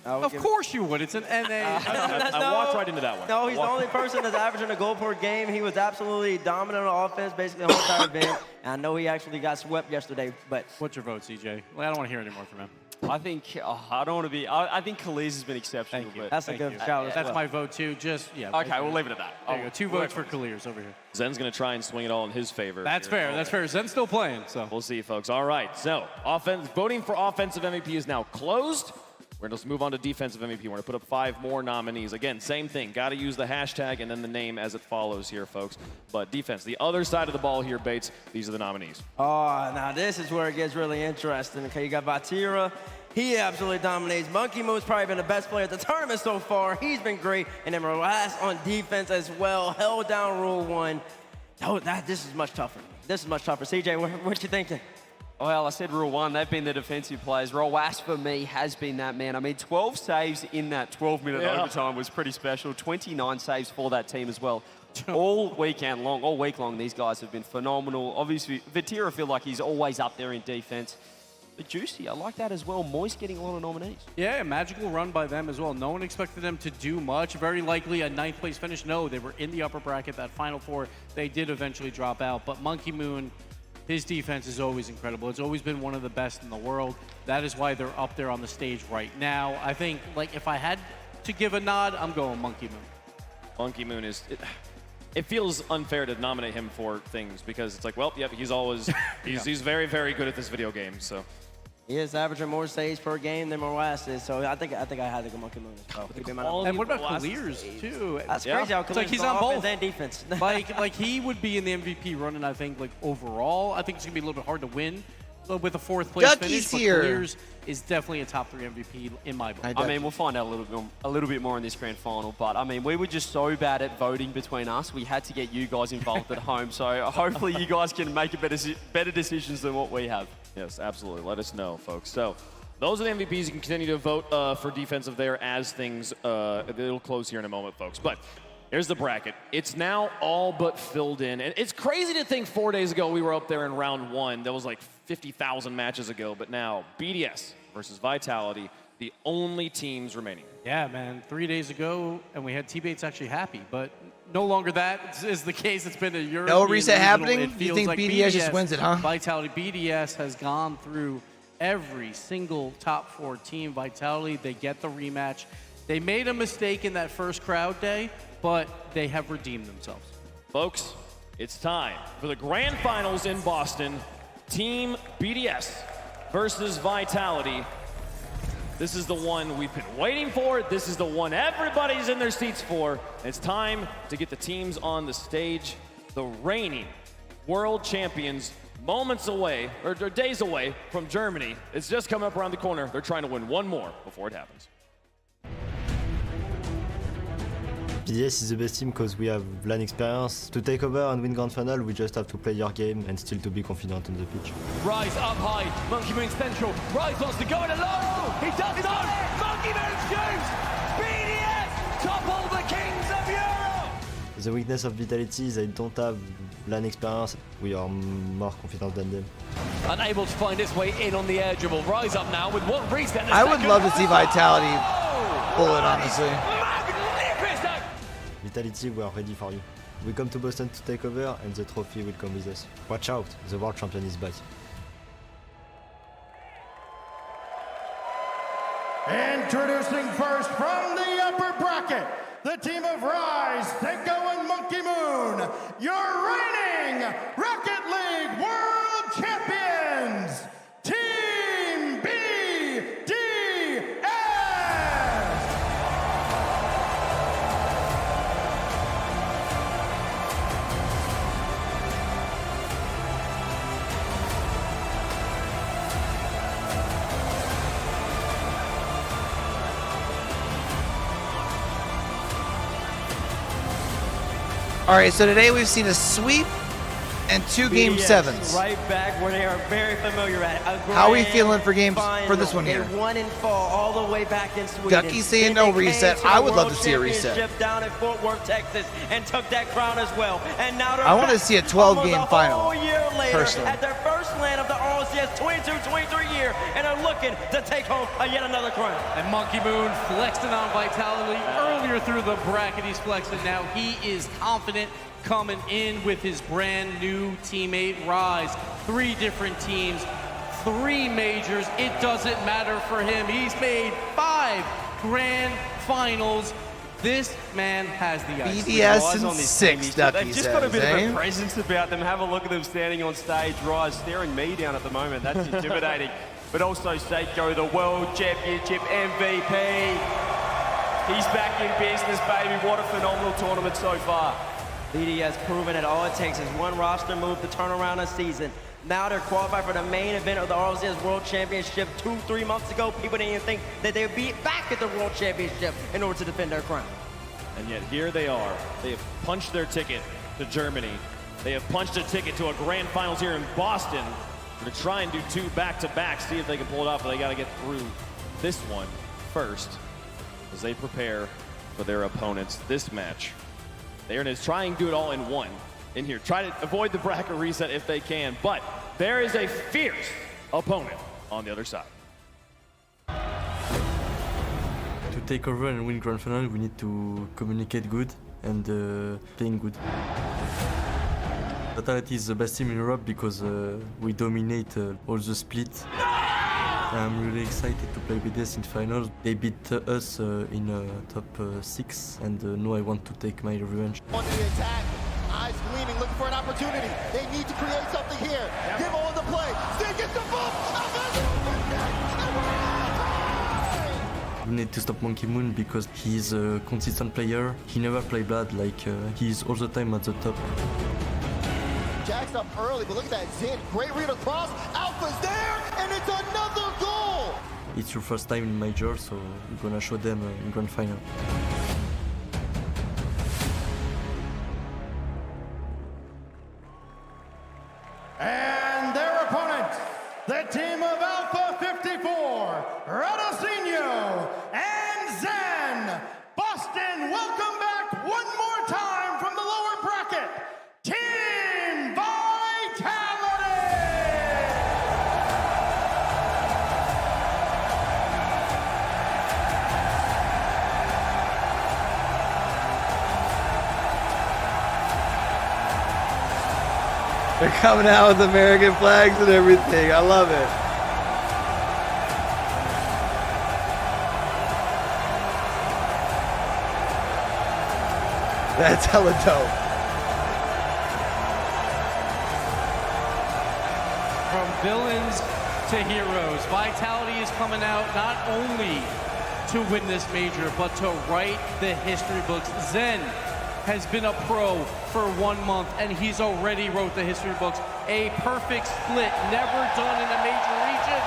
Of course you would. It's an NA. I walked right into that one. No, he's the only person that's averaging a goal per game. He was absolutely dominant on offense, basically the whole entire event. And I know he actually got swept yesterday, but... What's your vote, CJ? Well, I don't want to hear any more from him. I think, I don't want to be, I think Khalid has been exceptional. Thank you. But That's a good shout. That's my vote, too. Just, yeah. Okay, we'll leave it at that. There you go. 2 votes for Khalid's over here. Zen's going to try and swing it all in his favor. That's fair. That's fair. Zen's still playing, so. We'll see, folks. All right, so voting for offensive MVP is now closed. We're going to move on to defensive MVP. We're going to put up 5 more nominees. Again, same thing. Got to use the hashtag and then the name as it follows here, folks. But defense, the other side of the ball here, Bates, these are the nominees. Oh, now this is where it gets really interesting. Okay, you got Vatira. He absolutely dominates. Monkey Moon's probably been the best player at the tournament so far. He's been great. And then Roas on defense as well. Held down Rule 1. Oh, this is much tougher. This is much tougher. CJ, what you thinking? Well, I said Rule 1, they've been the defensive players. Roas, for me, has been that man. I mean, 12 saves in that 12-minute overtime was pretty special. 29 saves for that team as well. All week long, these guys have been phenomenal. Obviously, Vatira feel like he's always up there in defense. But Juicy, I like that as well. Moist getting a lot of nominees. Yeah, a magical run by them as well. No one expected them to do much. Very likely a 9th place finish. No, they were in the upper bracket, that Final 4. They did eventually drop out. But Monkey Moon, his defense is always incredible. It's always been one of the best in the world. That is why they're up there on the stage right now. I think, like, if I had to give a nod, I'm going Monkey Moon. Monkey Moon is... It feels unfair to nominate him for things because it's like, well, yep, he's always... He's very, very good at this video game, so... He is averaging more saves per game than Moas is, so I think I had to go Monkey Moon as well. And what about Clears, too? That's crazy how it's like he's on both. And defense. like he would be in the MVP run, and I think like overall, I think it's gonna be a little bit hard to win with a 4th place finish. But Clears is definitely a top 3 MVP in my book. I mean, we'll find out a little bit more in this grand final. But I mean, we were just so bad at voting between us. We had to get you guys involved at home. So hopefully you guys can make better decisions than what we have. Yes, absolutely. Let us know, folks. So those are the MVPs. You can continue to vote for defensive there as things, it'll close here in a moment, folks. But here's the bracket. It's now all but filled in. And it's crazy to think 4 days ago we were up there in round 1. That was like 50,000 matches ago. But now BDS versus Vitality, the only teams remaining. Yeah, man. 3 days ago, and we had T-Bates actually happy. But no longer that is the case. It's been a European No reset regional. happening? It You feels think like BDS just wins it, huh? Vitality. BDS has gone through every single top 4 team. Vitality, they get the rematch. They made a mistake in that first crowd day, but they have redeemed themselves. Folks, it's time for the grand finals in Boston. Team BDS versus Vitality. This is the one we've been waiting for. This is the one everybody's in their seats for. It's time to get the teams on the stage. The reigning world champions, moments away, or days away from Germany. It's just coming up around the corner. They're trying to win one more before it happens. BDS is the best team because we have LAN experience. To take over and win Grand Final, we just have to play your game and still to be confident on the pitch. Rise up high, Monkey Moon central. Rise wants to go it alone. He does not. Monkey Moon shoots. BDS topple the kings of Europe. The weakness of Vitality is they don't have LAN experience. We are more confident than them. Unable to find its way in on the air dribble. Rise up now with one reset. I would love to see Vitality pull it, honestly. Vitality, we are ready for you. We come to Boston to take over and the trophy will come with us. Watch out, the world champion is back. Introducing first from the upper bracket, the team of Rise, Seiko, and Monkey Moon, your reigning Rocket League World Champions, Team BDS! All right, so today we've seen a sweep and 2 game BDS, 7s. Right back where they are very familiar at. How are we feeling for for this one here? They won and fall all the way back in Sweden. Ducky saying no reset. I would love to see a reset. Down in Fort Worth, Texas, and took that crown as well. And now I want to see a 12-game final. Whole year later, personally. at their first land of the RLCS 22-23 year, and are looking to take home yet another crown. And Monkey Moon flexing on Vitality earlier through the bracket. He's flexing now. He is confident coming in with his brand new teammate Rise. 3 different teams, 3 majors. It doesn't matter for him. He's made 5 grand finals. This man has the ice. BDS and 6, Ducky They've just got a bit says, of a presence about them. Have a look at them standing on stage. Rise staring me down at the moment. That's intimidating. But also Seiko, the World Championship MVP. He's back in business, baby. What a phenomenal tournament so far. BDS proven that all it takes is one roster move to turn around a season. Now they're qualified for the main event of the RLCS World Championship 2-3 months ago. People didn't even think that they would be back at the World Championship in order to defend their crown. And yet here they are. They have punched their ticket to Germany. They have punched a ticket to a grand finals here in Boston. They're to try and do 2 back-to-back, see if they can pull it off, but they got to get through this one first as they prepare for their opponents this match. They're going to try and do it all in one in here. Try to avoid the bracket reset if they can, but there is a fierce opponent on the other side. To take over and win Grand Final, we need to communicate good and playing good. Vitality is the best team in Europe because we dominate all the split. I'm really excited to play BDS in finals. They beat us in top 6, and now I want to take my revenge. On the attack, eyes gleaming, looking for an opportunity. They need to create something here. Give on the play. Still gets the ball. We need to stop Monkey Moon because he's a consistent player. He never plays bad, like he's all the time at the top. Jack's up early, but look at that Zin. Great read across. Alpha's there, and it's another goal. It's your first time in major, so we're gonna show them in grand final. And their opponent, the team of Alpha 54, Radosinho and Zen. Boston, welcome back one more time from the lower bracket. Team Vitality! They're coming out with American flags and everything. I love it. That's hella dope. From villains to to heroes. Vitality is coming out not only to win this major, but to write the history books. Zen has been a pro for 1 month, and he's already wrote the history books. A perfect split, never done in a major region.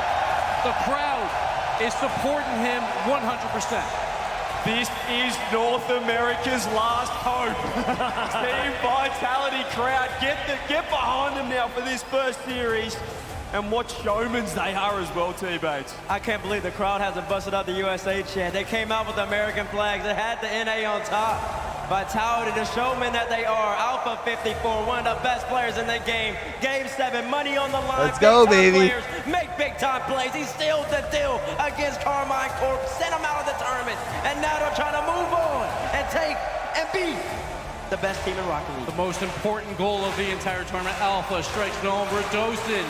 The crowd is supporting him 100%. This is North America's last hope. Team Vitality crowd, get behind them now for this first series. And what showmans they are as well, teammates. I can't believe the crowd hasn't busted out the USA chant. They came out with the American flags. They had the NA on top. Vitality, the showmen that they are. Alpha 54, one of the best players in the game. Game 7, money on the line. Let's go, baby. Players make big-time plays. He sealed the deal against Karmine Corp. Sent him out of the tournament. And now they're trying to move on and take and beat the best team in Rocket League. The most important goal of the entire tournament. Alpha strikes it over. Dosen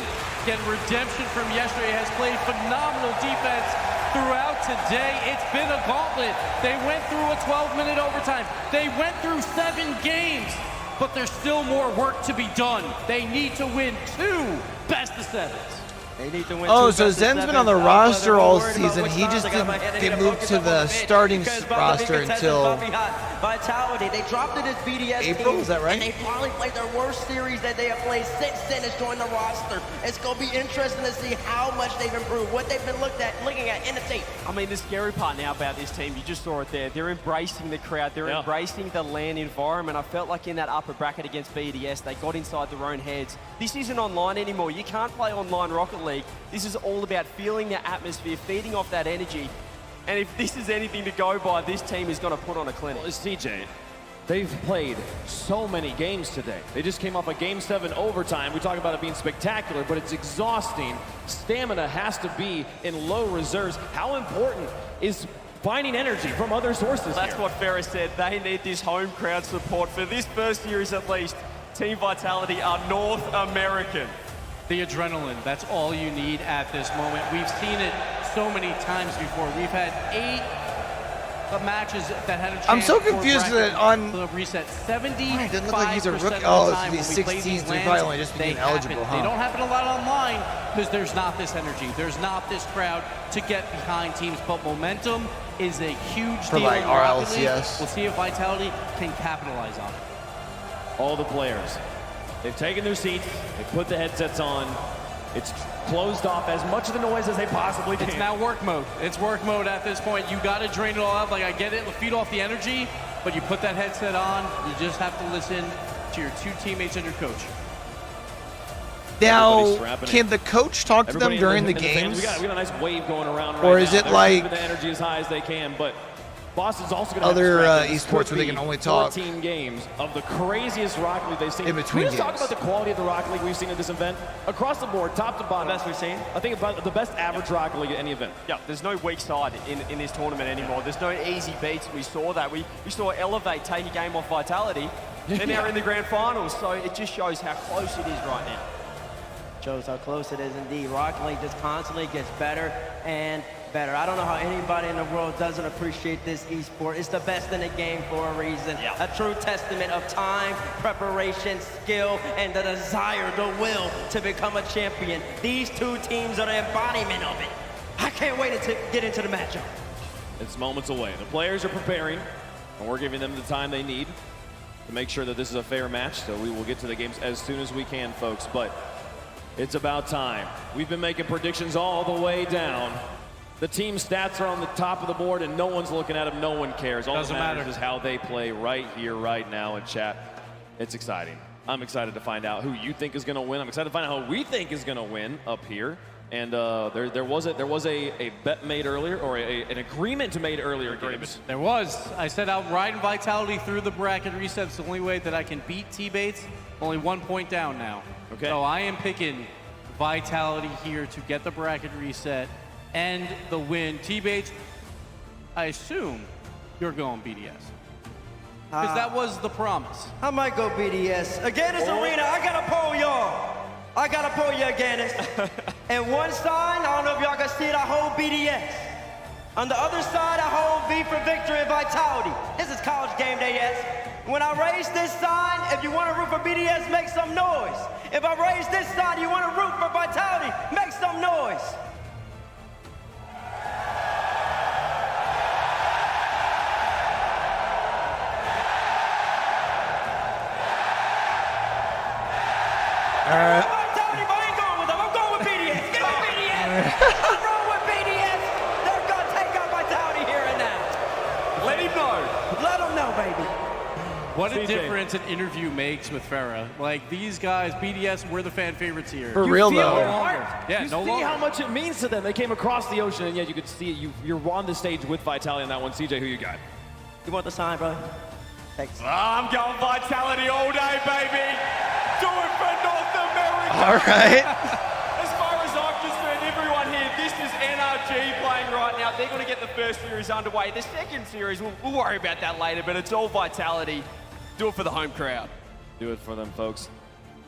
getting redemption from yesterday. Has played phenomenal defense throughout today. It's been a gauntlet. They went through a 12-minute overtime. They went through 7 games, but there's still more work to be done. They need to win 2 best-of-7s. They need to win. Oh, so Zen's been on the roster all season. He just didn't get moved to the starting roster until Vitality. They dropped it as BDS April, team, is that right? And they probably played their worst series that they have played since Zen has joined the roster. It's going to be interesting to see how much they've improved, what they've been looking at in the tape. I mean, the scary part now about this team, you just saw it there. They're embracing the crowd. They're embracing the LAN environment. I felt like in that upper bracket against BDS, they got inside their own heads. This isn't online anymore. You can't play online Rocket League. This is all about feeling the atmosphere, feeding off that energy. And if this is anything to go by, this team is going to put on a clinic. Well, CJ, they've played so many games today. They just came off a Game 7 overtime. We talk about it being spectacular, but it's exhausting. Stamina has to be in low reserves. How important is finding energy from other sources That's here? what Ferris said. They need this home crowd support. For this first series at least, Team Vitality are North American. The adrenaline, that's all you need at this moment. We've seen it so many times before. We've had 8 matches that had a chance. I'm so confused that on the reset 75%. It doesn't look like he's a rookie. Of the Oh, time it's when we these play 16s. these They're probably only lands, just they being eligible, happen. huh? They don't happen a lot online because there's not this energy. There's not this crowd to get behind teams. But momentum is a huge For deal like in Rocket League. RLCS. We'll see if Vitality can capitalize on it. All the players, they've taken their seats, they put the headsets on. It's closed off as much of the noise as they possibly can. It's now work mode. It's work mode at this point. You got to drain it all out. Like, I get it, feed off the energy, but you put that headset on, you just have to listen to your 2 teammates and your coach. Now, can the coach talk to them during the games? We got a nice wave going around right Or is now. it They're like keeping the energy as high as they can, but Boston's also going to other have esports where they can only talk 14 games of the craziest Rocket League they've seen. in between Can we just talk games? about the quality of the Rocket League we've seen at this event? Across the board, top to bottom. The best we've seen? I think about the best average Rocket League at any event. Yeah, there's no weak side in this tournament anymore. There's no easy beats. We saw that. We saw Elevate take a game off Vitality. They're now in the grand finals, so it just shows how close it is right now. Shows how close it is indeed. Rocket League just constantly gets better and better. I don't know how anybody in the world doesn't appreciate this esport. It's the best in the game for a reason. Yeah. A true testament of time, preparation, skill, and the desire, the will to become a champion. These 2 teams are the embodiment of it. I can't wait to get into the matchup. It's moments away. The players are preparing, and we're giving them the time they need to make sure that this is a fair match. So we will get to the games as soon as we can, folks. But it's about time. We've been making predictions all the way down. The team stats are on the top of the board, and no one's looking at them. No one cares. All that matters is how they play right here, right now in chat. It's exciting. I'm excited to find out who you think is going to win. I'm excited to find out who we think is going to win up here. And there was a bet made earlier, or an agreement made earlier. Games. There was. I said out riding Vitality through the bracket reset. It's the only way that I can beat T-Bates. Only 1 point down now. Okay. So I am picking Vitality here to get the bracket reset and the win. T-Bates, I assume you're going BDS. Because that was the promise. I might go BDS. Aganis Arena, I gotta pull y'all. I gotta pull you, Aganis. And one side, I don't know if y'all can see it, I hold BDS. On the other side, I hold V for Victory and Vitality. This is college game day, yes. When I raise this sign, if you want to root for BDS, make some noise. If I raise this sign, you want to root for Vitality, make some noise. What's wrong with BDS? They're gonna take out Vitality here and now. Let him know. Let them know, baby. What a CJ. difference an interview makes with Farah. Like, these guys, BDS, we're the fan favorites here. For real, feel though. their heart. Yeah, you no see longer. how much it means to them. They came across the ocean, and yet you could see it. You're on the stage with Vitality on that one. CJ, who you got? You want the sign, brother? Thanks. I'm going Vitality all day, baby. Do it for North America. All right. As far as I'm concerned, everyone here, this is NRG playing right now. They're going to get the first series underway. The second series, we'll worry about that later, but it's all Vitality. Do it for the home crowd. Do it for them, folks.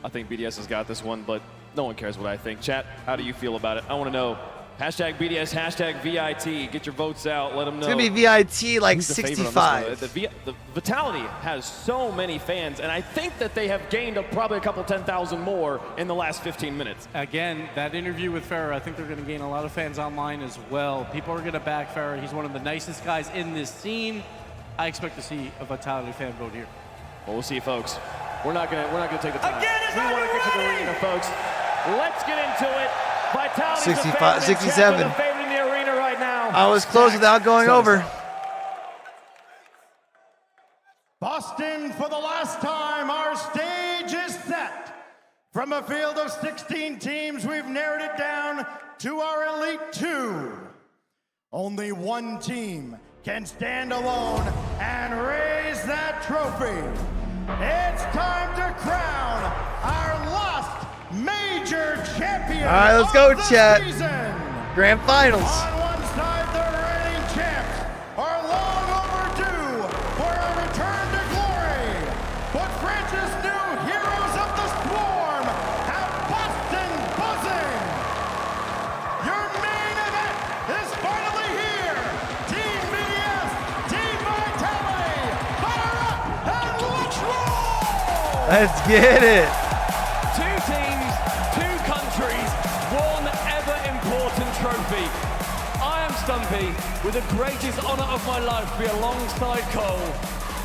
I think BDS has got this one, but no one cares what I think. Chat, how do you feel about it? I want to know. Hashtag BDS, hashtag VIT. Get your votes out. Let them know. It's going to be VIT like Who's the favorite on this 65. one? The Vitality has so many fans, and I think that they have gained probably a couple 10,000 more in the last 15 minutes. Again, that interview with Farah, I think they're going to gain a lot of fans online as well. People are going to back Farah. He's one of the nicest guys in this scene. I expect to see a Vitality fan vote here. Well, we'll see, folks. We're not gonna take the time. Again, we want to get to the arena, folks. Let's get into it. Vitality's 65, 67. the favorite in the arena right now. I was close without going over. Boston, for the last time, our stage is set. From a field of 16 teams, we've narrowed it down to our Elite 2. Only one team can stand alone and raise that trophy. It's time to crown our last major champion. All right, let's go, of the chat. season. Grand Finals. On one side, the reigning champs are long overdue for a return to glory. But France's new heroes of the swarm have Boston buzzing. Your main event is finally here. Team BDS, Team Vitality, fire up and let's roll! Let's get it. Two teams, two countries, one ever important trophy. I am Stumpy with the greatest honor of my life to be alongside Cole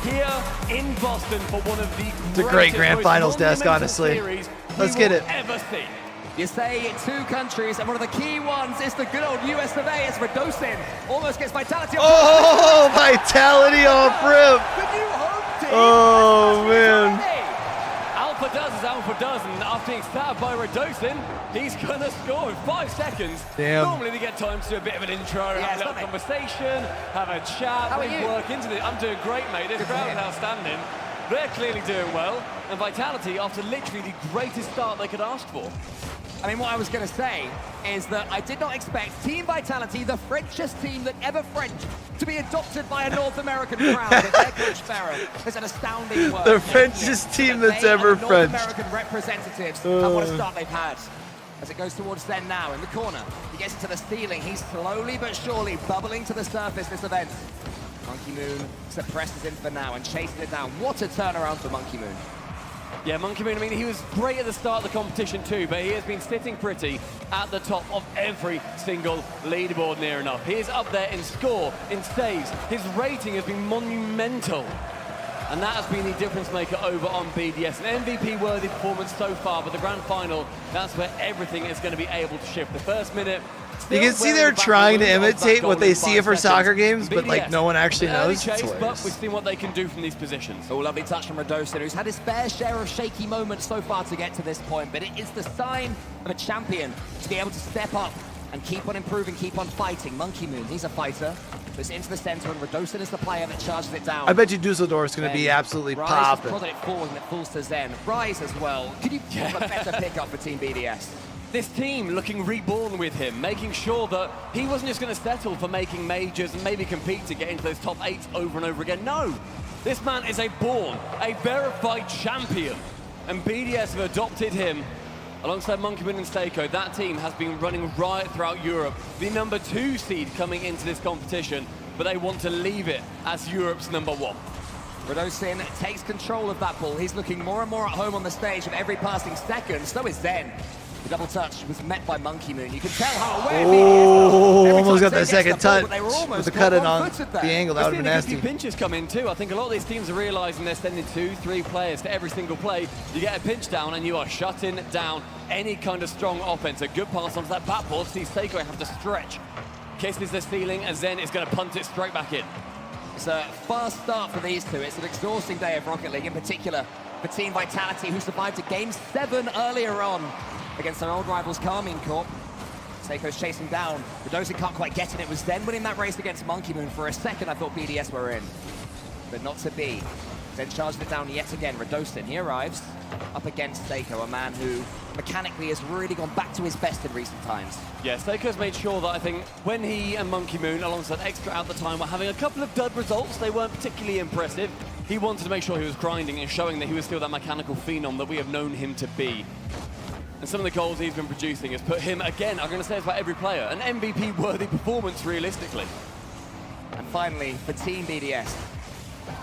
here in Boston for one of the It's a great Grand most Finals desk, monumental honestly. series Let's we get will it. ever see. You say two countries, and one of the key ones is the good old US of A as Radosin almost gets Vitality. Oh, Vitality off rip. The new home team. Oh, man. Alpha does as Alpha does, and after being stabbed by Radosin, he's gonna score in 5 seconds. Damn. Normally they get time to do a bit of an intro, have a little conversation, have a chat, How are we you? work into it. I'm doing great, mate. This crowd is outstanding. They're clearly doing well, and Vitality, after literally the greatest start they could ask for. I mean, what I was going to say is that I did not expect Team Vitality, the Frenchest team that ever French, to be adopted by a North American crowd. But their coach Farah is an astounding work. The Frenchest team that's ever North French. American representatives. And what a start they've had. As it goes towards Zen now in the corner. He gets into the ceiling. He's slowly but surely bubbling to the surface this event. Monkey Moon suppresses him for now and chases it down. What a turnaround for Monkey Moon. Yeah, Monkey Moon, I mean, he was great at the start of the competition too, but he has been sitting pretty at the top of every single leaderboard near enough. He is up there in score, in saves. His rating has been monumental. And that has been the difference maker over on BDS. An MVP-worthy performance so far, but the grand final, that's where everything is going to be able to shift. The first minute, You can see they're trying to imitate what they see for soccer games, but like no one actually knows. It's Chase, but hilarious. we've seen what they can do from these positions. Oh, lovely touch from Radosin, who's had his fair share of shaky moments so far to get to this point, but it is the sign of a champion to be able to step up and keep on improving, keep on fighting. Monkey Moon, he's a fighter. Goes into the center, and Radosin is the player that charges it down. I bet you Dusseldorf's going to be absolutely Rise popping. has prodded it forward, and it falls to Zen. Rise as well. Could you have a better pickup for Team BDS? This team looking reborn with him, making sure that he wasn't just going to settle for making majors and maybe compete to get into those top 8s over and over again. No, this man is a verified champion. And BDS have adopted him alongside Monkey Moon and Seiko. That team has been running riot throughout Europe. The number 2 seed coming into this competition, but they want to leave it as Europe's number 1. Radosin takes control of that ball. He's looking more and more at home on the stage with every passing second. So is Zen. The double touch was met by Monkey Moon. You can tell how aware Oh, Every almost time got that Zay gets second the ball, touch but they were with almost the cut in on one-footed the there. angle. That would have been A few nasty. pinches come in too. I think a lot of these teams are realizing they're sending 2-3 players to every single play. You get a pinch down and you are shutting down any kind of strong offense. A good pass onto that backboard. See Seiko have to stretch. Kisses the ceiling and Zen is going to punt it straight back in. It's a fast start for these two. It's an exhausting day of Rocket League, in particular for Team Vitality, who survived a Game 7 earlier on against their old rivals Karmine Corp. Seiko's chasing down. Radosin can't quite get it. It was Zen winning that race against Monkey Moon. For a second, I thought BDS were in, but not to be. Zen charged it down yet again. Radosin, he arrives up against Seiko, a man who mechanically has really gone back to his best in recent times. Yeah, Seiko's made sure that I think when he and Monkey Moon, alongside Extra at the time, were having a couple of dud results, they weren't particularly impressive. He wanted to make sure he was grinding and showing that he was still that mechanical phenom that we have known him to be. And some of the goals he's been producing has put him, again, I'm going to say this about every player, an MVP-worthy performance realistically. And finally, for Team BDS,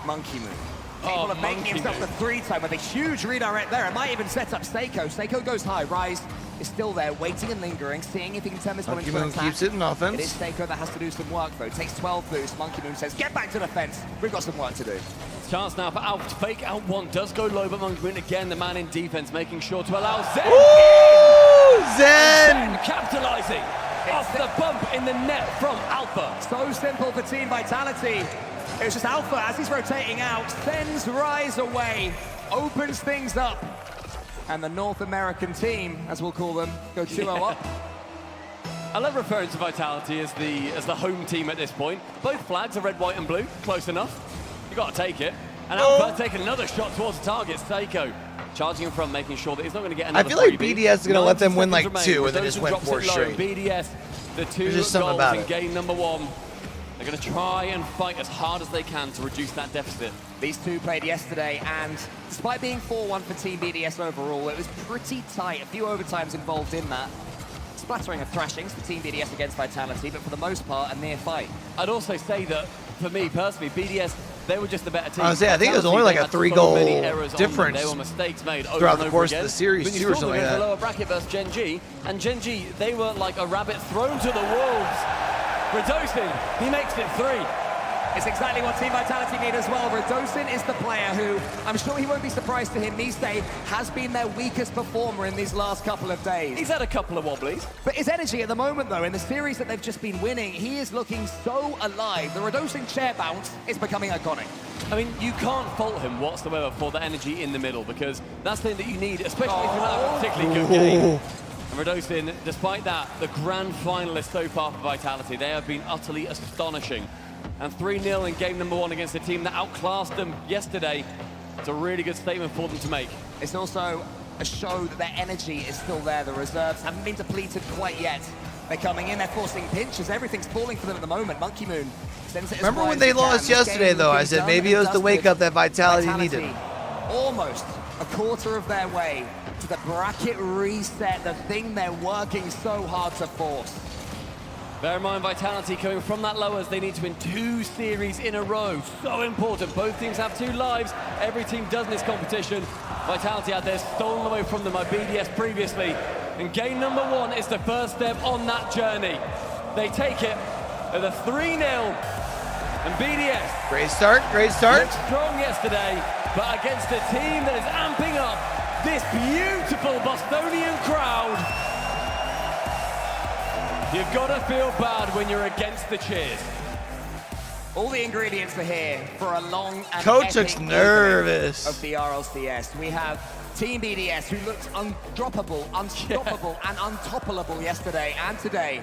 Monkey Moon. Capable of making himself the 3-time with a huge redirect there. It might even set up Seiko. Seiko goes high. Rise is still there, waiting and lingering, seeing if he can turn this one into an attack. Keeps it in offense. It is Seiko that has to do some work, though. Takes 12 boosts. Monkey Moon says, get back to defense. We've got some work to do. Chance now for Alf to fake out one. Does go low, but Monkey Moon again, the man in defense, making sure to allow Zen. Ooh, Zen! Capitalizing off the bump in the net from Alpha. So simple for Team Vitality. It was just Alpha, as he's rotating out, sends Rise away, opens things up. And the North American team, as we'll call them, go 2-0 up. I love referring to Vitality as the home team at this point. Both flags are red, white, and blue. Close enough. You got to take it. And Alpha taking another shot towards the target. Seiko charging in front, making sure that he's not going to get another I feel like freebie. BDS is going to let them win like remain. 2 and then Radosin just win drops 4 it low. straight. BDS, the 2 There's just something goals about in it. game number 1. They're going to try and fight as hard as they can to reduce that deficit. These two played yesterday, and despite being 4-1 for Team BDS overall, it was pretty tight. A few overtimes involved in that. Splattering of thrashings for Team BDS against Vitality, but for the most part, a near fight. I'd also say that, for me personally, BDS, they were just the better team. I was saying, I think it was only like a 3-goal difference There were mistakes made over throughout and the over course again. of the series, But you too, or saw them something like in the that. lower bracket versus Gen G, and Gen G, they were like a rabbit thrown to the wolves. Radosin, he makes it 3. It's exactly what Team Vitality need as well. Radosin is the player who, I'm sure he won't be surprised to him, Nisei has been their weakest performer in these last couple of days. He's had a couple of wobblies. But his energy at the moment, though, in the series that they've just been winning, he is looking so alive. The Radosin chair bounce is becoming iconic. I mean, you can't fault him whatsoever for the energy in the middle, because that's the thing that you need, especially if you're not having a particularly good game. And Radosin, despite that, the grand finalists so far for Vitality, they have been utterly astonishing. And 3-0 in game number 1 against a team that outclassed them yesterday. It's a really good statement for them to make. It's also a show that their energy is still there. The reserves haven't been depleted quite yet. They're coming in, they're forcing pinches. Everything's falling for them at the moment. Monkey Moon sends it as Remember wide when as they he can. lost This yesterday, game though? I looking said done maybe and it was the wake dusted. up that Vitality needed. Almost a quarter of their way to the bracket reset, the thing they're working so hard to force. Bear in mind, Vitality coming from that low as they need to win 2 series in a row. So important. Both teams have 2 lives. Every team does in this competition. Vitality had theirs stolen away from them by BDS previously. And game number 1 is the first step on that journey. They take it at the 3-0. And BDS. Great start, great start. Looked strong yesterday, but against a team that is amping up this beautiful Bostonian crowd. You've got to feel bad when you're against the cheers. All the ingredients are here for a long and Coach epic looks nervous. of the RLCS. We have Team BDS, who looked undroppable, unstoppable, and untoppable yesterday and today.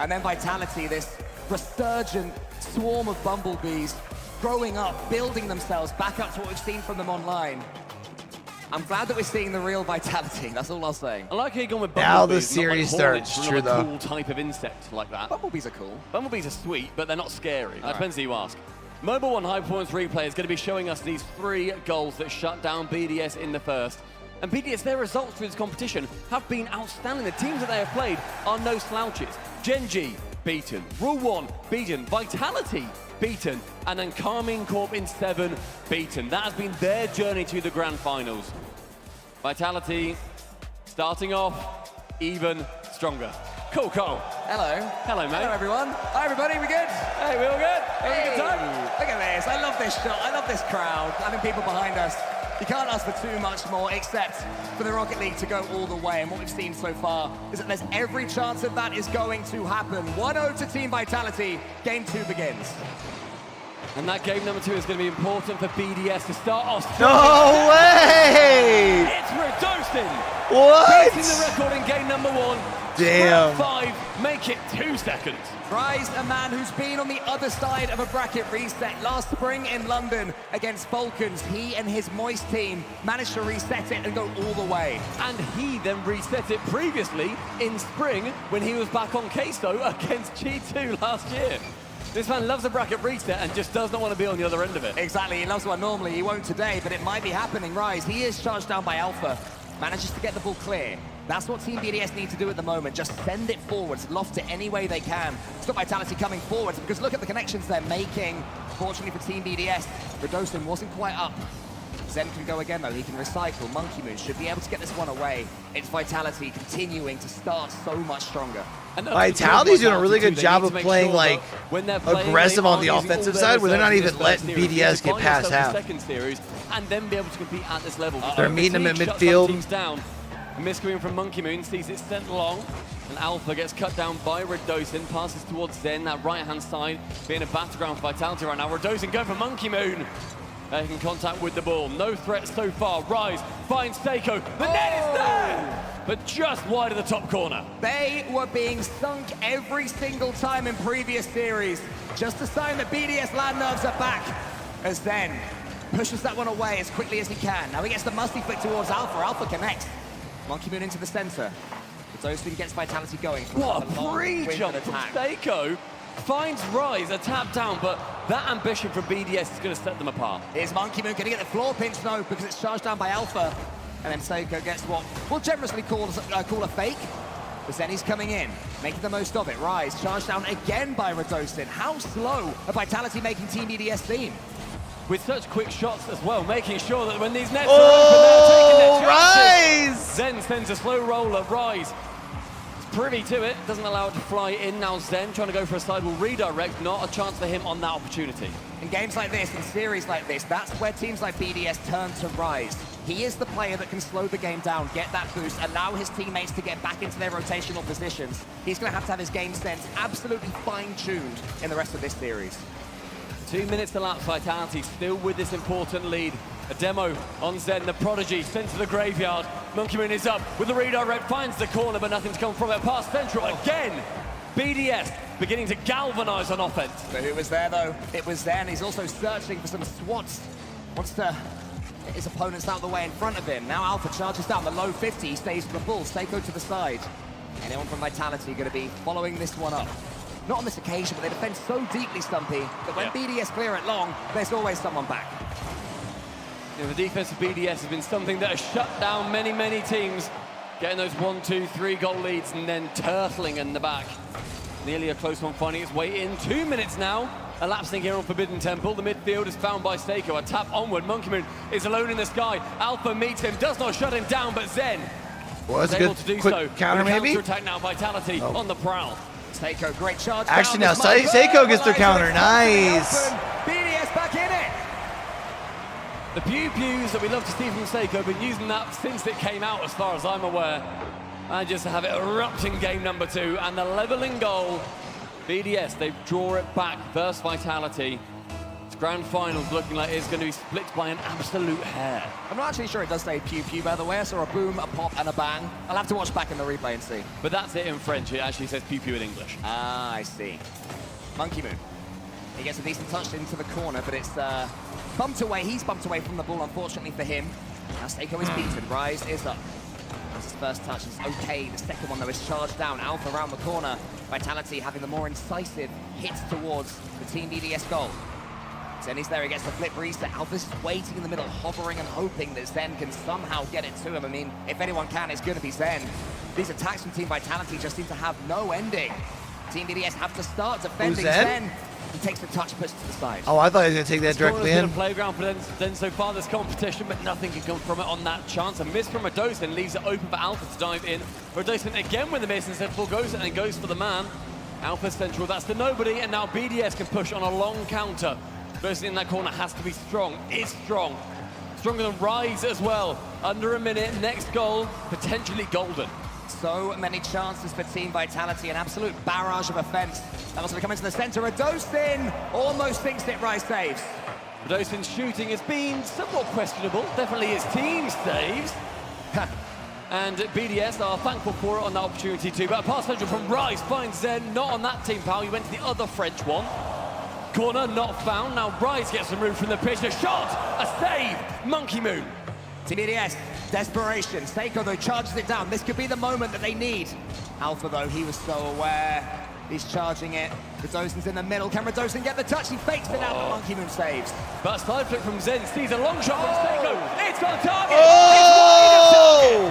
And then Vitality, this resurgent swarm of bumblebees, growing up, building themselves back up to what we've seen from them online. I'm glad that we're seeing the real Vitality, that's all I'll say. I like how you're going with Now the bumblebees, series not like hornets, starts, from true another though. cool type of insect like that. Bumblebees are cool. Bumblebees are sweet, but they're not scary. That right. depends who you ask. Mobile One High Performance Replay is going to be showing us these 3 goals that shut down BDS in the first. And BDS, their results through this competition have been outstanding. The teams that they have played are no slouches. Gen G, beaten. Rule 1, beaten. Vitality, beaten. And then Karmine Corp in 7, beaten. That has been their journey to the grand finals. Vitality starting off even stronger. Cool, Cole. Hello. Hello, mate. Hello, everyone. Hi, everybody. We good? Hey, we all good? Having a good time? Look at this. I love this shot. I love this crowd. Having people behind us. You can't ask for too much more, except for the Rocket League to go all the way. And what we've seen so far is that there's every chance that that is going to happen. 1-0 to Team Vitality. Game 2 begins. And that game number 2 is going to be important for BDS to start off. No way! It's Redostin. What? Beating the record in game number 1. Damn. 5, make it 2 seconds. Rise, a man who's been on the other side of a bracket reset last spring in London against Falcons. He and his Moist team managed to reset it and go all the way. And he then reset it previously in spring when he was back on Queso against G2 last year. This man loves a bracket reset and just does not want to be on the other end of it. Exactly, he loves one normally, he won't today, but it might be happening. Rise, he is charged down by Alpha, manages to get the ball clear. That's what Team BDS need to do at the moment, just send it forwards, loft it any way they can. Stop Vitality coming forwards, because look at the connections they're making. Fortunately for Team BDS, Redostin wasn't quite up. Zen can go again though, he can recycle. Monkey Moon should be able to get this one away. It's Vitality continuing to start so much stronger. Vitality's doing a really good job of playing like aggressive on the offensive side, where they're not even letting BDS get past half. And then be able to compete at this level. They're meeting them at midfield. A miscoming from Monkey Moon, sees it sent long, and Alpha gets cut down by Redostin, passes towards Zen, that right-hand side, being a battleground for Vitality right now. Redostin going for Monkey Moon. Making contact with the ball. No threat so far. Rise finds Seiko. The net is there, but just wide of the top corner. They were being sunk every single time in previous series. Just a sign that BDS land nerves are back, as Zen pushes that one away as quickly as he can. Now he gets the musty flick towards Alpha. Alpha connects. Monkey Moon into the center. Redostin gets Vitality going. What a pre-jump from Seiko. Finds Rise, a tap down, but that ambition from BDS is going to set them apart. Is Monkey Moon going to get the floor pinch? No, because it's charged down by Alpha. And then Seiko gets what we'll generously call a fake. But then he's coming in, making the most of it. Rise, charged down again by Redostin. How slow are Vitality making Team BDS theme? With such quick shots as well, making sure that when these nets are open, they're taking their chances. Rise! Zen sends a slow roller. Rise privy to it, doesn't allow it to fly in. Now Zen trying to go for a sidewall redirect, not a chance for him on that opportunity. In games like this, in series like this, that's where teams like BDS turn to Rise. He is the player that can slow the game down, get that boost, allow his teammates to get back into their rotational positions. He's going to have his game sense absolutely fine-tuned in the rest of this series. 2 minutes to lapse. Vitality still with this important lead. A demo on Zen, the prodigy, sent to the graveyard. Monkey Moon is up with the redirect, finds the corner, but nothing's come from it. Past central again. BDS beginning to galvanize on offense. But who was there, though? It was Zen. He's also searching for some swats. Wants to get his opponents out of the way in front of him. Now Alpha charges down the low 50. He stays with the ball. Seiko to the side. Anyone from Vitality going to be following this one up? Not on this occasion, but they defend so deeply, Stumpy, that when BDS clear it long, there's always someone back. Yeah, the defense of BDS has been something that has shut down many, many teams. Getting those 1, 2, 3 goal leads and then turtling in the back. Nearly a close one, finding its way in. 2 minutes now, elapsing here on Forbidden Temple. The midfield is found by Seiko. A tap onward. Monkey Moon is alone in the sky. Alpha meets him, does not shut him down, but Zen was able to do quick so. counter maybe? Counter-attack now, Vitality on the prowl. Seiko, great charge. Actually, now Seiko gets their counter. Nice. BDS back in it. The pew-pews that we love to see from Seiko have been using that since it came out, as far as I'm aware. And just to have it erupt in game number 2. And the leveling goal. BDS, they draw it back versus Vitality. It's grand finals looking like it's going to be split by an absolute hair. I'm not actually sure it does say pew-pew, by the way. I saw a boom, a pop, and a bang. I'll have to watch back in the replay and see. But that's it in French. It actually says pew-pew in English. Ah, I see. Monkey Moon. He gets a decent touch into the corner, but it's bumped away. He's bumped away from the ball, unfortunately for him. Now Seiko is beaten. Rise is up. That's his first touch. It's okay. The second one, though, is charged down. Alpha around the corner. Vitality having the more incisive hits towards the Team BDS goal. Zen is there. He gets the flip reset. Alpha's waiting in the middle, hovering and hoping that Zen can somehow get it to him. I mean, if anyone can, it's going to be Zen. These attacks from Team Vitality just seem to have no ending. Team BDS have to start defending Zen. takes the touch, puts it to the side. Oh, I thought he was going to take that directly Been a in. playground for them so far this competition, but nothing can come from it on that chance. A miss from Radosin leaves it open for Alpha to dive in. Radosin again with the miss instead forgoes it and goes for the man. Alpha central, that's the nobody, and now BDS can push on a long counter. Radosin in that corner has to be strong, is strong. Stronger than Rise as well. Under a minute, next goal, potentially golden. So many chances for Team Vitality, an absolute barrage of offense. That was coming to the center. Radosin almost thinks it. Rise saves. Radosin's shooting has been somewhat questionable. Definitely his team saves. And BDS are thankful for it on that opportunity too. But a pass central from Rise finds Zen, not on that team power. He went to the other French one. Corner not found. Now Rise gets removed from the pitch. A shot, a save. Monkey Moon. Team BDS, desperation. Seiko, though, charges it down. This could be the moment that they need. Alpha, though, he was so aware. He's charging it. Radosin's in the middle. Can Radosin get the touch? He fakes it out, but Monkey Moon saves. But side flick from Zen, sees a long shot from Seiko. It's on target! Oh!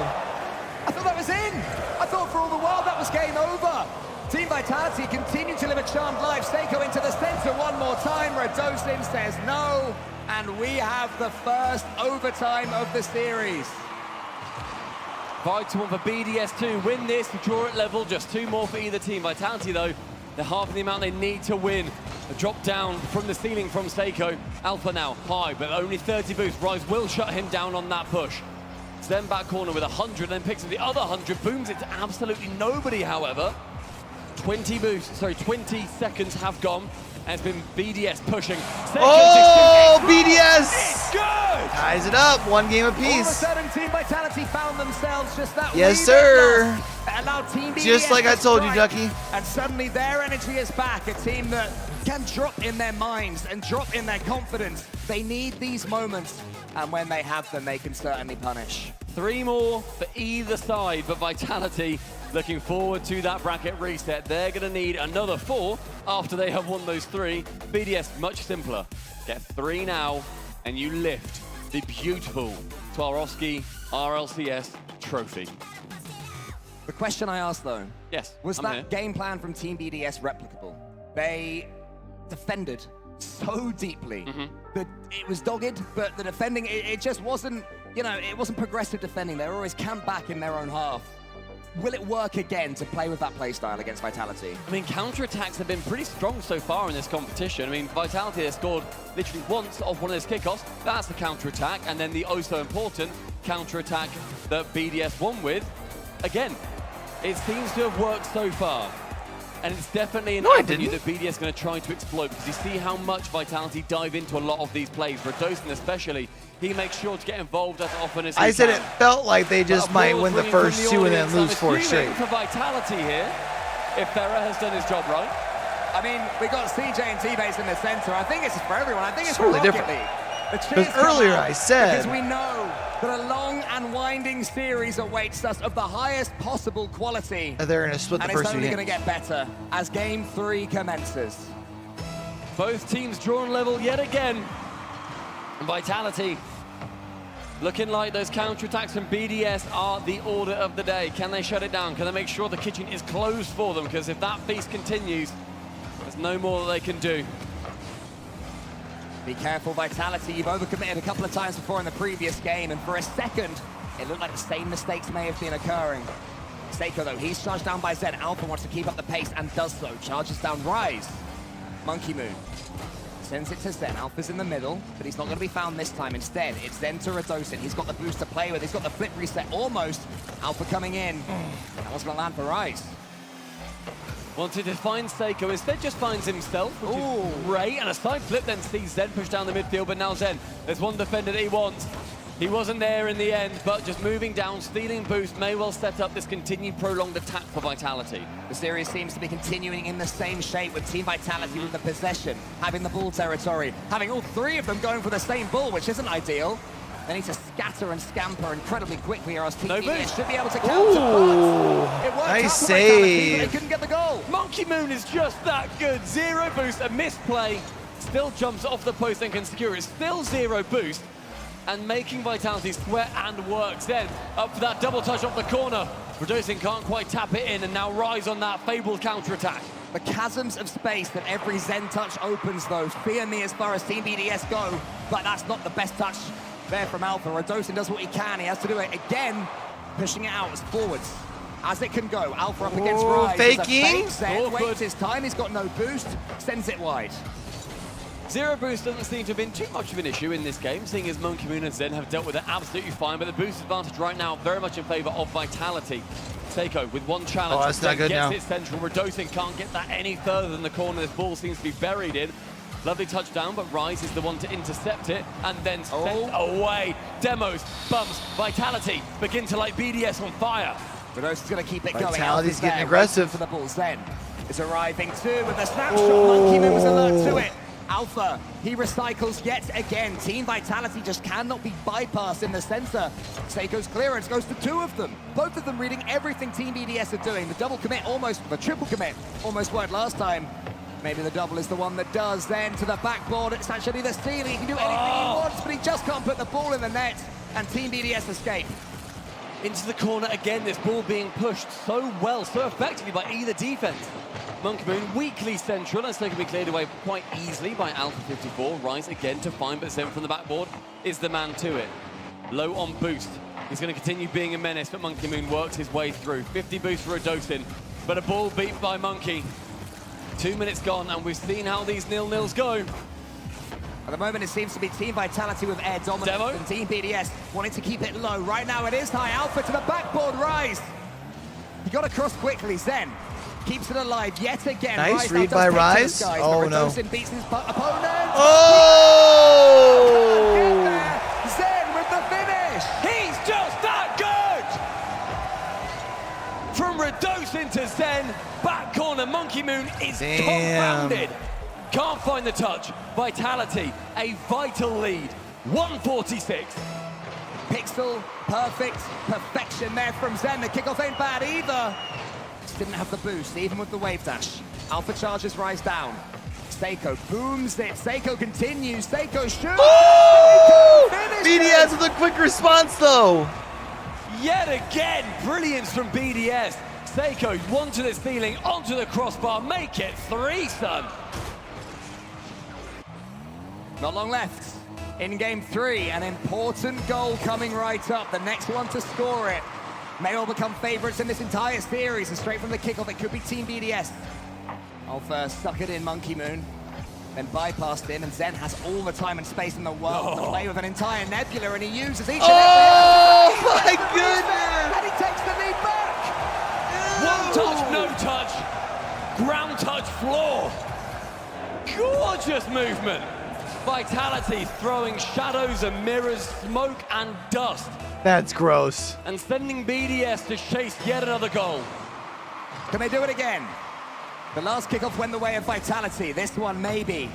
I thought that was in. I thought for all the world that was game over. Team Vitality continue to live a charmed life. Seiko into the center one more time. Radosin says no. And we have the first overtime of the series. Vital one for BDS to win this, draw at level, just 2 more for either team. Vitality, though, they're half of the amount they need to win. A drop down from the ceiling from Seiko. Alpha now high, but only 30 boost. Rise will shut him down on that push. Zen back corner with 100, then picks up the other 100, booms it to absolutely nobody, however. 20 seconds have gone. And it's been BDS pushing. Oh, BDS! It's good! Ties it up, 1 game apiece. All of a sudden, Team Vitality found themselves just that Yes, wee sir. bit left. Allowed Team BDS Just like I to told you, strike. Ducky. And suddenly their energy is back. A team that can drop in their minds and drop in their confidence. They need these moments. And when they have them, they can certainly punish. 3 more for either side, but Vitality looking forward to that bracket reset. They're going to need another 4 after they have won those 3. BDS, much simpler. Get 3 now, and you lift the beautiful Swarovski RLCS trophy. The question I asked, though, yes, was I'm that here. game plan from Team BDS replicable? They defended so deeply that it was dogged, but the defending, it just wasn't, you know, it wasn't progressive defending. They were always camped back in their own half. Will it work again to play with that playstyle against Vitality? I mean, counterattacks have been pretty strong so far in this competition. I mean, Vitality has scored literally once off one of those kickoffs. That's the counterattack, and then the oh-so-important counterattack that BDS won with. Again, it seems to have worked so far. And it's definitely an avenue that BDS is going to try to exploit, because you see how much Vitality dive into a lot of these plays. Radosin especially, he makes sure to get involved as often as he can. I said it felt like they just might win the first 2 and then lose 4 straight. For Vitality here, if Ferrer has done his job right. I mean, we got CJ and T-Base in the center. I think it's for everyone. I think it's Totally for Rocket different. League. Because earlier I said... Because we know that a long and winding series awaits us of the highest possible quality. And they're going to split the and first it's 2 only games. going to get better as Game 3 commences. Both teams drawn level yet again. And Vitality looking like those counterattacks from BDS are the order of the day. Can they shut it down? Can they make sure the kitchen is closed for them? Because if that feast continues, there's no more that they can do. Be careful, Vitality. You've overcommitted a couple of times before in the previous game, and for a second, it looked like the same mistakes may have been occurring. Seiko, though, he's charged down by Zen. Alpha wants to keep up the pace and does so. Charges down Rise. Monkey Moon sends it to Zen. Alpha's in the middle, but he's not going to be found this time. Instead, it's Zen to Radosin. He's got the boost to play with. He's got the flip reset almost. Alpha coming in. That was going to land for Rise. Wanted to find Seiko, instead just finds himself, which is great, and a side flip then sees Zen push down the midfield, but now Zen, there's one defender that he wants. He wasn't there in the end, but just moving down, stealing boost, may well set up this continued prolonged attack for Vitality. The series seems to be continuing in the same shape, with Team Vitality with the possession, having the ball territory, having all 3 of them going for the same ball, which isn't ideal. They need to scatter and scamper incredibly quickly, or else Team BDS should be able to counter, but it worked Nice out for Vitality, save. but they couldn't get the goal. Monkey Moon is just that good. 0 boost, a misplay, still jumps off the post and can secure it. Still 0 boost, and making Vitality sweat and work. Zen up for that double touch off the corner. Radosin can't quite tap it in, and now Rise on that fabled counter-attack. The chasms of space that every Zen touch opens, though, fear me as far as Team BDS go, but that's not the best touch there from Alpha. Radosin does what he can. He has to do it again, pushing it out forwards as it can go. Alpha up against Rise. Faking. Zen waits his time. He's got no boost. Sends it wide. Zero boost doesn't seem to have been too much of an issue in this game, seeing as Monkey Moon and Zen have dealt with it absolutely fine, but the boost advantage right now very much in favor of Vitality. Seiko with one challenge. Oh, that's not good gets now. it central. Radosin can't get that any further than the corner this ball seems to be buried in. Lovely touchdown, but Rise is the one to intercept it and then send away. Demos, bumps, Vitality begin to light BDS on fire. Radosin's going to keep it going. Vitality's getting aggressive. For the ball, Zen is arriving too with a snapshot. Monkey Moon was alert to it. Alpha, he recycles yet again. Team Vitality just cannot be bypassed in the center. Seiko's clearance goes to two of them. Both of them reading everything Team BDS are doing. The double commit almost, the triple commit almost worked last time. Maybe the double is the one that does. Then to the backboard, it's actually the stealing. He can do anything he wants, but he just can't put the ball in the net. And Team BDS escape. Into the corner again, this ball being pushed so well, so effectively by either defense. Monkey Moon weakly central, and so can be cleared away quite easily by Alpha 54. Rise again to find, but Zen from the backboard is the man to it. Low on boost. He's going to continue being a menace, but Monkey Moon works his way through. 50 boost for Radosin, but a ball beat by Monkey. 2 minutes gone, and we've seen how these nil-nils go. At the moment, it seems to be Team Vitality with air dominance and Team BDS wanting to keep it low. Right now, it is high. Alpha to the backboard, Rise. He got across quickly, Zen. Keeps it alive yet again. Nice read by Rise. Oh, no. Beats his opponent. Oh! Zen with the finish. He's just that good! From Radosin to Zen, back corner, Monkey Moon is confounded. Can't find the touch. Vitality, a vital lead. 146. Pixel, perfect, perfection there from Zen. The kickoff ain't bad either. Just didn't have the boost, even with the wave dash. Alpha charges Rise down. Seiko booms it. Seiko continues. Seiko shoots. BDS with a quick response, though. Yet again, brilliance from BDS. Seiko, one to the ceiling, onto the crossbar. Make it 3, son. Not long left. In game 3, an important goal coming right up. The next one to score it. May all become favorites in this entire series, and straight from the kickoff, it could be Team BDS. Alpha stuck it in, Monkey Moon, then bypassed him, and Zen has all the time and space in the world to play with an entire nebula, and he uses each and every... Oh, my goodness! And he takes the lead back! One touch, no touch. Ground touch, floor. Gorgeous movement. Vitality throwing shadows and mirrors, smoke and dust. That's gross. And sending BDS to chase yet another goal. Can they do it again? The last kickoff went the way of Vitality. This one, maybe.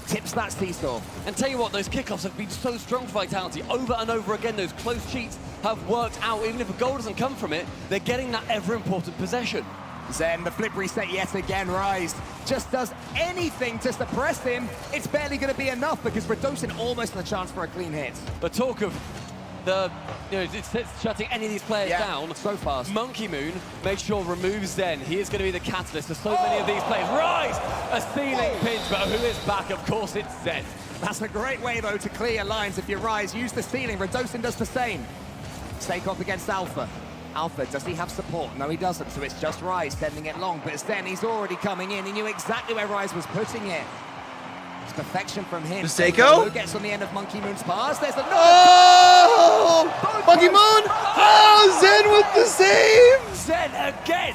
Tips that seesaw. And tell you what, those kickoffs have been so strong for Vitality. Over and over again, those close cheats have worked out. Even if a goal doesn't come from it, they're getting that ever-important possession. Zen, the flip reset yet again. Rise just does anything to suppress him. It's barely going to be enough because Radosin almost had a chance for a clean hit. But talk of the, it's shutting any of these players down. So fast. Monkey Moon makes sure removes Zen. He is going to be the catalyst for so many of these players. Rise! A ceiling pinch, but who is back? Of course, it's Zen. That's a great way, though, to clear lines. If you Rise, use the ceiling. Radosin does the same. Stake off against Alpha. Alpha, does he have support? No, he doesn't, so it's just Rise sending it long, but Zen, he's already coming in. He knew exactly where Rise was putting it. It's perfection from him. Seiko? Who gets on the end of Monkey Moon's pass? There's another... Oh! Monkey Moon! Oh, Zen with the save! Zen again!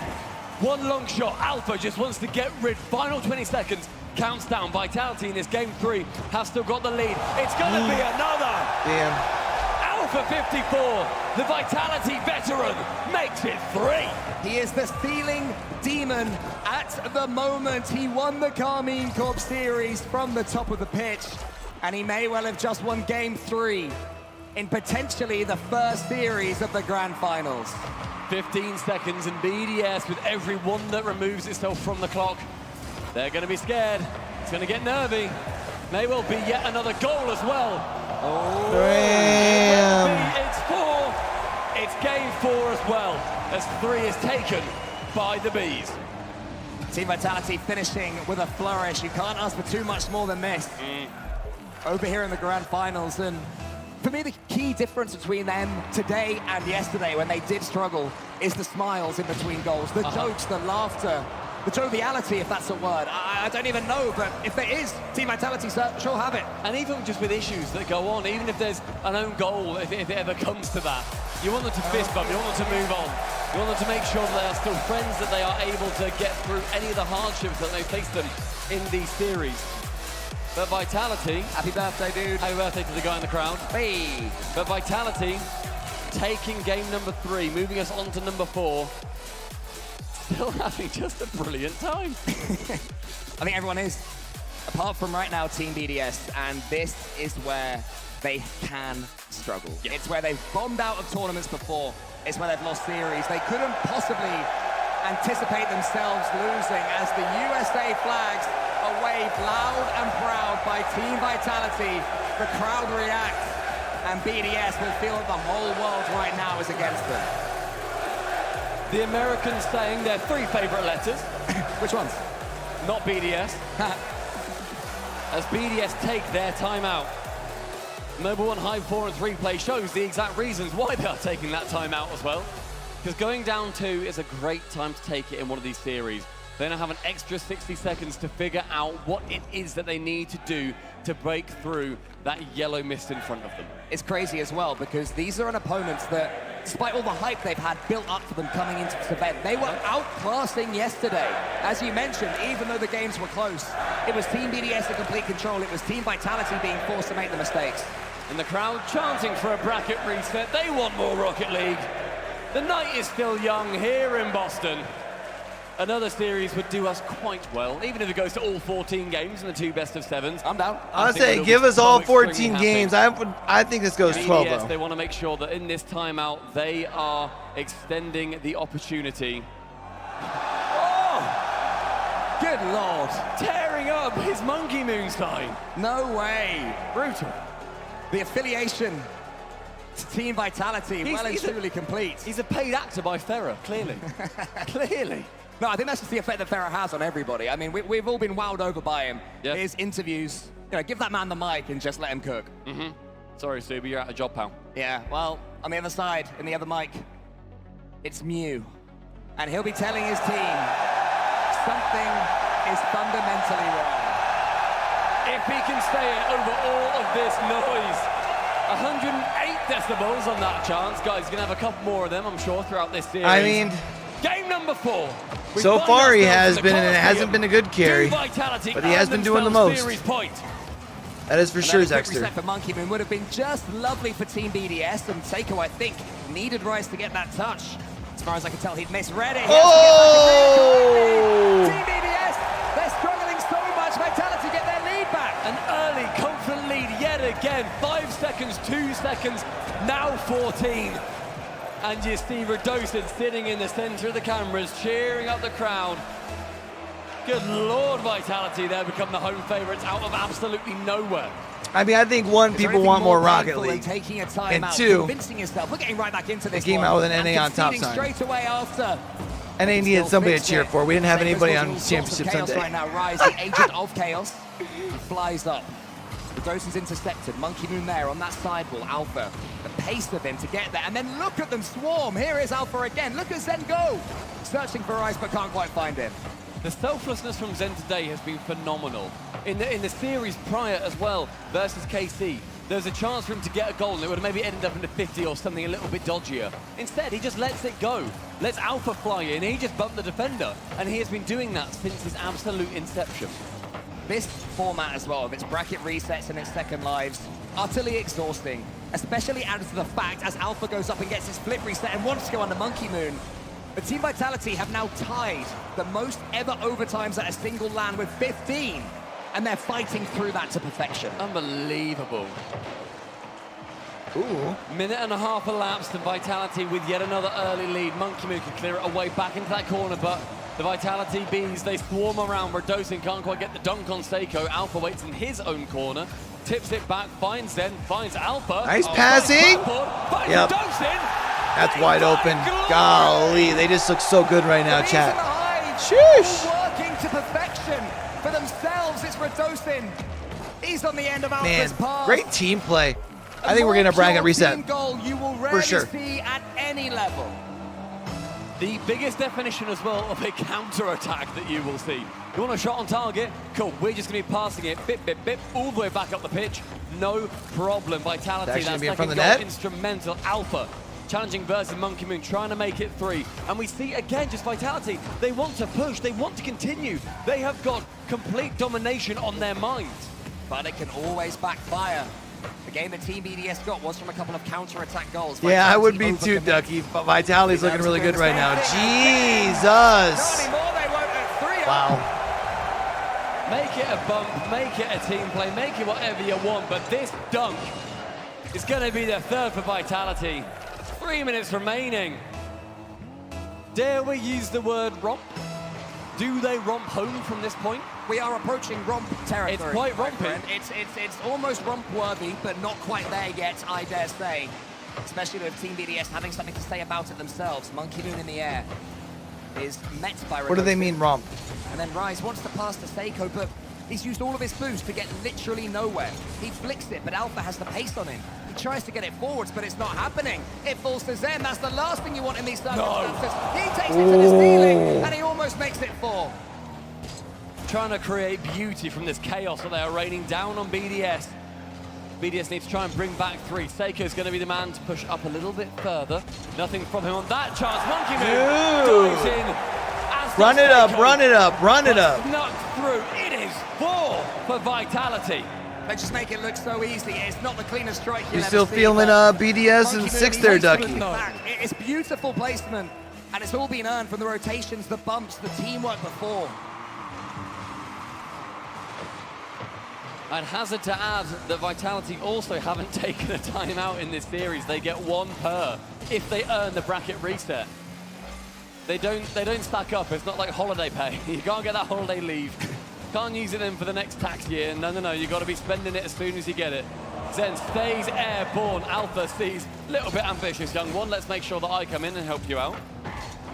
One long shot. Alpha just wants to get rid. Final 20 seconds. Counts down. Vitality in this game 3 have still got the lead. It's going to be another! Damn. Alpha 54, the Vitality veteran, makes it 3. He is the stealing demon at the moment. He won the Karmine Corp series from the top of the pitch, and he may well have just won game 3 in potentially the first series of the grand finals. 15 seconds, and BDS, with every one that removes itself from the clock, they're going to be scared. It's going to get nervy. May well be yet another goal as well. Oh, damn. It's 4. It's game 4 as well, as 3 is taken by the Bees. Team Vitality finishing with a flourish. You can't ask for too much more than this. Over here in the grand finals, and for me, the key difference between them today and yesterday, when they did struggle, is the smiles in between goals, the jokes, the laughter, the joviality, if that's a word. I don't even know, but if there is, Team Vitality sure have it. And even just with issues that go on, even if there's an own goal, if it ever comes to that, you want them to fist bump, you want them to move on. You want them to make sure that they are still friends, that they are able to get through any of the hardships that they face them in these series. But Vitality... Happy birthday, dude. Happy birthday to the guy in the crowd. Hey. But Vitality taking game number 3, moving us on to number 4. Still having just a brilliant time. I think everyone is. Apart from right now, Team BDS, and this is where they can struggle. Yeah. It's where they've bombed out of tournaments before. It's where they've lost series. They couldn't possibly anticipate themselves losing as the USA flags are waved loud and proud by Team Vitality. The crowd reacts, and BDS will feel that the whole world right now is against them. The Americans saying their 3 favorite letters. Which ones? Not BDS. As BDS take their timeout. Mobile One Hive 4 and 3 play shows the exact reasons why they are taking that timeout as well. Because going down 2 is a great time to take it in one of these series. They now have an extra 60 seconds to figure out what it is that they need to do to break through that yellow mist in front of them. It's crazy as well, because these are an opponents that, despite all the hype they've had built up for them coming into this event, they were outclassing yesterday. As you mentioned, even though the games were close, it was Team BDS in complete control. It was Team Vitality being forced to make the mistakes. And the crowd chanting for a bracket reset. They want more Rocket League. The night is still young here in Boston. Another series would do us quite well, even if it goes to all 14 games and the 2 best of 7s. I'm down. I would say give us all 14 games. I think this goes 12, Yes, though. they want to make sure that in this timeout, they are extending the opportunity. Oh! Good Lord. Tearing up his Monkey Moon sign. No way. Brutal. The affiliation to Team Vitality, well and truly complete. He's a paid actor by Ferrer, clearly. Clearly. No, I think that's just the effect that Ferrer has on everybody. I mean, we've all been wowed over by him. Yeah. His interviews, give that man the mic and just let him cook. Sorry, Subi, you're out of job, pal. Yeah, well, on the other side, in the other mic, it's Mew. And he'll be telling his team something is fundamentally wrong. If he can stay over all of this noise, 108 decibels on that chance. Guys, going to have a couple more of them, I'm sure, throughout this series. I mean, game number 4. So far he has been, and it hasn't been a good carry, but he has been doing the most. That is for sure, Zexter. Reset for Monkey Moon would have been just lovely for Team BDS, and Seiko, I think, needed Rice to get that touch. As far as I can tell, he'd misread it. Oh! Team BDS, they're struggling so much. Vitality get their lead back. An early, confident lead yet again. 5 seconds, 2 seconds, now 14. And you see Radosin sitting in the center of the cameras, cheering up the crowd. Good Lord, Vitality there become the home favorites out of absolutely nowhere. I mean, I think one, people want more Rocket League, and 2, convincing yourself, we're getting right back into this. they came out with an NA on top sign. Straight away after. NA needed somebody to cheer for. We didn't have anybody on Championship Sunday. Right now, Rise, the agent of chaos, he flies up. Radosin's intercepted. Monkey Moon there on that sidewall. Alpha, the pace of him to get there, and then look at them swarm. Here is Alpha again. Look at Zen go, searching for Rise but can't quite find him. The selflessness from Zen today has been phenomenal. In the series prior as well, versus KC, there's a chance for him to get a goal and it would have maybe ended up in the 50 or something a little bit dodgier. Instead, he just lets it go. Lets Alpha fly in, he just bumped the defender, and he has been doing that since his absolute inception. This format as well, of its bracket resets and its second lives, utterly exhausting, especially added to the fact as Alpha goes up and gets his flip reset and wants to go on the Monkey Moon. But Team Vitality have now tied the most ever overtimes at a single LAN with 15, and they're fighting through that to perfection. Unbelievable. Ooh. Minute and a half elapsed and Vitality with yet another early lead. Monkey Moon can clear it away back into that corner, but the Vitality Bees, they swarm around. Radosin can't quite get the dunk on Seiko. Alpha waits in his own corner, tips it back, finds Zen, finds Alpha. Nice passing. Yep. That's wide open. Golly, they just look so good right now, chat. Sheesh. Working to perfection for themselves. It's Radosin. He's on the end of Alpha's pass. Great team play. I think we're getting a bracket reset. Goal you will for rarely sure. see at any level. The biggest definition as well of a counter-attack that you will see. You want a shot on target? Cool, we're just going to be passing it, bip, bip, bip, all the way back up the pitch. No problem. Vitality, That's that be in front second of goal, the net. instrumental. Alpha challenging versus Monkey Moon, trying to make it 3. And we see, again, just Vitality. They want to push. They want to continue. They have got complete domination on their minds. But it can always backfire. The game that Team BDS got was from a couple of counter-attack goals. Yeah, I would be Vitality too, overcome them. Ducky. But Vitality's looking really good right now. Jesus. Not anymore, they won't at 3. Wow. Make it a bump, make it a team play, make it whatever you want, but this dunk is going to be the 3rd for Vitality. 3 minutes remaining. Dare we use the word romp? Do they romp home from this point? We are approaching romp territory. It's quite rompy. It's almost romp-worthy, but not quite there yet, I dare say. Especially with Team BDS having something to say about it themselves. Monkey Moon in the air is met by Radosin. What do they mean romp? And then Rise wants to pass to Seiko, but he's used all of his boost to get literally nowhere. He flicks it, but Alpha has the pace on him. He tries to get it forwards, but it's not happening. It falls to Zen. That's the last thing you want in these circumstances. He takes it to the ceiling, and he almost makes it 4. Trying to create beauty from this chaos that they are raining down on BDS. BDS needs to try and bring back 3. Seiko's going to be the man to push up a little bit further. Nothing from him on that chance. Monkey Moon dives in. Run it up, run it up, run it up. Snuck through. It is 4 for Vitality. They just make it look so easy. It's not the cleanest strike You're still feeling BDS and 6 there, Ducky. It's beautiful placement, and it's all been earned from the rotations, the bumps, the teamwork before. I'd hazard to add that Vitality also haven't taken a timeout in this series. They get 1 per if they earn the bracket reset. They don't stack up. It's not like holiday pay. You can't get that holiday leave. Can't use it in for the next tax year. No. You got to be spending it as soon as you get it. Zen stays airborne. Alpha sees a little bit ambitious, young one. Let's make sure that I come in and help you out.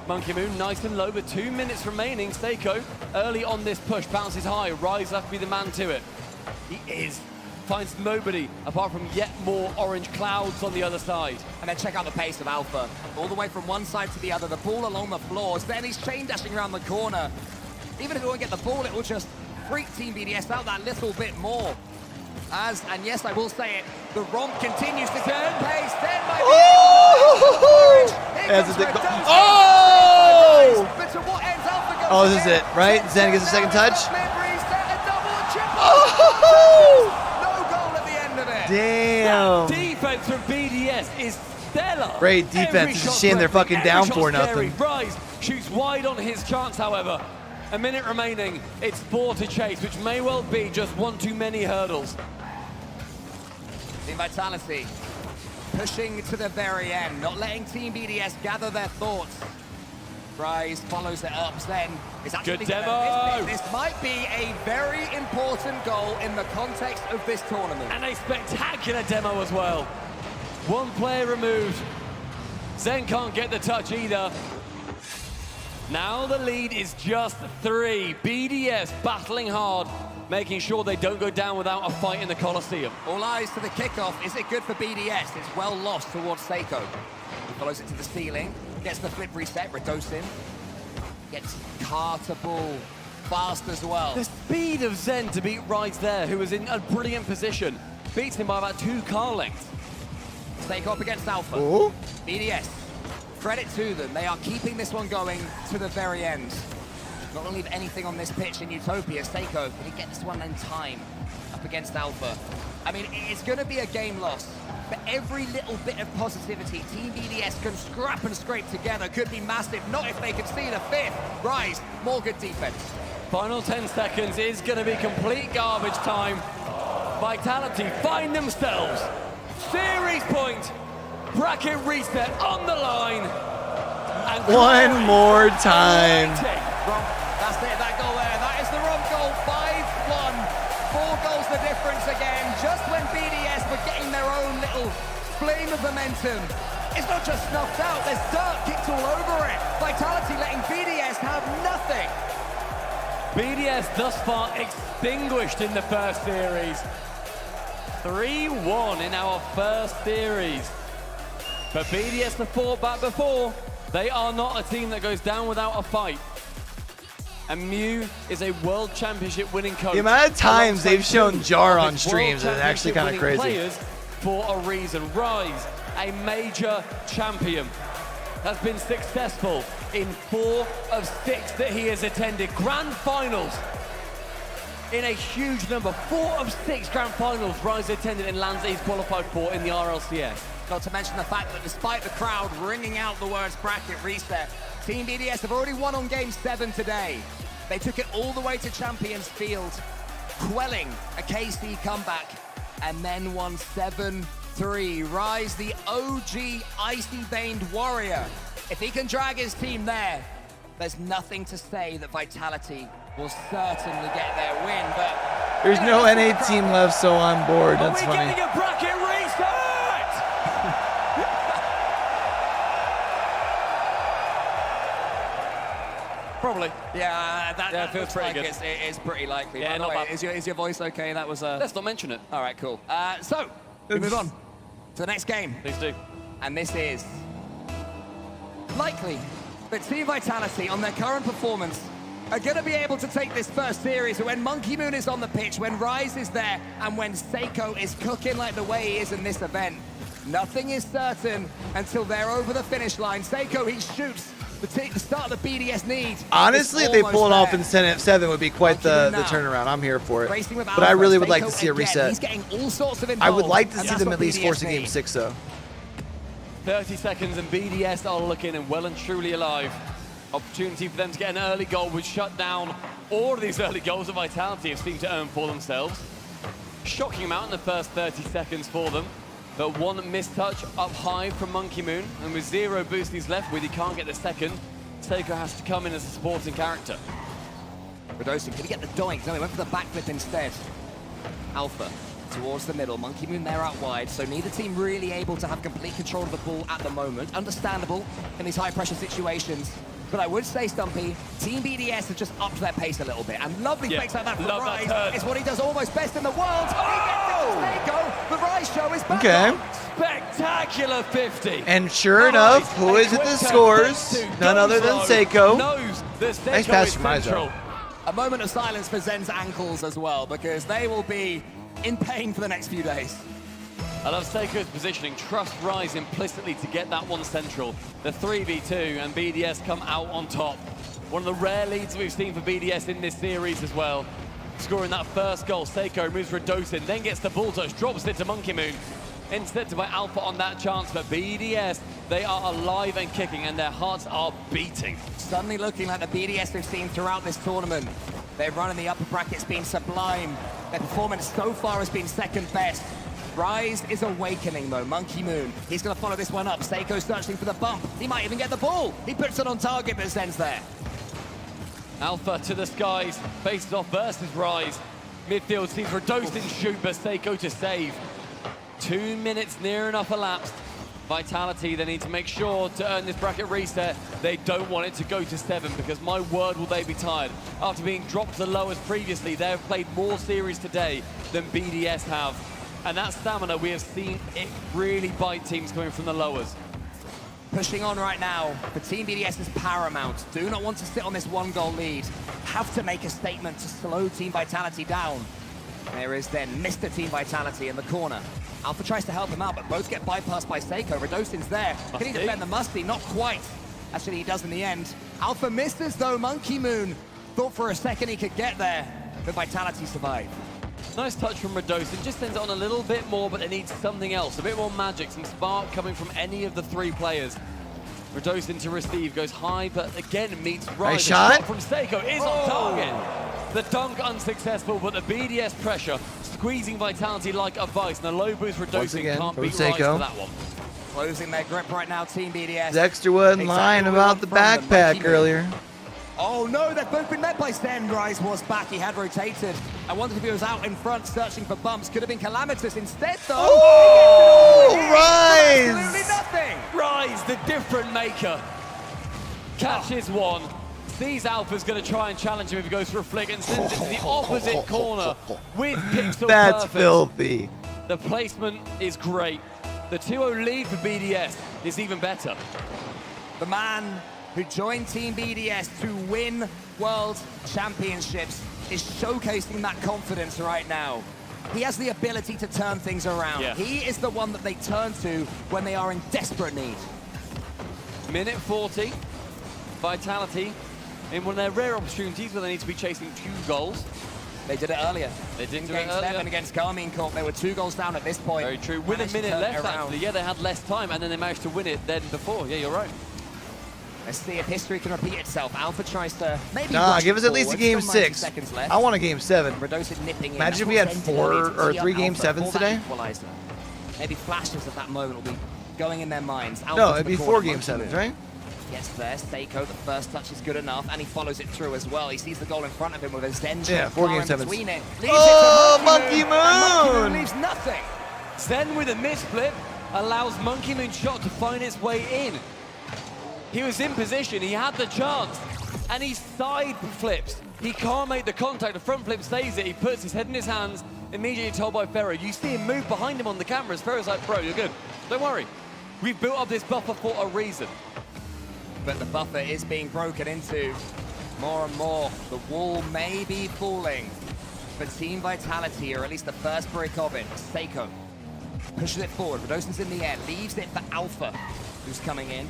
Monkey Moon nice and low, but 2 minutes remaining. Seiko early on this push bounces high. Rise left to be the man to it. He is. Finds nobody apart from yet more orange clouds on the other side. And then check out the pace of Alpha. All the way from one side to the other, the ball along the floors. Then he's chain dashing around the corner. Even if he won't get the ball, it will just freak Team BDS out that little bit more. And yes, I will say it, the romp continues to gain pace. Then by Oh! But to what ends Alpha goes Oh, this is it, right? Zen gets a second touch. No goal at the end of it. Damn. That defense from BDS is stellar. Great defense. It's a shame they're fucking down for nothing. Rise shoots wide on his chance, however. A minute remaining. It's 4 to chase, which may well be just one too many hurdles. Team Vitality pushing to the very end, not letting Team BDS gather their thoughts. Rise follows it up, Zen is actually Good demo. This might be a very important goal in the context of this tournament. And a spectacular demo as well. 1 player removed. Zen can't get the touch either. Now the lead is just 3. BDS battling hard, making sure they don't go down without a fight in the Coliseum. All eyes to the kickoff. Is it good for BDS? It's well lost towards Seiko. He follows it to the ceiling, gets the flip reset. Radosin gets Carter ball fast as well. The speed of Zen to beat Rise there, who was in a brilliant position. Beats him by about 2 car lengths. Seiko up against Alpha. Ooh. BDS, credit to them. They are keeping this one going to the very end. Not only anything on this pitch in Utopia, Seiko, but he gets this one in time up against Alpha. I mean, it's going to be a game loss, but every little bit of positivity Team BDS can scrap and scrape together could be massive, not if they can see the 5th. Rise, more good defense. Final 10 seconds is going to be complete garbage time. Vitality find themselves. Series point. Bracket reset on the line. And one more time. That's it, that goal there. That is the romp goal, 5-1. 4 goals the difference again. Just when BDS were getting their own little flame of momentum. It's not just snuffed out, there's dirt kicked all over it. Vitality letting BDS have nothing. BDS thus far extinguished in the first series. 3-1 in our first series. But BDS have fought back before. They are not a team that goes down without a fight. And Mew is a World Championship winning coach. The amount of times they've shown Jar on streams is actually kind of crazy. Players for a reason. Rise, a major champion, has been successful in 4 of 6 that he has attended. Grand finals in a huge number. 4 of 6 grand finals Rise attended in lands that he's qualified for in the RLCS. Not to mention the fact that despite the crowd ringing out the words bracket reset, Team BDS have already won on Game 7 today. They took it all the way to Champions Field, quelling a KC comeback, and then won 7-3. Rise, the OG icy-veined warrior. If he can drag his team there, there's nothing to say that Vitality will certainly get their win, but... There's no NA team left, so I'm bored. That's funny. Are we getting a bracket reset? Probably. Yeah, that feels looks pretty like good. It's pretty likely. Yeah, By the not way, bad. is your voice okay? That was Let's not mention it. All right, cool. So, we move on to the next game. Please do. And this is likely that Team Vitality, on their current performance, are going to be able to take this first series when Monkey Moon is on the pitch, when Rise is there, and when Seiko is cooking like the way he is in this event. Nothing is certain until they're over the finish line. Seiko, he shoots. The start of the BDS need. Honestly, if they pull it off in there. 7 would be quite the turnaround. I'm here for it. Racing with But I Alpha, really would like to Seiko see a again. reset. He's getting all sorts of I would involved, like to and see that's them what at least BDS force a need. Game 6, though. 30 seconds and BDS are looking and well and truly alive. Opportunity for them to get an early goal would shut down all of these early goals that Vitality have seemed to earn for themselves. Shocking amount in the first 30 seconds for them. But one missed touch up high from Monkey Moon, and with 0 boost he's left with, he can't get the second. Seiko has to come in as a supporting character. Radosin, could he get the doink? No, he went for the backflip instead. Alpha towards the middle. Monkey Moon there out wide, so neither team really able to have complete control of the ball at the moment. Understandable in these high-pressure situations. But I would say, Stumpy, Team BDS have just upped their pace a little bit. And lovely fakes like that from Rise. It's what he does almost best in the world. Oh! He gets it to Seiko. The Rise show is back Okay. on. Spectacular 50. And sure enough, who is it that scores? None other than Seiko. Nice pass from Rise, though. A moment of silence for Zen's ankles as well, because they will be in pain for the next few days. I love Seiko's positioning. Trust Rise implicitly to get that one central. The 3v2 and BDS come out on top. One of the rare leads we've seen for BDS in this series as well. Scoring that first goal, Seiko moves Radosin, then gets the bulldoze, drops it to Monkey Moon. Intercepted by Alpha on that chance, but BDS, they are alive and kicking and their hearts are beating. Suddenly looking like the BDS we've seen throughout this tournament. They've run in the upper brackets been sublime. Their performance so far has been second best. Rise is awakening though. Monkey Moon, he's going to follow this one up. Seiko searching for the bump. He might even get the ball. He puts it on target, but Zen's there. Alpha to the skies, faces off versus Rise. Midfield sees Radosin shoot, but Seiko to save. 2 minutes near enough elapsed. Vitality, they need to make sure to earn this bracket reset. They don't want it to go to 7 because my word will they be tired. After being dropped to the lowest previously, they have played more series today than BDS have. And that stamina, we have seen it really bite teams coming from the lowers. Pushing on right now, for Team BDS is paramount. Do not want to sit on this 1-goal lead. Have to make a statement to slow Team Vitality down. There is then Mr. Team Vitality in the corner. Alpha tries to help him out, but both get bypassed by Seiko. Radosin's there. Can he defend the Musty? Not quite. Actually, he does in the end. Alpha misses, though. Monkey Moon thought for a second he could get there, but Vitality survived. Nice touch from Radosin, just sends it on a little bit more, but they need something else, a bit more magic, some spark coming from any of the 3 players. Radosin to receive, goes high, but again meets Rise. Nice shot. From Seiko is on target. The dunk unsuccessful, but the BDS pressure squeezing Vitality like a vice, and the low boost Radosin can't beat Rise for that one. Closing their grip right now, Team BDS. Dexter wasn't lying about the backpack earlier. Oh no, they've both been met by Zen. Rise was back, he had rotated. I wondered if he was out in front searching for bumps. Could have been Calamitous instead though. Oh, Rise! Absolutely nothing. Rise, the different maker. Catches one, sees Alpha's going to try and challenge him if he goes for a flick and sends it to the opposite corner with pixel That's perfect. filthy. The placement is great. The 2-0 lead for BDS is even better. The man who joined Team BDS to win World Championships is showcasing that confidence right now. He has the ability to turn things around. Yeah. He is the one that they turn to when they are in desperate need. Minute 40, Vitality in one of their rare opportunities where they need to be chasing 2 goals. They did it earlier. They did do it Game earlier. 7 against Karmine Corp. They were 2 goals down at this point. Very true. With a Managed to minute turn it left, around. actually. Yeah, they had less time, and then they managed to win it then before. Yeah, you're right. Let's see if history can repeat itself. Alpha tries to maybe Nah, rush give us at least a forward. game Still 90 6. seconds left. I want a game 7. Radosid nipping in. Imagine if That's we had what 4 Sentinel needs or to tee 3 up game Alpha 7s for that today. equalizer. Maybe flashes of that moment will be going in their minds. Alpha No, to it'd the be corner, 4 game Monkey 7s, Moon. right? Gets there, Seiko, the first touch is good enough, and he follows it through as well. He sees the goal in front of him with a Zen shot. Yeah, 4 game 7s. Between it. Oh, Monkey And Monkey Moon Moon! leaves nothing. Zen with a misflip allows Monkey Moon shot to find its way in. He was in position, he had the chance, and he side flips. He can't make the contact, the front flip saves it, he puts his head in his hands, immediately told by Ferro. You see him move behind him on the cameras. Ferro's like, bro, you're good. Don't worry. We've built up this buffer for a reason. But the buffer is being broken into more and more. The wall may be falling for Team Vitality, or at least the first brick of it. Seiko pushes it forward. Radosin's in the air, leaves it for Alpha, who's coming in.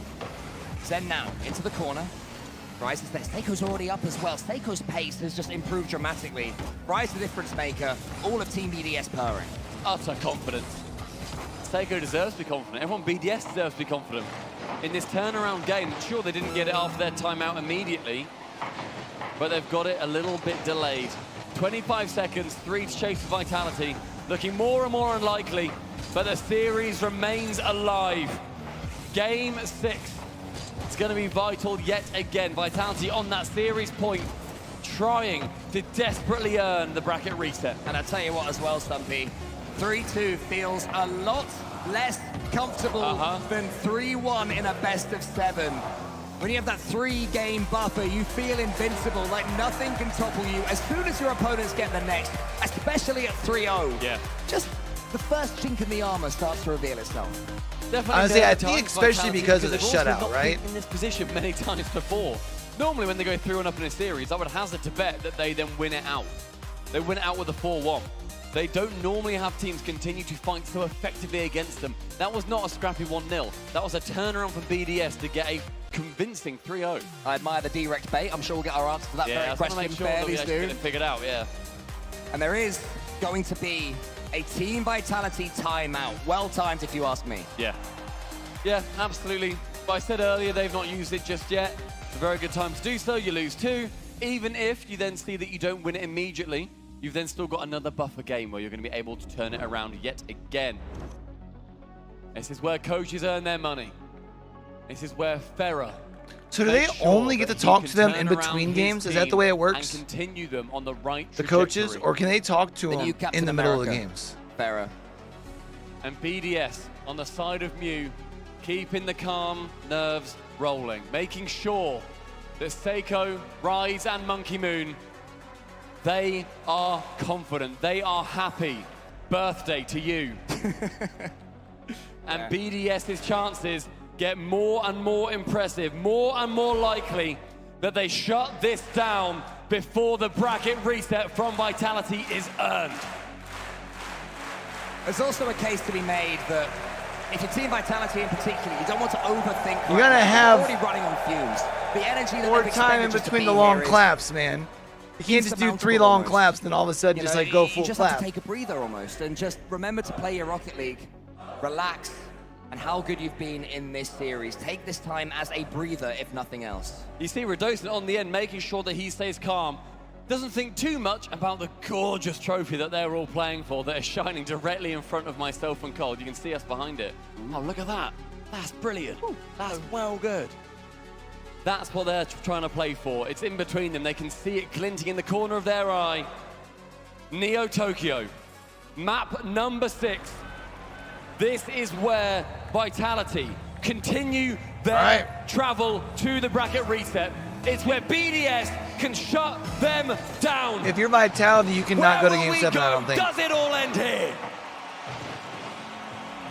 Zen now into the corner. Rise is there. Seiko's already up as well. Seiko's pace has just improved dramatically. Rise the difference maker. All of Team BDS purring. Utter confidence. Seiko deserves to be confident. Everyone BDS deserves to be confident. In this turnaround game, sure, they didn't get it after their timeout immediately, but they've got it a little bit delayed. 25 seconds, 3 to chase for Vitality. Looking more and more unlikely, but the series remains alive. Game 6. It's going to be vital yet again. Vitality on that series point, trying to desperately earn the bracket reset. And I tell you what as well, Stumpy, 3-2 feels a lot less comfortable than 3-1 in a best of 7. When you have that 3-game buffer, you feel invincible, like nothing can topple you as soon as your opponents get the next, especially at 3-0. Yeah. Just the first chink in the armor starts to reveal itself. Definitely. Honestly, I there think are times especially Vitality, because of the they've also shutout, not right? been in this position many times before. Normally when they go 3-1 up in a series, I would hazard to bet that they then win it out. They win it out with a 4-1. They don't normally have teams continue to fight so effectively against them. That was not a scrappy 1-0. That was a turnaround for BDS to get a convincing 3-0. I admire the direct bait. I'm sure we'll get our answer to that very question make sure fairly that we actually soon. get it figured out, yeah. And there is going to be a Team Vitality timeout. Well timed, if you ask me. Yeah. Yeah, absolutely. But I said earlier, they've not used it just yet. It's a very good time to do so. You lose 2. Even if you then see that you don't win it immediately, you've then still got another buffer game where you're going to be able to turn it around yet again. This is where coaches earn their money. This is where Ferrer. So do they only get to talk to them in between games? Is that the way it works? And continue them on the right The coaches, trajectory. or can they talk to them in the middle of the games? Ferrer. And BDS on the side of Mew, keeping the calm nerves rolling, making sure that Seiko, Rise, and Monkey Moon, they are confident, they are happy. Birthday to you. And BDS's chances get more and more impressive, more and more likely that they shut this down before the bracket reset from Vitality is earned. There's also a case to be made that if your Team Vitality in particular, you don't want to overthink. You gotta have already running on fumes. The energy that more they've time in expended just to between be the long here is claps, man. You can't just do 3 insurmountable long almost. claps, then all of a sudden You just know, like go you full just clap. have to take a breather almost and just remember to play your Rocket League, relax, and how good you've been in this series. Take this time as a breather, if nothing else. You see Radosin on the end, making sure that he stays calm. Doesn't think too much about the gorgeous trophy that they're all playing for, that is shining directly in front of myself and Cold. You can see us behind it. Oh, look at that. That's brilliant. That's well good. That's what they're trying to play for. It's in between them. They can see it glinting in the corner of their eye. Neo Tokyo, map number 6. This is where Vitality continue their travel to the bracket reset. It's where BDS can shut them down. If you're Vitality, you cannot go to Game 7, I don't think. Does it all end here?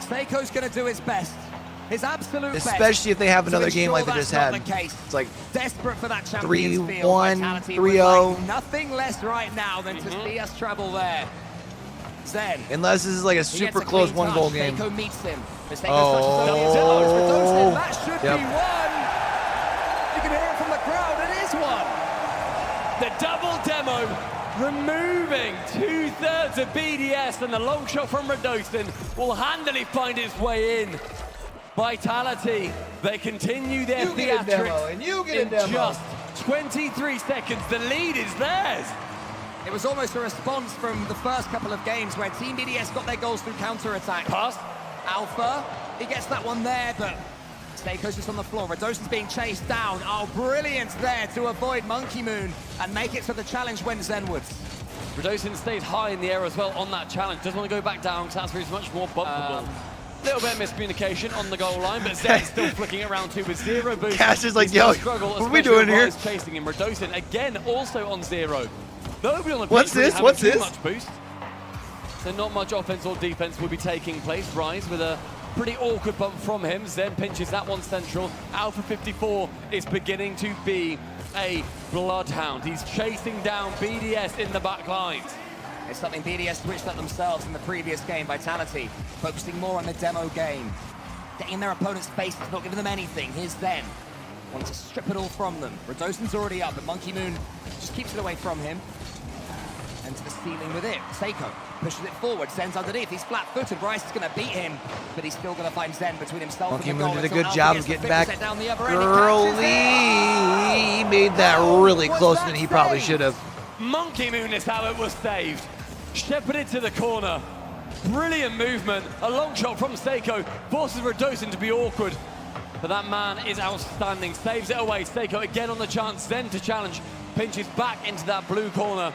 Seiko's going to do his best. His absolute best. Especially if they have another game like they just had. It's like desperate for that Champions Field. 3-1, Vitality would 3-0. like nothing less right now than to see us travel there. Zen. Unless this is like a super close one-goal game. Seiko meets him. Oh. That should be one. You can hear it from the crowd. It is one. The double demo removing 2/3 of BDS, and the long shot from Radosin will handily find its way in. Vitality, they continue their theatrics in just 23 seconds. The lead is theirs. It was almost a response from the first couple of games where Team BDS got their goals through counter-attack. Pass. Alpha, he gets that one there, but Seiko's just on the floor. Radosin's being chased down. Oh, brilliant there to avoid Monkey Moon and make it so the challenge went Zenwards. Radosin stays high in the air as well on that challenge. Doesn't want to go back down because that's where he's much more bumpable. Little bit of miscommunication on the goal line, but Zen's still flicking it around 2 with 0 boost. Cash is like, yo, what are we doing here? Chasing him. Radosin again also on 0. Nobody on the What's pitch this? What's too this? much boost. So not much offense or defense will be taking place. Rise with a pretty awkward bump from him. Zen pinches that one central. Alpha 54 is beginning to be a bloodhound. He's chasing down BDS in the back lines. It's something BDS switched up themselves in the previous game. Vitality focusing more on the demo game. Getting in their opponent's faces, not giving them anything. Here's Zen. Wanting to strip it all from them. Radosin's already up, but Monkey Moon just keeps it away from him. And to the ceiling with it. Seiko pushes it forward. Zen's underneath. He's flat-footed. Rice is going to beat him, but he's still going to find Zen between himself Monkey and the goal. Moon did a good job of getting back Down the other end. early. He made that really closer than he probably should have. Monkey Moon is how it was saved. Shepherded to the corner. Brilliant movement. A long shot from Seiko forces Radosin to be awkward. But that man is outstanding. Saves it away. Seiko again on the chance. Zen to challenge. Pinches back into that blue corner.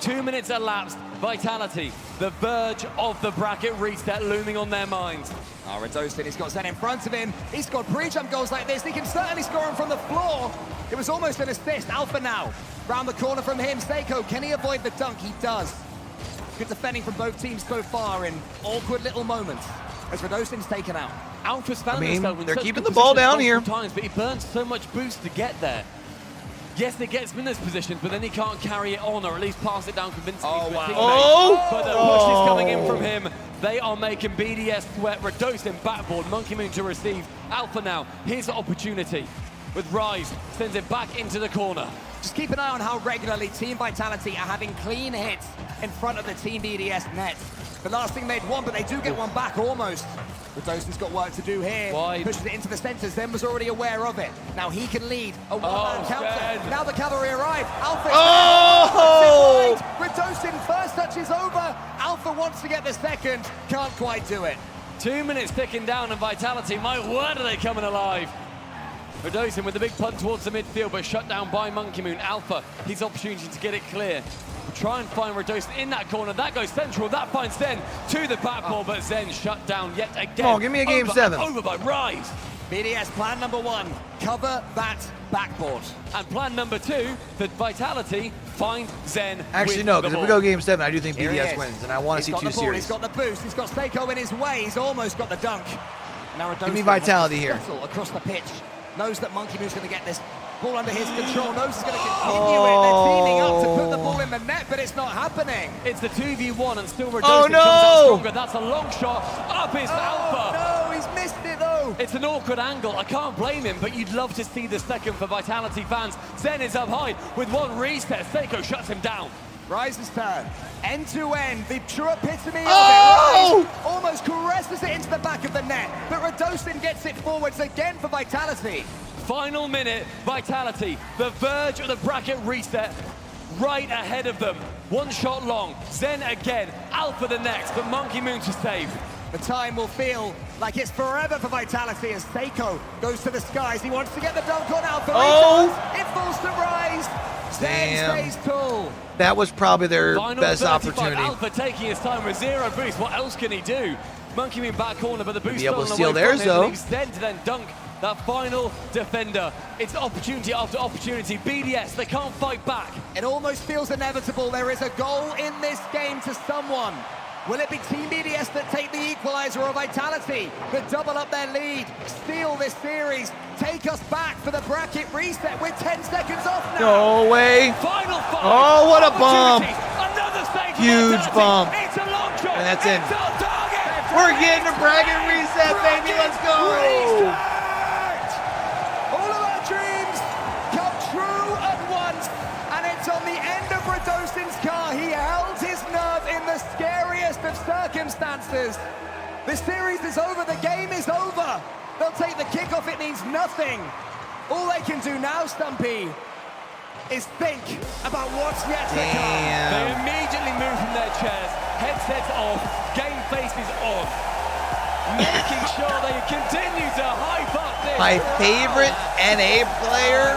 2 minutes elapsed. Vitality, the verge of the bracket reset looming on their minds. Oh, Radosin, he's got Zen in front of him. He's got pre-jump goals like this. He can certainly score him from the floor. It was almost an assist. Alpha now. Round the corner from him. Seiko, can he avoid the dunk? He does. Good defending from both teams so far in awkward little moments as Radosin's taken out. Alpha's found himself in they're such keeping good the ball positions down here. times, but he burns so much boost to get there. Yes, it gets him in this position, but then he can't carry it on, or at least pass it down convincingly to his teammate. But the push is coming in from him. They are making BDS sweat. Radosin backboard, Monkey Moon to receive. Alpha now, his opportunity. With Rise, sends it back into the corner. Just keep an eye on how regularly Team Vitality are having clean hits in front of the Team BDS net. The last thing they'd won, but they do get one back almost. Radosin's got work to do here. Pushes it into the center. Zen was already aware of it. Now he can lead a one-man counter. Now the cavalry arrive. Alpha. Radosin first touch is over. Alpha wants to get the second. Can't quite do it. 2 minutes ticking down, and Vitality, my word, are they coming alive. Radosin with the big punt towards the midfield, but shut down by Monkey Moon. Alpha, his opportunity to get it clear. We'll try and find Radosin in that corner. That goes central. That finds Zen to the backboard, but Zen shut down yet again. Come on, give me a game 7. Over by Rise. BDS plan number 1, cover that backboard. And plan number 2, for Vitality, find Zen. Actually, no, because if we go game 7, I do think BDS wins, and I want to see 2 series. He's got the boost. He's got Seiko in his way. He's almost got the dunk. Now Radosin Give me Vitality here. Across the pitch. Knows that Monkey Moon's going to get this ball under his control. Knows he's going to continue it. They're teaming up to put the ball in the net, but it's not happening. It's the 2v1, and still Radosin comes out stronger. That's a long shot. Up is Alpha. No, he's missed it though. It's an awkward angle. I can't blame him, but you'd love to see the second for Vitality fans. Zen is up high with one reset. Seiko shuts him down. Rise's turn. End to end, the true epitome of it. Rise almost caresses it into the back of the net, but Radosin gets it forwards again for Vitality. Final minute, Vitality, the verge of the bracket reset, right ahead of them. One shot long, Zen again, Alpha the next, but Monkey Moon to save. The time will feel like it's forever for Vitality as Seiko goes to the skies. He wants to get the dunk on Alpha. It falls to Rise. Zen stays tall. That was probably their Final best 35, opportunity. Alpha taking his time with 0 boost. What else can he do? Monkey Moon back corner, but the boost be able to stolen steal away theirs, from him. though. Leaves Zen to then dunk that final defender. It's opportunity after opportunity. BDS, they can't fight back. It almost feels inevitable. There is a goal in this game to someone. Will it be Team BDS that take the equalizer, or Vitality that double up their lead, steal this series, take us back for the bracket reset? We're 10 seconds off now. No way. Final five. Oh, what a bump. Another stage. Huge bump. It's a long shot. And that's in. We're getting a bracket reset, baby. Let's go. All of our dreams come true at once, and it's on the end of Radosin's car. He held his nerve in the scariest of circumstances. The series is over. The game is over. They'll take the kickoff. It means nothing. All they can do now, Stumpy, is think about what's yet to come. They immediately move from their chairs, headsets off, game faces on, making sure they continue to hype up this. My favorite NA player,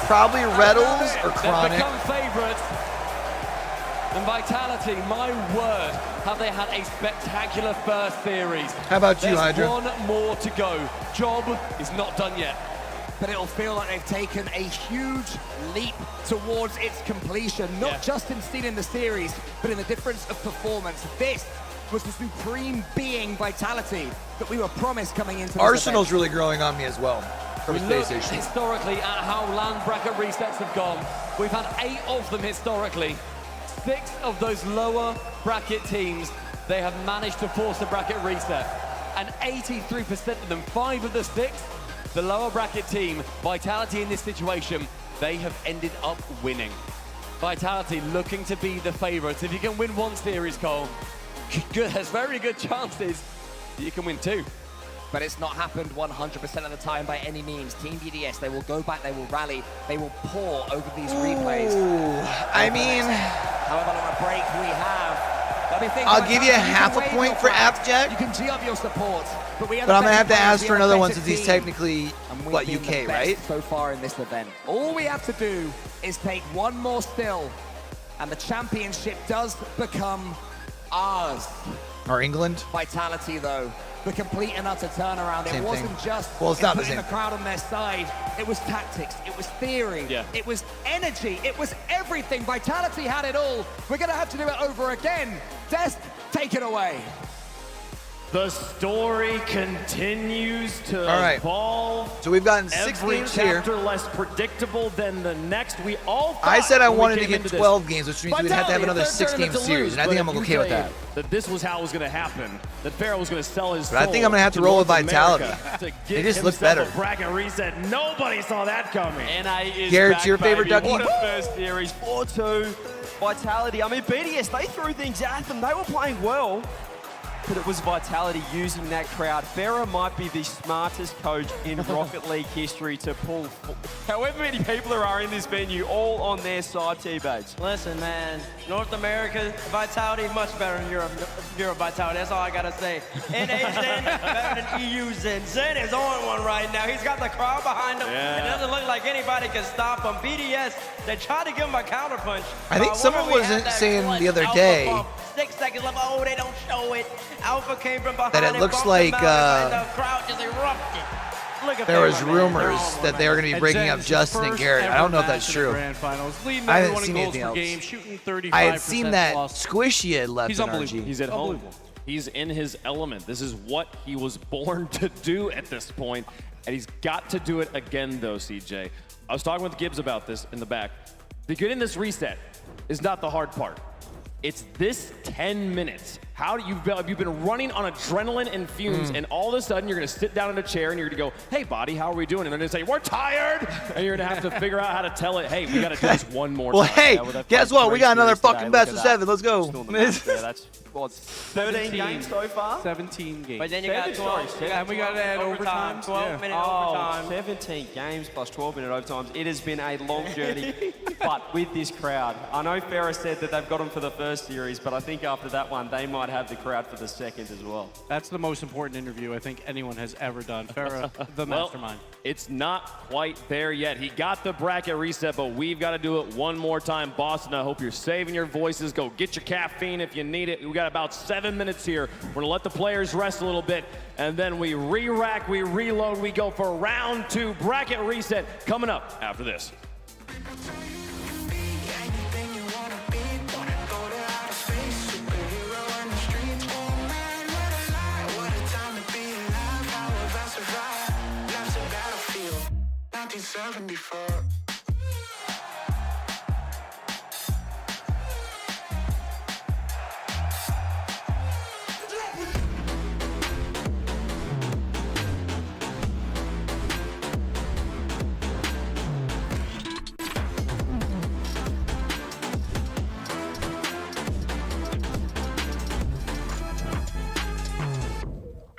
probably Reddles or Chronic. They've become favorites. And Vitality, my word, have they had a spectacular first series. How about you, There's Hydra? one more to go. Job is not done yet. But it'll feel like they've taken a huge leap towards its completion, not just in stealing the series, but in the difference of performance. This was the supreme being Vitality that we were promised coming into this Arsenal's event. really growing on me as well. From We a look space station. historically at how LAN bracket resets have gone. We've had 8 of them historically. 6 of those lower bracket teams, they have managed to force a bracket reset. And 83% of them, 5 of the 6, the lower bracket team, Vitality in this situation, they have ended up winning. Vitality looking to be the favorites. If you can win one series, Cole, there's very good chances that you can win 2. But it's not happened 100% of the time by any means. Team BDS, they will go back, they will rally, they will pour over these replays. I mean, however long a break we have. I'll give you a half a point for Appjack. You can G up your support. But I'm going to have to ask for another one since he's technically, what, We've been UK, the best right? so far in this event. All we have to do is take one more still, and the championship does become ours. Or England? Vitality, though, the complete and utter turnaround. Same It wasn't thing. just Well, it's not the putting same. the crowd on their side. It was tactics. It was theory. It was energy. It was everything. Vitality had it all. We're going to have to do it over again. Des, take it away. The story continues to evolve. So we've gotten 6 Every games here. chapter less predictable than the next. We all I said I when we wanted to came get into this, 12 games, which means we'd have to have Vitality, another it's their 6-game tournament to series, lose, and I but think I'm if you okay with say that. That this was how it was going to happen. That Pharaoh was going to sell his But I think soul I'm gonna have to roll with North Vitality. America to They get just look himself better. A bracket reset. Nobody saw that coming. NA is Garrett, back, your favorite baby. Ducky? What a first series. 4-2. Vitality. I mean, BDS, they threw things at them. They were playing well. But it was Vitality using that crowd. Farah might be the smartest coach in Rocket League history to pull however many people there are in this venue all on their side, T-Bags. Listen, man, North America Vitality much better than Europe Vitality. That's all I gotta say. NA Zen better than EU Zen. Zen is on one right now. He's got the crowd behind him. Yeah. It doesn't look like anybody can stop him. BDS, they tried to give him a counterpunch. I think someone was saying the other day 6 seconds left. Oh, they don't show it. Alpha came from behind. that it and looks bumped him like out, and the crowd just erupted. Look at there was Farah, man. rumors that they were going to be breaking up Justin and Garrett. I don't know if that's true. Grand finals, leading I haven't everyone seen in goals anything per else. game, shooting 35%. I had seen that plus. Squishy had left He's in unbelievable. RG. He's at home. Unbelievable. He's in his element. This is what he was born to do at this point, and he's got to do it again, though, CJ. I was talking with Gibbs about this in the back. The good in this reset is not the hard part. It's this 10 minutes. How do you've been running on adrenaline and fumes, and all of a sudden you're going to sit down in a chair and you're going to go, "Hey, body, how are we doing?" And they're going to say, "We're tired," and you're going to have to figure out how to tell it, "Hey, we got to do this one more Well, time." hey, Yeah, well, guess what? We got another fucking best Look of at 7. Let's go. Still in the map there. That's What, 13 games so far? 17 games. But then you got 12. And we got to add overtime. 12-minute Oh, overtime. 17 games plus 12-minute overtimes. It has been a long journey, but with this crowd. I know Farah said that they've got them for the first series, but I think after that one, they might have the crowd for the second as well. That's the most important interview I think anyone has ever done. Farah, the Well, mastermind. It's not quite there yet. He got the bracket reset, but we've got to do it one more time. Boston, I hope you're saving your voices. Go get your caffeine if you need it. We got about 7 minutes here. We're gonna let the players rest a little bit, and then we re-rack, we reload, we go for round 2 bracket reset coming up after this.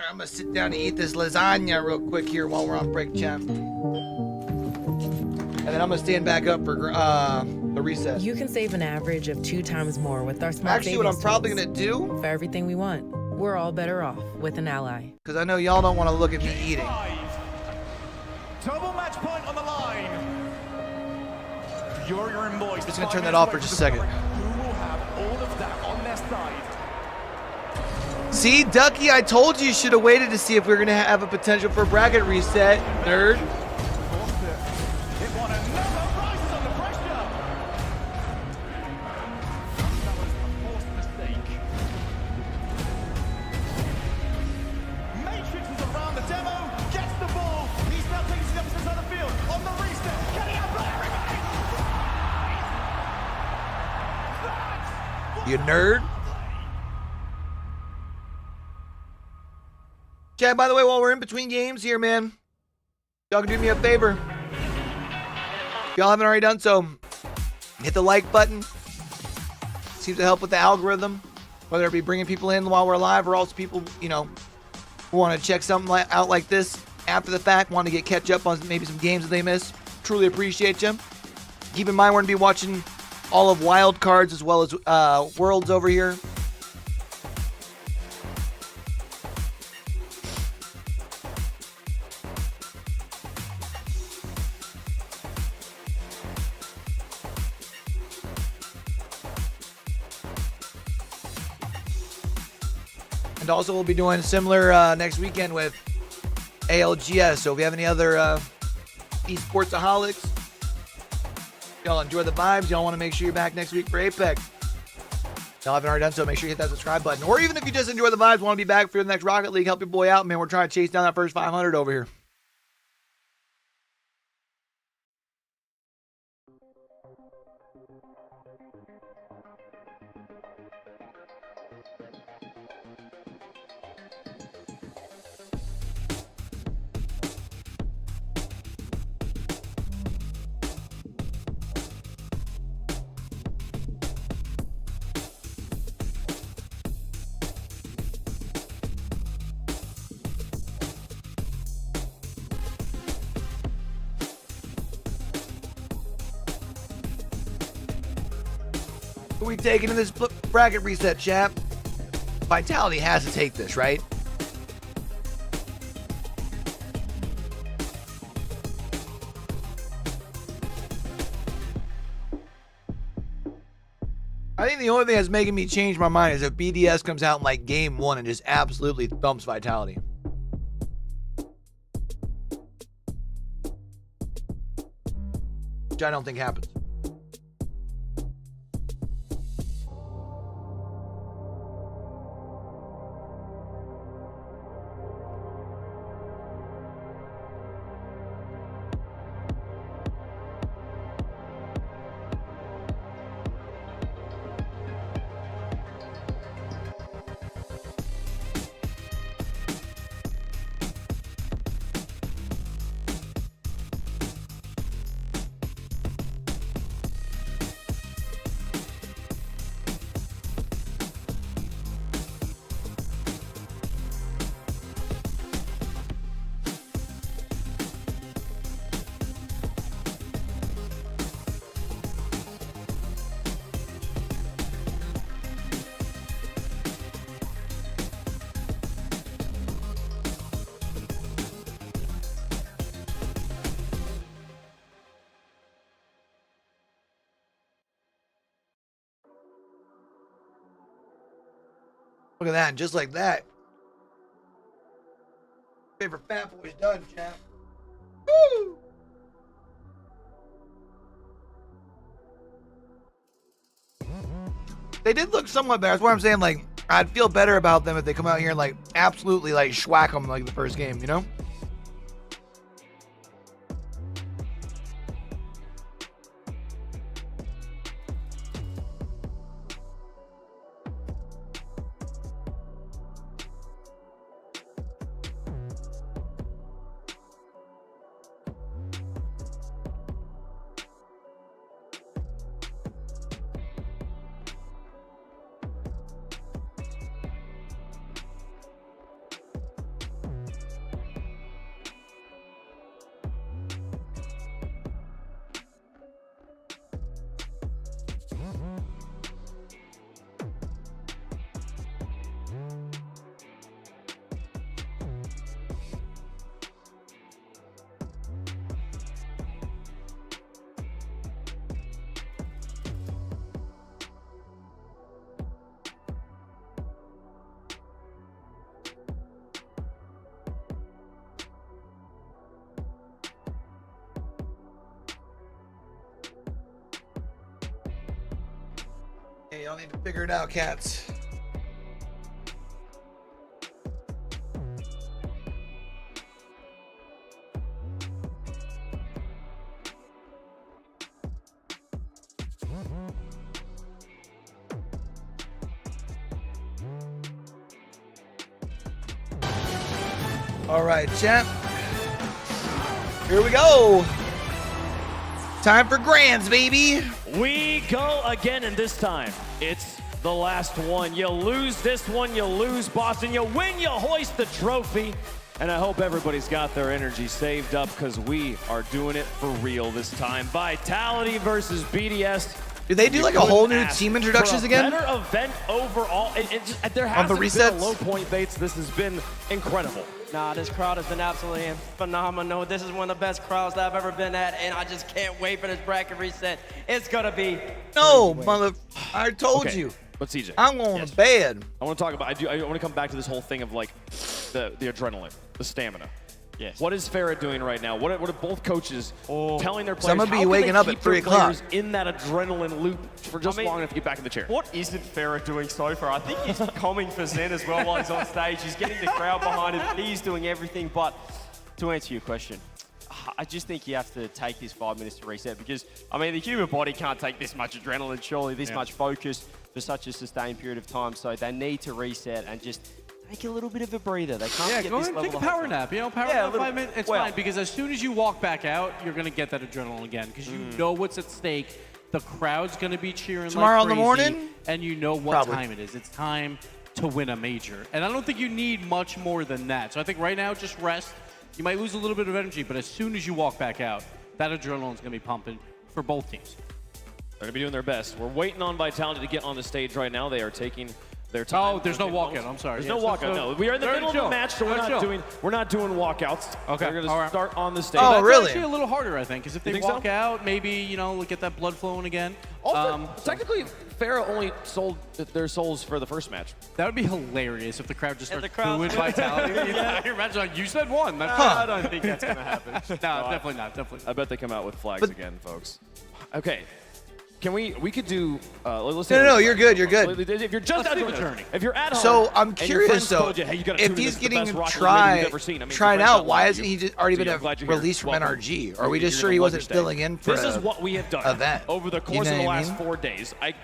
I'm gonna sit down and eat this lasagna real quick here while we're on break, champ. And then I'm gonna stand back up for the reset. You can save an average of 2 times more with our smart Actually, what I'm probably gonna do for everything we want. We're all better off with an ally. because I know y'all don't want to look at me eating. Double match point on the line. Fury and Moist. Just gonna turn that off for just a second. Who will have all of that on their side? See, Ducky, I told you should have waited to see if we were gonna have a potential for a bracket reset, nerd. It won another rise under pressure. That was a forced mistake. Matrix is around the demo, gets the ball. He's now taking steps inside the field on the reset. Can he outplay everybody? You nerd. Chad, by the way, while we're in between games here, man, y'all can do me a favor. If y'all haven't already done so, hit the like button. Seems to help with the algorithm, whether it be bringing people in while we're live or also people, you know, who want to check something out like this after the fact, want to get catch up on maybe some games that they missed. Truly appreciate you. Keep in mind, we're going to be watching all of Wild Cards as well as Worlds over here. And also, we'll be doing similar next weekend with ALGS. So if you have any other esportsaholics, y'all enjoy the vibes. Y'all want to make sure you're back next week for Apex. Y'all haven't already done so, make sure you hit that subscribe button. Or even if you just enjoy the vibes, want to be back for the next Rocket League, help your boy out, man. We're trying to chase down that first 500 over here. Who we taking in this bracket reset, chap? Vitality has to take this, right? I think the only thing that's making me change my mind is if BDS comes out in like game 1 and just absolutely thumps Vitality. Which I don't think happens. Look at that, and just like that. Favorite fat boy's done, champ. Woo! They did look somewhat better. That's what I'm saying. Like, I'd feel better about them if they come out here and like absolutely like schwack them like the first game, you know? Hey, y'all need to figure it out, cats. All right, champ. Here we go. Time for grands, baby. We go again, and this time, it's the last one. You lose this one, you lose Boston. You win, you hoist the trophy. And I hope everybody's got their energy saved up because we are doing it for real this time. Vitality versus BDS. Did they do like a whole new team introductions again? Better event overall. There hasn't been a low point, Bates. This has been incredible. Nah, this crowd has been absolutely phenomenal. This is one of the best crowds that I've ever been at, and I just can't wait for this bracket reset. It's gonna be no, mother. I told you. But CJ, I'm going to bed. I want to talk about. I want to come back to this whole thing of like the adrenaline, the stamina. Yes. What is Farrah doing right now? What are both coaches telling their players? So I'm gonna be waking up at 3 o'clock in that adrenaline loop for just long enough to get back in the chair. What isn't Farrah doing so far? I think he's calming for Zen as well while he's on stage. He's getting the crowd behind him. He's doing everything. But to answer your question, I just think you have to take this 5 minutes to reset because, I mean, the human body can't take this much adrenaline, surely, this much focus for such a sustained period of time. So they need to reset and just take a little bit of a breather. They can't get go this ahead and level take a power nap. You know, power nap 5 minutes. It's fine because as soon as you walk back out, you're going to get that adrenaline again because you know what's at stake. The crowd's going to be cheering tomorrow like in the crazy, morning, and you know what time it is. It's time to win a major, and I don't think you need much more than that. So I think right now, just rest. You might lose a little bit of energy, but as soon as you walk back out, that adrenaline's going to be pumping for both teams. They're going to be doing their best. We're waiting on Vitality to get on the stage right now. They are taking their time. Oh, there's no walkout. I'm sorry. There's no walkout. No, we are in the middle of the match, so we're not doing walkouts. Okay. We're going to start on the stage. Oh, That's really? actually a little harder, I think, because if they walk out, maybe we'll get that blood flowing again. Technically, Farrah only sold their souls for the first match. That would be hilarious if the crowd just starts booing Vitality. Imagine, like, you said one. I don't think that's going to happen. No, definitely not. Definitely not. I bet they come out with flags again, folks. Okay. Can we could do, let's No, you're good, you're good. If you're just out of a journey, if you're at home. So I'm and your curious friends though, told you, hey, you gotta if tune in, he's this is the best getting Rocket League you've ever seen. I mean, tried your friends out, don't why love hasn't you. he just already So been I'm glad you're here. released from Welcome. NRG? Are we You're just gonna sure he love wasn't your stay. filling in for This is what we have done event? over the course of know the what I last mean? 4 days. I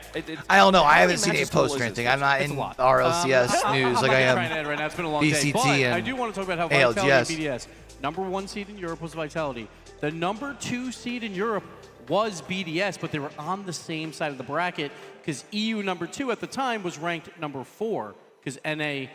don't know. I how haven't many seen any matches total post or is anything. this? I'm not It's in a lot. RLCS news like I am Right now. It's been a long day. BCT But and I do want to talk about how Vitality ALGS. and BDS, #1 seed in Europe was Vitality. The #2 seed in Europe was BDS, but they were on the same side of the bracket because EU #2 at the time was ranked #4 because NA,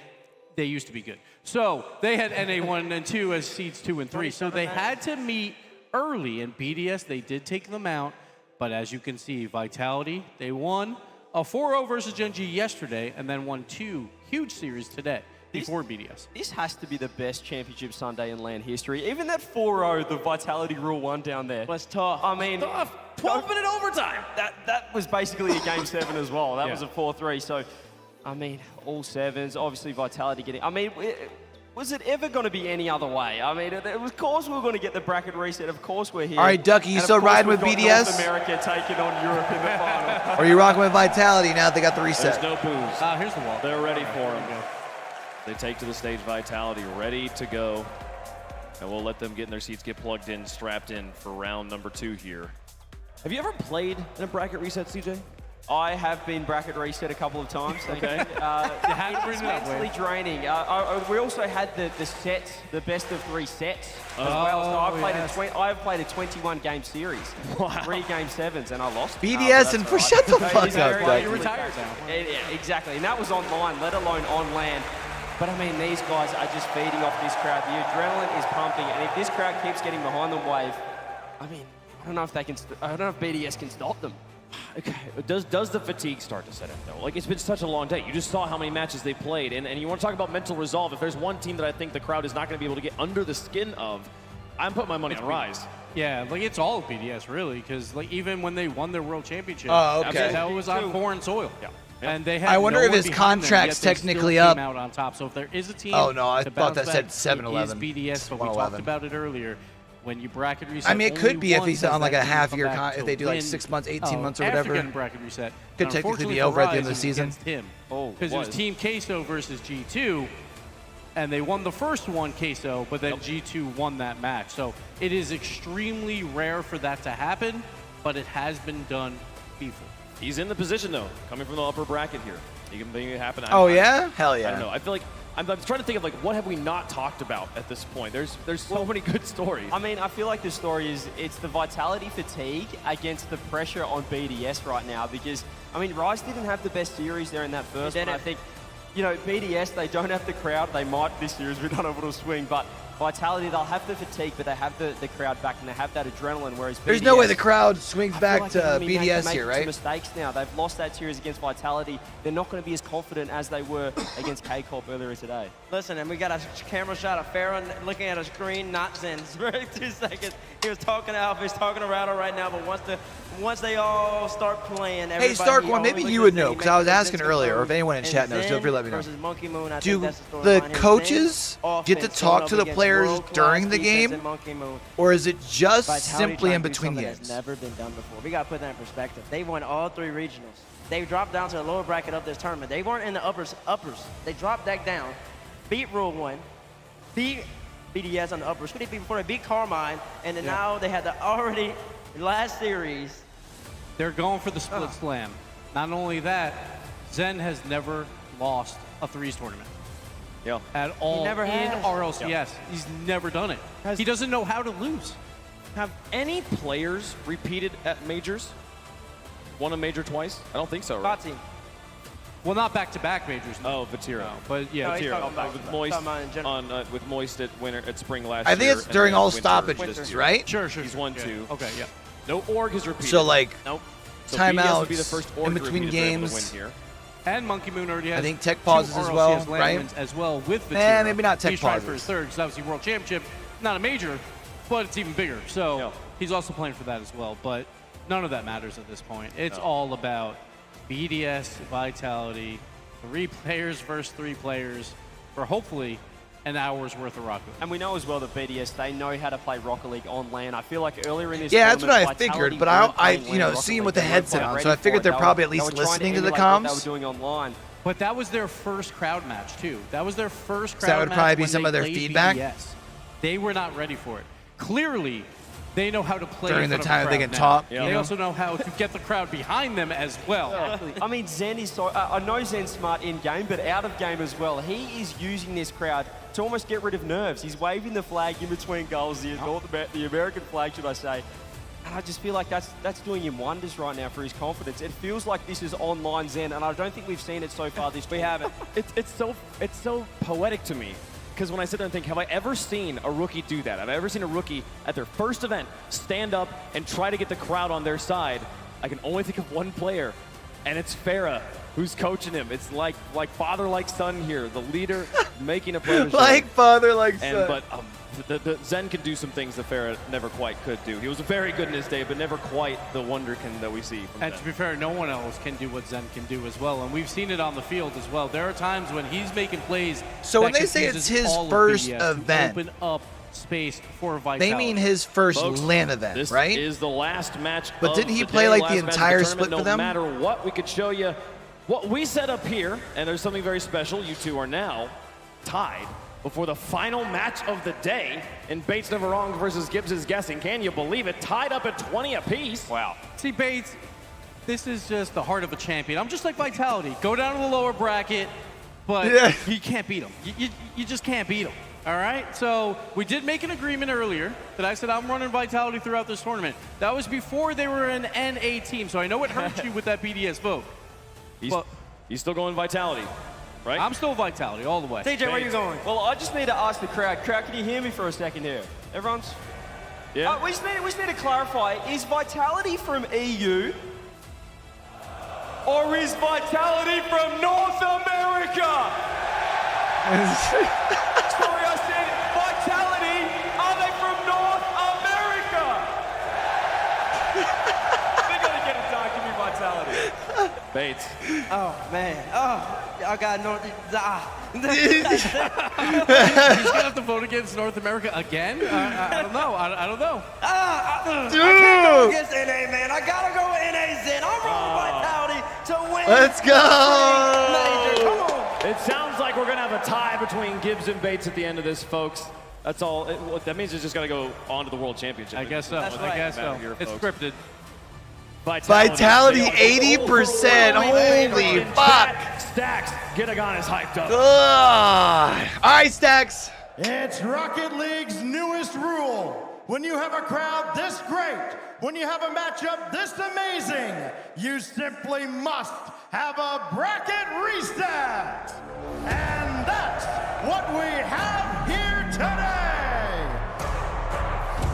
they used to be good. So they had NA 1 and 2 as seeds 2 and 3. So they had to meet early, and BDS, they did take them out. But as you can see, Vitality, they won a 4-0 versus Gen G yesterday and then won 2 huge series today before BDS. This has to be the best Championship Sunday in LAN history. Even that 4-0, the Vitality Rule 1 down there. was tough. I mean, 12-minute overtime. That was basically a Game 7 as well. That was a 4-3. So I mean, all 7s, obviously Vitality getting... I mean, was it ever going to be any other way? I mean, of course we were going to get the bracket reset. Of course we're here. All right, Ducky, you And of still course riding we've with got BDS? North America taking on Europe in the final. Or are you rocking with Vitality now that they got the reset? There's no booze. Here's the wall. They're ready for him. They take to the stage Vitality, ready to go. And we'll let them get in their seats, get plugged in, strapped in for round number 2 here. Have you ever played in a bracket reset, CJ? I have been bracket reset a couple of times. Okay. It's mentally draining. We also had the sets, the best of 3 sets as well. So I've played a 21-game series, 3 game 7s, and I lost. BDS and shut the fuck up, Ducky. You're retired now. Yeah, exactly. And that was online, let alone on land. But I mean, these guys are just feeding off this crowd. The adrenaline is pumping, and if this crowd keeps getting behind them, Wave, I mean, I don't know if they can. I don't know if BDS can stop them. Okay. Does the fatigue start to set in, though? Like, it's been such a long day. You just saw how many matches they played, and you want to talk about mental resolve. If there's one team that I think the crowd is not going to be able to get under the skin of, I'm putting my money on Rise. Yeah, like it's all BDS really, because like even when they won their world championship, that was on foreign soil. Yeah. And they had I wonder no if one his behind them, contract's yet they still technically came up. out on top. So if there is a team, Oh, no, I to thought bounce that back, said it 7-11. is BDS, but we talked about it earlier. When you bracket reset, I mean, it could be if he's on like a half-year contract, if they do like 6 months, 18 months or whatever. After bracket reset, Could technically be over at the end of the season. Him, because it was Team Queso versus G2, and they won the first one, Queso, but then G2 won that match. So it is extremely rare for that to happen, but it has been done before. He's in the position, though, coming from the upper bracket here. He can make it happen. Oh, yeah? Hell yeah. I don't know. I feel like I'm trying to think of like what have we not talked about at this point. There's so many good stories. I mean, I feel like the story is it's the Vitality fatigue against the pressure on BDS right now, because I mean, Rise didn't have the best series there in that first one. I think, you know, BDS, they don't have the crowd. They might this series, we don't know if it'll swing, but Vitality, they'll have the fatigue, but they have the crowd back and they have that adrenaline, whereas BDS, There's no way the crowd swings back like to BDS here, some right? mistakes now. They've lost that series against Vitality. They're not going to be as confident as they were against Corp earlier today. Listen, and we got a camera shot of Farron looking at a screen, not Zen's. For 2 seconds, he was talking to Alpha, he's talking to Rattle right now, but once they all start playing, Hey, Stark1, maybe you would know, because I was asking earlier, or if anyone in chat knows, feel free to let me know. Monkey Moon, Do the coaches get to talk to the players during the game, or is it just simply in between games? That's never been done before. We got to put that in perspective. They won all 3 regionals. They dropped down to the lower bracket of this tournament. They weren't in the uppers. They dropped that down, beat Rule 1, beat BDS on the uppers. Who did they beat before? They beat Karmine, and then now they had the already last series. They're going for the split slam. Not only that, Zen has never lost a threes tournament. Yeah. At all He never in has. RLCS. Yeah. He's never done it. He doesn't know how to lose. Have any players repeated at majors? Won a major twice? I don't think so, right? Bati. Well, not back-to-back majors. Oh, Vatira. No, but yeah, With Moist at Spring last I year. think it's and during then all Winter stoppages, this year. right? Sure. He's won 2. Okay, yeah. No org has repeated. So, like, nope. So BDS would be the timeouts first org in to between repeat if they're able to games. win here. And Monkey Moon already has I think tech 2 pauses as well, RLCS land right? wins as well with the Maybe not tech He's trying for his pauses. third, because obviously World Championship, not a major, but it's even bigger. So he's also playing for that as well. But none of that matters at this point. It's all about BDS, Vitality, 3 players versus 3 players for hopefully an hour's worth of Rocket League. And we know as well that BDS, they know how to play Rocket League on LAN. I feel like earlier in this that's what I tournament, figured, Vitality but weren't I playing you know, Rocket seeing League. with the They weren't headset quite on, ready so I for figured it. they're They probably were- at least they were trying listening to the emulate what comms. they were doing online. But that was their first crowd match, too. That was their first crowd So that would match probably be when some they of their played feedback? BDS. They were not ready for it. Clearly, they know how to play During in the front of time a they crowd can now. talk, They you know? also know how to get the crowd behind them as well. I mean, Zen is so... I know Zen's smart in-game, but out-of-game as well. He is using this crowd to almost get rid of nerves. He's waving the flag in between goals, the American flag, should I say. And I just feel like that's doing him wonders right now for his confidence. It feels like this is online Zen, and I don't think we've seen it so far this year. We haven't. It's so poetic to me. Because when I sit there and think, have I ever seen a rookie do that? Have I ever seen a rookie at their first event stand up and try to get the crowd on their side? I can only think of one player, and it's Farah. who's coaching him. It's like father, like son here. The leader making a play. Like father, like son. But the Zen can do some things that Farah never quite could do. He was very good in his day, but never quite the wonderkin that we see from And Zen. to be fair, no one else can do what Zen can do as well. And we've seen it on the field as well. There are times when he's making plays. So when that they say it's confuses his all of first BDS to event, open up space for Vitality. they mean his first Folks, LAN event, this right? is the last match. But of didn't he the play day, like last the match of entire tournament. split for them? No matter what, we could show you what we set up here, and there's something very special. You two are now tied before the final match of the day in Bates Never Wrong versus Gibbs is Guessing. Can you believe it? Tied up at 20 apiece. Wow. See, Bates, this is just the heart of a champion. I'm just like Vitality. Go down to the lower bracket, but you can't beat them. You just can't beat them. All right? So we did make an agreement earlier that I said I'm running Vitality throughout this tournament. That was before they were an NA team, so I know it hurt you with that BDS vote. He's still going Vitality, right? I'm still Vitality all the way. DJ, where are you going? Well, I just need to ask the crowd. Crowd, can you hear me for a second here? Everyone's? Yeah. We just need to clarify. Is Vitality from EU? Or is Vitality from North America? Sorry, I said Vitality. Are they from North America? They gotta get it done. Give me Vitality. Bates. Oh, man. Oh, I got North. He's gonna have to vote against North America again? I don't know. I don't know. I can't go against NA, man. I gotta go with NA Zen. I'm rolling Vitality to win. Let's go! Come on. It sounds like we're going to have a tie between Gibbs and Bates at the end of this, folks. That's all. That means it's just got to go on to the World Championship. I guess so. That's right. I guess so. Here, It's folks. scripted. Vitality 80%. Holy fuck. Stacks. Gitagon is hyped up. All right, Stacks. It's Rocket League's newest rule. When you have a crowd this great, when you have a matchup this amazing, you simply must have a bracket reset. And that's what we have here today.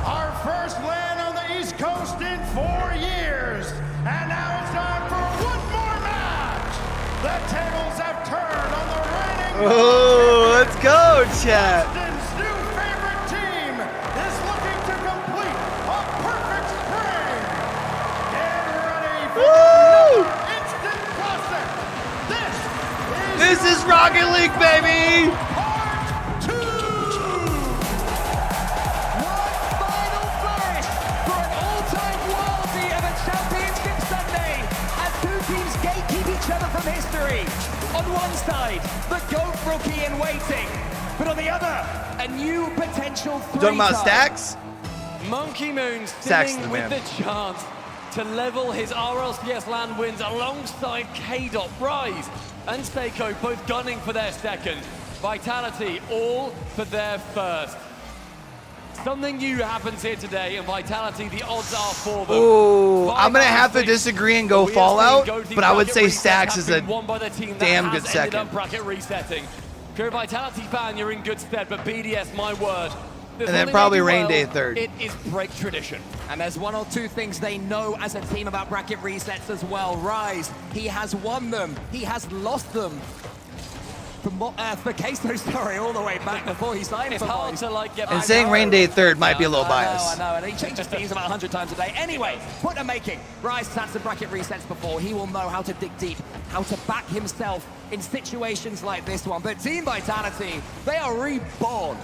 Our first LAN on the East Coast in 4 years. And now it's time for one more match. The tables have turned on the reigning. Oh, let's go, chat. Boston's new favorite team is looking to complete a perfect spring. Get ready for another instant classic. This is Rocket League, baby. Part 2. Final flourish for an all-time worldie of a Championship Sunday as two teams gatekeep each other from history. On one side, the GOAT rookie in waiting, but on the other, a new potential You talking about three-time. Stacks? Monkey Moon Stacks sitting the with man. the chance to level his RLCS LAN wins alongside K-Dot, Rise and Seiko both gunning for their second. Vitality all for their first. Something new happens here today, and Vitality, the odds are for them. Ooh, I'm going to have to 5-6. disagree and go We have Fallout, seen Goatee but I would bracket say resets Stacks have is a been won by the team that damn has good ended second. up bracket resetting. If you're a Vitality fan, you're in good stead, but BDS, my word. And then probably Rain Day third. It is break tradition. And there's one or two things they know as a team about bracket resets as well. Rise, he has won them, he has lost them. For Queso, sorry, all the way back before he signed It's for hard Rise. to like get And back saying out. Rain Day third might be a little I biased. know, and he changes teams about 100 times a day. Anyway, point I'm making. Rise has had some bracket resets before. He will know how to dig deep, how to back himself in situations like this one. But Team Vitality, they are reborn.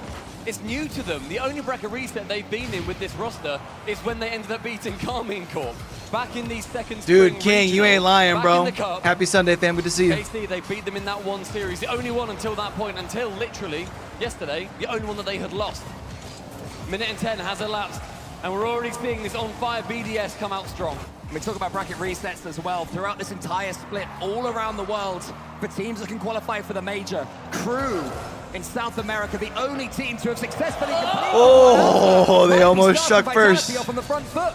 It's new to them. The only bracket reset they've been in with this roster is when they ended up beating Karmine Corp. Back in these second Dude, spring King, you regionals, ain't lying, back bro. in the cup. Happy Sunday, fam. Good to see you. KC, they beat them in that one series. The only one until that point, until literally yesterday, the only one that they had lost. Minute and 10 has elapsed, and we're already seeing this on fire BDS come out strong. We talk about bracket resets as well. Throughout this entire split, all around the world, for teams that can qualify for the major, Crew in South America, the only team to have successfully completed. Oh, they almost Started struck Vitality first. off on the front foot.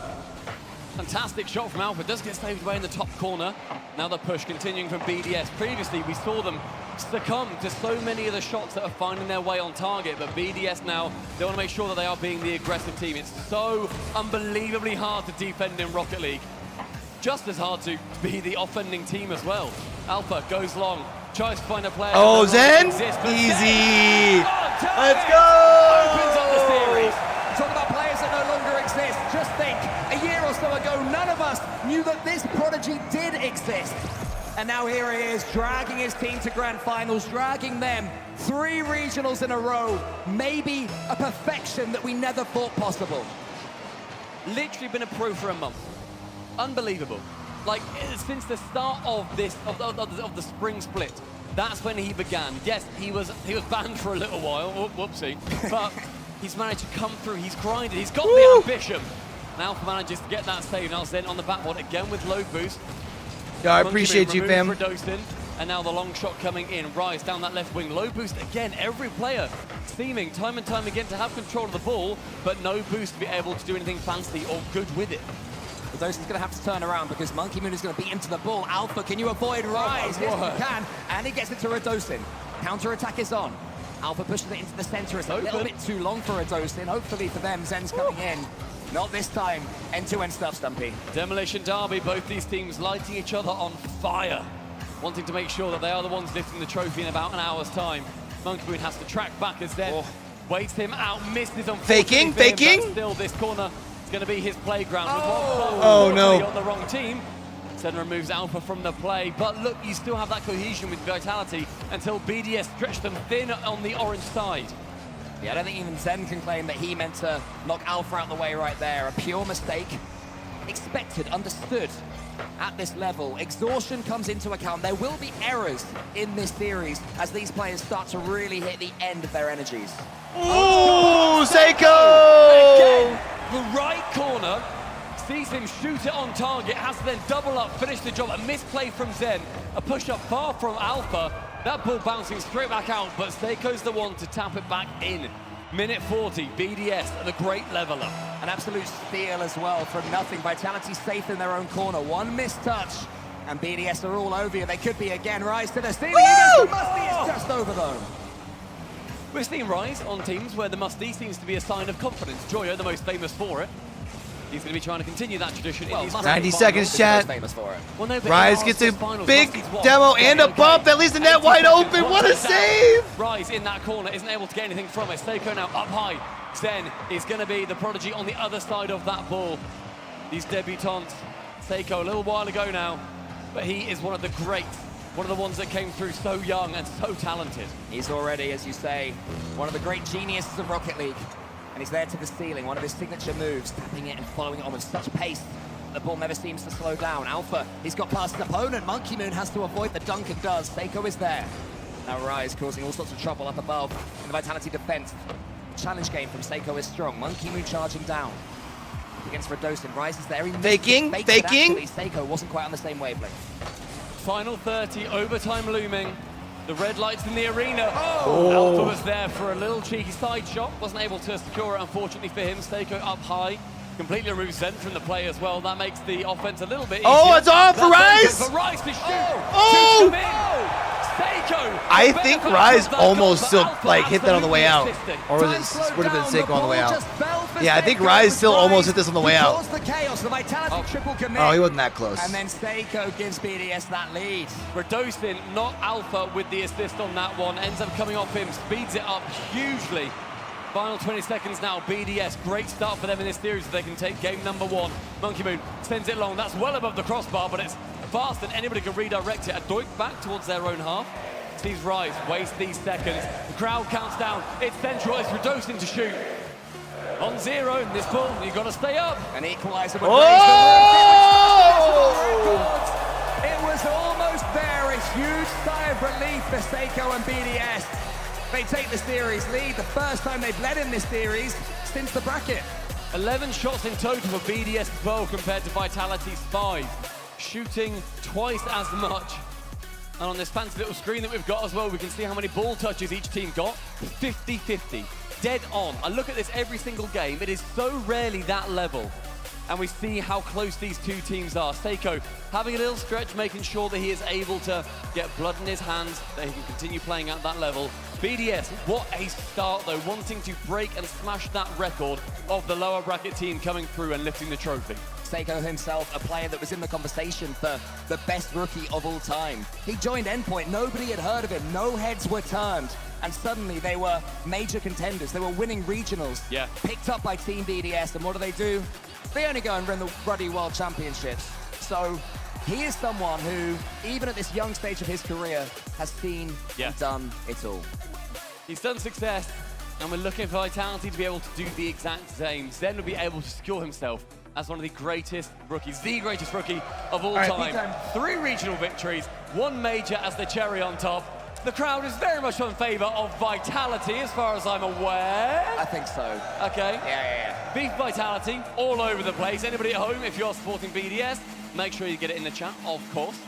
Fantastic shot from Alpha, does get saved away in the top corner. Now the push continuing from BDS. Previously, we saw them succumb to so many of the shots that are finding their way on target, but BDS now, they want to make sure that they are being the aggressive team. It's so unbelievably hard to defend in Rocket League. Just as hard to be the offending team as well. Alpha goes long, tries to find a player. Oh, that Zen! exists, but Easy! Let's Zen go! opens up the series. Talk about players that no longer exist. Just think, a year or so ago, none of us knew that this prodigy did exist. And now here he is, dragging his team to grand finals, dragging them 3 regionals in a row. Maybe a perfection that we never thought possible. Literally been a pro for a month. Unbelievable. Like, since the start of this, of the spring split, that's when he began. Yes, he was banned for a little while, whoopsie, but he's managed to come through, he's grinded, he's got the ambition. Now Alpha manages to get that save. Now Zen on the backboard again with low boost. Yeah, I appreciate you, fam. And now the long shot coming in. Rise down that left wing. Low boost again. Every player seeming time and time again to have control of the ball, but no boost to be able to do anything fancy or good with it. Radossin's going to have to turn around because Monkey Moon is going to beat him to the ball. Alpha, can you avoid Rise? Yes, he can. And he gets it to Radossin. Counter-attack is on. Alpha pushes it into the center. It's a little bit too long for Radossin. Hopefully for them, Zen's coming in. Not this time. End-to-end stuff, Stumpy. Demolition Derby, both these teams lighting each other on fire, wanting to make sure that they are the ones lifting the trophy in about an hour's time. Monkey Moon has to track back as Zen waits him out, misses on faking. Still, this corner is going to be his playground. Oh no! On the wrong team. Zen removes Alpha from the play, but look, you still have that cohesion with Vitality until BDS stretch them thin on the orange side. Yeah, I don't think even Zen can claim that he meant to knock Alpha out the way right there. A pure mistake. Expected, understood at this level. Exhaustion comes into account. There will be errors in this series as these players start to really hit the end of their energies. Ooh, Seiko! Again, the right corner sees him shoot it on target, has to then double up, finish the job. A misplay from Zen, a push up far from Alpha. That ball bouncing straight back out, but Seiko's the one to tap it back in. Minute 40, BDS, the great leveler. An absolute steal as well from nothing. Vitality safe in their own corner. One missed touch, and BDS are all over you. They could be again. Rise to the ceiling against the Musty. It's just over though. We're seeing Rise on teams where the Musty seems to be a sign of confidence. Joyo, the most famous for it. He's going to be trying to continue that tradition in these 90 seconds, chat. Well, no, Rise gets a big demo and a bump that leaves the net wide open. What a save! Rise in that corner isn't able to get anything from it. Seiko now up high. Zen is going to be the prodigy on the other side of that ball. These debutantes. Seiko a little while ago now, but he is one of the greats. One of the ones that came through so young and so talented. He's already, as you say, one of the great geniuses of Rocket League. And he's there to the ceiling, one of his signature moves, tapping it and following it on with such pace. The ball never seems to slow down. Alpha, he's got past his opponent. Monkey Moon has to avoid the dunk and does. Seiko is there. Now Rise causing all sorts of trouble up above in the Vitality defense. Challenge game from Seiko is strong. Monkey Moon charging down against Radossin. Rise is there. Faking. Seiko wasn't quite on the same wavelength. Final 30, overtime looming. The red lights in the arena. Alpha was there for a little cheeky side shot. Wasn't able to secure it, unfortunately for him. Seiko up high. Completely removes Zen from the play as well. That makes the offense a little bit easier. Oh, it's off for Rise! For Rise to shoot. Oh! Seiko! I think Rise almost still hit that on the way out. Or would have been Seiko on the way out. Yeah, I think Rise still almost hit this on the way out. The chaos, the Vitality triple commit. Oh, he wasn't that close. And then Seiko gives BDS that lead. Radossin, not Alpha with the assist on that one. Ends up coming off him, speeds it up hugely. Final 20 seconds now, BDS, great start for them in this series if they can take game number 1. Monkey Moon sends it long, that's well above the crossbar, but it's fast and anybody can redirect it. A doink back towards their own half. Sees Rise, waste these seconds. The crowd counts down, it's central, it's Radossin to shoot. On 0 in this ball, you've got to stay up. An equalizer would It was almost there, a huge sigh of relief for Seiko and BDS. They take the series lead, the first time they've led in this series since the bracket. 11 shots in total for BDS 12 compared to Vitality's 5. Shooting twice as much. And on this fancy little screen that we've got as well, we can see how many ball touches each team got. 50-50, dead on. I look at this every single game. It is so rarely that level. And we see how close these two teams are. Seiko having a little stretch, making sure that he is able to get blood in his hands, that he can continue playing at that level. BDS, what a start though, wanting to break and smash that record of the lower bracket team coming through and lifting the trophy. Seiko himself, a player that was in the conversation for the best rookie of all time. He joined Endpoint, nobody had heard of him, no heads were turned, and suddenly they were major contenders. They were winning regionals, picked up by Team BDS, and what do? They only go and win the Ruddy World Championships. So he is someone who, even at this young stage of his career, has seen and done it all. He's done success, and we're looking for Vitality to be able to do the exact same. Zen will be able to secure himself as one of the greatest rookies, the greatest rookie of all time. 3 regional victories, 1 major as the cherry on top. The crowd is very much in favor of Vitality, as far as I'm aware. I think so. Okay. Yeah. Beef Vitality all over the place. Anybody at home, if you're supporting BDS, make sure you get it in the chat, of course.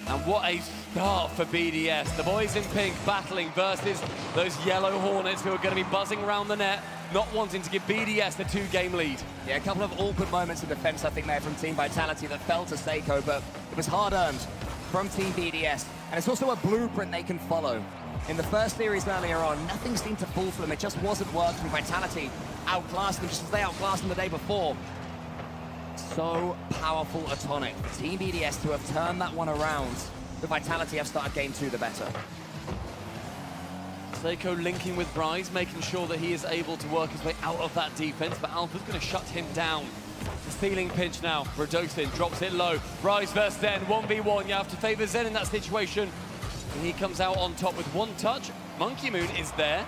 And what a start for BDS. The boys in pink battling versus those yellow Hornets who are going to be buzzing around the net, not wanting to give BDS the 2-game lead. Yeah, a couple of awkward moments in defense, I think, there from Team Vitality that fell to Seiko, but it was hard-earned from Team BDS. And it's also a blueprint they can follow. In the first series earlier on, nothing seemed to fall for them. It just wasn't working. Vitality outclassed them just as they outclassed them the day before. So powerful a tonic for Team BDS to have turned that one around. The Vitality have started game 2 the better. Seiko linking with Rise, making sure that he is able to work his way out of that defense, but Alpha's going to shut him down. The stealing pinch now. Radosin drops it low. Rise versus Zen, 1v1. You have to favor Zen in that situation. And he comes out on top with 1 touch. Monkey Moon is there.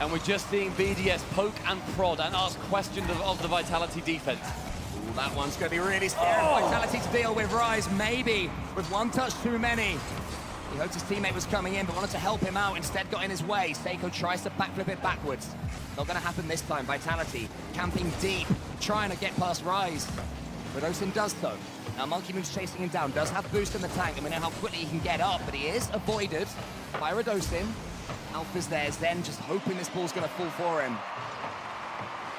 And we're just seeing BDS poke and prod and ask questions of the Vitality defense. Ooh, that one's going to be really scary. Vitality to deal with. Rise, maybe with 1 touch too many. He hoped his teammate was coming in, but wanted to help him out. Instead got in his way. Seiko tries to backflip it backwards. Not going to happen this time. Vitality camping deep, trying to get past Rise. Radosin does so. Now Monkey Moon's chasing him down. Does have boost in the tank, and we know how quickly he can get up, but he is avoided by Radosin. Alpha's there. Zen just hoping this ball's going to fall for him.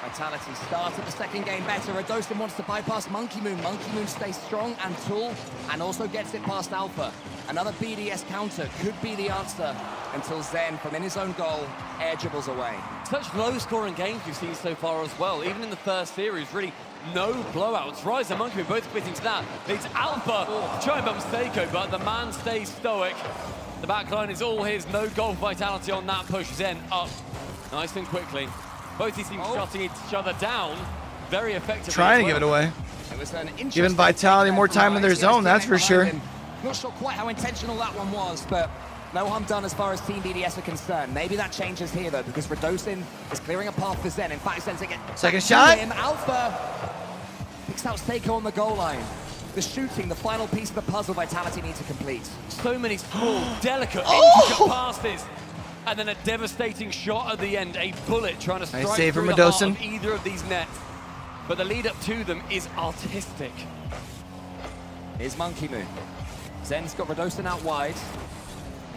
Vitality started the second game better. Radosin wants to bypass Monkey Moon. Monkey Moon stays strong and tall and also gets it past Alpha. Another BDS counter could be the answer until Zen, from in his own goal, air dribbles away. Such low-scoring games we've seen so far as well. Even in the first series, really no blowouts. Rise and Monkey Moon both quitting to that. It's Alpha trying to bump Seiko, but the man stays stoic. The back line is all his. No goal Vitality on that push. Zen up nice and quickly. Both these teams shutting each other down very effectively. Trying to give it away. It was an Giving Vitality more time in their zone, that's for sure. Not sure quite how intentional that one was, but no harm done as far as Team BDS are concerned. Maybe that changes here, though, because Radosin is clearing a path for Zen. In fact, Zen's again. Second shot. Alpha picks out Seiko on the goal line. The shooting, the final piece of the puzzle Vitality need to complete. So many small, delicate, intricate passes. And then a devastating shot at the end, a bullet trying to strike through the heart of either of these nets. But the lead up to them is artistic. Here's Monkey Moon. Zen's got Radosin out wide.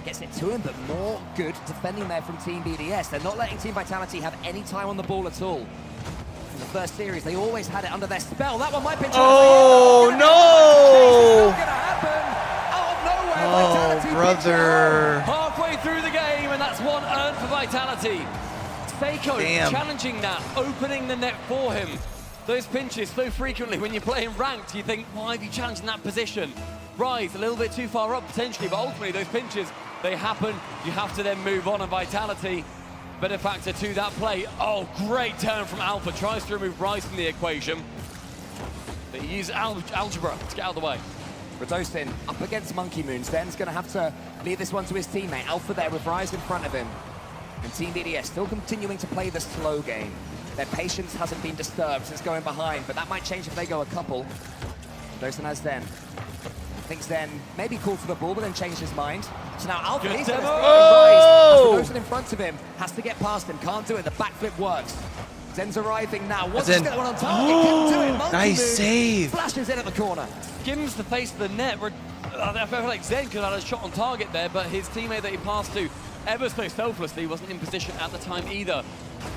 Gets it to him, but more good defending there from Team BDS. They're not letting Team Vitality have any time on the ball at all. In the first series, they always had it under their spell. That one might be... Oh, no! What's gonna happen? Out of nowhere, Oh, brother. Halfway through the game, and that's 1 earned for Vitality. Seiko challenging that, opening the net for him. Those pinches so frequently when you're playing ranked, you think, why have you challenged in that position? Rise a little bit too far up potentially, but ultimately those pinches, they happen. You have to then move on, and Vitality, better factor to that play. Oh, great turn from Alpha. Tries to remove Rise from the equation. But he uses algebra to get out of the way. Radosin up against Monkey Moon. Zen's going to have to leave this one to his teammate. Alpha there with Rise in front of him. And Team BDS still continuing to play the slow game. Their patience hasn't been disturbed since going behind, but that might change if they go a couple. Radosin has Zen. Thinks Zen maybe called for the ball, but then changed his mind. So now Alpha, he's going to Rise. Radosin in front of him, has to get past him, can't do it. The backflip works. Zen's arriving now. Wants to get one on target, couldn't do it. Monkey Nice Moon save. flashes in at the corner. Skims the face of the net. I feel like Zen could have had a shot on target there, but his teammate that he passed to ever so selflessly wasn't in position at the time either.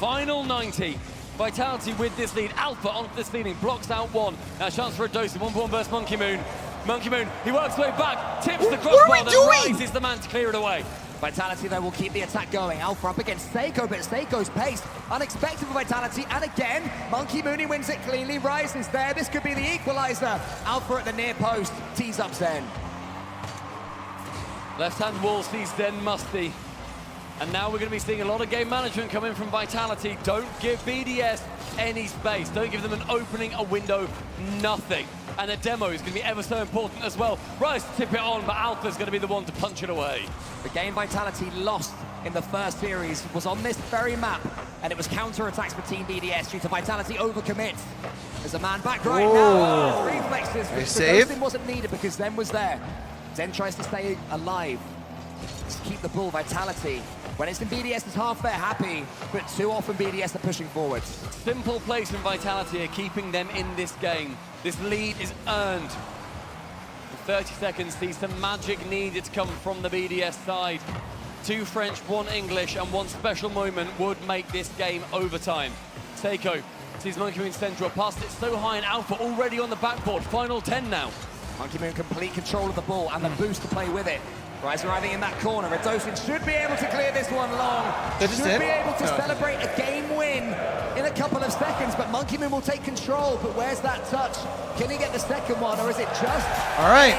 Final 90. Vitality with this lead. Alpha onto this leading, blocks out one. Now chance for Radosin, 1v1 versus Monkey Moon. Monkey Moon, he works way back, tips the crossbar, then Rise is the man to clear it away. Vitality, though, will keep the attack going. Alpha up against Seiko, but Seiko's pace unexpected for Vitality. And again, Monkey Mooney wins it cleanly. Rise is there. This could be the equalizer. Alpha at the near post. Tees up Zen. Left-hand wall sees Zen musty. And now we're going to be seeing a lot of game management coming from Vitality. Don't give BDS any space. Don't give them an opening, a window, nothing. And the demo is going to be ever so important as well. Rise to tip it on, but Alpha's going to be the one to punch it away. The game Vitality lost in the first series was on this very map, and it was counter-attacks for Team BDS due to Vitality overcommit. There's a man back right now. Reflexes, but Zen wasn't needed because Zen was there. Zen tries to stay alive, to keep the ball. Vitality, when it's in BDS, it's half they're happy, but too often BDS are pushing forward. Simple place from Vitality are keeping them in this game. This lead is earned. 30 seconds sees some magic needed to come from the BDS side. 2 French, 1 English, and 1 special moment would make this game overtime. Seiko sees Monkey Moon central, passed it so high, and Alpha already on the backboard. Final 10 now. Monkey Moon complete control of the ball and the boost to play with it. Rise arriving in that corner. Redosin should be able to clear this one long. Should be able to celebrate a game win in a couple of seconds, but Monkey Moon will take control. But where's that touch? Can he get the second one, or is it just all right?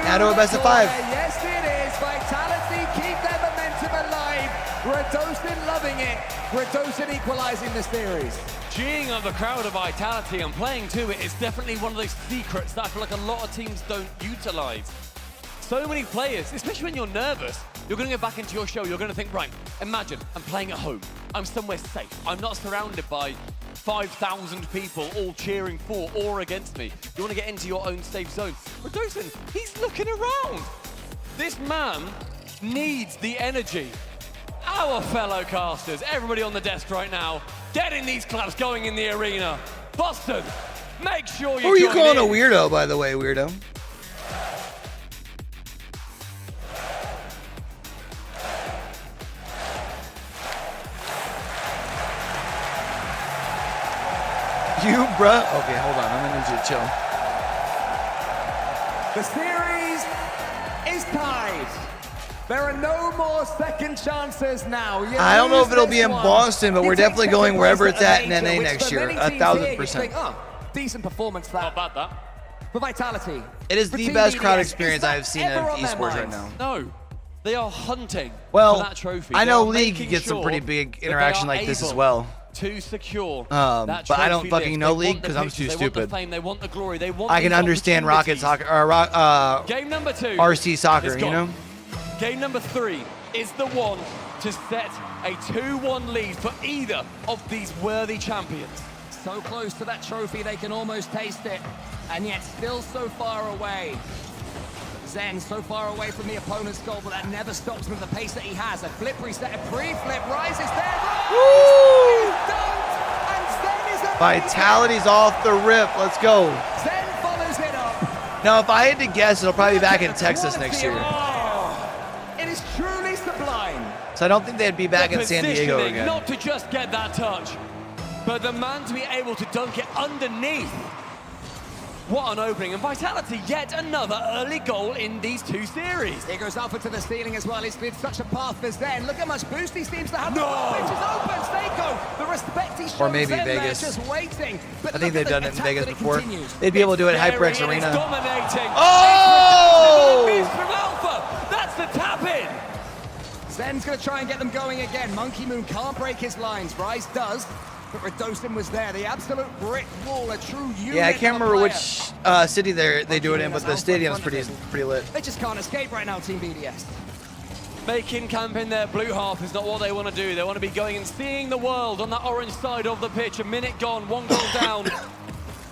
Now to a best of 5. Yes, it is. Vitality keep their momentum alive. Redosin loving it. Redosin equalizing the series. Geeing up the crowd of Vitality and playing to it is definitely one of those secrets that I feel like a lot of teams don't utilize. So many players, especially when you're nervous, you're going to go back into your show, you're going to think, right, imagine I'm playing at home, I'm somewhere safe, I'm not surrounded by 5,000 people all cheering for or against me. You want to get into your own safe zone. Redosin, he's looking around. This man needs the energy. Our fellow casters, everybody on the desk right now, getting these claps going in the arena. Boston, make sure you Who are you join calling in. a weirdo, by the way, weirdo? You, bruh. Okay, hold on. I'm gonna need you to chill. The series is tied. There are no more second chances now. I don't know if it'll be in Boston, but we're definitely going wherever it's at in NA next year. 1,000%. Oh, decent performance that. Not bad, that. For Vitality. It is the best crowd experience I have seen in esports right now. No, they are hunting well, for that trophy. I know They are League making gets some sure pretty big that they interaction are like this as able well. To secure But that I don't trophy fucking list. know They League want the because I'm pictures, too they want the stupid. fame, they want the glory, they want I can these understand Rocket opportunities. Soccer or Game number 2. RC Soccer, is you gone. know? Game number 3 is the one to set a 2-1 lead for either of these worthy champions. So close to that trophy, they can almost taste it, and yet still so far away. Zen so far away from the opponent's goal, but that never stops him at the pace that he has. A flip reset, a pre-flip, Rise is there. Vitality's off the rip. Let's go. Zen follows it up. Now, if I had to guess, it'll probably be back in Texas next year. It is truly sublime. So I don't think they'd be back in San Diego Positioning, again. Not to just get that touch, but the man to be able to dunk it underneath. What an opening, and Vitality, yet another early goal in these 2 series. Here goes Alpha to the ceiling as well. He's cleared such a path for Zen. Look how much boost he seems to have. No! The pitch is open. Seiko, the respect he shows Or maybe Zen there, Vegas. just waiting. But I think they've done it in Vegas before. Continues. They'd be able to do it at Very, HyperX and Arena. it's dominating. Oh! It's from Alpha. That's the tap in. Zen's going to try and get them going again. Monkey Moon can't break his lines. Rise does. But Redosin was there. The absolute brick wall, a true unit. Yeah, I can't of a remember player. which city they do it in, but the stadium's pretty lit. They just can't escape right now, Team BDS. Making camp in their blue half is not what they want to do. They want to be going and seeing the world on that orange side of the pitch. A minute gone, 1 goal down.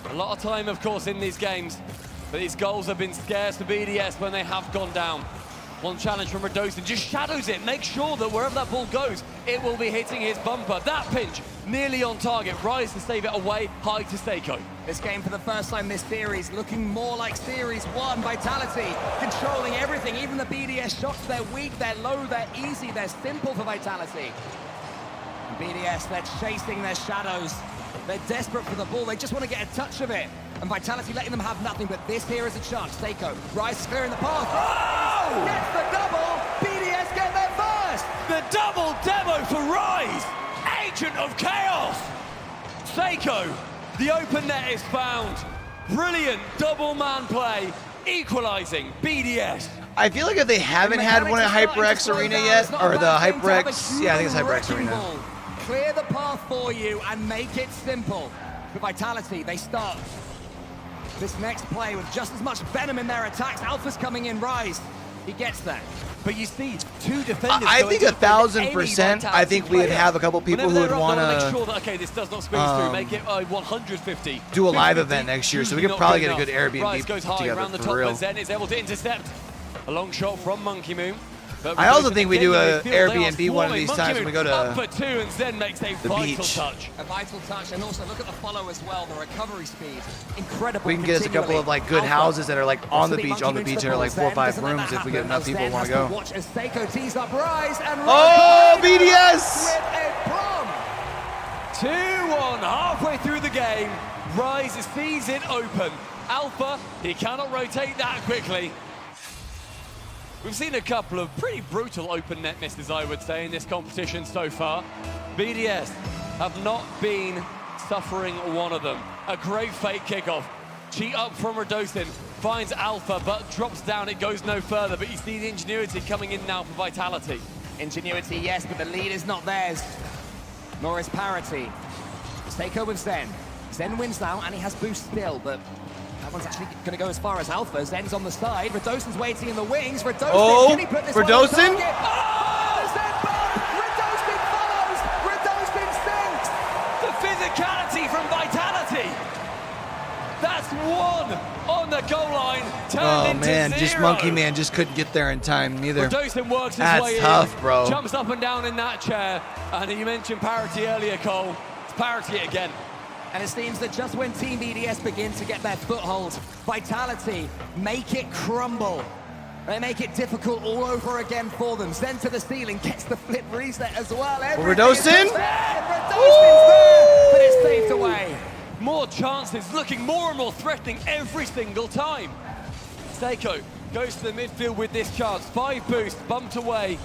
A lot of time, of course, in these games. But these goals have been scarce for BDS when they have gone down. One challenge from Redosin, just shadows it, make sure that wherever that ball goes, it will be hitting his bumper. That pinch, nearly on target. Rise to save it away, high to Seiko. This game for the first time this series, looking more like Series 1. Vitality controlling everything, even the BDS shots. They're weak, they're low, they're easy, they're simple for Vitality. And BDS, they're chasing their shadows. They're desperate for the ball, they just want to get a touch of it. And Vitality letting them have nothing, but this here is a chance. Seiko, Rise is clearing the path. Oh! Gets the double! BDS get their Seiko, the open net is found. Brilliant double man play, equalizing BDS. I feel like if they haven't had one at HyperX Arena yet, or the HyperX, yeah, I think it's HyperX Arena. Clear the path for you and make it simple. For Vitality, they start this next play with just as much venom in their attacks. Alpha's coming in, Rise. He gets that. But you see, two defenders. I think 1,000%. I think we'd have a couple people who would want make sure to that, okay, this does not squeeze through, make it 150. do a live event next year, so we could probably get a good Rise Airbnb goes high together around the for top, real. but Zen is able to intercept. A long shot from Monkey Moon. But I also think we do a they are Airbnb one of these Monkey times Moon when we go to up for 2, and Zen makes a vital beach. touch. A vital touch, and also look at the follow as well. The recovery speed, incredible. We can get us a couple of like good houses that are like on the beach, that are like 4 or 5 rooms if we get enough people who want to go. Watch as Seiko tees up Rise and oh, BDS! With a bomb. 2-1 halfway through the game. Rise sees it open. Alpha, he cannot rotate that quickly. We've seen a couple of pretty brutal open net misses, I would say, in this competition so far. BDS have not been suffering one of them. A great fake kickoff. Cheat up from Radosin, finds Alpha, but drops down. It goes no further, but you see the Ingenuity coming in now for Vitality. Ingenuity, yes, but the lead is not theirs. Nor is Parity. Seiko with Zen. Zen wins now, and he has boost still, but that one's actually going to go as far as Alpha. Zen's on the side. Radosin's waiting in the wings. Radosin, can he put this Radosin? one on target? Oh, Zen Radosin follows. Radosin sinks. The physicality from Vitality. That's 1 on the goal line. Turned into man, 0. just Monkey Man just couldn't get there in time neither. Radosin works his That's way tough, in. bro. Jumps up and down in that chair. And you mentioned Parity earlier, Cole. It's Parity again. And it seems that just when Team BDS begin to get their foothold, Vitality make it crumble. They make it difficult all over again for them. Zen to the ceiling, gets the flip reset as well. Radosin? Radosin's there, but it's saved away. More chances, looking more and more threatening every single time. Seiko goes to the midfield with this chance. 5 boosts, bumped away.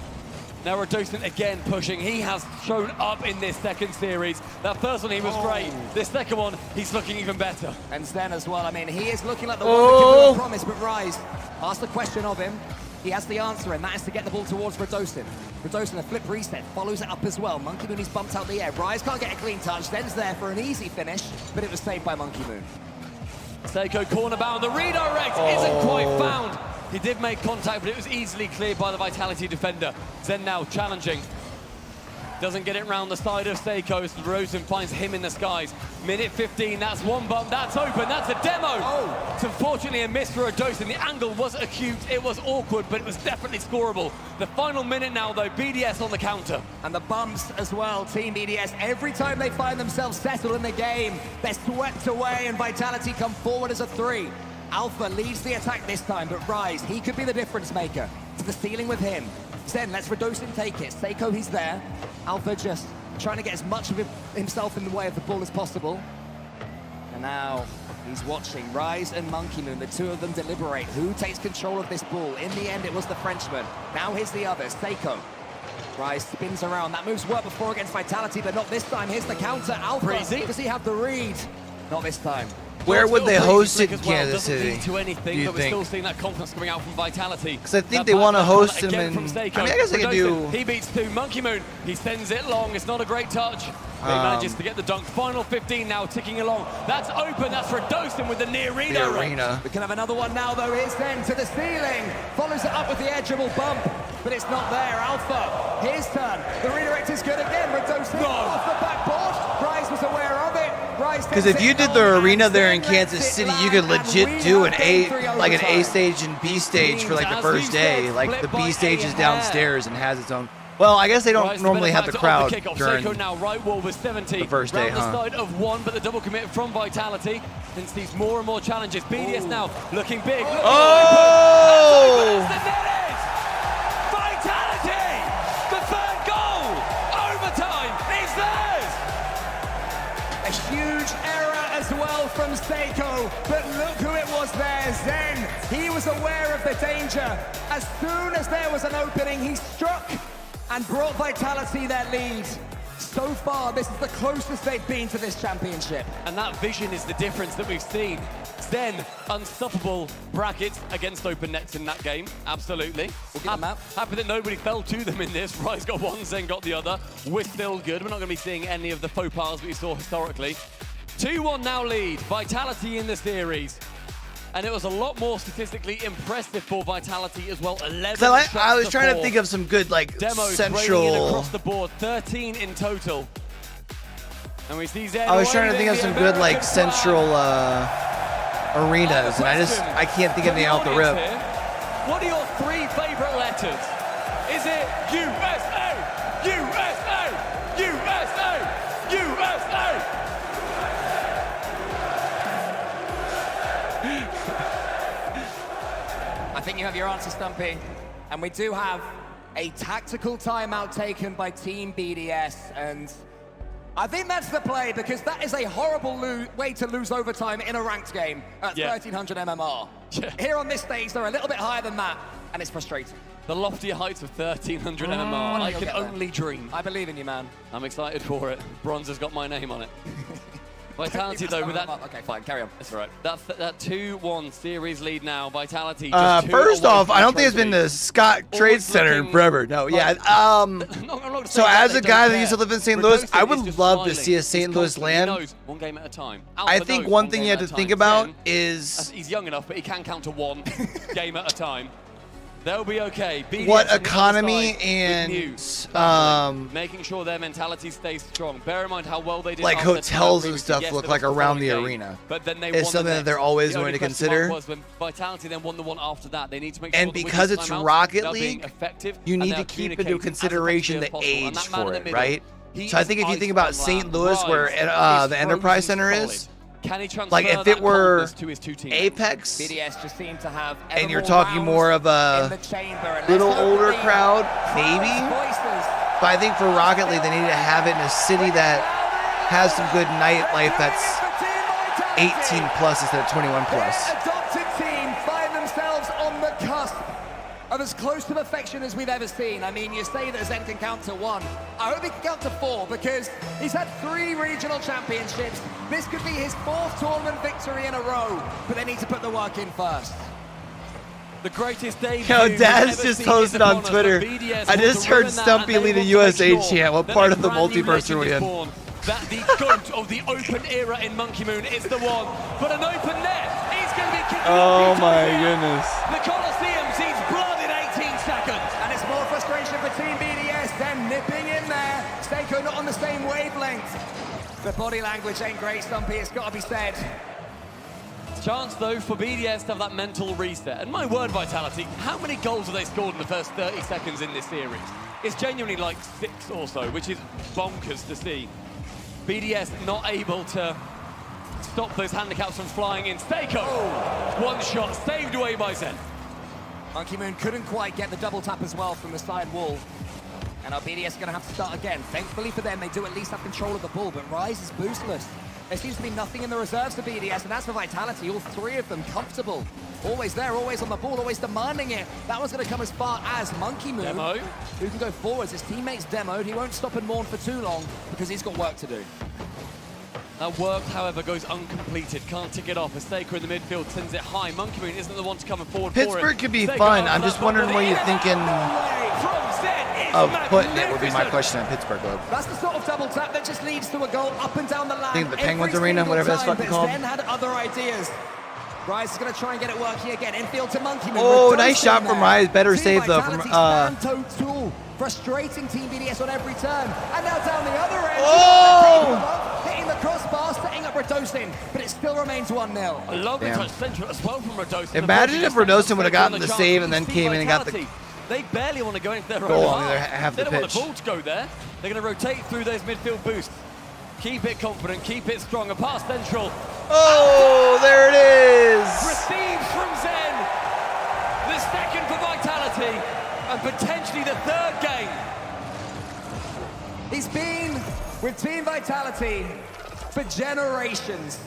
Now Radosin again pushing. He has shown up in this second series. That first one, he was great. This second one, he's looking even better. And Zen as well. I mean, he is looking like the one that can promise, but Rise asked the question of him. He has the answer, and that is to get the ball towards Radosin. Radosin, a flip reset, follows it up as well. Monkey Moon, he's bumped out the air. Rise can't get a clean touch. Zen's there for an easy finish, but it was saved by Monkey Moon. Seiko corner bound. The redirect isn't quite found. He did make contact, but it was easily cleared by the Vitality defender. Zen now challenging. Doesn't get it round the side of Seiko. Radosin finds him in the skies. Minute 15, that's 1 bump. That's open, that's a demo. It's unfortunately a miss for Radosin. The angle was acute, it was awkward, but it was definitely scoreable. The final minute now, though, BDS on the counter. And the bumps as well, Team BDS. Every time they find themselves settled in the game, they're swept away, and Vitality come forward as a 3. Alpha leads the attack this time, but Rise, he could be the difference maker. To the ceiling with him. Zen lets Radosin take it. Seiko, he's there. Alpha just trying to get as much of himself in the way of the ball as possible. And now he's watching Rise and Monkey Moon, the two of them deliberate. Who takes control of this ball? In the end, it was the Frenchman. Now here's the others. Seiko. Rise spins around. That move's worked before against Vitality, but not this time. Here's the counter. Alpha, does he have the read? Not this time. Where would they host it in Kansas Doesn't City? lead to anything, do you but we're think? still seeing that confidence coming out from Vitality. Because I think they want to host him again in. from Seiko. I mean, I guess they could do. He beats 2. Monkey Moon, he sends it long. It's not a great touch. He manages to get the dunk. Final 15 now, ticking along. That's open. That's Radosin with the near redirect. We can have another one now, though. Here's Zen to the ceiling. Follows it up with the edgeable bump, but it's not there. Alpha, his turn. The redirect is good again. Radosin off the backboard. Rise was aware of it. Because if you did the arena there in Kansas City, you could legit do an A stage and B stage for like the first day. Like the B stage is downstairs and has its own. Well, I guess they don't normally have the crowd during Seiko now right wall with 70. the first day, Round the side of 1, but the double commit from Vitality. Then sees more and more challenges. BDS now looking big. Looking Oh! open. That's the net is! Vitality! The third goal! Overtime! It's theirs! A huge error as well from Seiko, but look who it was there, Zen. He was aware of the danger. As soon as there was an opening, he struck and brought Vitality their lead. So far, this is the closest they've been to this championship. And that vision is the difference that we've seen. Zen, unstoppable brackets against open nets in that game. Absolutely. We'll get them out. Happy that nobody fell to them in this. Rise got one, Zen got the other. We're still good. We're not going to be seeing any of the faux pas we saw historically. 2-1 now lead. Vitality in the series. And it was a lot more statistically impressive for Vitality as well. 11 So shots I was trying to 4. think of some good, like, Demos central... across the board, 13 in total. And we see Zen I was trying to think of some good, like, American central arenas, and I can't think of anything off the rip. here. What are your 3 favorite letters? Is it USA? USA? USA? USA? I think you have your answer, Stumpy. And we do have a tactical timeout taken by Team BDS. And I think that's the play, because that is a horrible way to lose overtime in a ranked game at 1300 MMR. Here on this stage, they're a little bit higher than that, and it's frustrating. The loftier heights of 1300 MMR. I can only dream. I believe in you, man. I'm excited for it. Bronze has got my name on it. Vitality, though, with that... Okay, fine, carry on. That's all right. That 2-1 series lead now. Vitality First off, I don't think it's been the Scott Trade Center in forever. No, yeah. So as a guy that used to live in St. Louis, I would love to see a St. Louis land. One game at a time. I think one thing you have to think about is... He's young enough, but he can count to 1 game at a time. They'll be okay. BDS what economy and making sure their mentality stays strong. Bear in mind how well they did. Like hotels and stuff look like around the arena. But then they it's something that they're always going to consider. Was when Vitality then won the one after that. They need to make sure and because it's Rocket League, you need to keep into consideration the age for it, right? So I think if you think about St. Louis, where the Enterprise Center is. Can he transfer like if it were to his 2 teams? Apex, BDS just seem to have and you're talking more of a little older crowd, maybe. But I think for Rocket League, they need to have it in a city that has some good nightlife that's 18 plus instead of 21 plus. Adopted team find themselves on the cusp of as close to perfection as we've ever seen. I mean, you say that Zen can count to 1. I hope he can count to 4, because he's had 3 regional championships. This could be his 4th tournament victory in a row, but they need to put the work in first. The greatest day. Yo, Dad's just posted on Twitter. I just heard Stumpy lead a USA chant. What part of the multiverse are we in? That the goat of the open era in Monkey Moon is the one, but an open net. He's going to be kicking. Oh my goodness. The Coliseum sees blood in 18 seconds. And it's more frustration for Team BDS. They're nipping in there. Seiko not on the same wavelength. The body language ain't great, Stumpy, it's got to be said. Chance, though, for BDS to have that mental reset. And my word, Vitality, how many goals have they scored in the first 30 seconds in this series? It's genuinely like 6 or so, which is bonkers to see. BDS not able to stop those handicaps from flying in. Seiko, 1 shot, saved away by Zen. Monkey Moon couldn't quite get the double tap as well from the side wall. And our BDS are going to have to start again. Thankfully for them, they do at least have control of the ball, but Rise is boostless. There seems to be nothing in the reserves for BDS, and that's for Vitality. All 3 of them comfortable. Always there, always on the ball, always demanding it. That one's going to come as far as Monkey Moon. Demo. Who can go forwards. His teammate's demoed. He won't stop and mourn for too long because he's got work to do. That work, however, goes uncompleted. Can't tick it off. As Seiko in the midfield sends it high. Monkey Moon isn't the one to come forward for it. Pittsburgh could be fun. I'm just wondering what you're thinking of putting it would be my question on Pittsburgh Globe. That's the sort of double tap that just leads to a goal up and down the line. I think the Penguins Arena, whatever that's fucking called. Zen had other ideas. Rise is going to try and get it working again. Infield to Monkey Moon. Oh, nice shot from Rise. Better save though from total. Frustrating Team BDS on every turn. And now down the other end. Oh! Hitting the crossbar, setting up Radosin, but it still remains 1-0. A lovely touch central as well from Radosin. Imagine if Radosin would have gotten the save and then came in and got the They barely want to go into their goal own on the other half They of don't the want the pitch. ball to go there. They're going to rotate through those midfield boosts. Keep it confident, keep it strong. A pass central. Oh, there it is. Receives from Zen. The 2nd for Vitality, and potentially the 3rd game. He's been with Team Vitality for generations,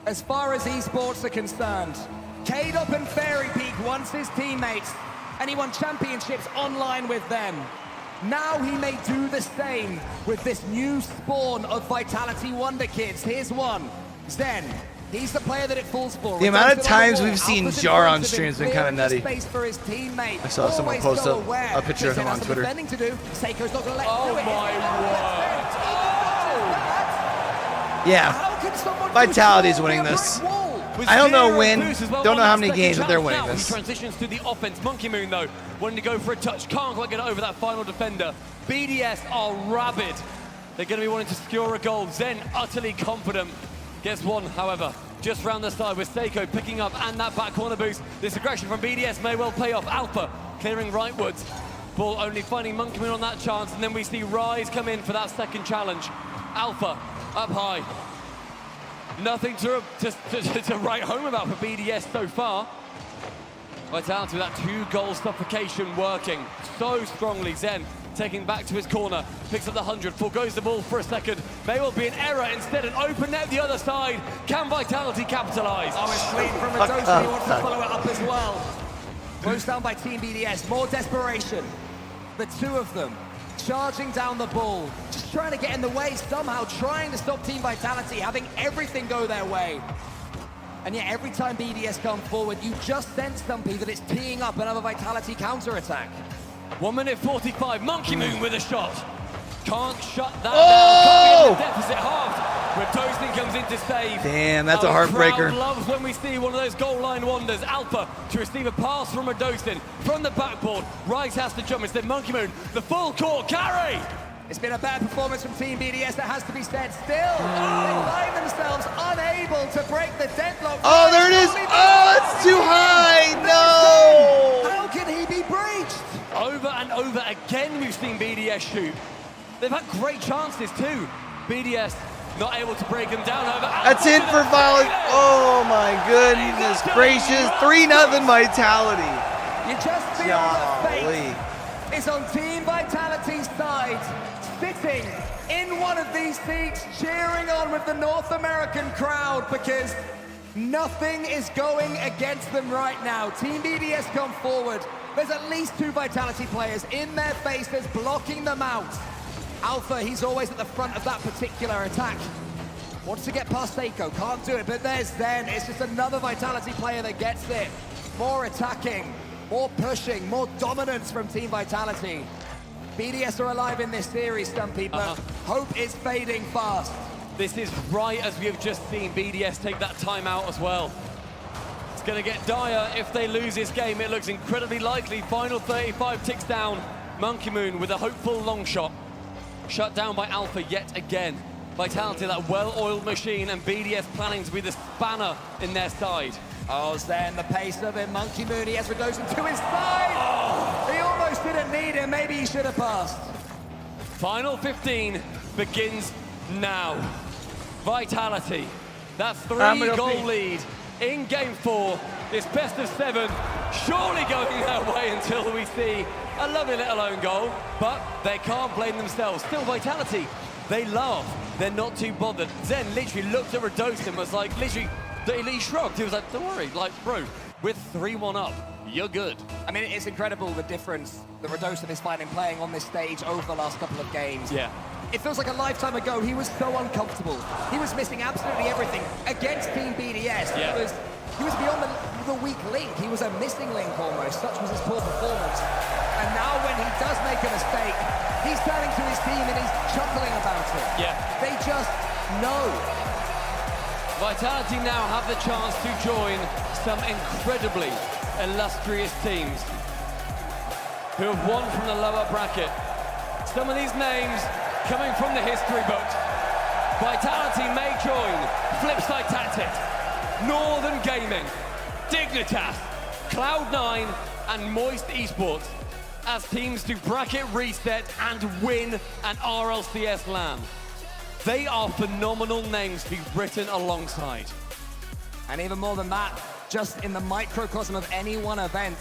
as far as esports are concerned. K-Dop and Fairy Peak once his teammates, and he won championships online with them. Now he may do the same with this new spawn of Vitality Wonder Kids. Here's one, Zen. He's the player that it falls for. The amount of times we've seen Jar on stream has been kind of nutty. Space for his teammate. I saw someone post a picture of him on Twitter. To do. Seiko's not gonna let Oh do it. my word. Yeah, Vitality's winning this. I don't know when, don't know how many games, but they're winning this. He transitions to the offense. Monkey Moon, though, wanting to go for a touch. Can't quite get over that final defender. BDS are rabid. They're going to be wanting to secure a goal. Zen, utterly confident. Gets one, however, just round the side with Seiko picking up and that back corner boost. This aggression from BDS may well pay off. Alpha clearing rightwards. Ball only finding Monkey Moon on that chance, and then we see Rise come in for that second challenge. Alpha up high. Nothing to write home about for BDS so far. Vitality with that 2-goal suffocation working so strongly. Zen taking back to his corner, picks up the 100, forgoes the ball for a second. May well be an error instead, an open net the other side. Can Vitality capitalize? Oh, it's clean from Radosi. He wants to follow it up as well. Closed down by Team BDS. More desperation. The two of them charging down the ball, just trying to get in the way somehow, trying to stop Team Vitality, having everything go their way. And yet every time BDS come forward, you just sense, Stumpy, that it's teeing up another Vitality counter-attack. 1 minute 45, Monkey Moon with a shot. Can't shut that down. Can't get the deficit halved. Radosin comes in to save. Damn, that's a Our heartbreaker. crowd loves when we see one of those goal line wonders. Alpha to receive a pass from Radosin from the backboard. Rise has to jump instead. Monkey Moon, the full court carry. It's been a bad performance from Team BDS, that has to be said. Still, they find themselves unable to break the deadlock. Oh, there it is. Oh, it's too high. No. How can he be breached? Over and over again, we've seen BDS shoot. They've had great chances too. BDS not able to break them down. However, That's it for Vitality. Oh my goodness gracious. 3-0 Vitality. You just feel the fate is on Team Vitality's side, sitting in one of these seats, cheering on with the North American crowd, because nothing is going against them right now. Team BDS come forward. There's at least 2 Vitality players in their faces, blocking them out. Alpha, he's always at the front of that particular attack. Wants to get past Seiko, can't do it, but there's Zen. It's just another Vitality player that gets it. More attacking, more pushing, more dominance from Team Vitality. BDS are alive in this series, Stumpy, but hope is fading fast. This is right as we have just seen BDS take that timeout as well. It's going to get dire if they lose this game. It looks incredibly likely. Final 35 ticks down. Monkey Moon with a hopeful long shot. Shut down by Alpha yet again. Vitality, that well-oiled machine, and BDS planning to be the spanner in their side. Oh, Zen, the pace of him. Monkey Moon, he has Radosin to his side. He almost didn't need him. Maybe he should have passed. Final 15 begins now. Vitality, that 3-goal lead in Game 4. This best of 7 surely going their way until we see a lovely little own goal, but they can't blame themselves. Still Vitality, they laugh. They're not too bothered. Zen literally looked at Radosin and was like, literally, he shrugged. He was like, don't worry, like, bro, we're 3-1 up. You're good. I mean, it's incredible the difference that Radosin is finding playing on this stage over the last couple of games. Yeah. It feels like a lifetime ago, he was so uncomfortable. He was missing absolutely everything against Team BDS. Yeah. He was beyond the weak link. He was a missing link almost. Such was his poor performance. And now when he does make a mistake, he's turning to his team and he's chuckling about it. Yeah. They just know. Vitality now have the chance to join some incredibly illustrious teams who have won from the lower bracket. Some of these names coming from the history books. Vitality may join Flipside Tactics, Northern Gaming, Dignitas, Cloud9, and Moist Esports as teams to bracket reset and win an RLCS LAN. They are phenomenal names to be written alongside. And even more than that, just in the microcosm of any one event,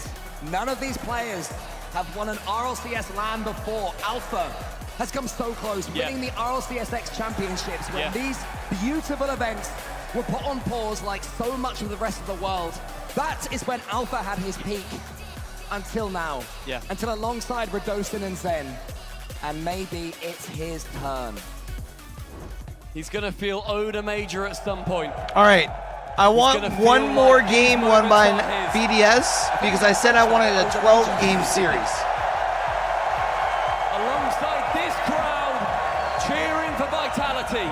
none of these players have won an RLCS LAN before. Alpha has come so close, winning the RLCS Championships when these beautiful events were put on pause like so much of the rest of the world. That is when Alpha had his peak until now. Yeah. Until alongside Radosin and Zen. and maybe it's his turn. He's going to feel owed a major at some point. All right. I want one more game won by BDS because I said I wanted a 12-game series. Alongside this crowd, cheering for Vitality.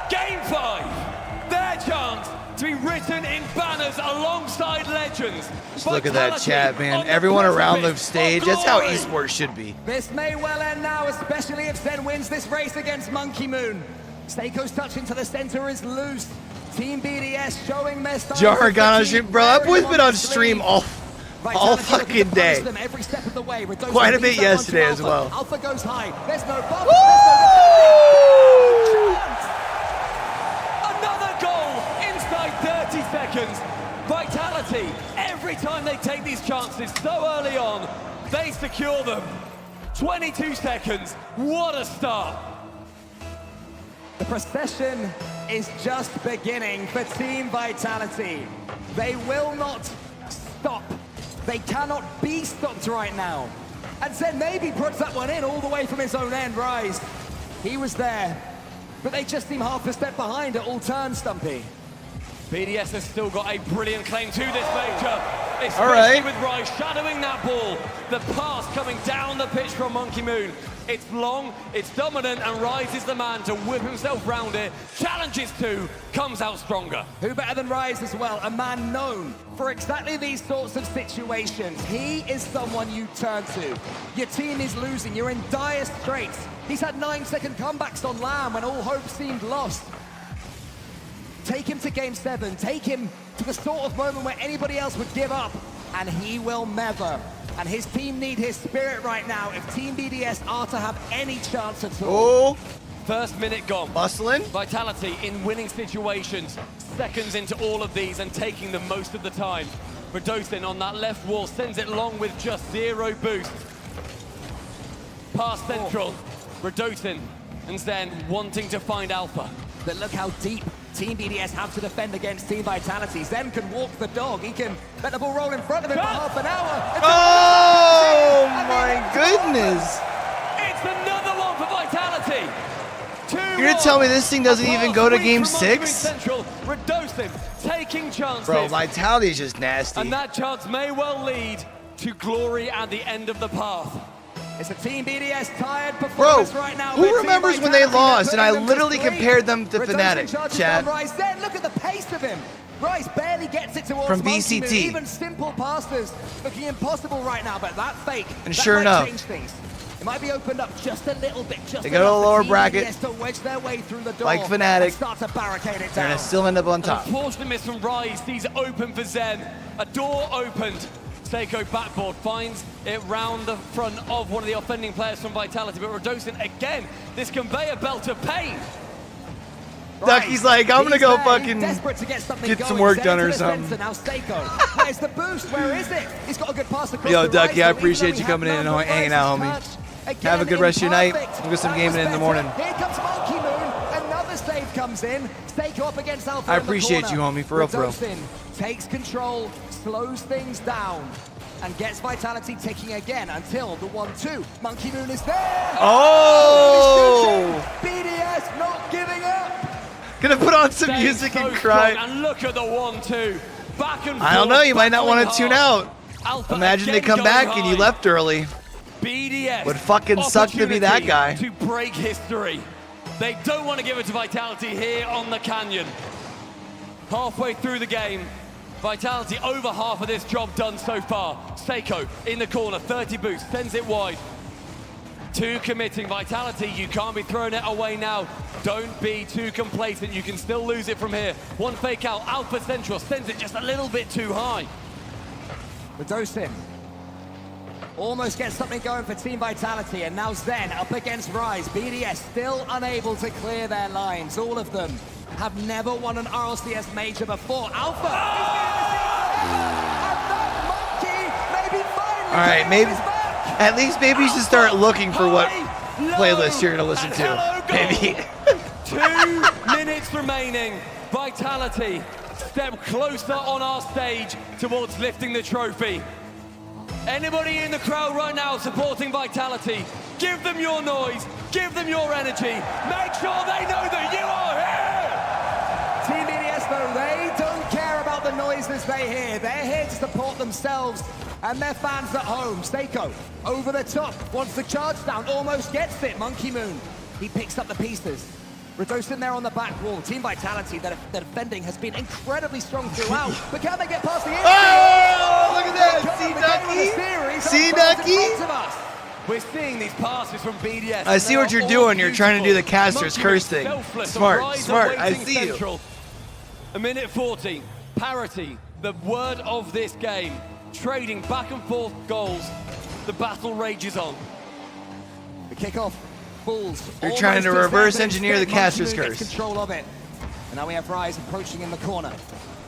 Game 5, their chance to be written in banners alongside legends. Just look at that chat, man. Everyone around the stage. That's how esports should be. This may well end now, especially if Zen wins this race against Monkey Moon. Seiko's touch into the center is loose. Team BDS showing their style. Jargana, bro, that boy's been on stream all fucking day. Every step of the way. Quite a bit yesterday as well. Alpha goes high. There's no bubble. Another goal inside 30 seconds. Vitality, every time they take these chances so early on, they secure them. 22 seconds. What a start. The procession is just beginning for Team Vitality. They will not stop. They cannot be stopped right now. And Zen maybe puts that one in all the way from his own end, Rise. He was there, but they just seem half a step behind at all turns, Stumpy. BDS has still got a brilliant claim to this major, especially with Rise shadowing that ball. The pass coming down the pitch from Monkey Moon. It's long, it's dominant, and Rise is the man to whip himself round it. Challenges 2, comes out stronger. Who better than Rise as well? A man known for exactly these sorts of situations. He is someone you turn to. Your team is losing, you're in dire straits. He's had 9-second comebacks on LAN when all hope seemed lost. Take him to Game 7, take him to the sort of moment where anybody else would give up, and he will never. And his team need his spirit right now if Team BDS are to have any chance at all. Oh, first minute gone. Bustling. Vitality in winning situations, seconds into all of these and taking them most of the time. Radosin on that left wall sends it long with just 0 boost. Past central, Radosin and Zen wanting to find Alpha. But look how deep Team BDS have to defend against Team Vitality. Zen can walk the dog. He can let the ball roll in front of him for half an hour. Oh my goodness. It's another one for Vitality. You're gonna tell me this thing doesn't even go to Game 6? Central, Radosin taking chances. Bro, Vitality is just nasty. And that chance may well lead to glory at the end of the path. It's a Team BDS tired performance right now. Who remembers when they lost? And I literally compared them to Fnatic, chat. Then look at the pace of him. Rice barely gets it towards From Monkey Moon. VCT. Even simple passes looking impossible right now, but that fake, And that sure might enough, change things. It might be opened up just a little bit. Just they go to a lower bracket, to wedge their way through the door like Fnatic. and start to barricade it They're down. gonna still end up on top. Unfortunate miss from Rise. These open for Zen. A door opened. Seiko backboard finds it round the front of one of the offending players from Vitality, but Radosin again, this conveyor belt of pain. Ducky's like, I'm gonna go fucking desperate to get some work done or something. Now Seiko, where's the boost? Where is it? He's got a good pass across Yo, the Ducky, right, I so appreciate even you though coming we in and have hanging out, homie. Have a good rest of your night. We'll get some gaming in the morning. Here comes Monkey Moon. Another save comes in. Seiko up against Alpha. I appreciate you, homie, for real, for real. Radosin takes control, slows things down, and gets Vitality ticking again until the 1-2. Monkey Moon is there. Oh! BDS not giving up. Gonna put on some music and cry. And look at the 1-2. Back and forth. I don't know, you might not want to battling tune hard. out. Alpha Imagine they again come going back and you high. left early. BDS Would fucking suck to be that guy. To break history. They don't want to give it to Vitality here on the Canyon. Halfway through the game, Vitality over half of this job done so far. Seiko in the corner, 30 boost, sends it wide. 2 committing. Vitality, you can't be throwing it away now. Don't be too complacent. You can still lose it from here. 1 fake out. Alpha Central sends it just a little bit too high. Radosin almost gets something going for Team Vitality, and now Zen up against Rise. BDS still unable to clear their lines. All of them have never won an RLCS major before. Alpha and that monkey maybe finally. All right, maybe at least maybe you should start looking for what playlist you're gonna listen to. Maybe. 2 minutes remaining. Vitality step closer on our stage towards lifting the trophy. Anybody in the crowd right now supporting Vitality, Give them your noise. Give them your energy. Make sure they know that you are here. Team BDS, though, they don't care about the noises they hear. They're here to support themselves and their fans at home. Seiko, over the top, wants the charge down, almost gets it. Monkey Moon, he picks up the pieces. Radosin there on the back wall. Team Vitality, the defending has been incredibly strong throughout. But can they get past the infield? Oh, look at that. See, Ducky? We're seeing these passes from BDS. I see what you're doing. You're trying to do the caster's curse thing. Smart. I see you. A minute 40. Parity, the word of this game. Trading back and forth goals. The battle rages on. The kickoff. Bulls. You're trying to reverse engineer the caster's curse. Control of it. And now we have Rise approaching in the corner.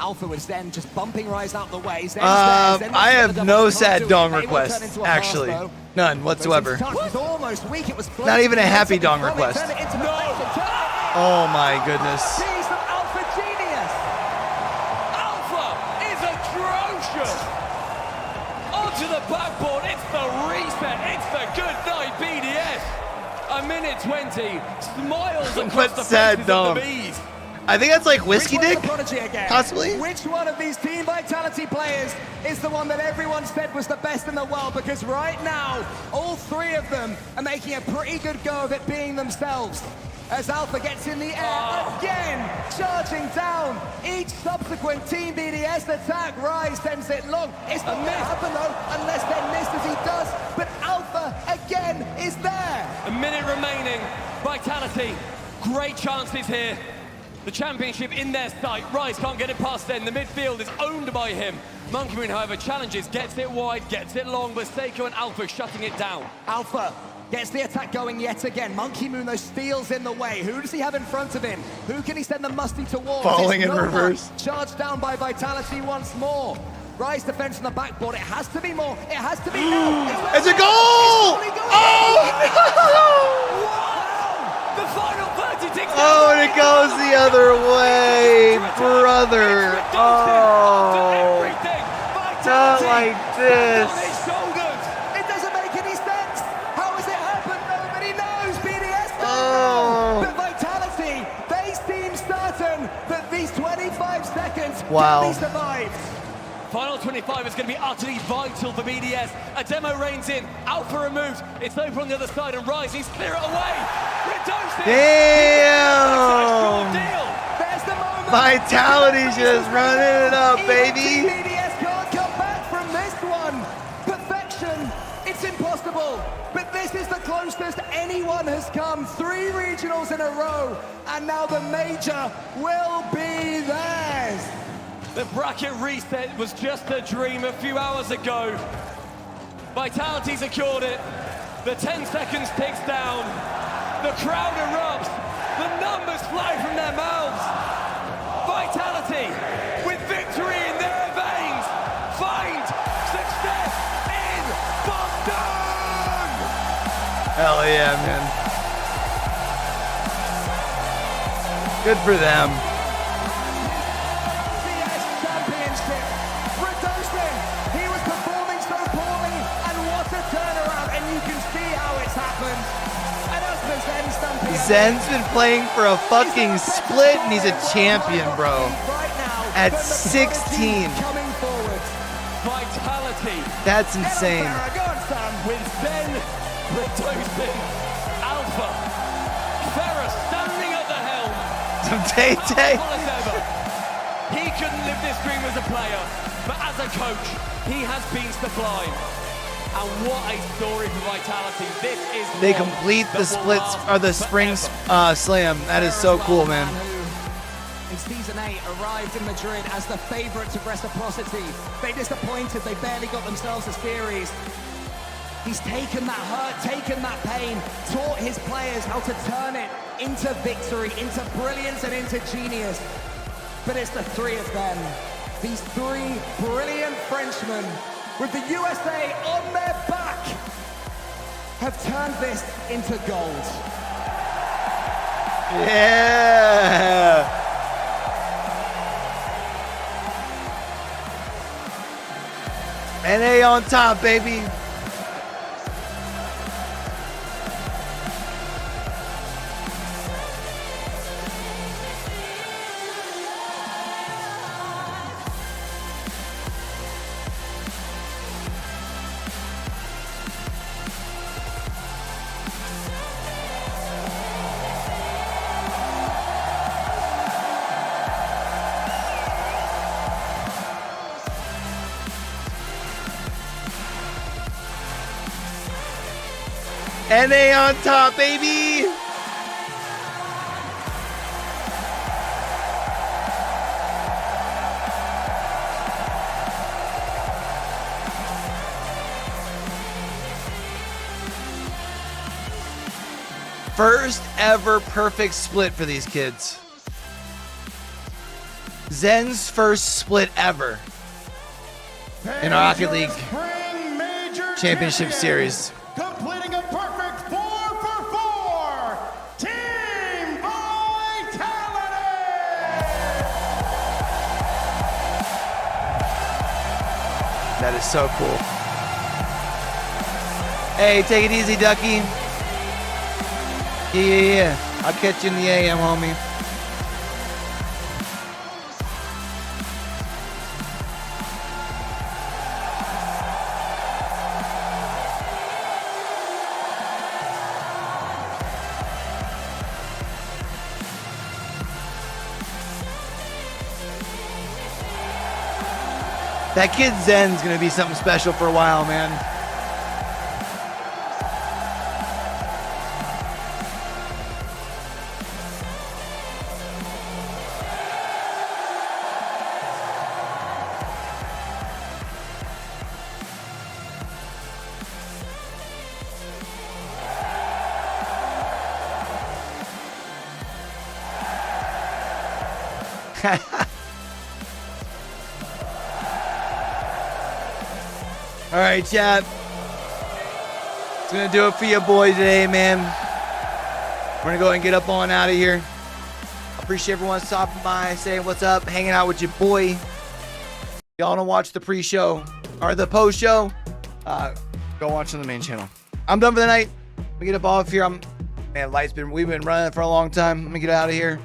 Alpha was then just bumping Rise out the way. I have no sad dong requests, actually. None whatsoever. Not even a happy dong request. Oh my goodness. Alpha genius. Alpha is atrocious. Onto the backboard. It's the reset. It's the good night BDS. A minute 20. Smiles across the faces of the bees. I think that's like Whiskey Dick, possibly. Which one of these Team Vitality players is the one that everyone said was the best in the world? Because right now, all three of them are making a pretty good go of it being themselves. As Alpha gets in the air again, charging down. Each subsequent Team BDS attack, Rise sends it long. It's not going to happen though, unless they're missed as he does. But Alpha again is there. A minute remaining. Vitality, great chances here. The championship in their sight. Rise can't get it past them. The midfield is owned by him. Monkey Moon, however, challenges, gets it wide, gets it long, but Seiko and Alpha shutting it down. Alpha gets the attack going yet again. Monkey Moon, though, steals in the way. Who does he have in front of him? Who can he send the musty towards? Falling in reverse. Charged down by Vitality once more. Rise defense from the backboard. It has to be more. It has to be now. It's a goal! Oh, no! The final 30 ticks. Oh, and it goes the other way, brother. Oh, not like this. It doesn't make any sense. How has it happened? Nobody knows. BDS Oh. But Vitality, they seem certain that these 25 seconds Wow. can be survived. Final 25 is going to be utterly vital for BDS. A demo reigns in. Alpha removed. It's over on the other side and Rise. He's clear it away. Damn. Vitality's just running it up, baby. BDS can't come back from this one. Perfection. It's impossible. But this is the closest anyone has come. 3 regionals in a row. And now the major will be theirs. The bracket reset was just a dream a few hours ago. Vitality secured it. The 10 seconds ticks down. The crowd erupts. The numbers fly from their mouths. Vitality, with victory in their veins, find success in Boston! Hell yeah, man. Good for them. Championship. Radosin, he was performing so poorly, and what a turnaround, and you can see how it's happened. And as for Zen Stampede, Zen's been playing for a fucking split, and he's a champion, bro. At 16. coming forward. Vitality. That's insane. With Zen, Radosin, Alpha, Ferris standing at the helm. Some Tay-Tay. He couldn't live this dream as a player, but as a coach, he has been sublime. And what a story for Vitality. This is They one complete the that will splits last or the spring slam. That is so cool, man. In Season 8, arrived in Madrid as the favourites of reciprocity. They disappointed, they barely got themselves a series. He's taken that hurt, taken that pain, taught his players how to turn it into victory, into brilliance and into genius. But it's the 3 of them, these 3 brilliant Frenchmen with the USA on their back, have turned this into gold. Yeah. NA on top, baby. NA on top, baby. First ever perfect split for these kids. Zen's first split ever in our Rocket League Championship Series. Completing a perfect 4 for 4. Team Vitality! That is so cool. Hey, take it easy, Ducky. Yeah. I'll catch you in the AM, homie. That kid Zen's gonna be something special for a while, man. All right, chat. It's gonna do it for your boy today, man. We're gonna go ahead and get up on out of here. Appreciate everyone stopping by, saying what's up, hanging out with your boy. Y'all wanna watch the pre-show or the post-show? Go watch on the main channel. I'm done for the night. We get up off here. Man, we've been running for a long time. Let me get out of here.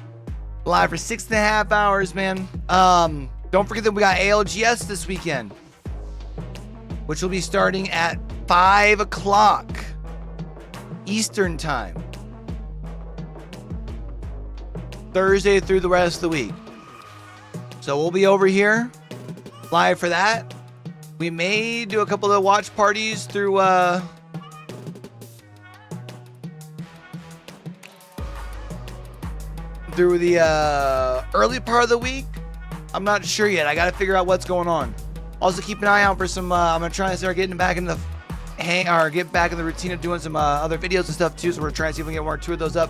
Live for 6.5 hours, man. Don't forget that we got ALGS this weekend, which will be starting at 5 o'clock Eastern time, Thursday through the rest of the week. So we'll be over here live for that. We may do a couple of watch parties through the early part of the week. I'm not sure yet. I got to figure out what's going on. Also, keep an eye out for some. I'm gonna try and start getting back in the get back in the routine of doing some other videos and stuff too. So we're trying to see if we can get 1 or 2 of those up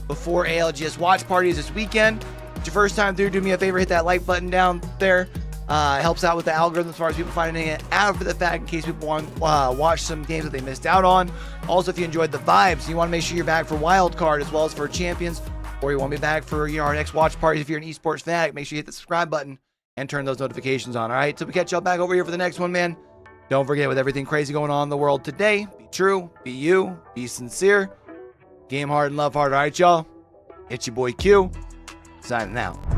before ALGS watch parties this weekend. If it's your first time through, do me a favor, hit that like button down there. It helps out with the algorithm as far as people finding it out for the fact in case people want watch some games that they missed out on. Also, if you enjoyed the vibes, you want to make sure you're back for wild card as well as for champions, or you want to be back for our next watch parties. If you're an esports fanatic, make sure you hit the subscribe button and turn those notifications on. All right, so we catch y'all back over here for the next one, man. Don't forget, with everything crazy going on in the world today, be true, be you, be sincere, game hard and love hard. All right, y'all. It's your boy Q, signing out.